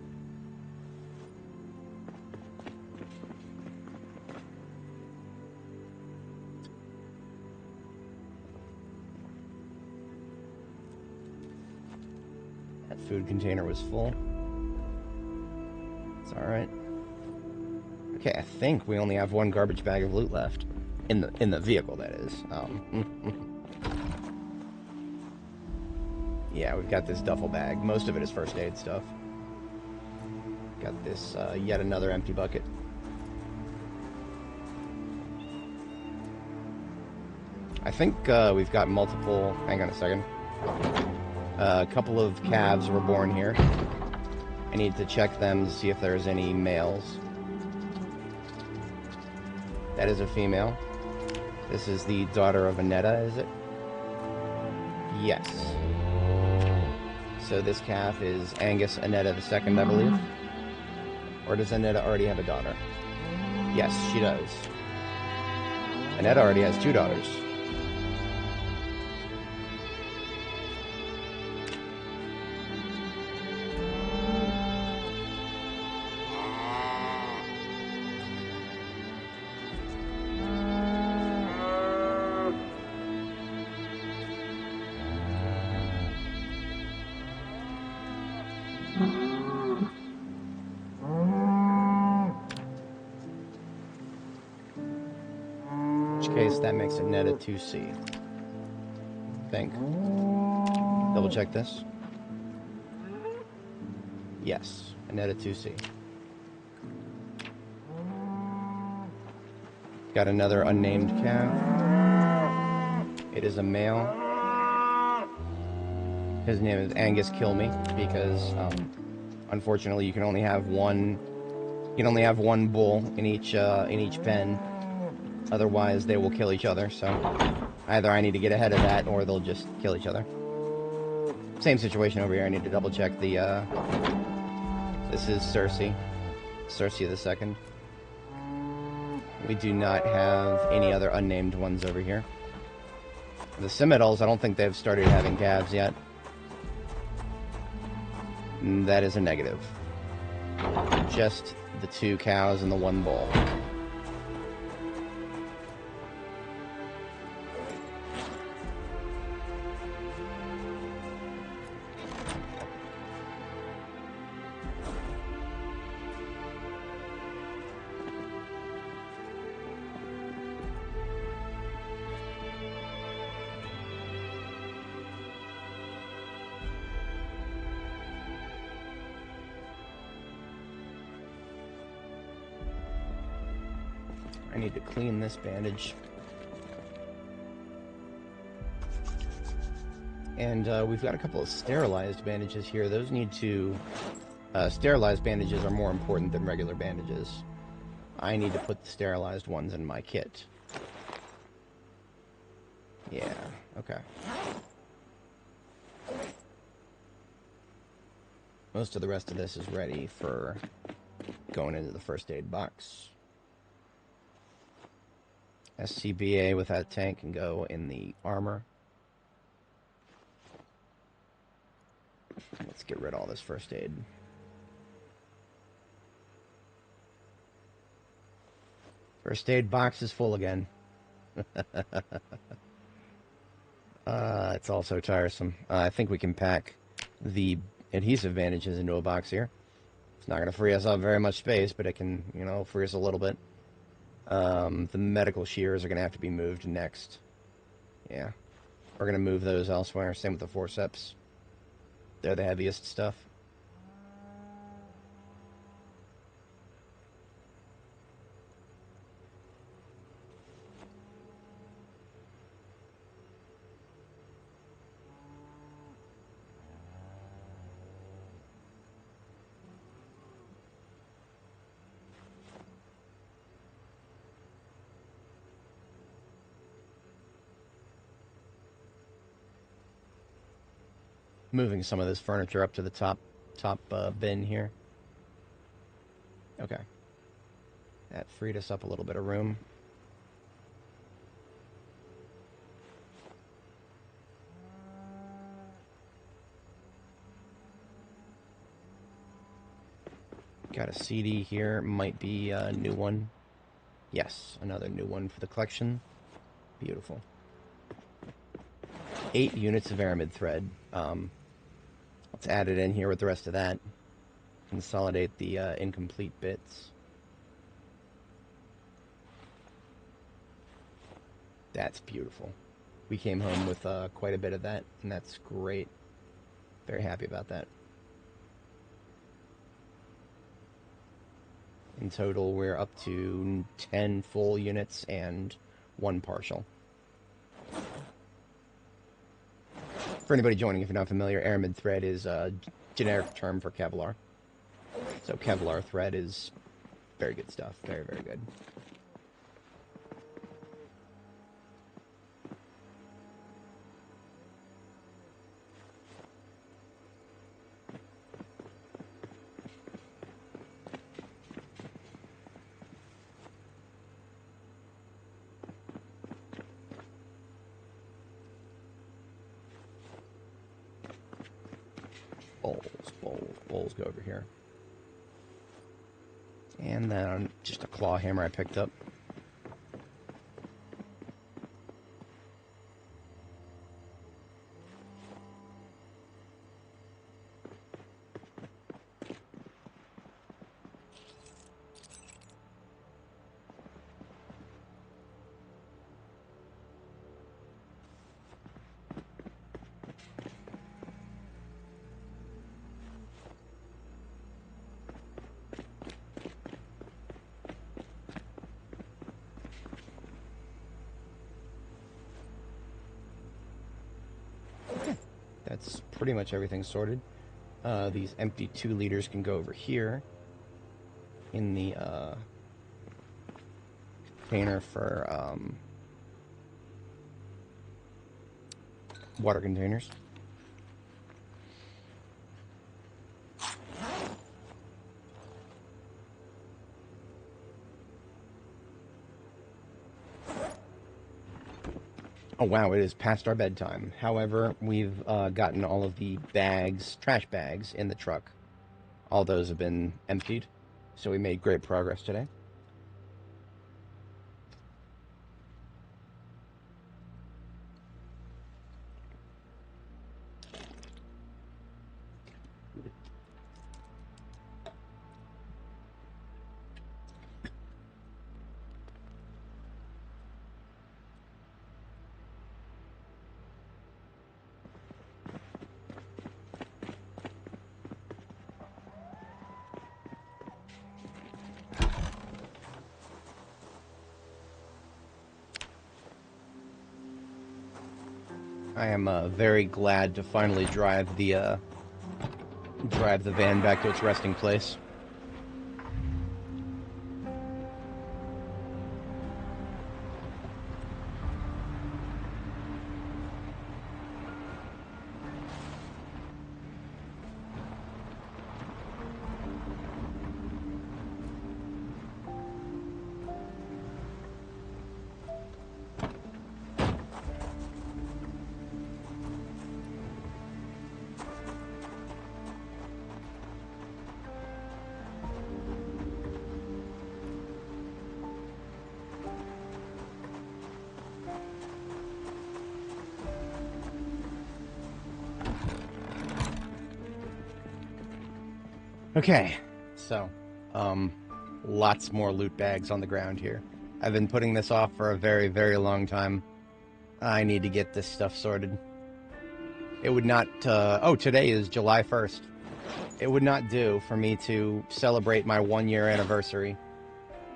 That food container was full. It's alright. Okay, I think we only have one garbage bag of loot left. In the vehicle, that is. Yeah, we've got this duffel bag. Most of it is first aid stuff. Got this, yet another empty bucket. I think we've got multiple... Hang on a second. A couple of calves were born here. I need to check them to see if there's any males. That is a female. This is the daughter of Annetta, is it? Yes. So this calf is Angus Annetta II, I believe. Or does Annetta already have a daughter? Yes, she does. Annetta already has 2 daughters. Case that makes it net a 2C. Think. Double check this. Yes, a net a 2C. Got another unnamed calf. It is a male. His name is Angus Kill Me because unfortunately you can only have one. You can only have one bull in each pen. Otherwise, they will kill each other, so either I need to get ahead of that, or they'll just kill each other. Same situation over here. I need to double-check the, This is Cersei. Cersei II. We do not have any other unnamed ones over here. The Cimitals, I don't think they've started having calves yet. That is a negative. Just the 2 cows and the 1 bull. I need to clean this bandage. And we've got a couple of sterilized bandages here. Those need to... sterilized bandages are more important than regular bandages. I need to put the sterilized ones in my kit. Yeah, okay. Most of the rest of this is ready for going into the first aid box. SCBA with that tank can go in the armor. Let's get rid of all this first aid. First aid box is full again. It's also tiresome. I think we can pack the adhesive bandages into a box here. It's not going to free us up very much space, but it can, you know, free us a little bit. The medical shears are going to have to be moved next. Yeah. We're going to move those elsewhere. Same with the forceps. They're the heaviest stuff. Moving some of this furniture up to the top bin here. Okay. That freed us up a little bit of room. Got a CD here. Might be a new one. Yes, another new one for the collection. Beautiful. 8 units of aramid thread. Let's add it in here with the rest of that. Consolidate the incomplete bits. That's beautiful. We came home with quite a bit of that, and that's great. Very happy about that. In total, we're up to 10 full units and 1 partial. For anybody joining, if you're not familiar, aramid thread is a generic term for Kevlar. So Kevlar thread is very good stuff. Very, very good. Bowls go over here. And then just a claw hammer I picked up. That's pretty much everything sorted. These empty 2 liters can go over here in the container for water containers. Oh wow, it is past our bedtime. However, we've gotten all of the bags, trash bags, in the truck. All those have been emptied, so we made great progress today. I am very glad to finally drive the van back to its resting place. Okay, so, lots more loot bags on the ground here. I've been putting this off for a very, very long time. I need to get this stuff sorted. It would not, oh, today is July 1st. It would not do for me to celebrate my 1-year anniversary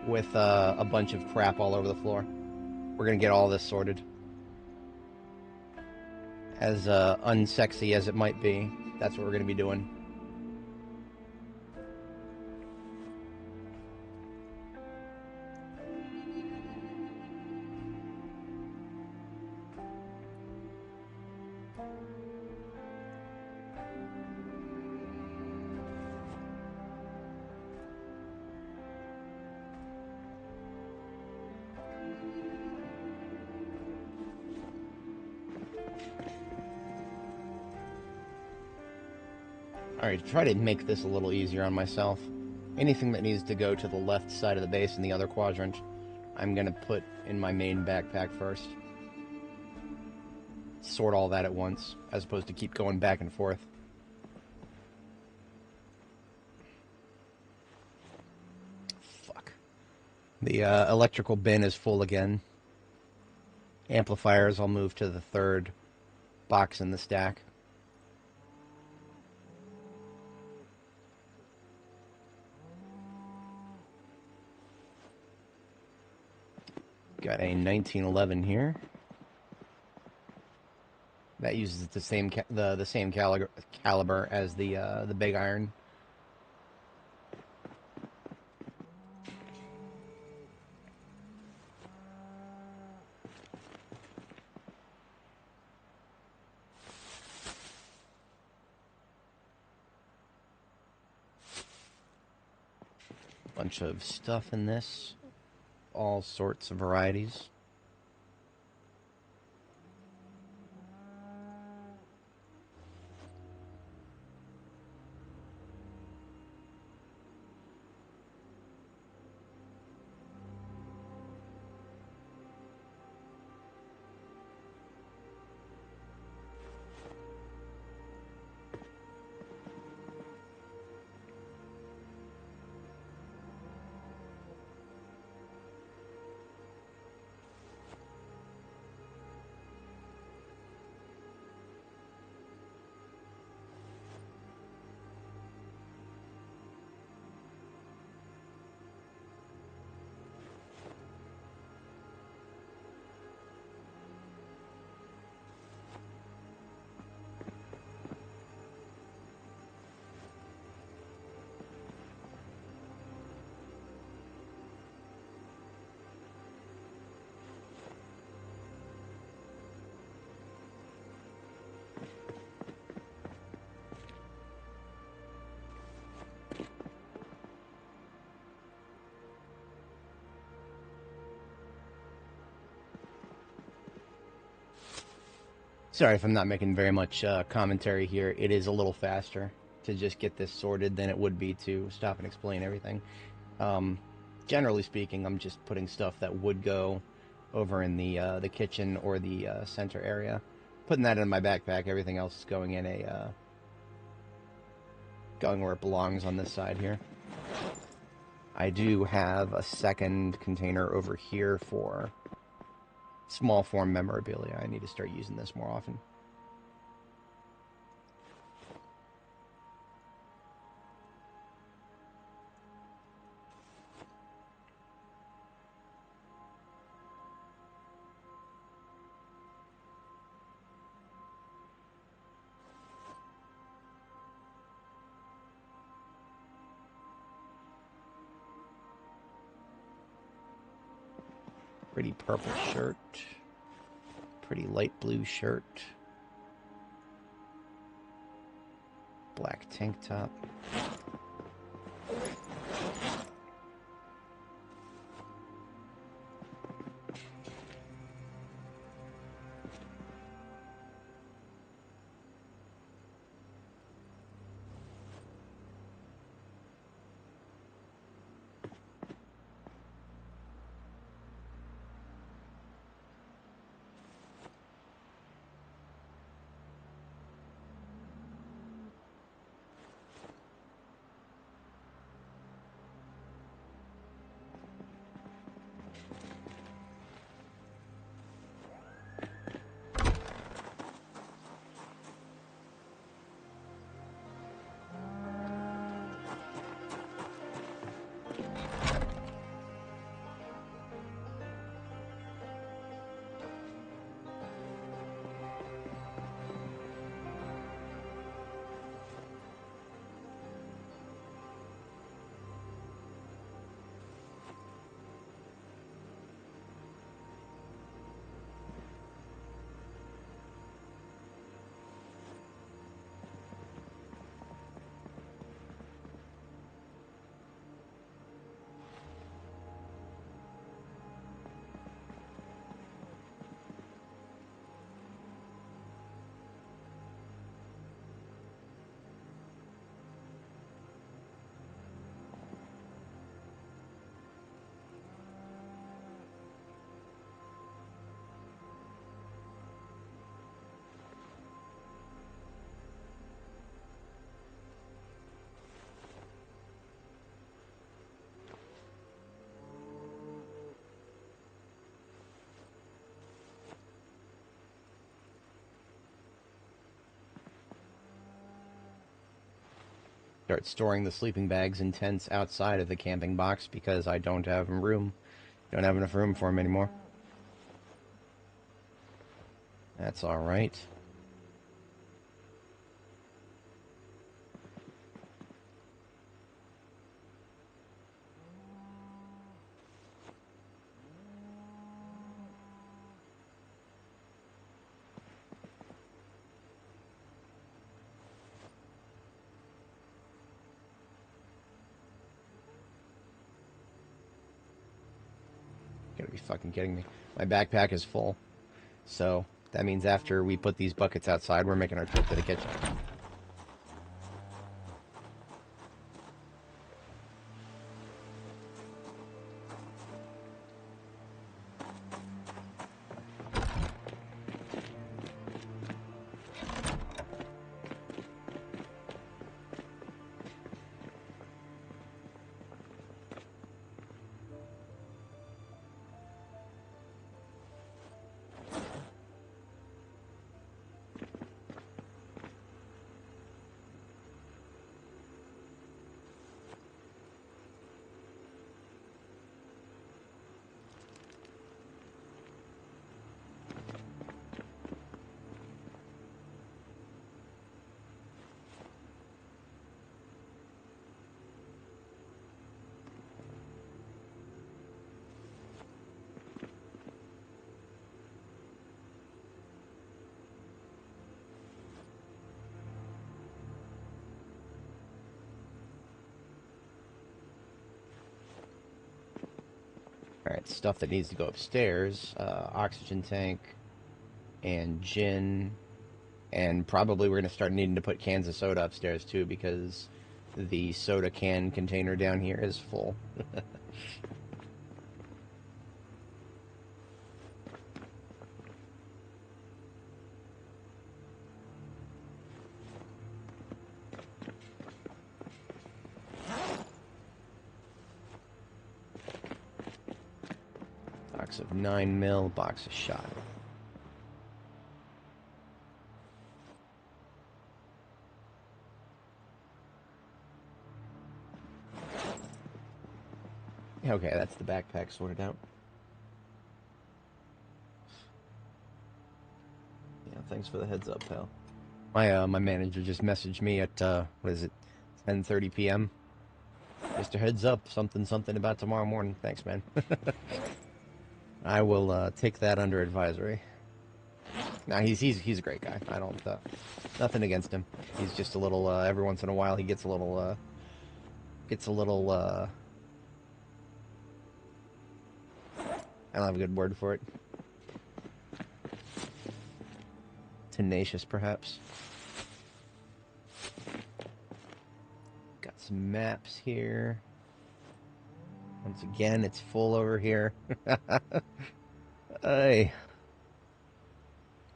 with a bunch of crap all over the floor. We're gonna get all this sorted. As unsexy as it might be, that's what we're gonna be doing. Alright, to try to make this a little easier on myself, anything that needs to go to the left side of the base in the other quadrant, I'm going to put in my main backpack first. Sort all that at once, as opposed to keep going back and forth. The electrical bin is full again. Amplifiers, I'll move to the third box in the stack. Got a 1911 here. That uses the same the same caliber as the big iron. Bunch of stuff in this, all sorts of varieties. Sorry if I'm not making very much commentary here. It is a little faster to just get this sorted than it would be to stop and explain everything. Generally speaking, I'm just putting stuff that would go over in the kitchen or the center area. Putting that in my backpack. Everything else is going in going where it belongs on this side here. I do have a second container over here for small form memorabilia. I need to start using this more often. Pretty purple shirt. Pretty light blue shirt. Black tank top. Start storing the sleeping bags and tents outside of the camping box because I don't have room. Don't have enough room for them anymore. That's all right. You gotta be fucking kidding me. My backpack is full. So that means after we put these buckets outside, we're making our trip to the kitchen. Alright, stuff that needs to go upstairs. Oxygen tank and gin. And probably we're going to start needing to put cans of soda upstairs too because the soda can container down here is full. Box of 9mm, box of shot. Okay, that's the backpack sorted out. Yeah, thanks for the heads up, pal. My manager just messaged me at what is it, 10:30 p.m. Just a heads up, something about tomorrow morning. Thanks, man. I will take that under advisory. Nah, he's a great guy. I don't nothing against him. He's just a little every once in a while he gets a little I don't have a good word for it. Tenacious, perhaps. Got some maps here. Once again, it's full over here. Hey.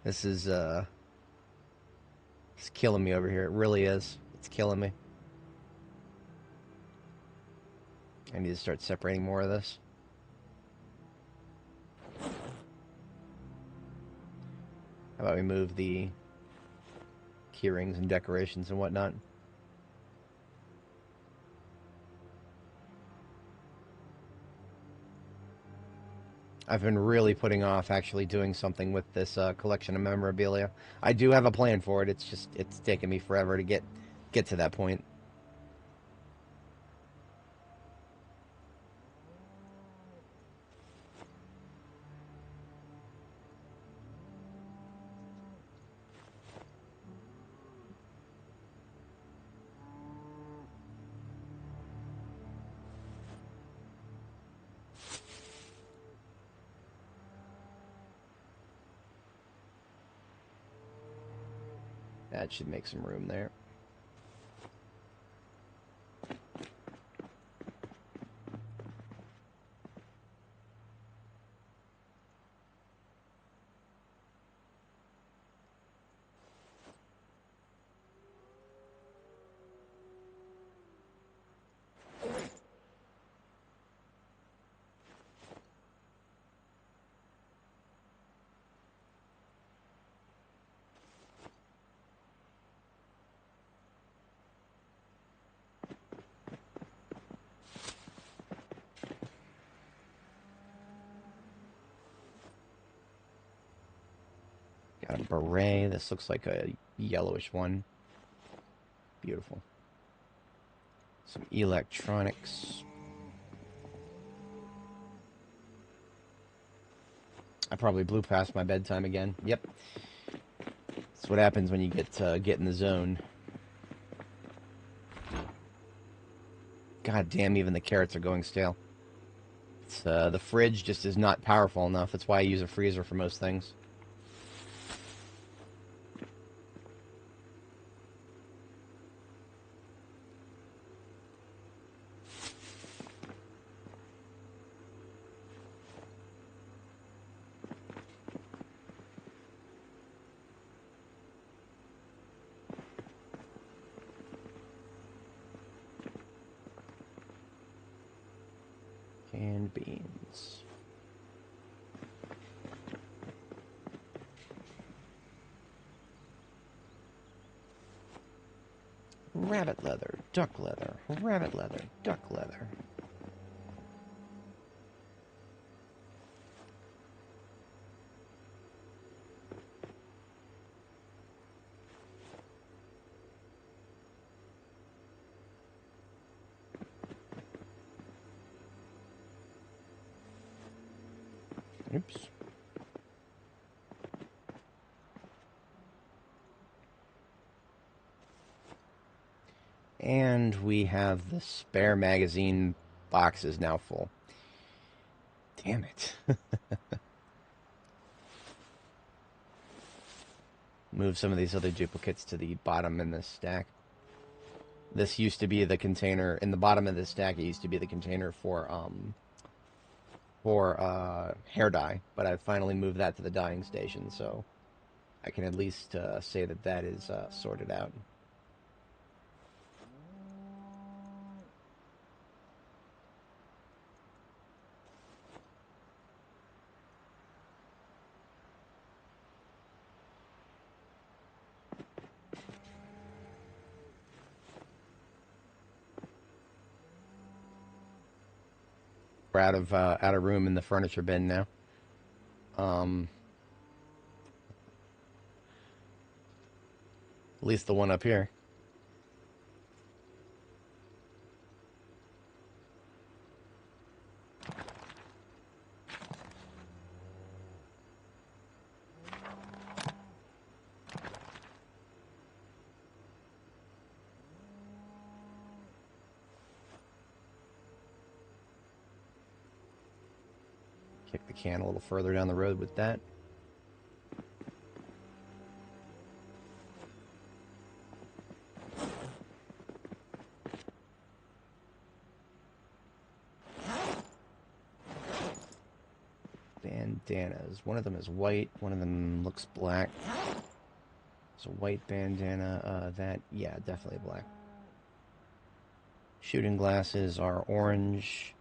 This is it's killing me over here. It really is. It's killing me. I need to start separating more of this. How about we move the key rings and decorations and whatnot? I've been really putting off actually doing something with this collection of memorabilia. I do have a plan for it. It's taken me forever to get to that point. That should make some room there. Got a beret. This looks like a yellowish one. Beautiful. Some electronics. I probably blew past my bedtime again. Yep. That's what happens when you get in the zone. God damn, even the carrots are going stale. It's, the fridge just is not powerful enough. That's why I use a freezer for most things. Canned beans. Rabbit leather, duck leather, rabbit leather, duck leather. Oops. And we have the spare magazine boxes now full. Damn it. Move some of these other duplicates to the bottom in this stack. This used to be the container in the bottom of this stack. It used to be the container for hair dye, but I've finally moved that to the dyeing station, so I can at least say that that is sorted out. We're out of room in the furniture bin now. At least the one up here. Kick the can a little further down the road with that. Bandanas. One of them is white. One of them looks black. It's a white bandana. Yeah, definitely black. Shooting glasses are orange.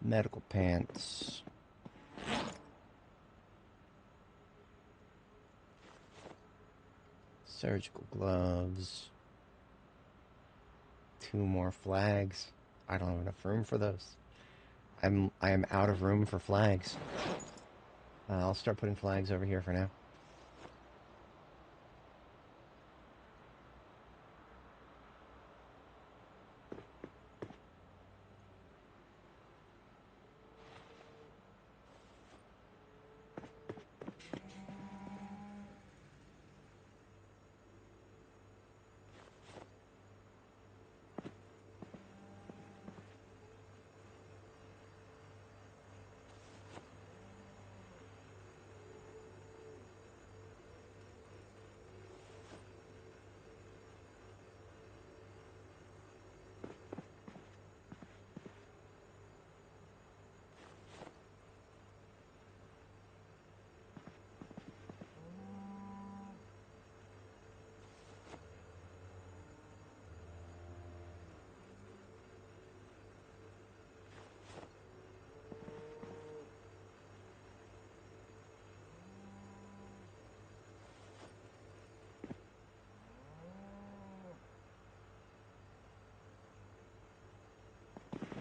Medical pants. Surgical gloves. 2 more flags. I don't have enough room for those. I am out of room for flags. I'll start putting flags over here for now.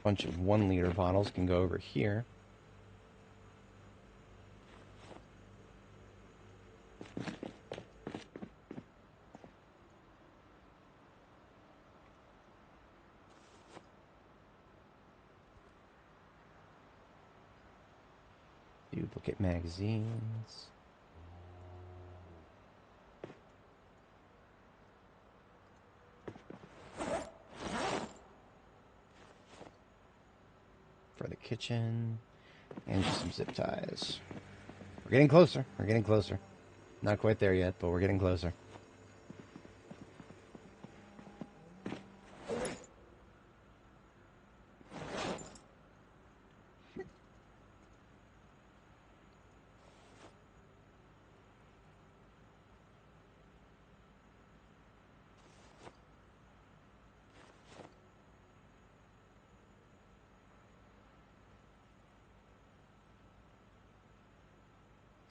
Bunch of 1 liter bottles can go over here. Duplicate magazines. For the kitchen. And just some zip ties. We're getting closer. We're getting closer. Not quite there yet, but we're getting closer.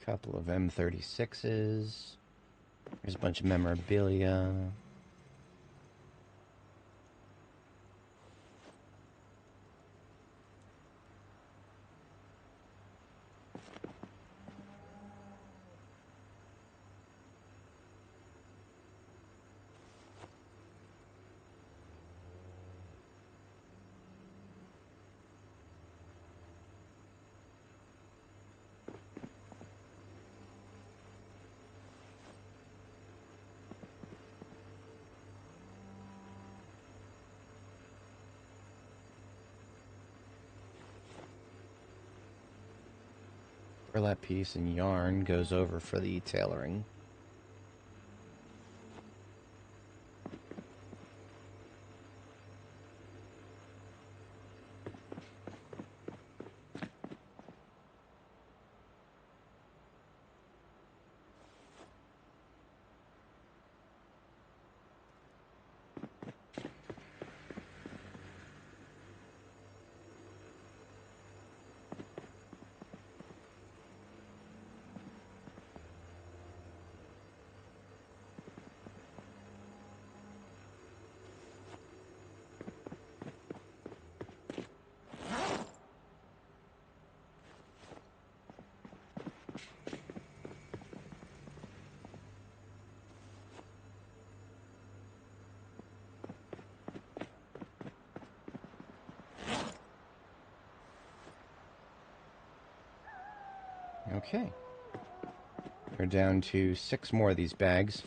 Couple of M36s. There's a bunch of memorabilia. Burlap piece and yarn goes over for the tailoring. Okay. We're down to 6 more of these bags.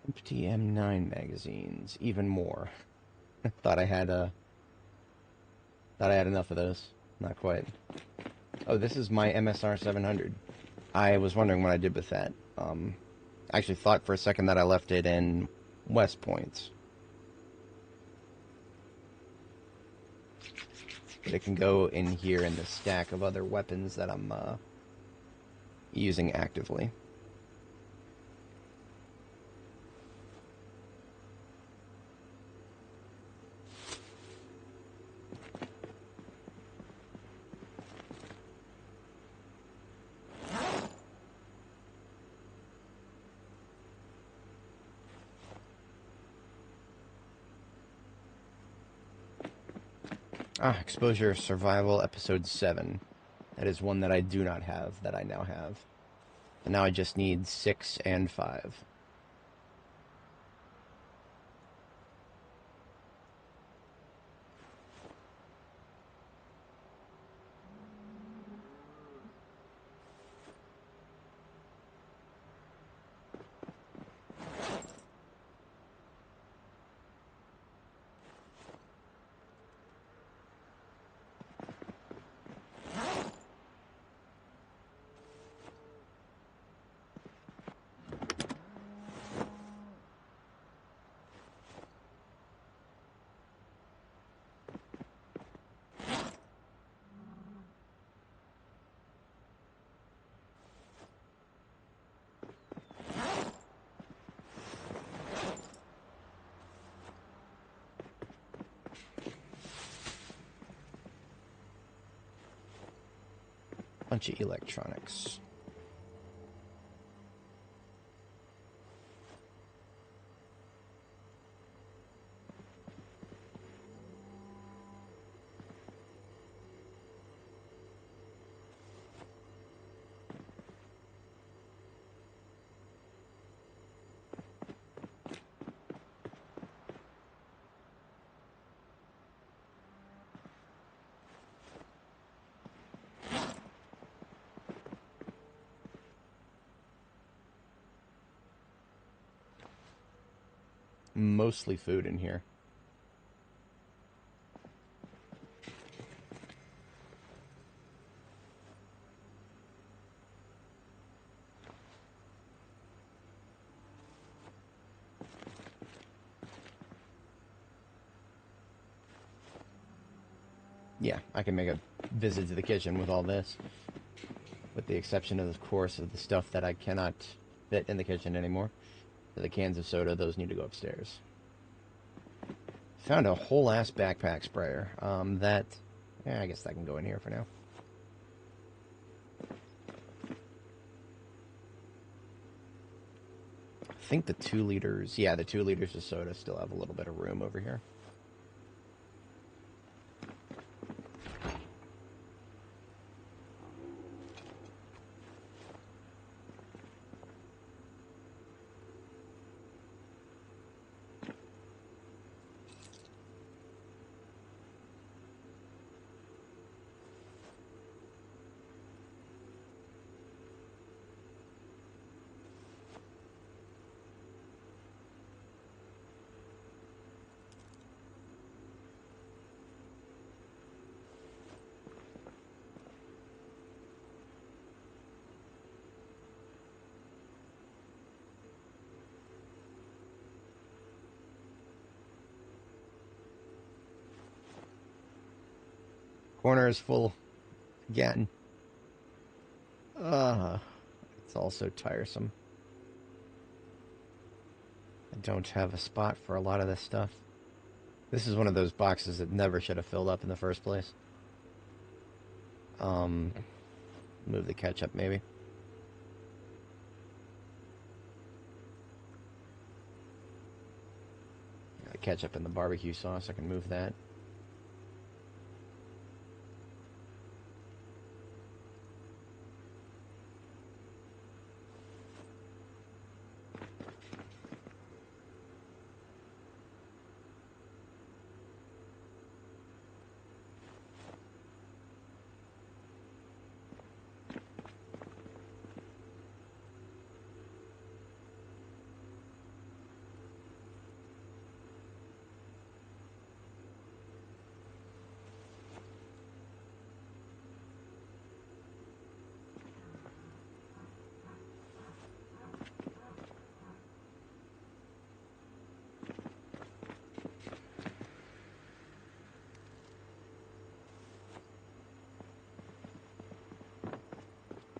Empty M9 magazines, even more. Thought I had enough of those. Not quite. Oh, this is my MSR 700. I was wondering what I did with that. I actually thought for a second that I left it in West Point. But it can go in here in the stack of other weapons that I'm using actively. Exposure Survival Episode 7. That is one that I do not have, that I now have. And now I just need 6 and 5. Bunch of electronics. Mostly food in here. Yeah, I can make a visit to the kitchen with all this. With the exception of course, of the stuff that I cannot fit in the kitchen anymore. The cans of soda, those need to go upstairs. Found a whole ass backpack sprayer. I guess that can go in here for now. I think the 2 liters, yeah, the 2 liters of soda still have a little bit of room over here. Corner is full again. It's all so tiresome. I don't have a spot for a lot of this stuff. This is one of those boxes that never should have filled up in the first place. Move the ketchup, maybe. The ketchup and the barbecue sauce, I can move that.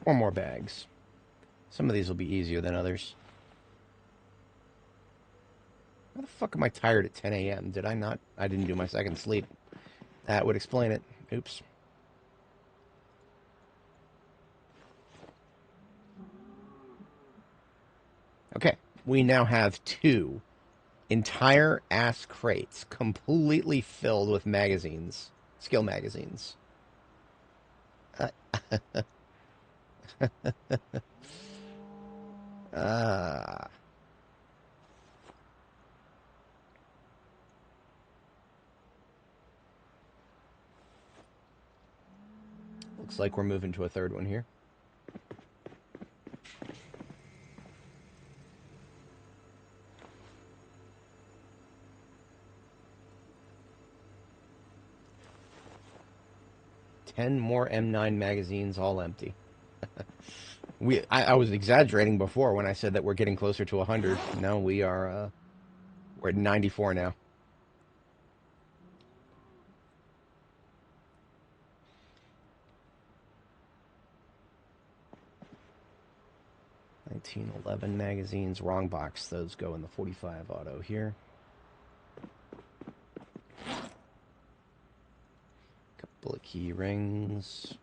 Or more bags. Some of these will be easier than others. Why the fuck am I tired at 10 a.m.? Did I not? I didn't do my second sleep. That would explain it. Oops. Okay, we now have 2 entire ass crates completely filled with magazines. Skill magazines. Looks like we're moving to a third one here. Ten more M9 magazines, all empty. I was exaggerating before when I said that we're getting closer to 100. No, we're at 94 now. $1911 magazines, wrong box. Those go in the 45 auto here. Couple of key rings.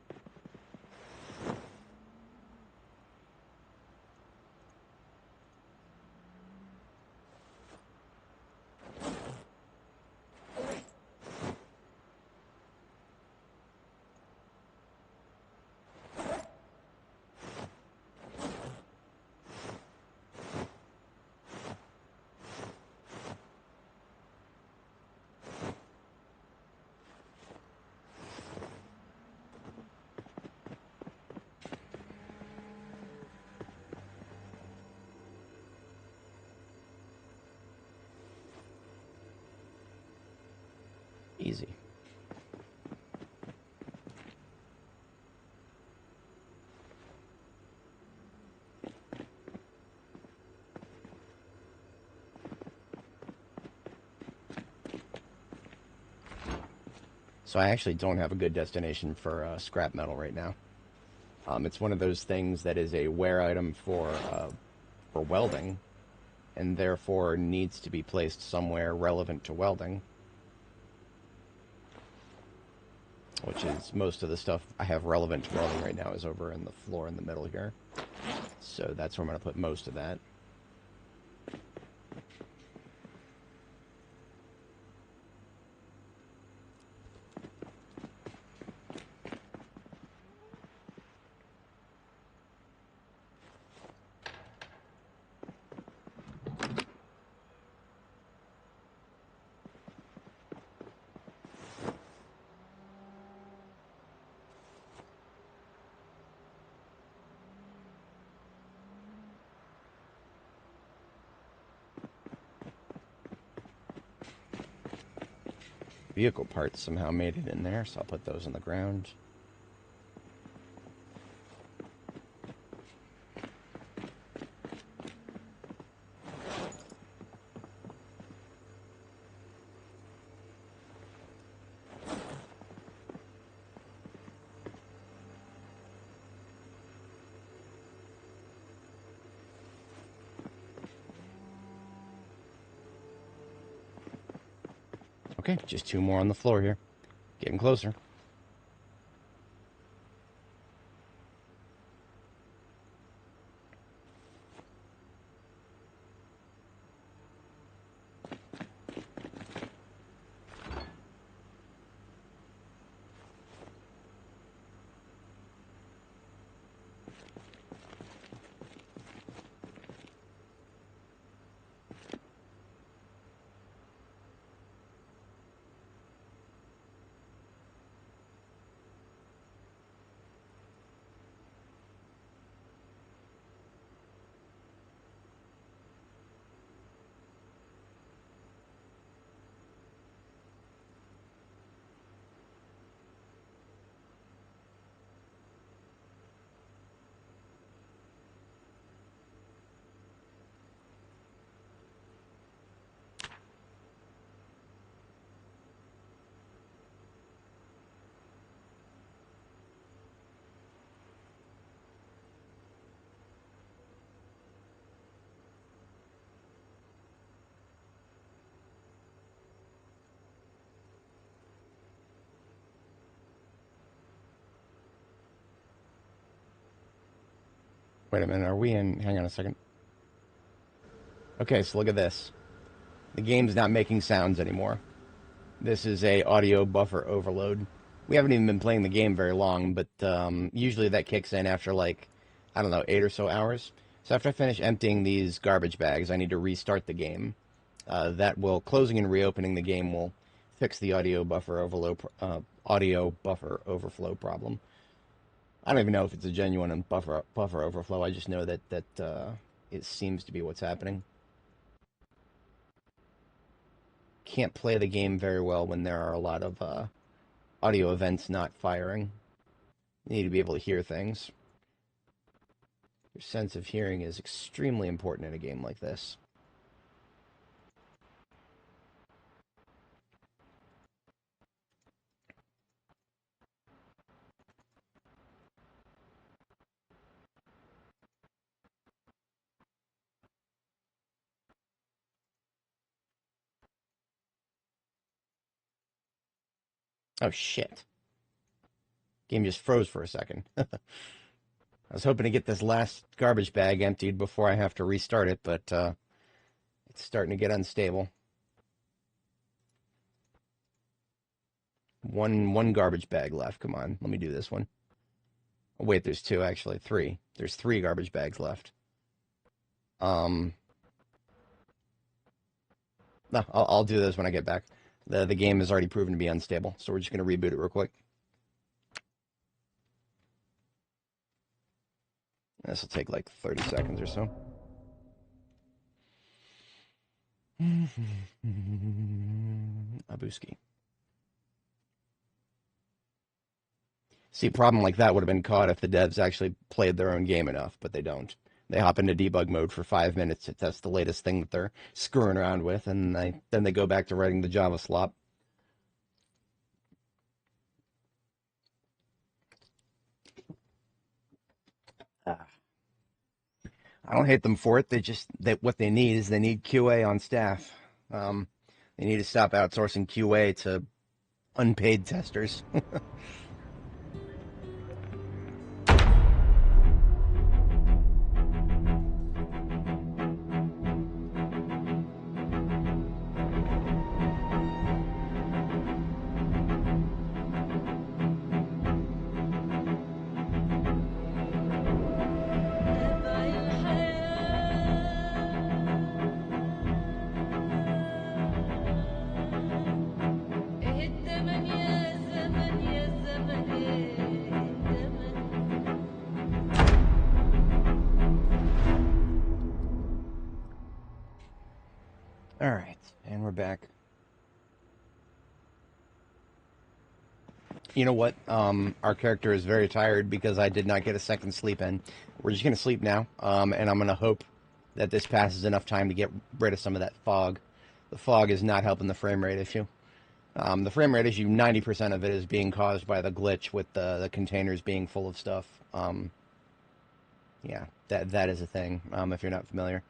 Easy. So I actually don't have a good destination for scrap metal right now. It's one of those things that is a wear item for welding, and therefore needs to be placed somewhere relevant to welding, which is most of the stuff I have relevant to welding right now is over in the floor in the middle here. So that's where I'm going to put most of that. Vehicle parts somehow made it in there, so I'll put those on the ground. Okay, just two more on the floor here. Getting closer. Wait a minute, are we in... Hang on a second. Okay, so look at this. The game's not making sounds anymore. This is a audio buffer overload. We haven't even been playing the game very long, but usually that kicks in after, like, I don't know, 8 or so hours. So after I finish emptying these garbage bags, I need to restart the game. Closing and reopening the game will fix the audio buffer overflow problem. I don't even know if it's a genuine buffer overflow. I just know that it seems to be what's happening. Can't play the game very well when there are a lot of audio events not firing. You need to be able to hear things. Your sense of hearing is extremely important in a game like this. Oh, shit. Game just froze for a second. I was hoping to get this last garbage bag emptied before I have to restart it, but it's starting to get unstable. One garbage bag left. Come on, let me do this one. Oh, wait, there's two, actually. Three. There's three garbage bags left. No, I'll do this when I get back. The game has already proven to be unstable, so we're just going to reboot it real quick. This will take like 30 seconds or so. Abuski. See, a problem like that would have been caught if the devs actually played their own game enough, but they don't. They hop into debug mode for 5 minutes to test the latest thing that they're screwing around with, and then they go back to writing the Java slop. I don't hate them for it. What they need is they need QA on staff. They need to stop outsourcing QA to unpaid testers. All right, and we're back. You know what? Our character is very tired because I did not get a second sleep in. We're just going to sleep now, and I'm going to hope that this passes enough time to get rid of some of that fog. The fog is not helping the frame rate issue. The frame rate issue, 90% of it is being caused by the glitch with the containers being full of stuff. Yeah, that is a thing, if you're not familiar.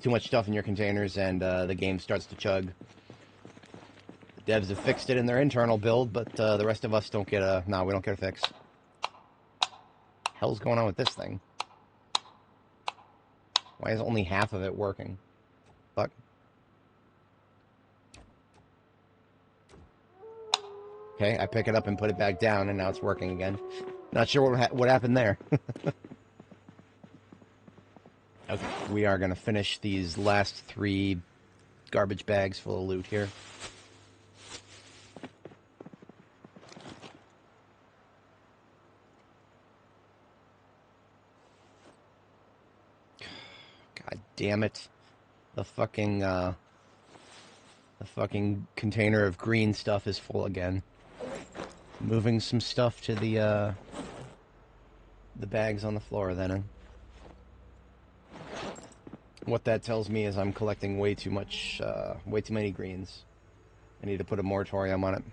Too much stuff in your containers, and the game starts to chug. The devs have fixed it in their internal build, but the rest of us don't get a... No, we don't get a fix. Hell's going on with this thing? Why is only half of it working? Fuck. Okay, I pick it up and put it back down, and now it's working again. Not sure what happened there. Okay, we are going to finish these last 3 garbage bags full of loot here. God damn it. The fucking container of green stuff is full again. Moving some stuff to the bags on the floor then. What that tells me is I'm collecting way too many greens. I need to put a moratorium on it.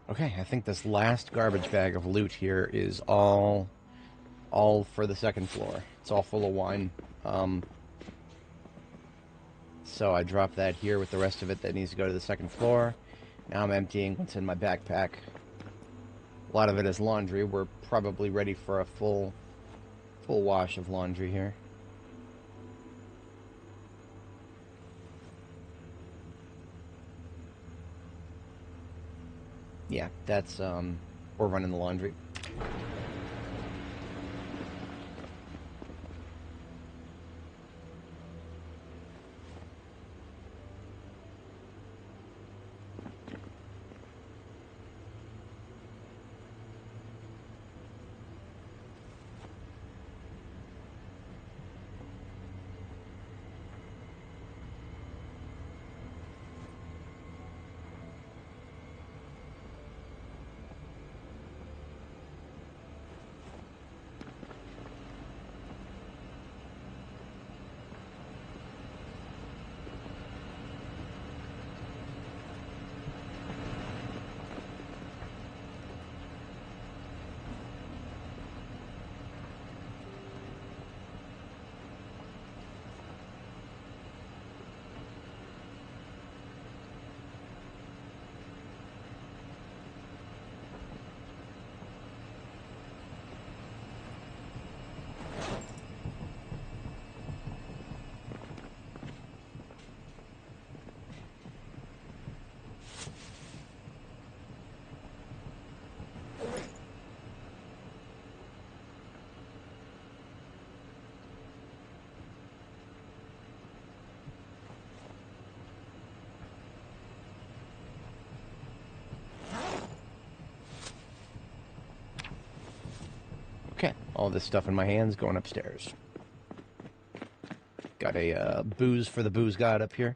Okay, I think this last garbage bag of loot here is all for the second floor. It's all full of wine. So I dropped that here with the rest of it that needs to go to the second floor. Now I'm emptying what's in my backpack. A lot of it is laundry. We're probably ready for a full wash of laundry here. Yeah, that's, we're running the laundry. Okay, all this stuff in my hands going upstairs. Got a booze for the booze god up here.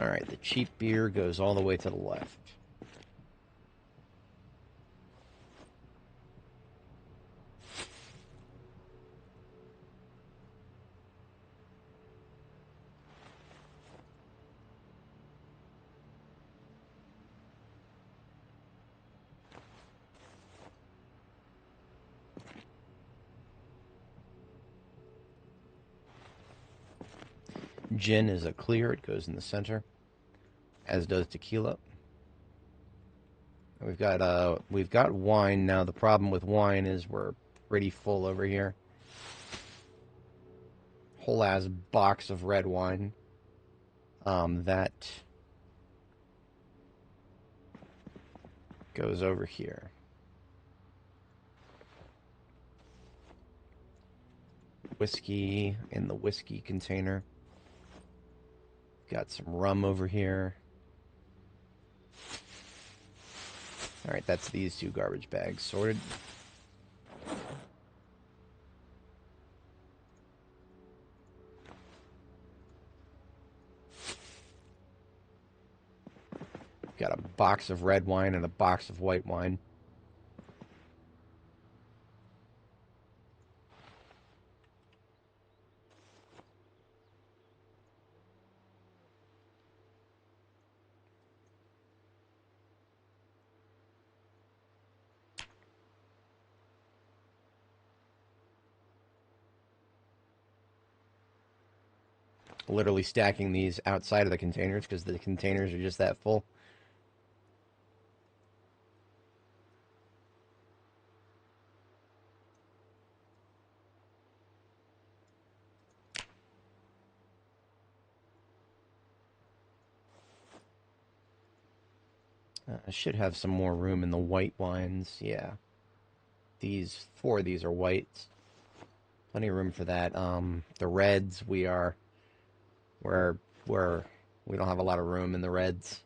Alright, the cheap beer goes all the way to the left. Gin is a clear, it goes in the center, as does tequila. We've got wine now. The problem with wine is we're pretty full over here. Whole ass box of red wine. That goes over here. Whiskey in the whiskey container. Got some rum over here. Alright, that's these two garbage bags sorted. Got a box of red wine and a box of white wine. Literally stacking these outside of the containers because the containers are just that full. I should have some more room in the white wines. Yeah. Four of these are whites. Plenty of room for that. The reds, we don't have a lot of room in the reds.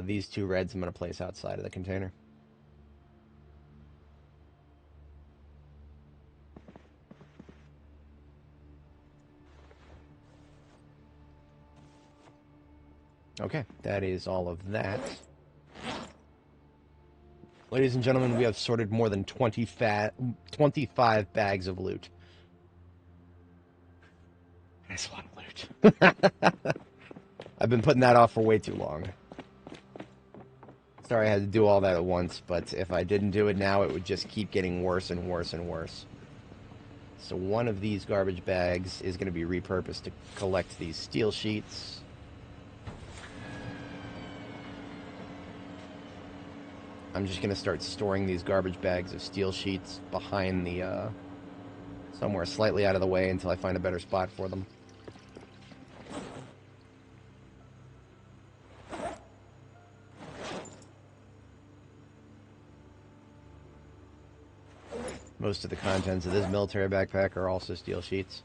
These two reds I'm going to place outside of the container. Okay, that is all of that. Ladies and gentlemen, we have sorted more than 25 bags of loot. That's a lot of loot. I've been putting that off for way too long. Sorry I had to do all that at once, but if I didn't do it now, it would just keep getting worse and worse and worse. So one of these garbage bags is going to be repurposed to collect these steel sheets. I'm just going to start storing these garbage bags of steel sheets behind the, somewhere slightly out of the way until I find a better spot for them. Most of the contents of this military backpack are also steel sheets.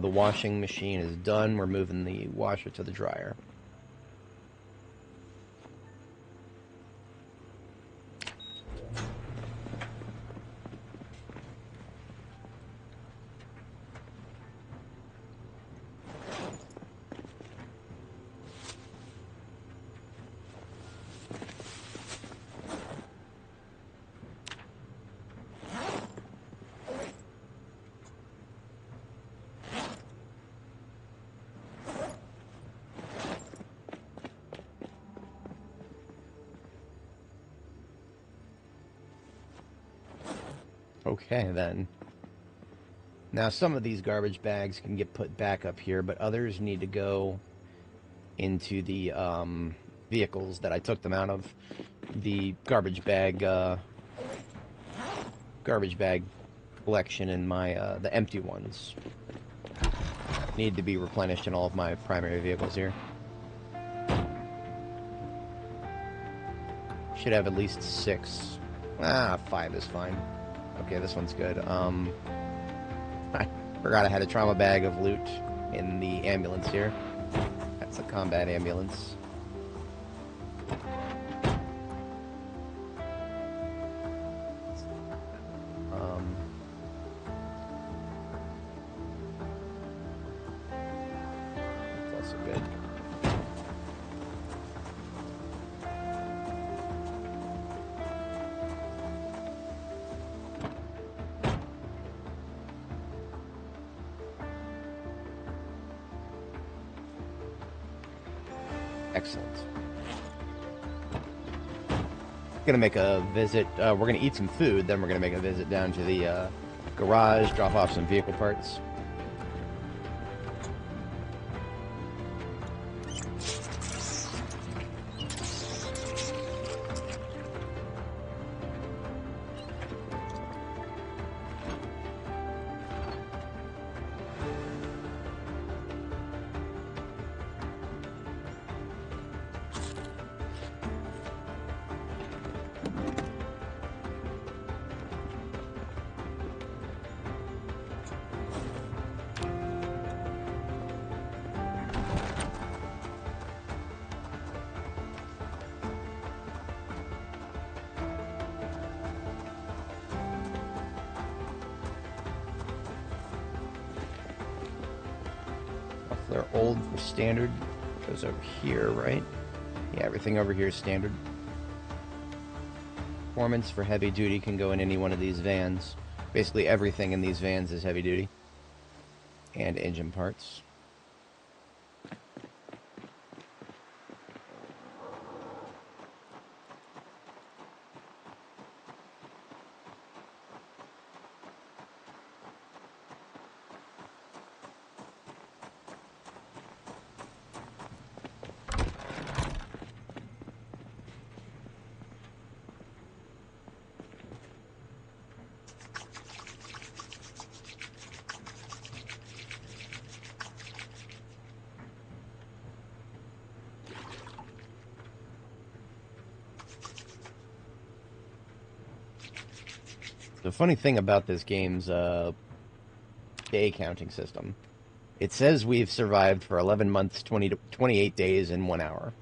The washing machine is done. We're moving the washer to the dryer. Okay, then. Now, some of these garbage bags can get put back up here, but others need to go into the vehicles that I took them out of. The garbage bag collection and my the empty ones need to be replenished in all of my primary vehicles here. Should have at least 6. 5 is fine. Okay, this one's good. I forgot I had a trauma bag of loot in the ambulance here. That's a combat ambulance. That's also good. Excellent. Gonna make a visit. We're gonna eat some food, then we're gonna make a visit down to the garage, drop off some vehicle parts. They're old for standard. Goes over here, right? Yeah, everything over here is standard. Performance for heavy duty can go in any one of these vans. Basically everything in these vans is heavy duty. And engine parts. The funny thing about this game's day counting system, it says we've survived for 11 months, 28 days, and 1 hour.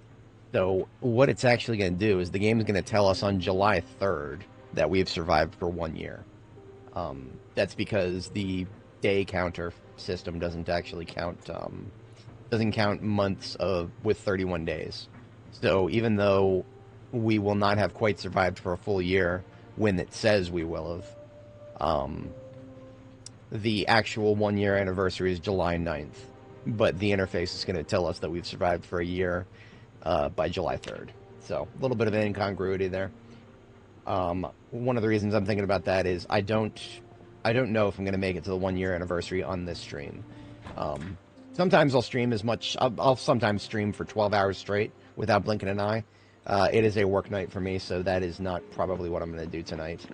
So what it's actually going to do is the game's going to tell us on July 3rd that we've survived for 1 year. That's because the day counter system doesn't actually count doesn't count months of with 31 days. So even though we will not have quite survived for a full year when it says we will have, the actual 1 year anniversary is July 9th. But the interface is going to tell us that we've survived for a year by July 3rd. So a little bit of an incongruity there. One of the reasons I'm thinking about that is I don't know if I'm going to make it to the 1 year anniversary on this stream. Sometimes I'll stream as much. I'll sometimes stream for 12 hours straight without blinking an eye. It is a work night for me, so that is not probably what I'm going to do tonight.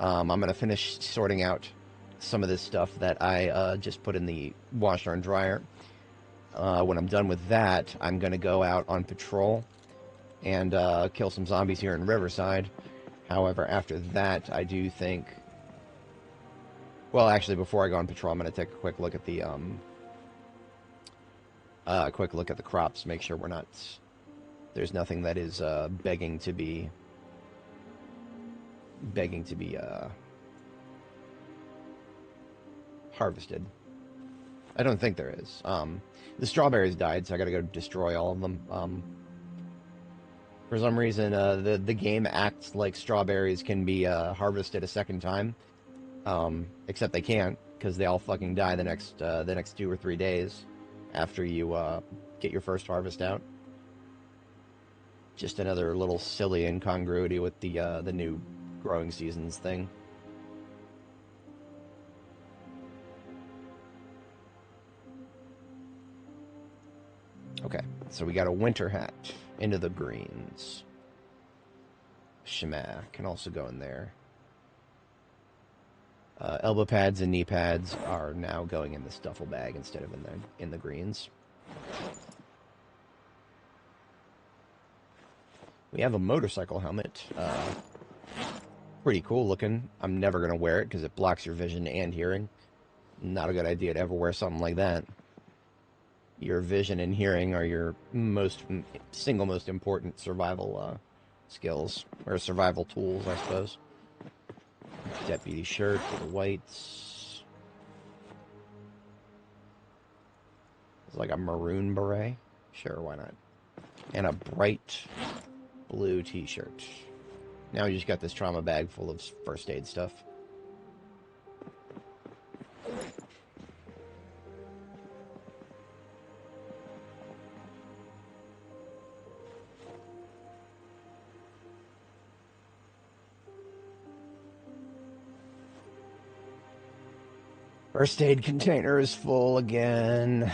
I'm going to finish sorting out some of this stuff that I just put in the washer and dryer. When I'm done with that, I'm going to go out on patrol and kill some zombies here in Riverside. However, after that, I do think... Well, actually, before I go on patrol, I'm going to take a quick look at the crops, make sure we're not... There's nothing that is begging to be harvested. I don't think there is. The strawberries died, so I got to go destroy all of them. For some reason, the game acts like strawberries can be harvested a second time, except they can't because they all fucking die the next 2 or 3 days after you get your first harvest out. Just another little silly incongruity with the new growing seasons thing. Okay, so we got a winter hat into the greens. Shema can also go in there. Elbow pads and knee pads are now going in this duffel bag instead of in the greens. We have a motorcycle helmet. Pretty cool looking. I'm never going to wear it because it blocks your vision and hearing. Not a good idea to ever wear something like that. Your vision and hearing are your single most important survival skills, or survival tools, I suppose. Deputy shirt with the whites. It's like a maroon beret. Sure, why not? And a bright blue t-shirt. Now we just got this trauma bag full of first aid stuff. First aid container is full again.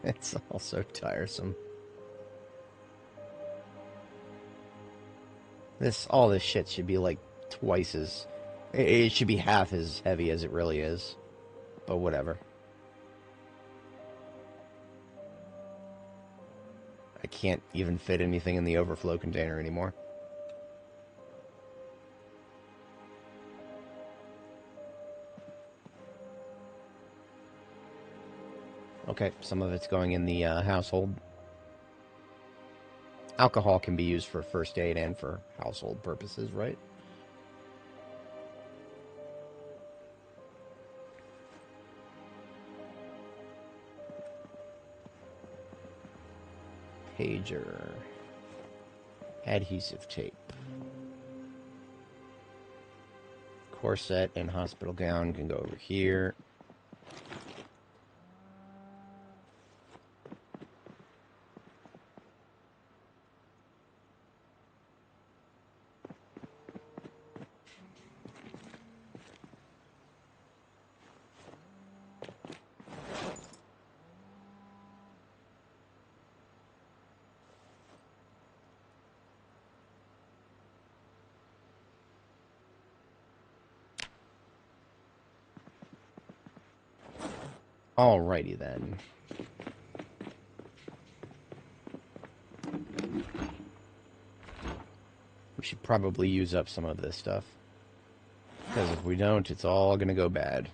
It's all so tiresome. All this shit should be like twice as... It should be half as heavy as it really is. But whatever. I can't even fit anything in the overflow container anymore. Okay, some of it's going in the household. Alcohol can be used for first aid and for household purposes, right? Pager. Adhesive tape. Corset and hospital gown can go over here. Alrighty then. We should probably use up some of this stuff. Because if we don't, it's all gonna go bad.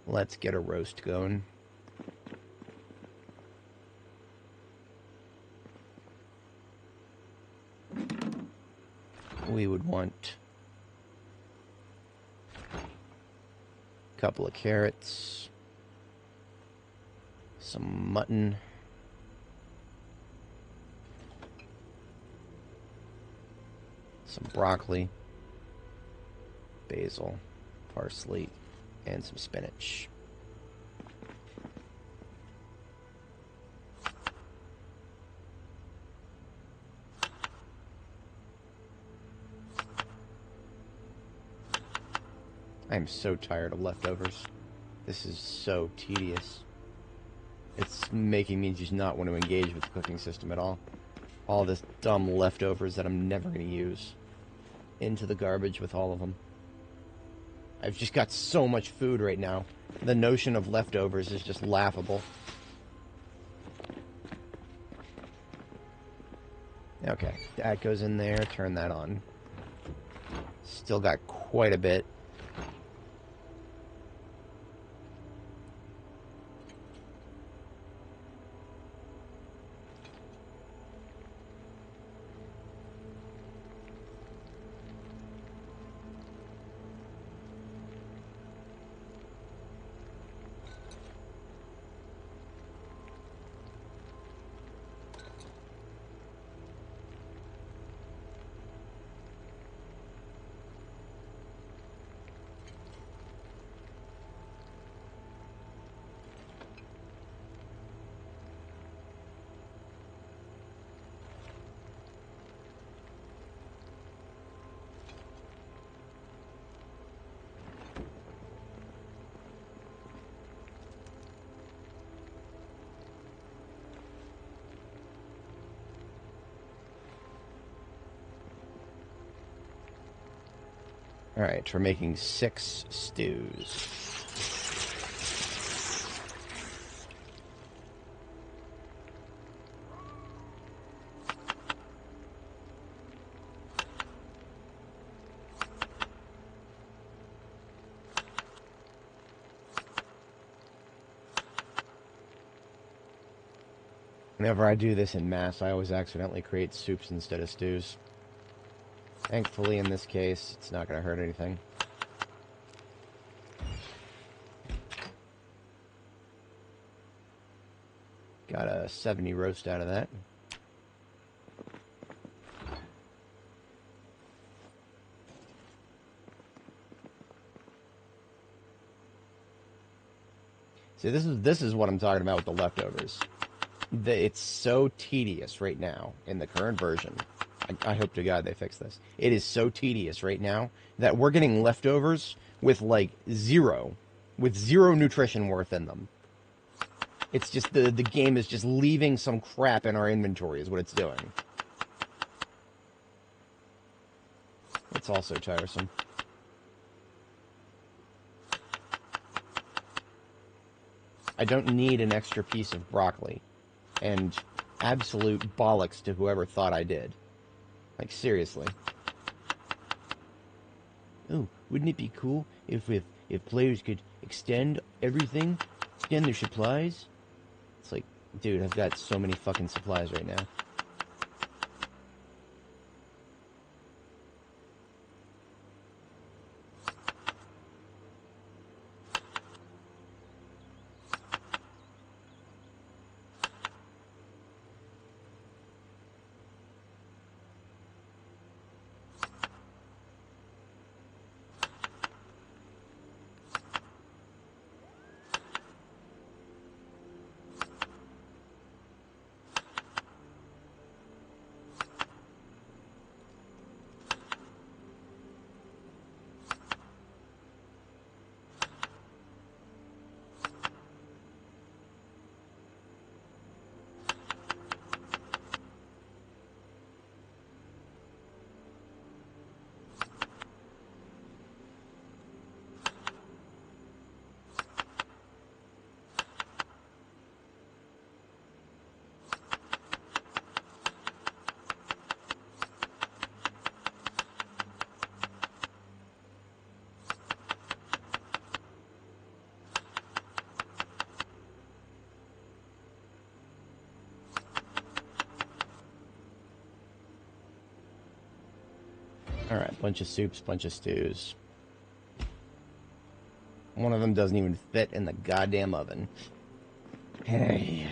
Let's get a roast going. we would want a couple of carrots, some mutton, some broccoli, basil, parsley, and some spinach. I'm so tired of leftovers. This is so tedious. It's making me just not want to engage with the cooking system at all. All this dumb leftovers that I'm never going to use. Into the garbage with all of them. I've just got so much food right now. The notion of leftovers is just laughable. Okay, that goes in there. Turn that on. Still got quite a bit. Alright, we're making 6 stews. Whenever I do this in mass, I always accidentally create soups instead of stews. Thankfully, in this case, it's not going to hurt anything. Got a 70 roast out of that. See, this is what I'm talking about with the leftovers. It's so tedious right now in the current version. I hope to God they fix this. It is so tedious right now that we're getting leftovers with like zero nutrition worth in them. It's just the game is just leaving some crap in our inventory is what it's doing. It's also tiresome. I don't need an extra piece of broccoli. And absolute bollocks to whoever thought I did. Like, seriously. Oh, wouldn't it be cool if players could extend everything? Extend their supplies? It's like, dude, I've got so many fucking supplies right now. Alright, bunch of soups, bunch of stews. One of them doesn't even fit in the goddamn oven. Hey.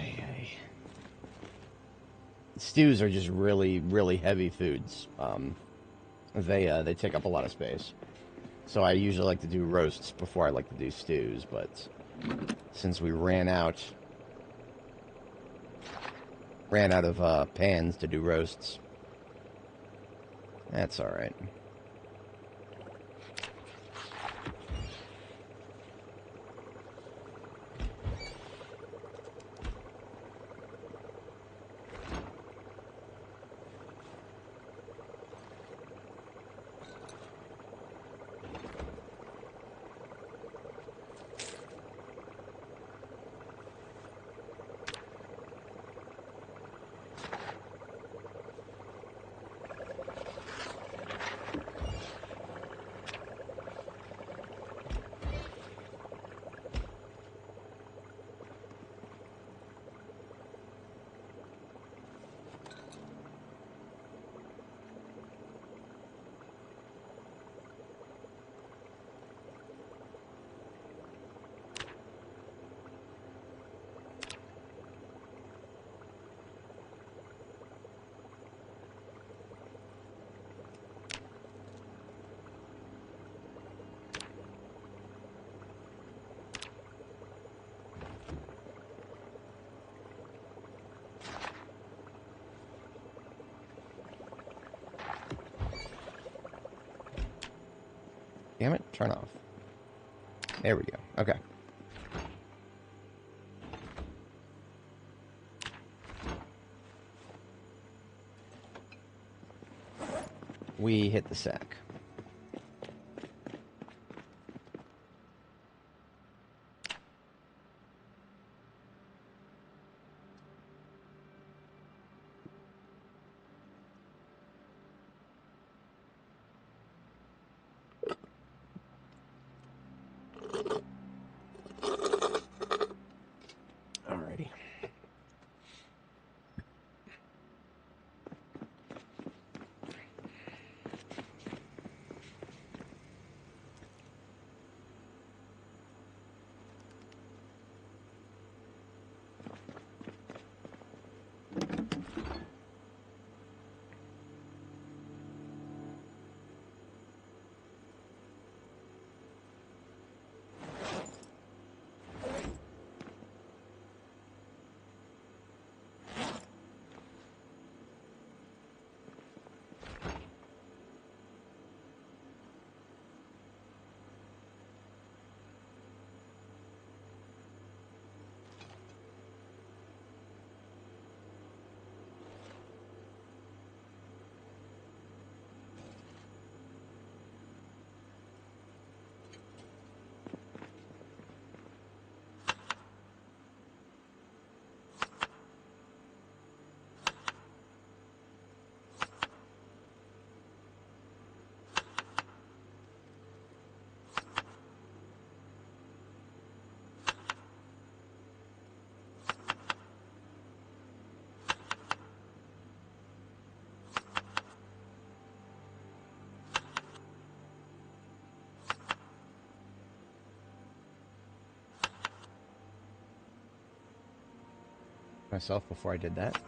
Stews are just really, really heavy foods. They take up a lot of space. So I usually like to do roasts before I like to do stews, but since we ran out of pans to do roasts, that's alright. Damn it, turn off. There we go. Okay. We hit the sack. Alrighty. Myself before I did that.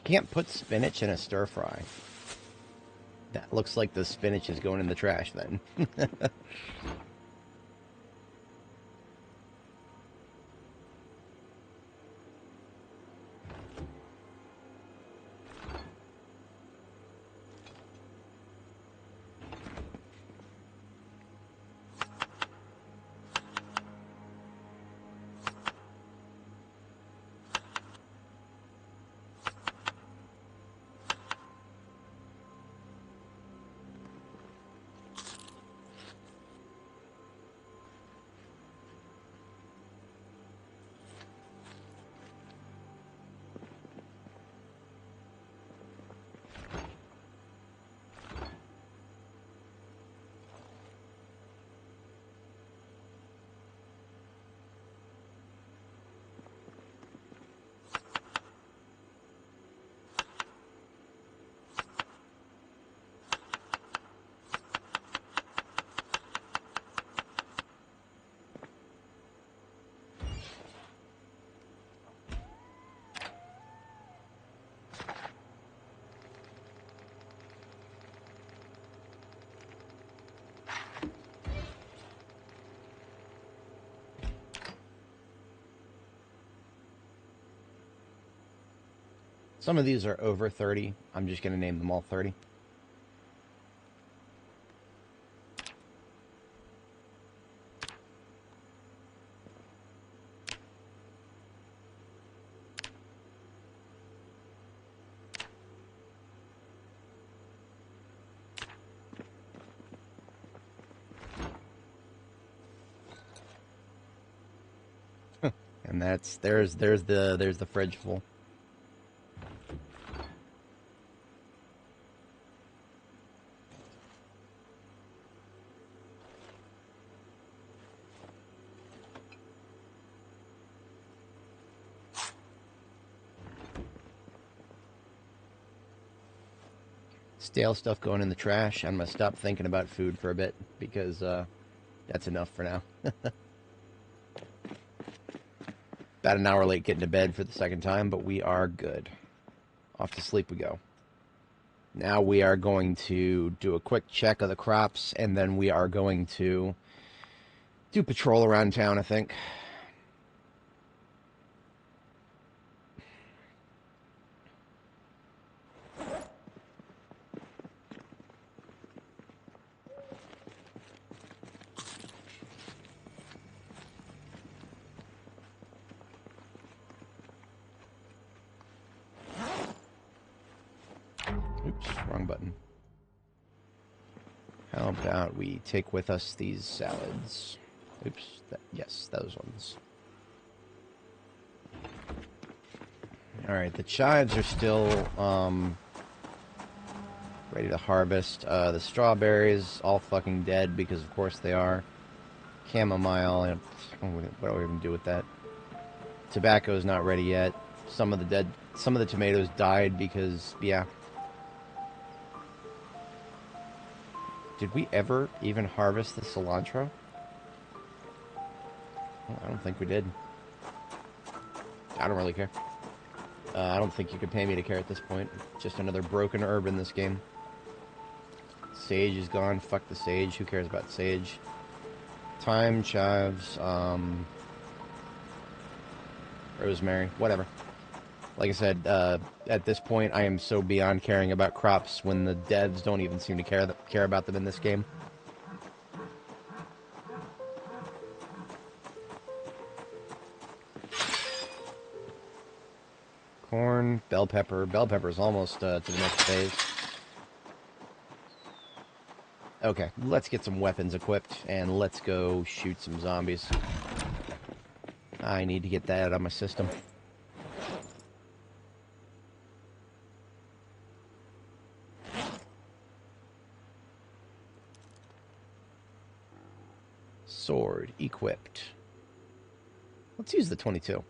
Can't put spinach in a stir fry. That looks like the spinach is going in the trash then. Some of these are over 30. I'm just going to name them all 30. And there's the fridge full. Stale stuff going in the trash. I'm gonna stop thinking about food for a bit because that's enough for now. About an hour late getting to bed for the second time, but we are good. Off to sleep we go. Now we are going to do a quick check of the crops, and then we are going to do patrol around town, I think. Oops, wrong button. How about we take with us these salads? Oops, yes, those ones. Alright, the chives are still ready to harvest. The strawberries, all fucking dead because of course they are. Chamomile, what do we even do with that? Tobacco's not ready yet. Some of the tomatoes died because, yeah. Did we ever even harvest the cilantro? Well, I don't think we did. I don't really care. I don't think you could pay me to care at this point. Just another broken herb in this game. Sage is gone. Fuck the sage. Who cares about sage? Thyme, chives, rosemary, whatever. Like I said, at this point, I am so beyond caring about crops when the devs don't even seem to care about them in this game. Corn, bell pepper. Bell pepper is almost to the next phase. Okay, let's get some weapons equipped, and let's go shoot some zombies. I need to get that out of my system. Sword equipped. Let's use the 22.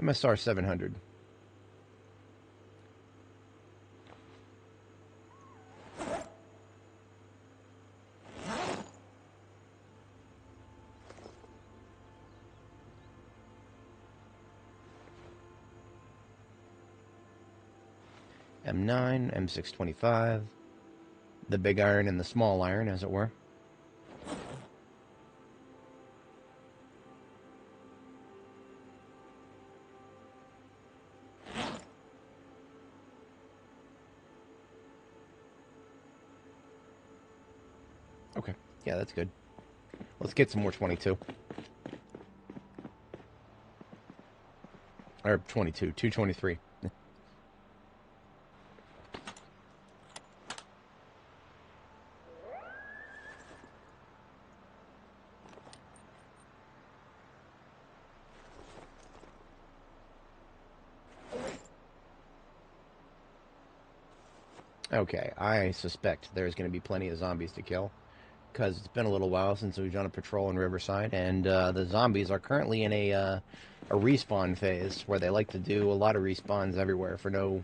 MSR 700. M9, M625, the big iron and the small iron, as it were. Okay, yeah, that's good. Let's get some more 22. Or 22, 223. Okay, I suspect there's going to be plenty of zombies to kill, because it's been a little while since we've done a patrol in Riverside, and the zombies are currently in a respawn phase, where they like to do a lot of respawns everywhere for no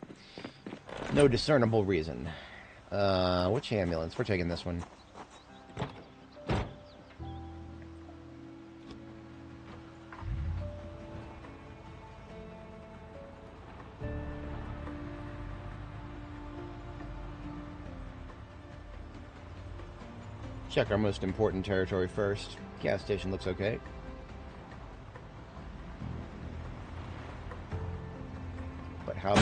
discernible reason. Which ambulance? We're taking this one. Check our most important territory first. Gas station looks okay. But how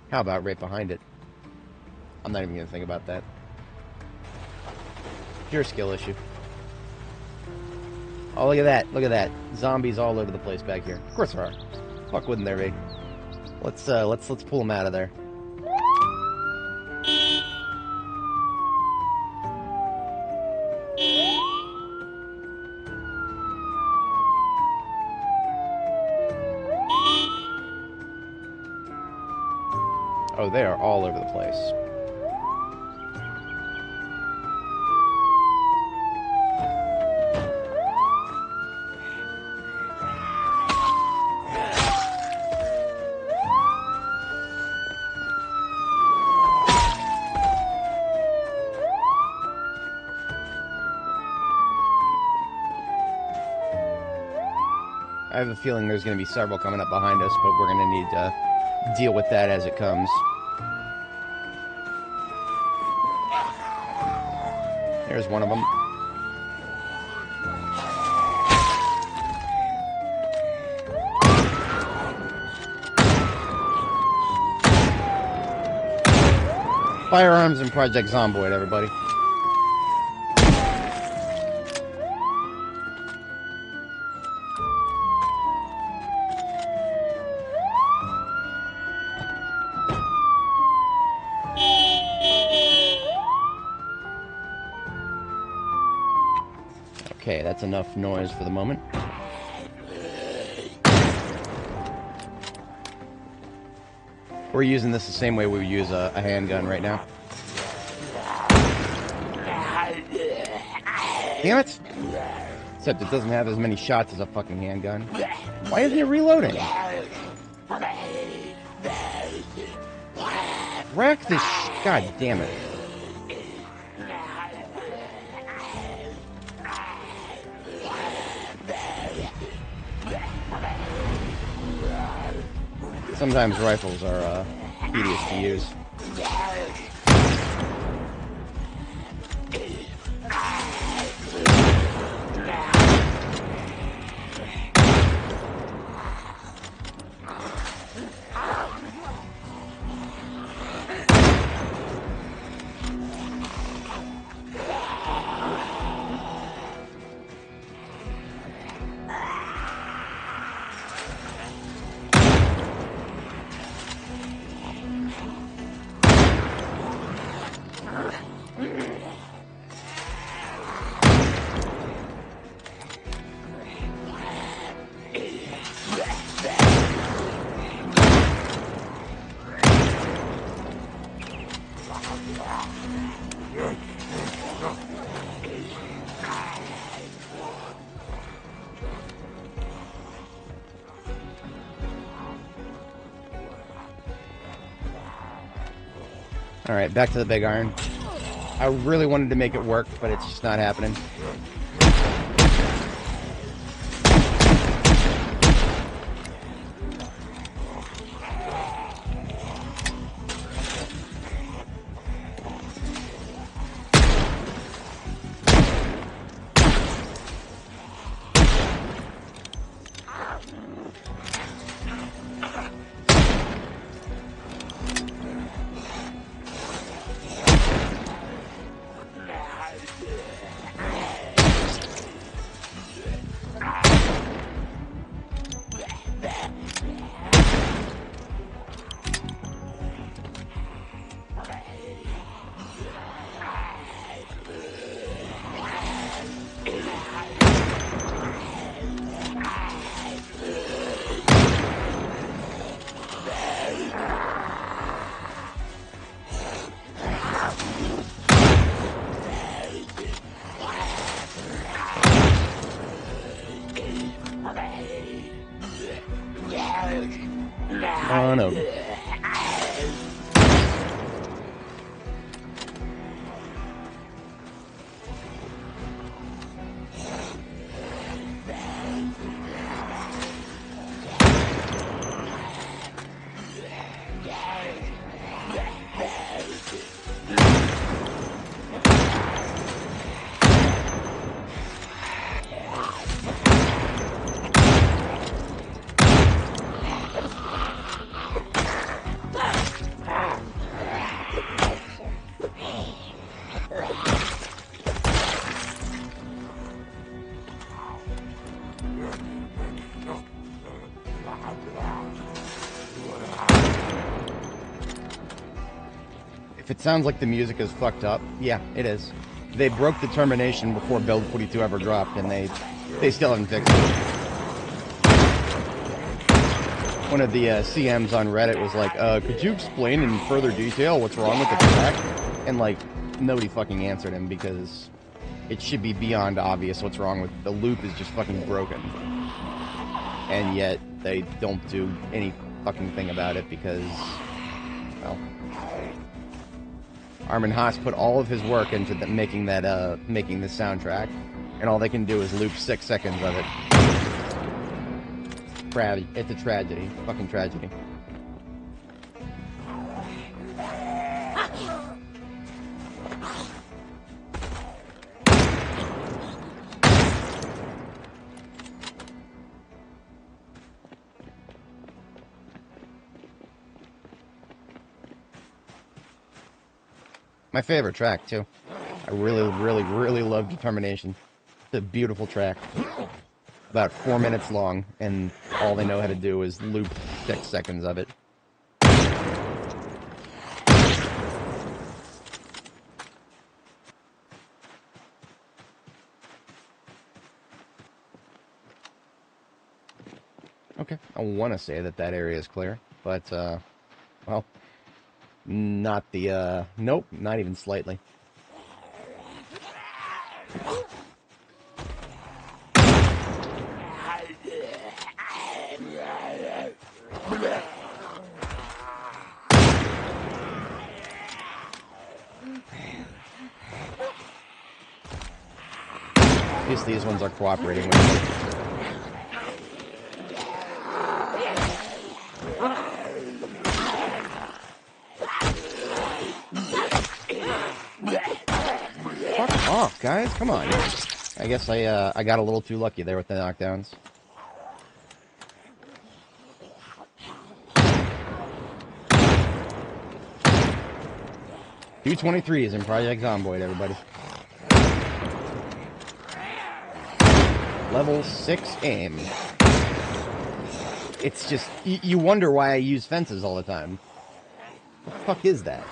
How about right behind it? I'm not even going to think about that. Pure skill issue. Oh, look at that. Look at that. Zombies all over the place back here. Of course there are. Fuck, wouldn't there be? Let's pull them out of there. Oh, they are all over the place. I have a feeling there's going to be several coming up behind us, but we're going to need to deal with that as it comes. There's one of them. Firearms and Project Zomboid, everybody. Okay, that's enough noise for the moment. We're using this the same way we would use a handgun right now. Damn it! Except it doesn't have as many shots as a fucking handgun. Why isn't it reloading? Wreck this God damn it. Sometimes rifles are tedious to use. Alright, back to the big iron. I really wanted to make it work, but it's just not happening. On over. If it sounds like the music is fucked up, yeah, it is. They broke the termination before Build 42 ever dropped, and they still haven't fixed it. One of the CMs on Reddit was like, could you explain in further detail what's wrong with the track? And, like, nobody fucking answered him because it should be beyond obvious what's wrong with it. The loop is just fucking broken. And yet, they don't do any fucking thing about it because, well, Armin Haas put all of his work into making this soundtrack, and all they can do is loop 6 seconds of it. It's a tragedy. Fucking tragedy. My favorite track, too. I really, really, really love Determination. It's a beautiful track. About 4 minutes long, and all they know how to do is loop 6 seconds of it. Okay, I want to say that area is clear, but, well, not the, nope, not even slightly. At least these ones are cooperating with me. Fuck off, guys. Come on. I guess I got a little too lucky there with the knockdowns. .223 is in Project Zomboid, everybody. Level 6 aim. It's just, you wonder why I use fences all the time. What the fuck is that?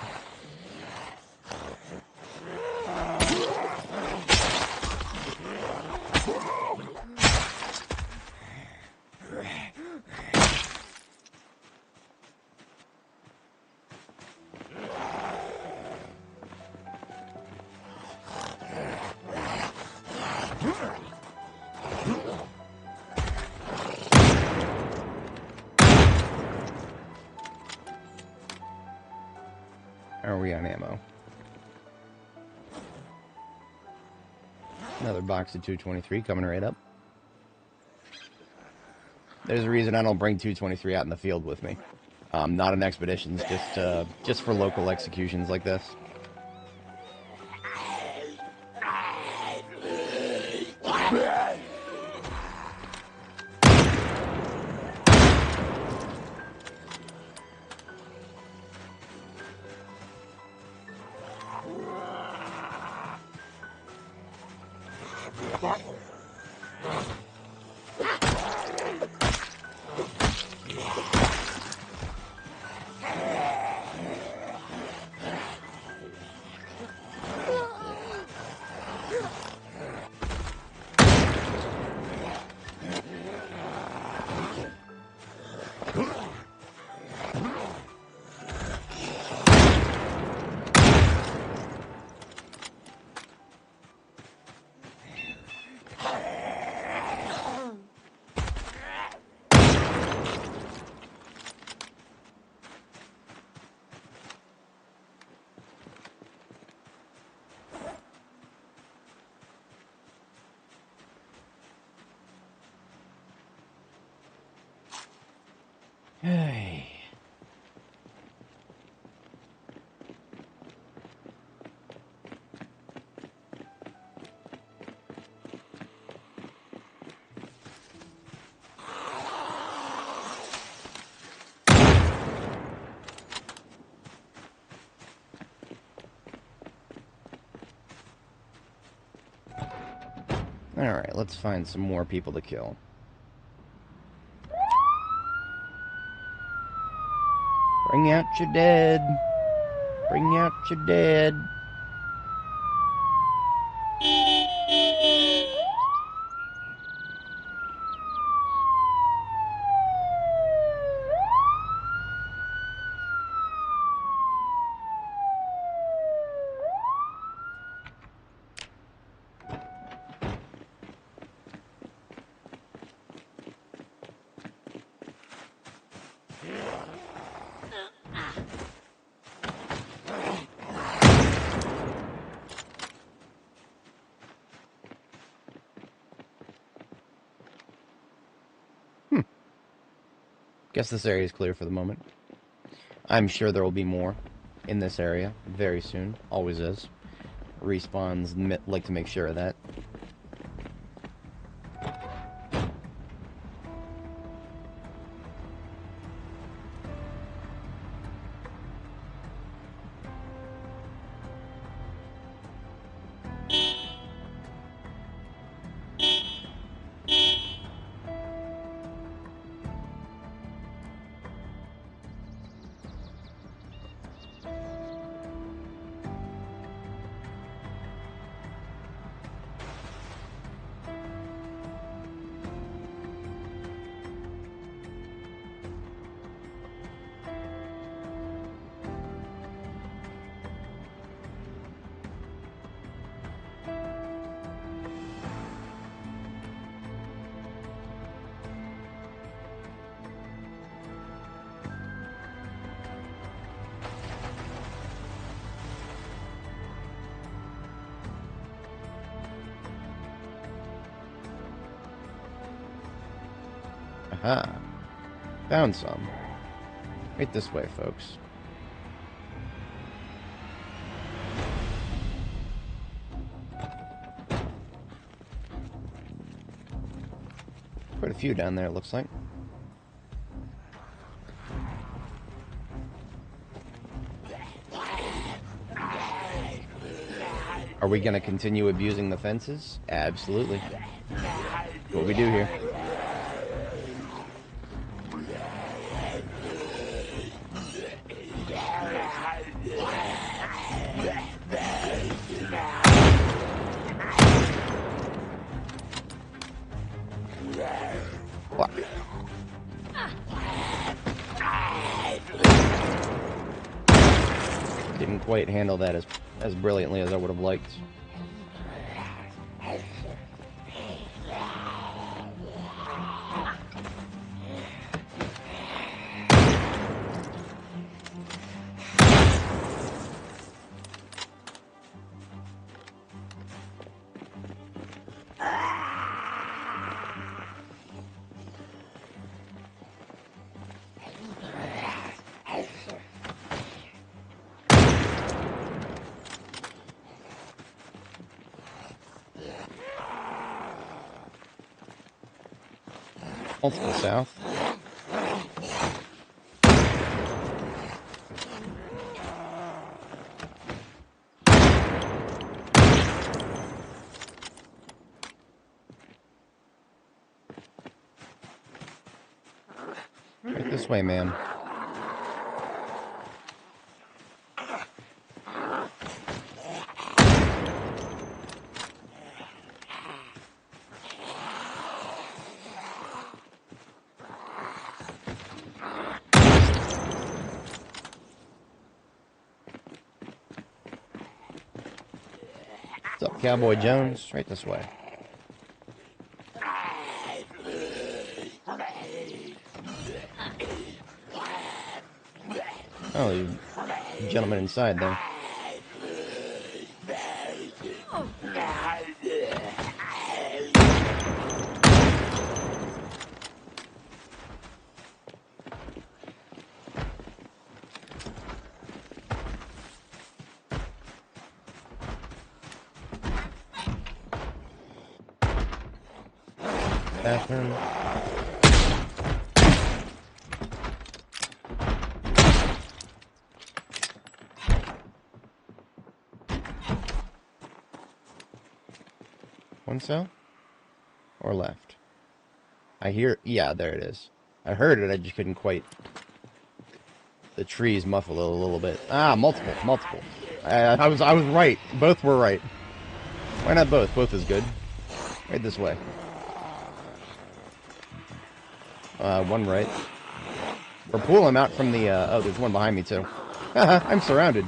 Are we on ammo? Another box of 223 coming right up. There's a reason I don't bring 223 out in the field with me. Not in expeditions, just for local executions like this. Hey. Alright, let's find some more people to kill. Bring out your dead. Bring out your dead. Guess this area is clear for the moment. I'm sure there will be more in this area very soon. Always is. Respawns like to make sure of that. Aha. Found some. Right this way, folks. Quite a few down there, it looks like. Are we going to continue abusing the fences? Absolutely. What we do here. Fuck. Didn't quite handle that as brilliantly as I would have liked. Multiple south. Right this way, man. What's up, Cowboy Jones? Right this way. Oh, you gentleman inside there. Bathroom. One cell? Or left? I hear... Yeah, there it is. I heard it, I just couldn't quite... The trees muffle it a little bit. Ah, multiple. I was right. Both were right. Why not both? Both is good. Right this way. One right. Or pull him out from the, oh, there's one behind me, too. I'm surrounded.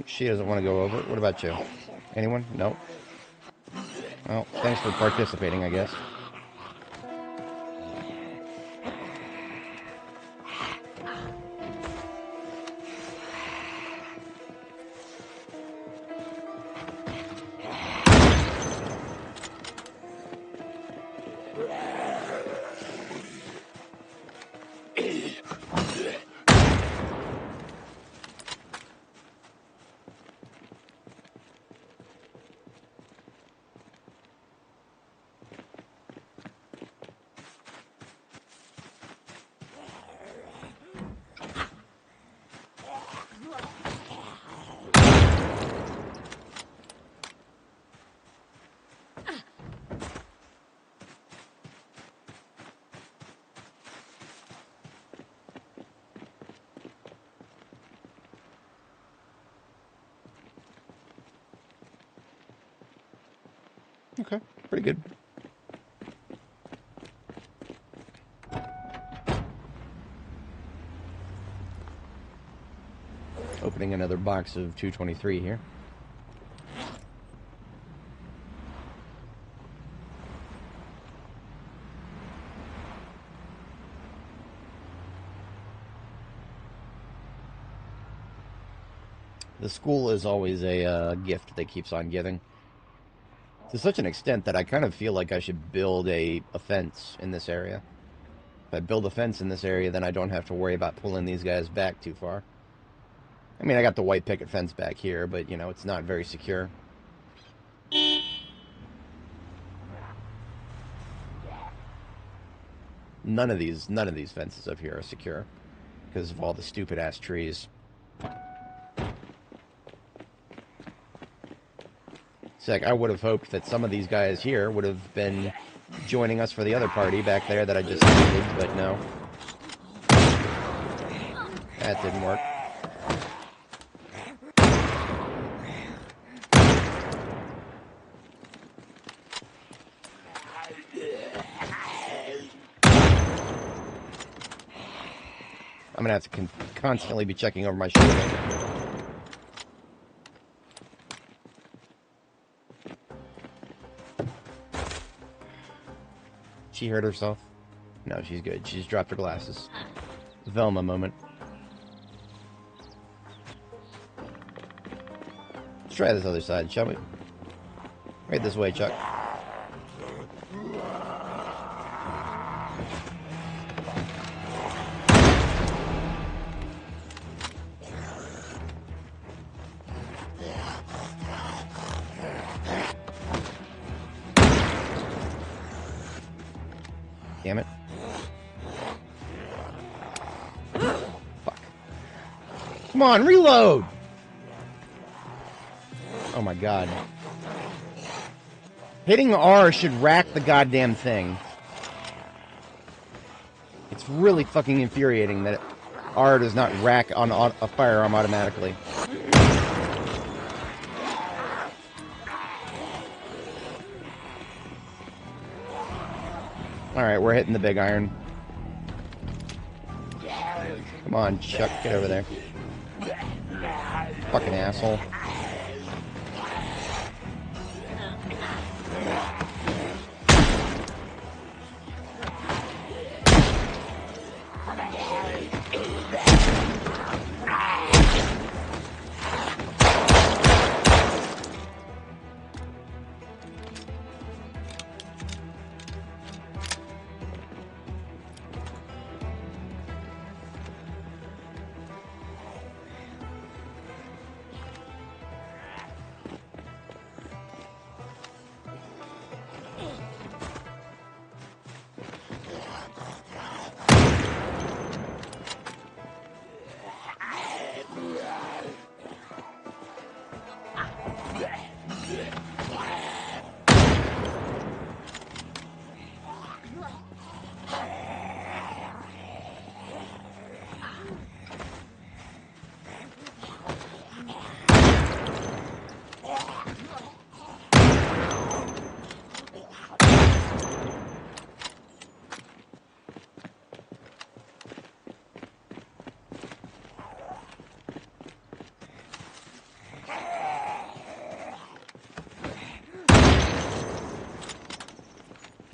She doesn't want to go over. What about you? Anyone? No? Well, thanks for participating, I guess. Okay, pretty good. Opening another box of 223 here. The school is always a gift that keeps on giving. To such an extent that I kind of feel like I should build a fence in this area. If I build a fence in this area, then I don't have to worry about pulling these guys back too far. I mean, I got the white picket fence back here, but, you know, it's not very secure. None of these fences up here are secure because of all the stupid-ass trees. It's like I would have hoped that some of these guys here would have been joining us for the other party back there that I just ended, but no. That didn't work. I'm gonna have to constantly be checking over my shoulder. She hurt herself? No, she's good. She just dropped her glasses. Velma moment. Let's try this other side, shall we? Right this way, Chuck. Damn it. Fuck. Come on, reload! Oh my god. Hitting R should rack the goddamn thing. It's really fucking infuriating that R does not rack on a firearm automatically. Alright, we're hitting the big iron. Come on, Chuck, get over there. Fucking asshole.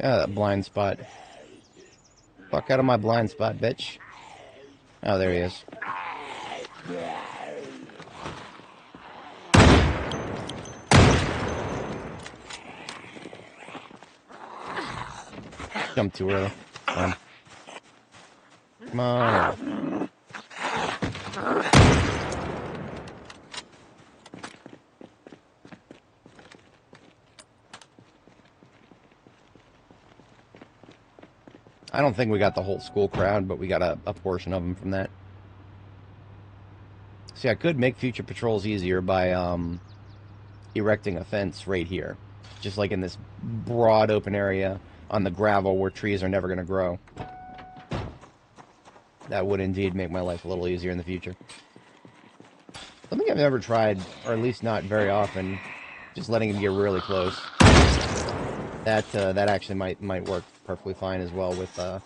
Yeah, that blind spot. Fuck out of my blind spot, bitch. Oh, there he is. Jumped too early. Come on. I don't think we got the whole school crowd, but we got a portion of them from that. See, I could make future patrols easier by erecting a fence right here. Just like in this broad open area on the gravel where trees are never going to grow. That would indeed make my life a little easier in the future. Something I've never tried, or at least not very often, just letting them get really close. That actually might work perfectly fine as well with the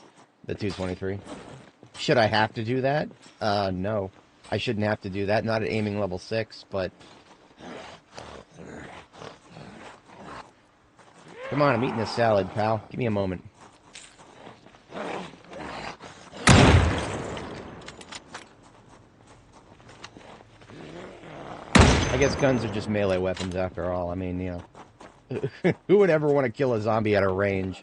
223. Should I have to do that? No. I shouldn't have to do that. Not at aiming level 6, but... Come on, I'm eating a salad, pal. Give me a moment. I guess guns are just melee weapons after all. I mean, you know... Who would ever want to kill a zombie at a range?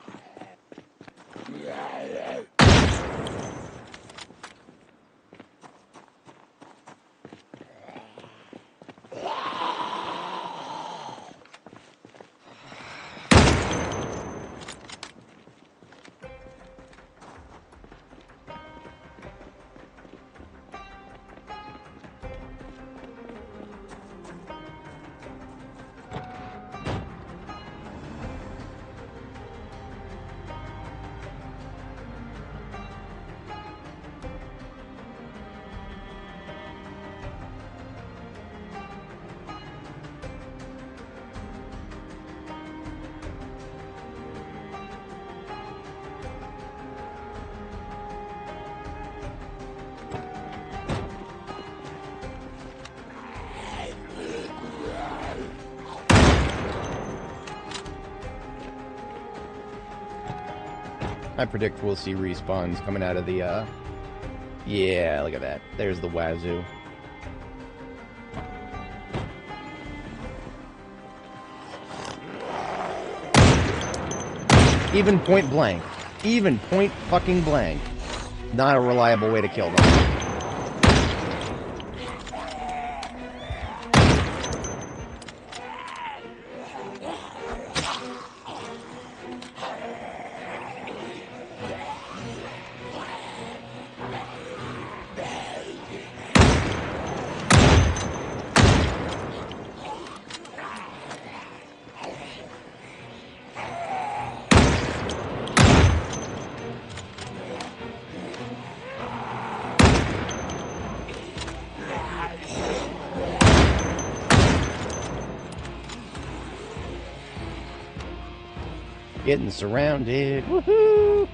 I predict we'll see respawns coming out of the, Yeah, look at that. There's the wazoo. Even point blank. Even point fucking blank. Not a reliable way to kill them. Getting surrounded. Woohoo!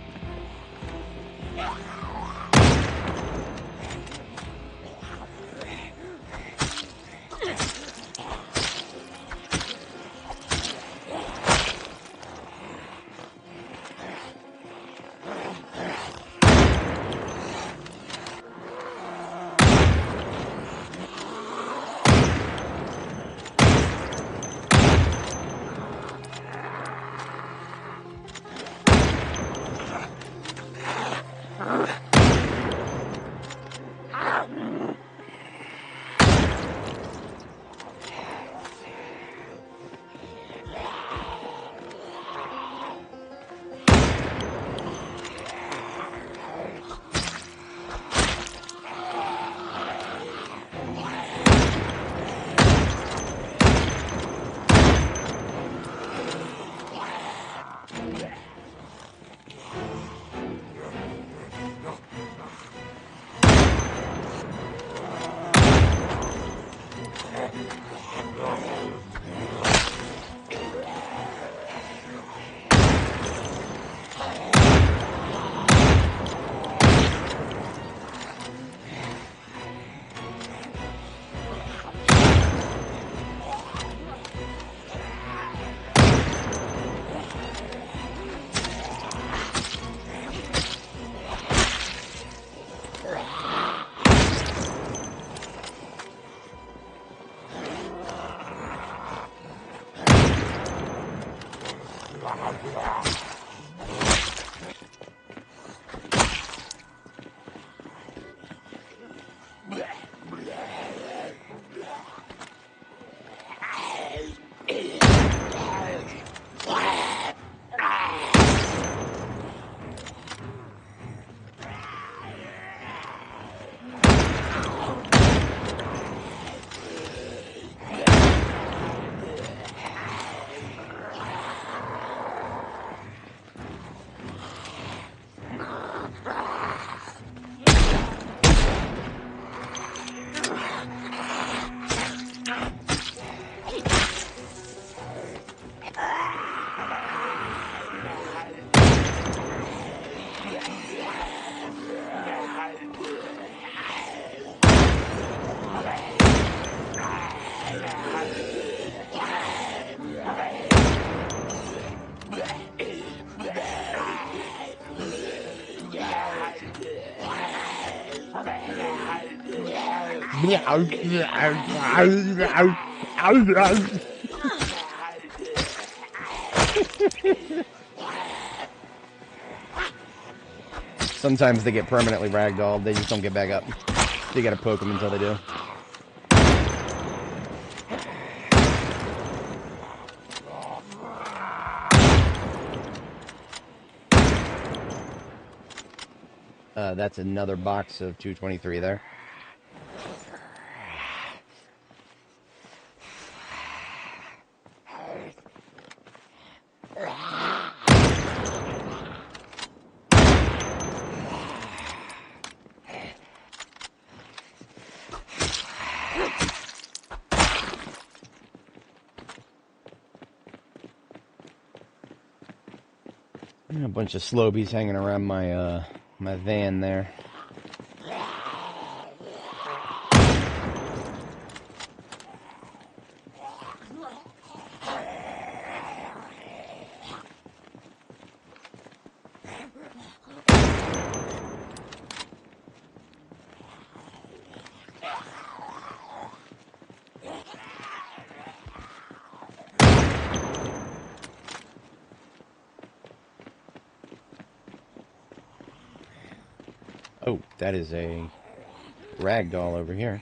Sometimes they get permanently ragdolled. They just don't get back up. So you gotta poke them until they do. That's another box of 223 there. A bunch of slobies hanging around my my van there. Oh, that is a ragdoll over here.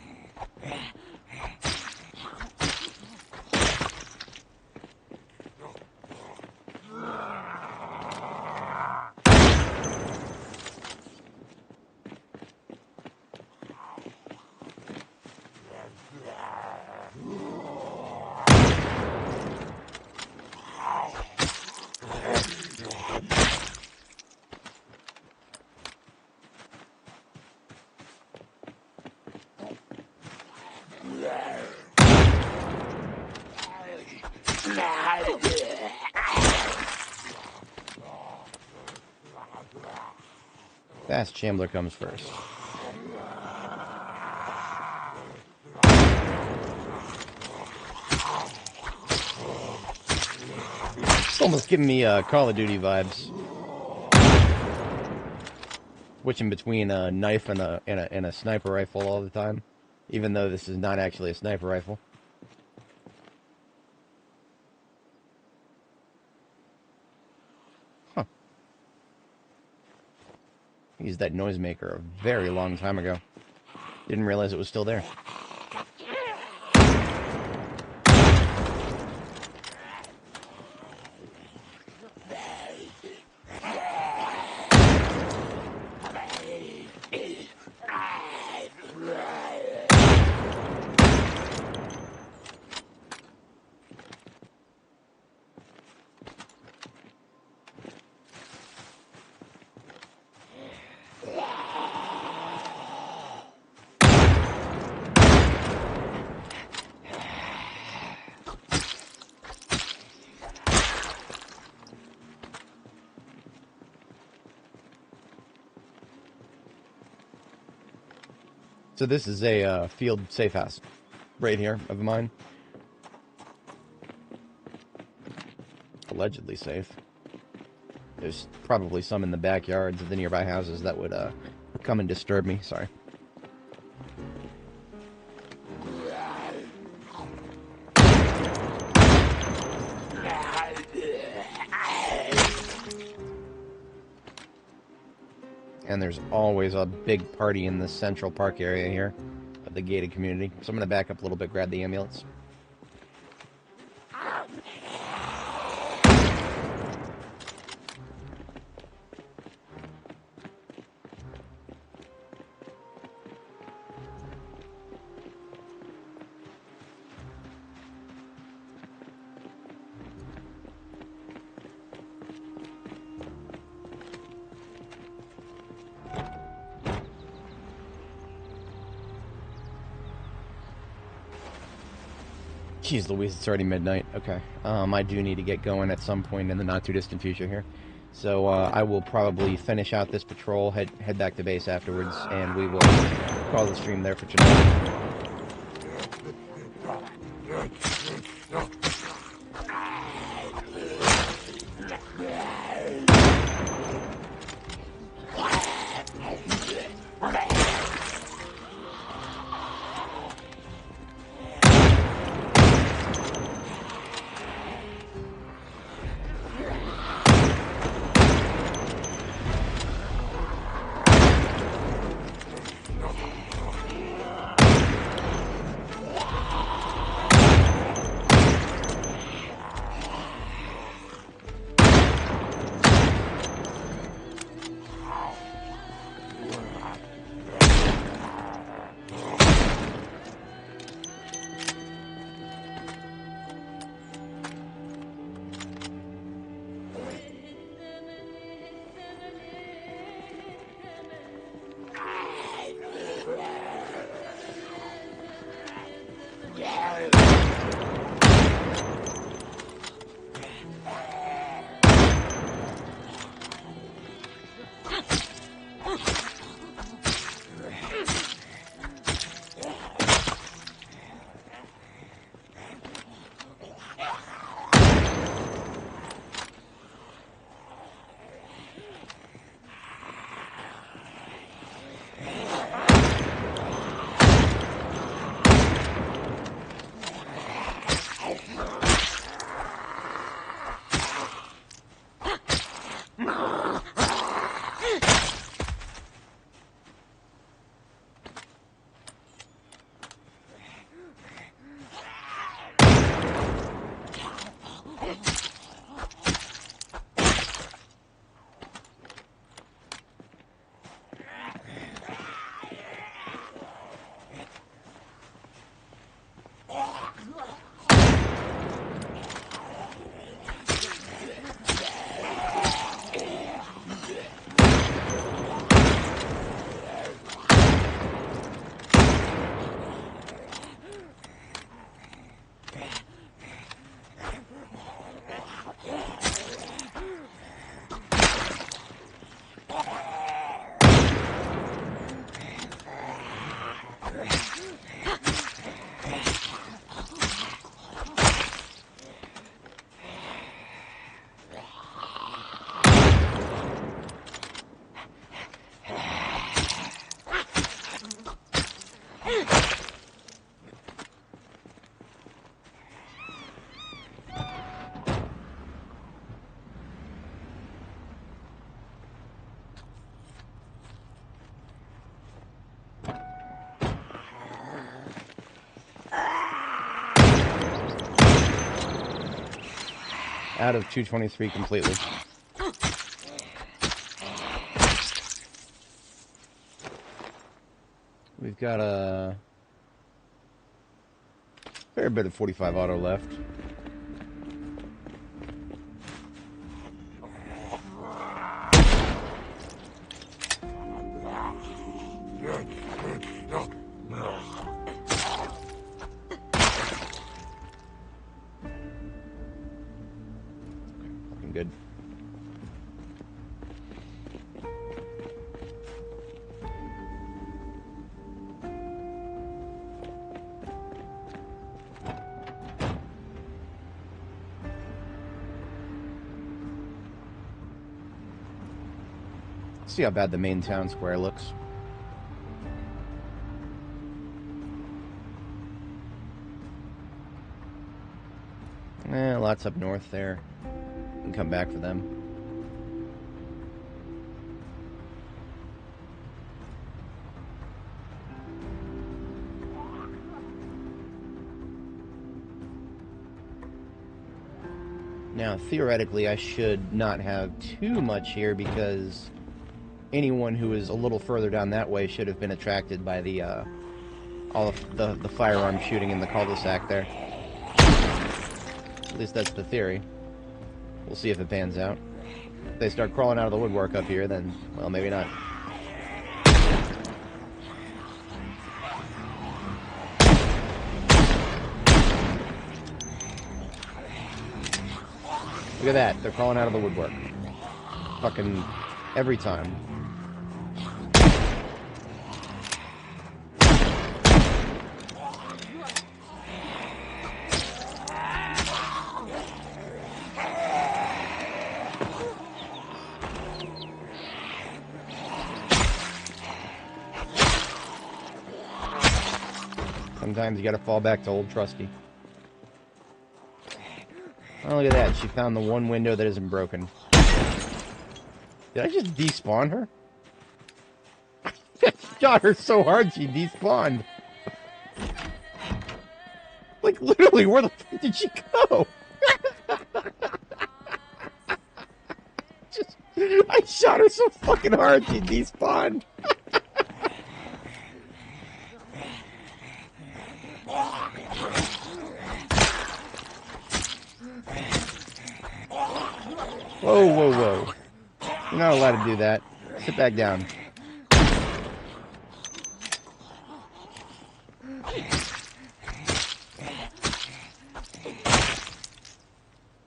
Fast Shambler comes first. It's almost giving me Call of Duty vibes. Switching between a knife and a sniper rifle all the time, even though this is not actually a sniper rifle. Huh. I used that noisemaker a very long time ago. Didn't realize it was still there. So this is a field safe house right here of mine. Allegedly safe. There's probably some in the backyards of the nearby houses that would come and disturb me. Sorry. And there's always a big party in the Central Park area here of the gated community. So I'm going to back up a little bit, grab the ambulance. Jeez Louise, it's already midnight. Okay. I do need to get going at some point in the not-too-distant future here. So I will probably finish out this patrol, head back to base afterwards, and we will call the stream there for tonight. out of 223 completely. We've got a fair bit of 45 auto left. Good. See how bad the main town square looks. Lots up north there. We can come back for them. Now, theoretically, I should not have too much here because anyone who is a little further down that way should have been attracted by the all of the firearm shooting in the cul-de-sac there. At least that's the theory. We'll see if it pans out. If they start crawling out of the woodwork up here, then, well, maybe not. Look at that. They're crawling out of the woodwork. Fucking every time. Sometimes you gotta fall back to old trusty. Oh, look at that. She found the one window that isn't broken. Did I just despawn her? I shot her so hard she despawned. Like, literally, where the fuck did she go? I shot her so fucking hard she despawned. Whoa, whoa, whoa. You're not allowed to do that. Sit back down.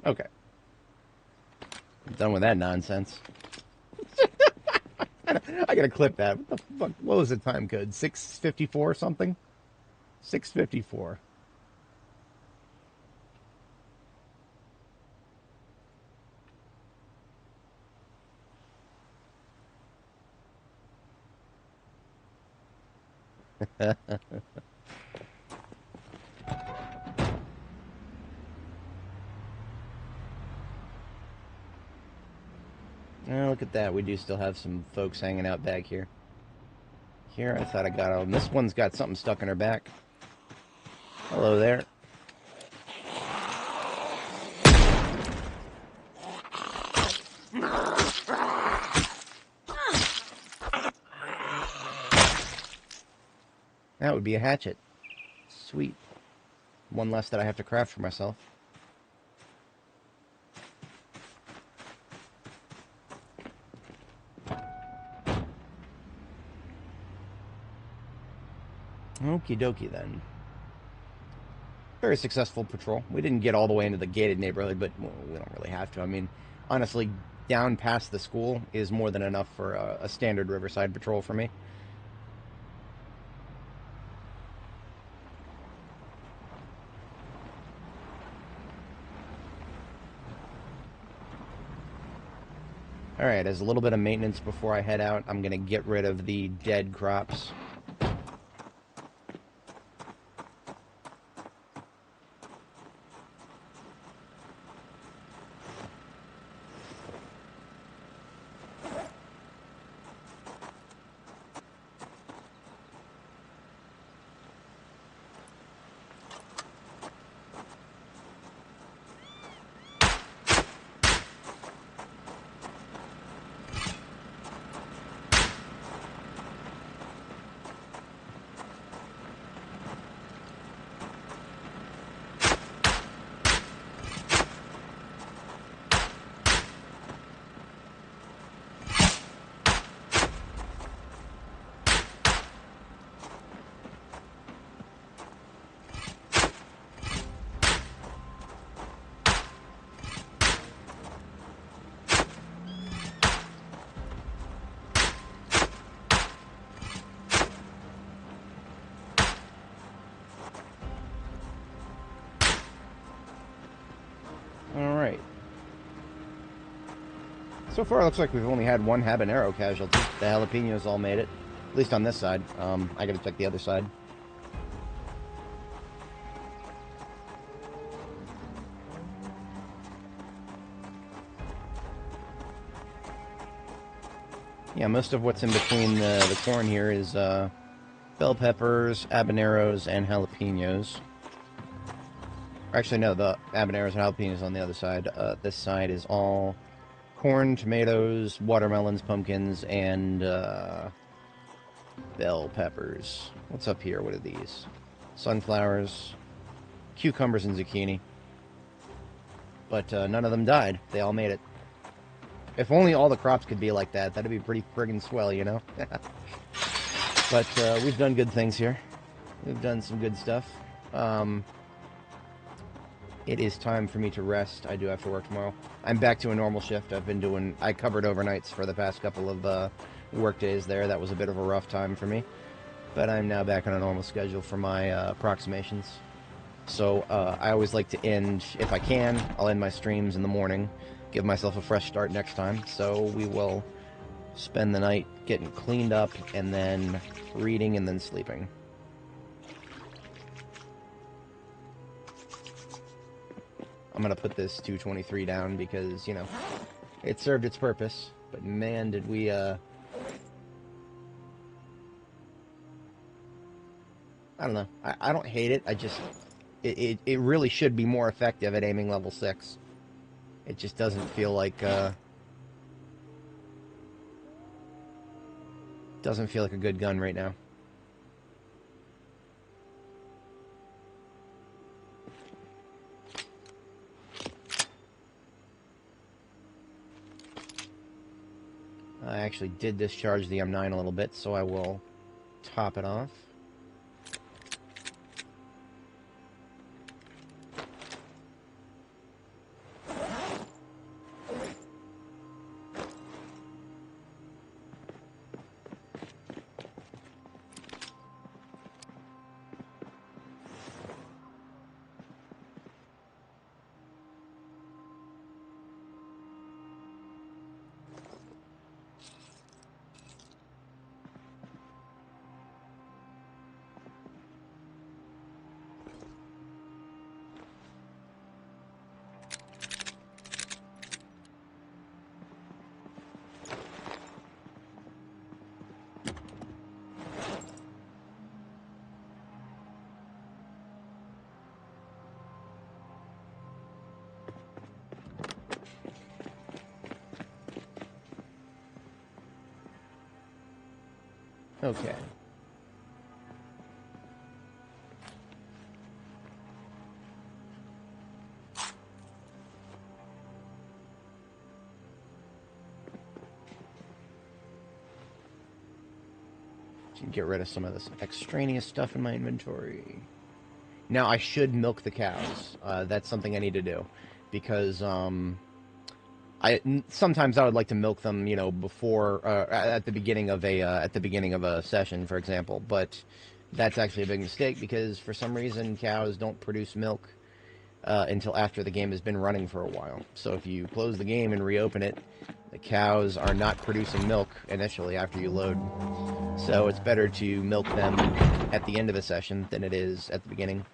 Okay. I'm done with that nonsense. I gotta clip that. What the fuck? What was the time code? 6:54 something? 6:54. Oh, look at that. We do still have some folks hanging out back here. Here, I thought I got them. This one's got something stuck in her back. Hello there. That would be a hatchet. Sweet. One less that I have to craft for myself. Okie dokie then. Very successful patrol. We didn't get all the way into the gated neighborhood, but well, we don't really have to. I mean, honestly, down past the school is more than enough for a standard Riverside patrol for me. Alright, as a little bit of maintenance before I head out, I'm going to get rid of the dead crops. So far, it looks like we've only had one habanero casualty. The jalapenos all made it. At least on this side. I gotta check the other side. Yeah, most of what's in between the corn here is bell peppers, habaneros, and jalapenos. Actually, no, the habaneros and jalapenos on the other side. This side is all corn, tomatoes, watermelons, pumpkins, and bell peppers. What's up here? What are these? Sunflowers, cucumbers, and zucchini. But none of them died. They all made it. If only all the crops could be like that, that'd be pretty friggin' swell, you know? But we've done good things here. We've done some good stuff. It is time for me to rest. I do have to work tomorrow. I'm back to a normal shift. I covered overnights for the past couple of work days there. That was a bit of a rough time for me. But I'm now back on a normal schedule for my approximations. So I always like to end, if I can, I'll end my streams in the morning. Give myself a fresh start next time. So we will spend the night getting cleaned up and then reading and then sleeping. I'm going to put this 223 down because, you know, it served its purpose. But man, did we... I don't know. I don't hate it. I just... It really should be more effective at aiming level 6. It just doesn't feel like... doesn't feel like a good gun right now. I actually did discharge the M9 a little bit, so I will top it off. Okay. Get rid of some of this extraneous stuff in my inventory. Now, I should milk the cows. That's something I need to do. Because, sometimes I would like to milk them, you know, before, at the beginning of a session, for example. But that's actually a big mistake because for some reason cows don't produce milk until after the game has been running for a while. So if you close the game and reopen it, the cows are not producing milk initially after you load. So it's better to milk them at the end of the session than it is at the beginning.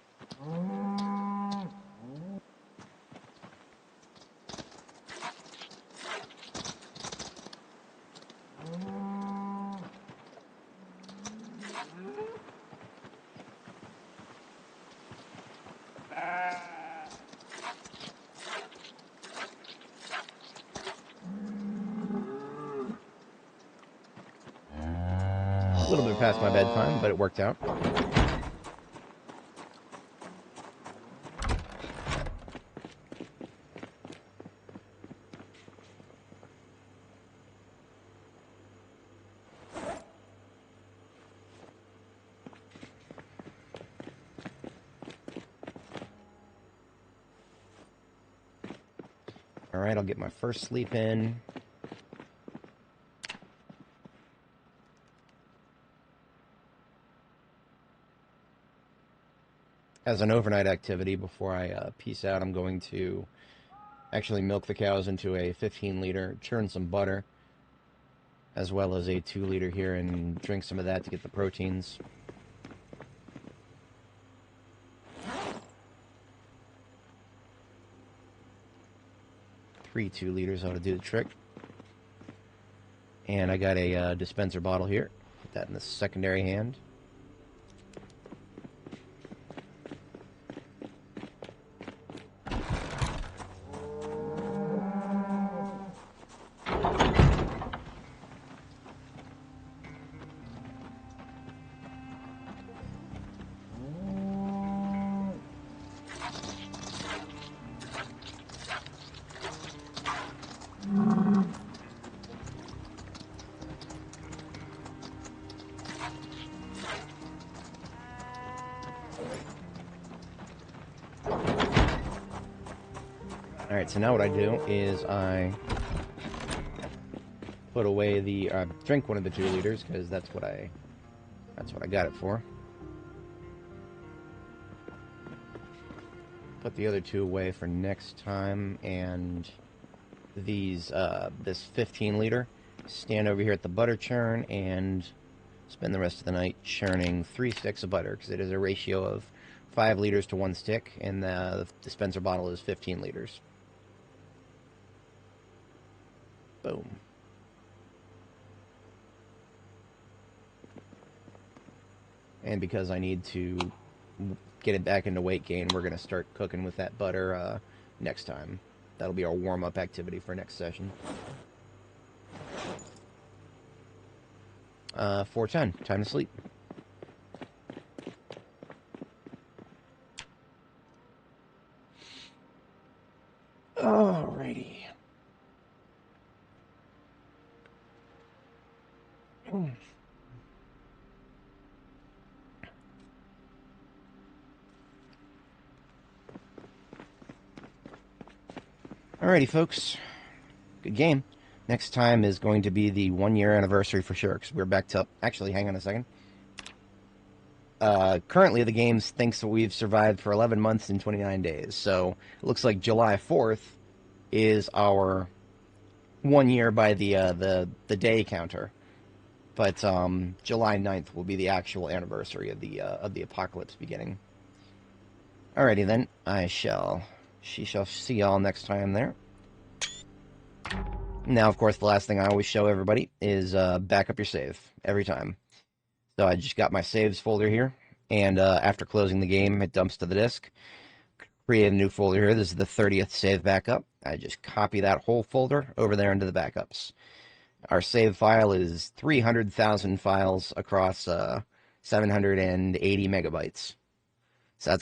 A little bit past my bedtime, but it worked out. Alright, I'll get my first sleep in. As an overnight activity, before I peace out, I'm going to actually milk the cows into a 15-liter, churn some butter, as well as a 2-liter here, and drink some of that to get the proteins. Three 2-liters ought to do the trick. And I got a dispenser bottle here. Put that in the secondary hand. Alright, so now what I do is I put away the, drink one of the 2 liters, because that's what I got it for. Put the other 2 away for next time, and these, this 15-liter, stand over here at the butter churn, and spend the rest of the night churning 3 sticks of butter, because it is a ratio of 5 liters to 1 stick, and the dispenser bottle is 15 liters. Boom. And because I need to get it back into weight gain, we're going to start cooking with that butter next time. That'll be our warm-up activity for next session. 4:10. Time to sleep. Alrighty. Alrighty, folks. Good game. Next time is going to be the 1-year anniversary for sure, because we're back to... Actually, hang on a second. Currently, the game thinks that we've survived for 11 months and 29 days, so it looks like July 4th is our 1 year by the day counter. But July 9th will be the actual anniversary of the apocalypse beginning. Alrighty then, she shall see y'all next time there. Now, of course, the last thing I always show everybody is back up your save every time. So I just got my saves folder here, and after closing the game, it dumps to the disk. Create a new folder here. This is the 30th save backup. I just copy that whole folder over there into the backups. Our save file is 300,000 files across 780 megabytes. So that's going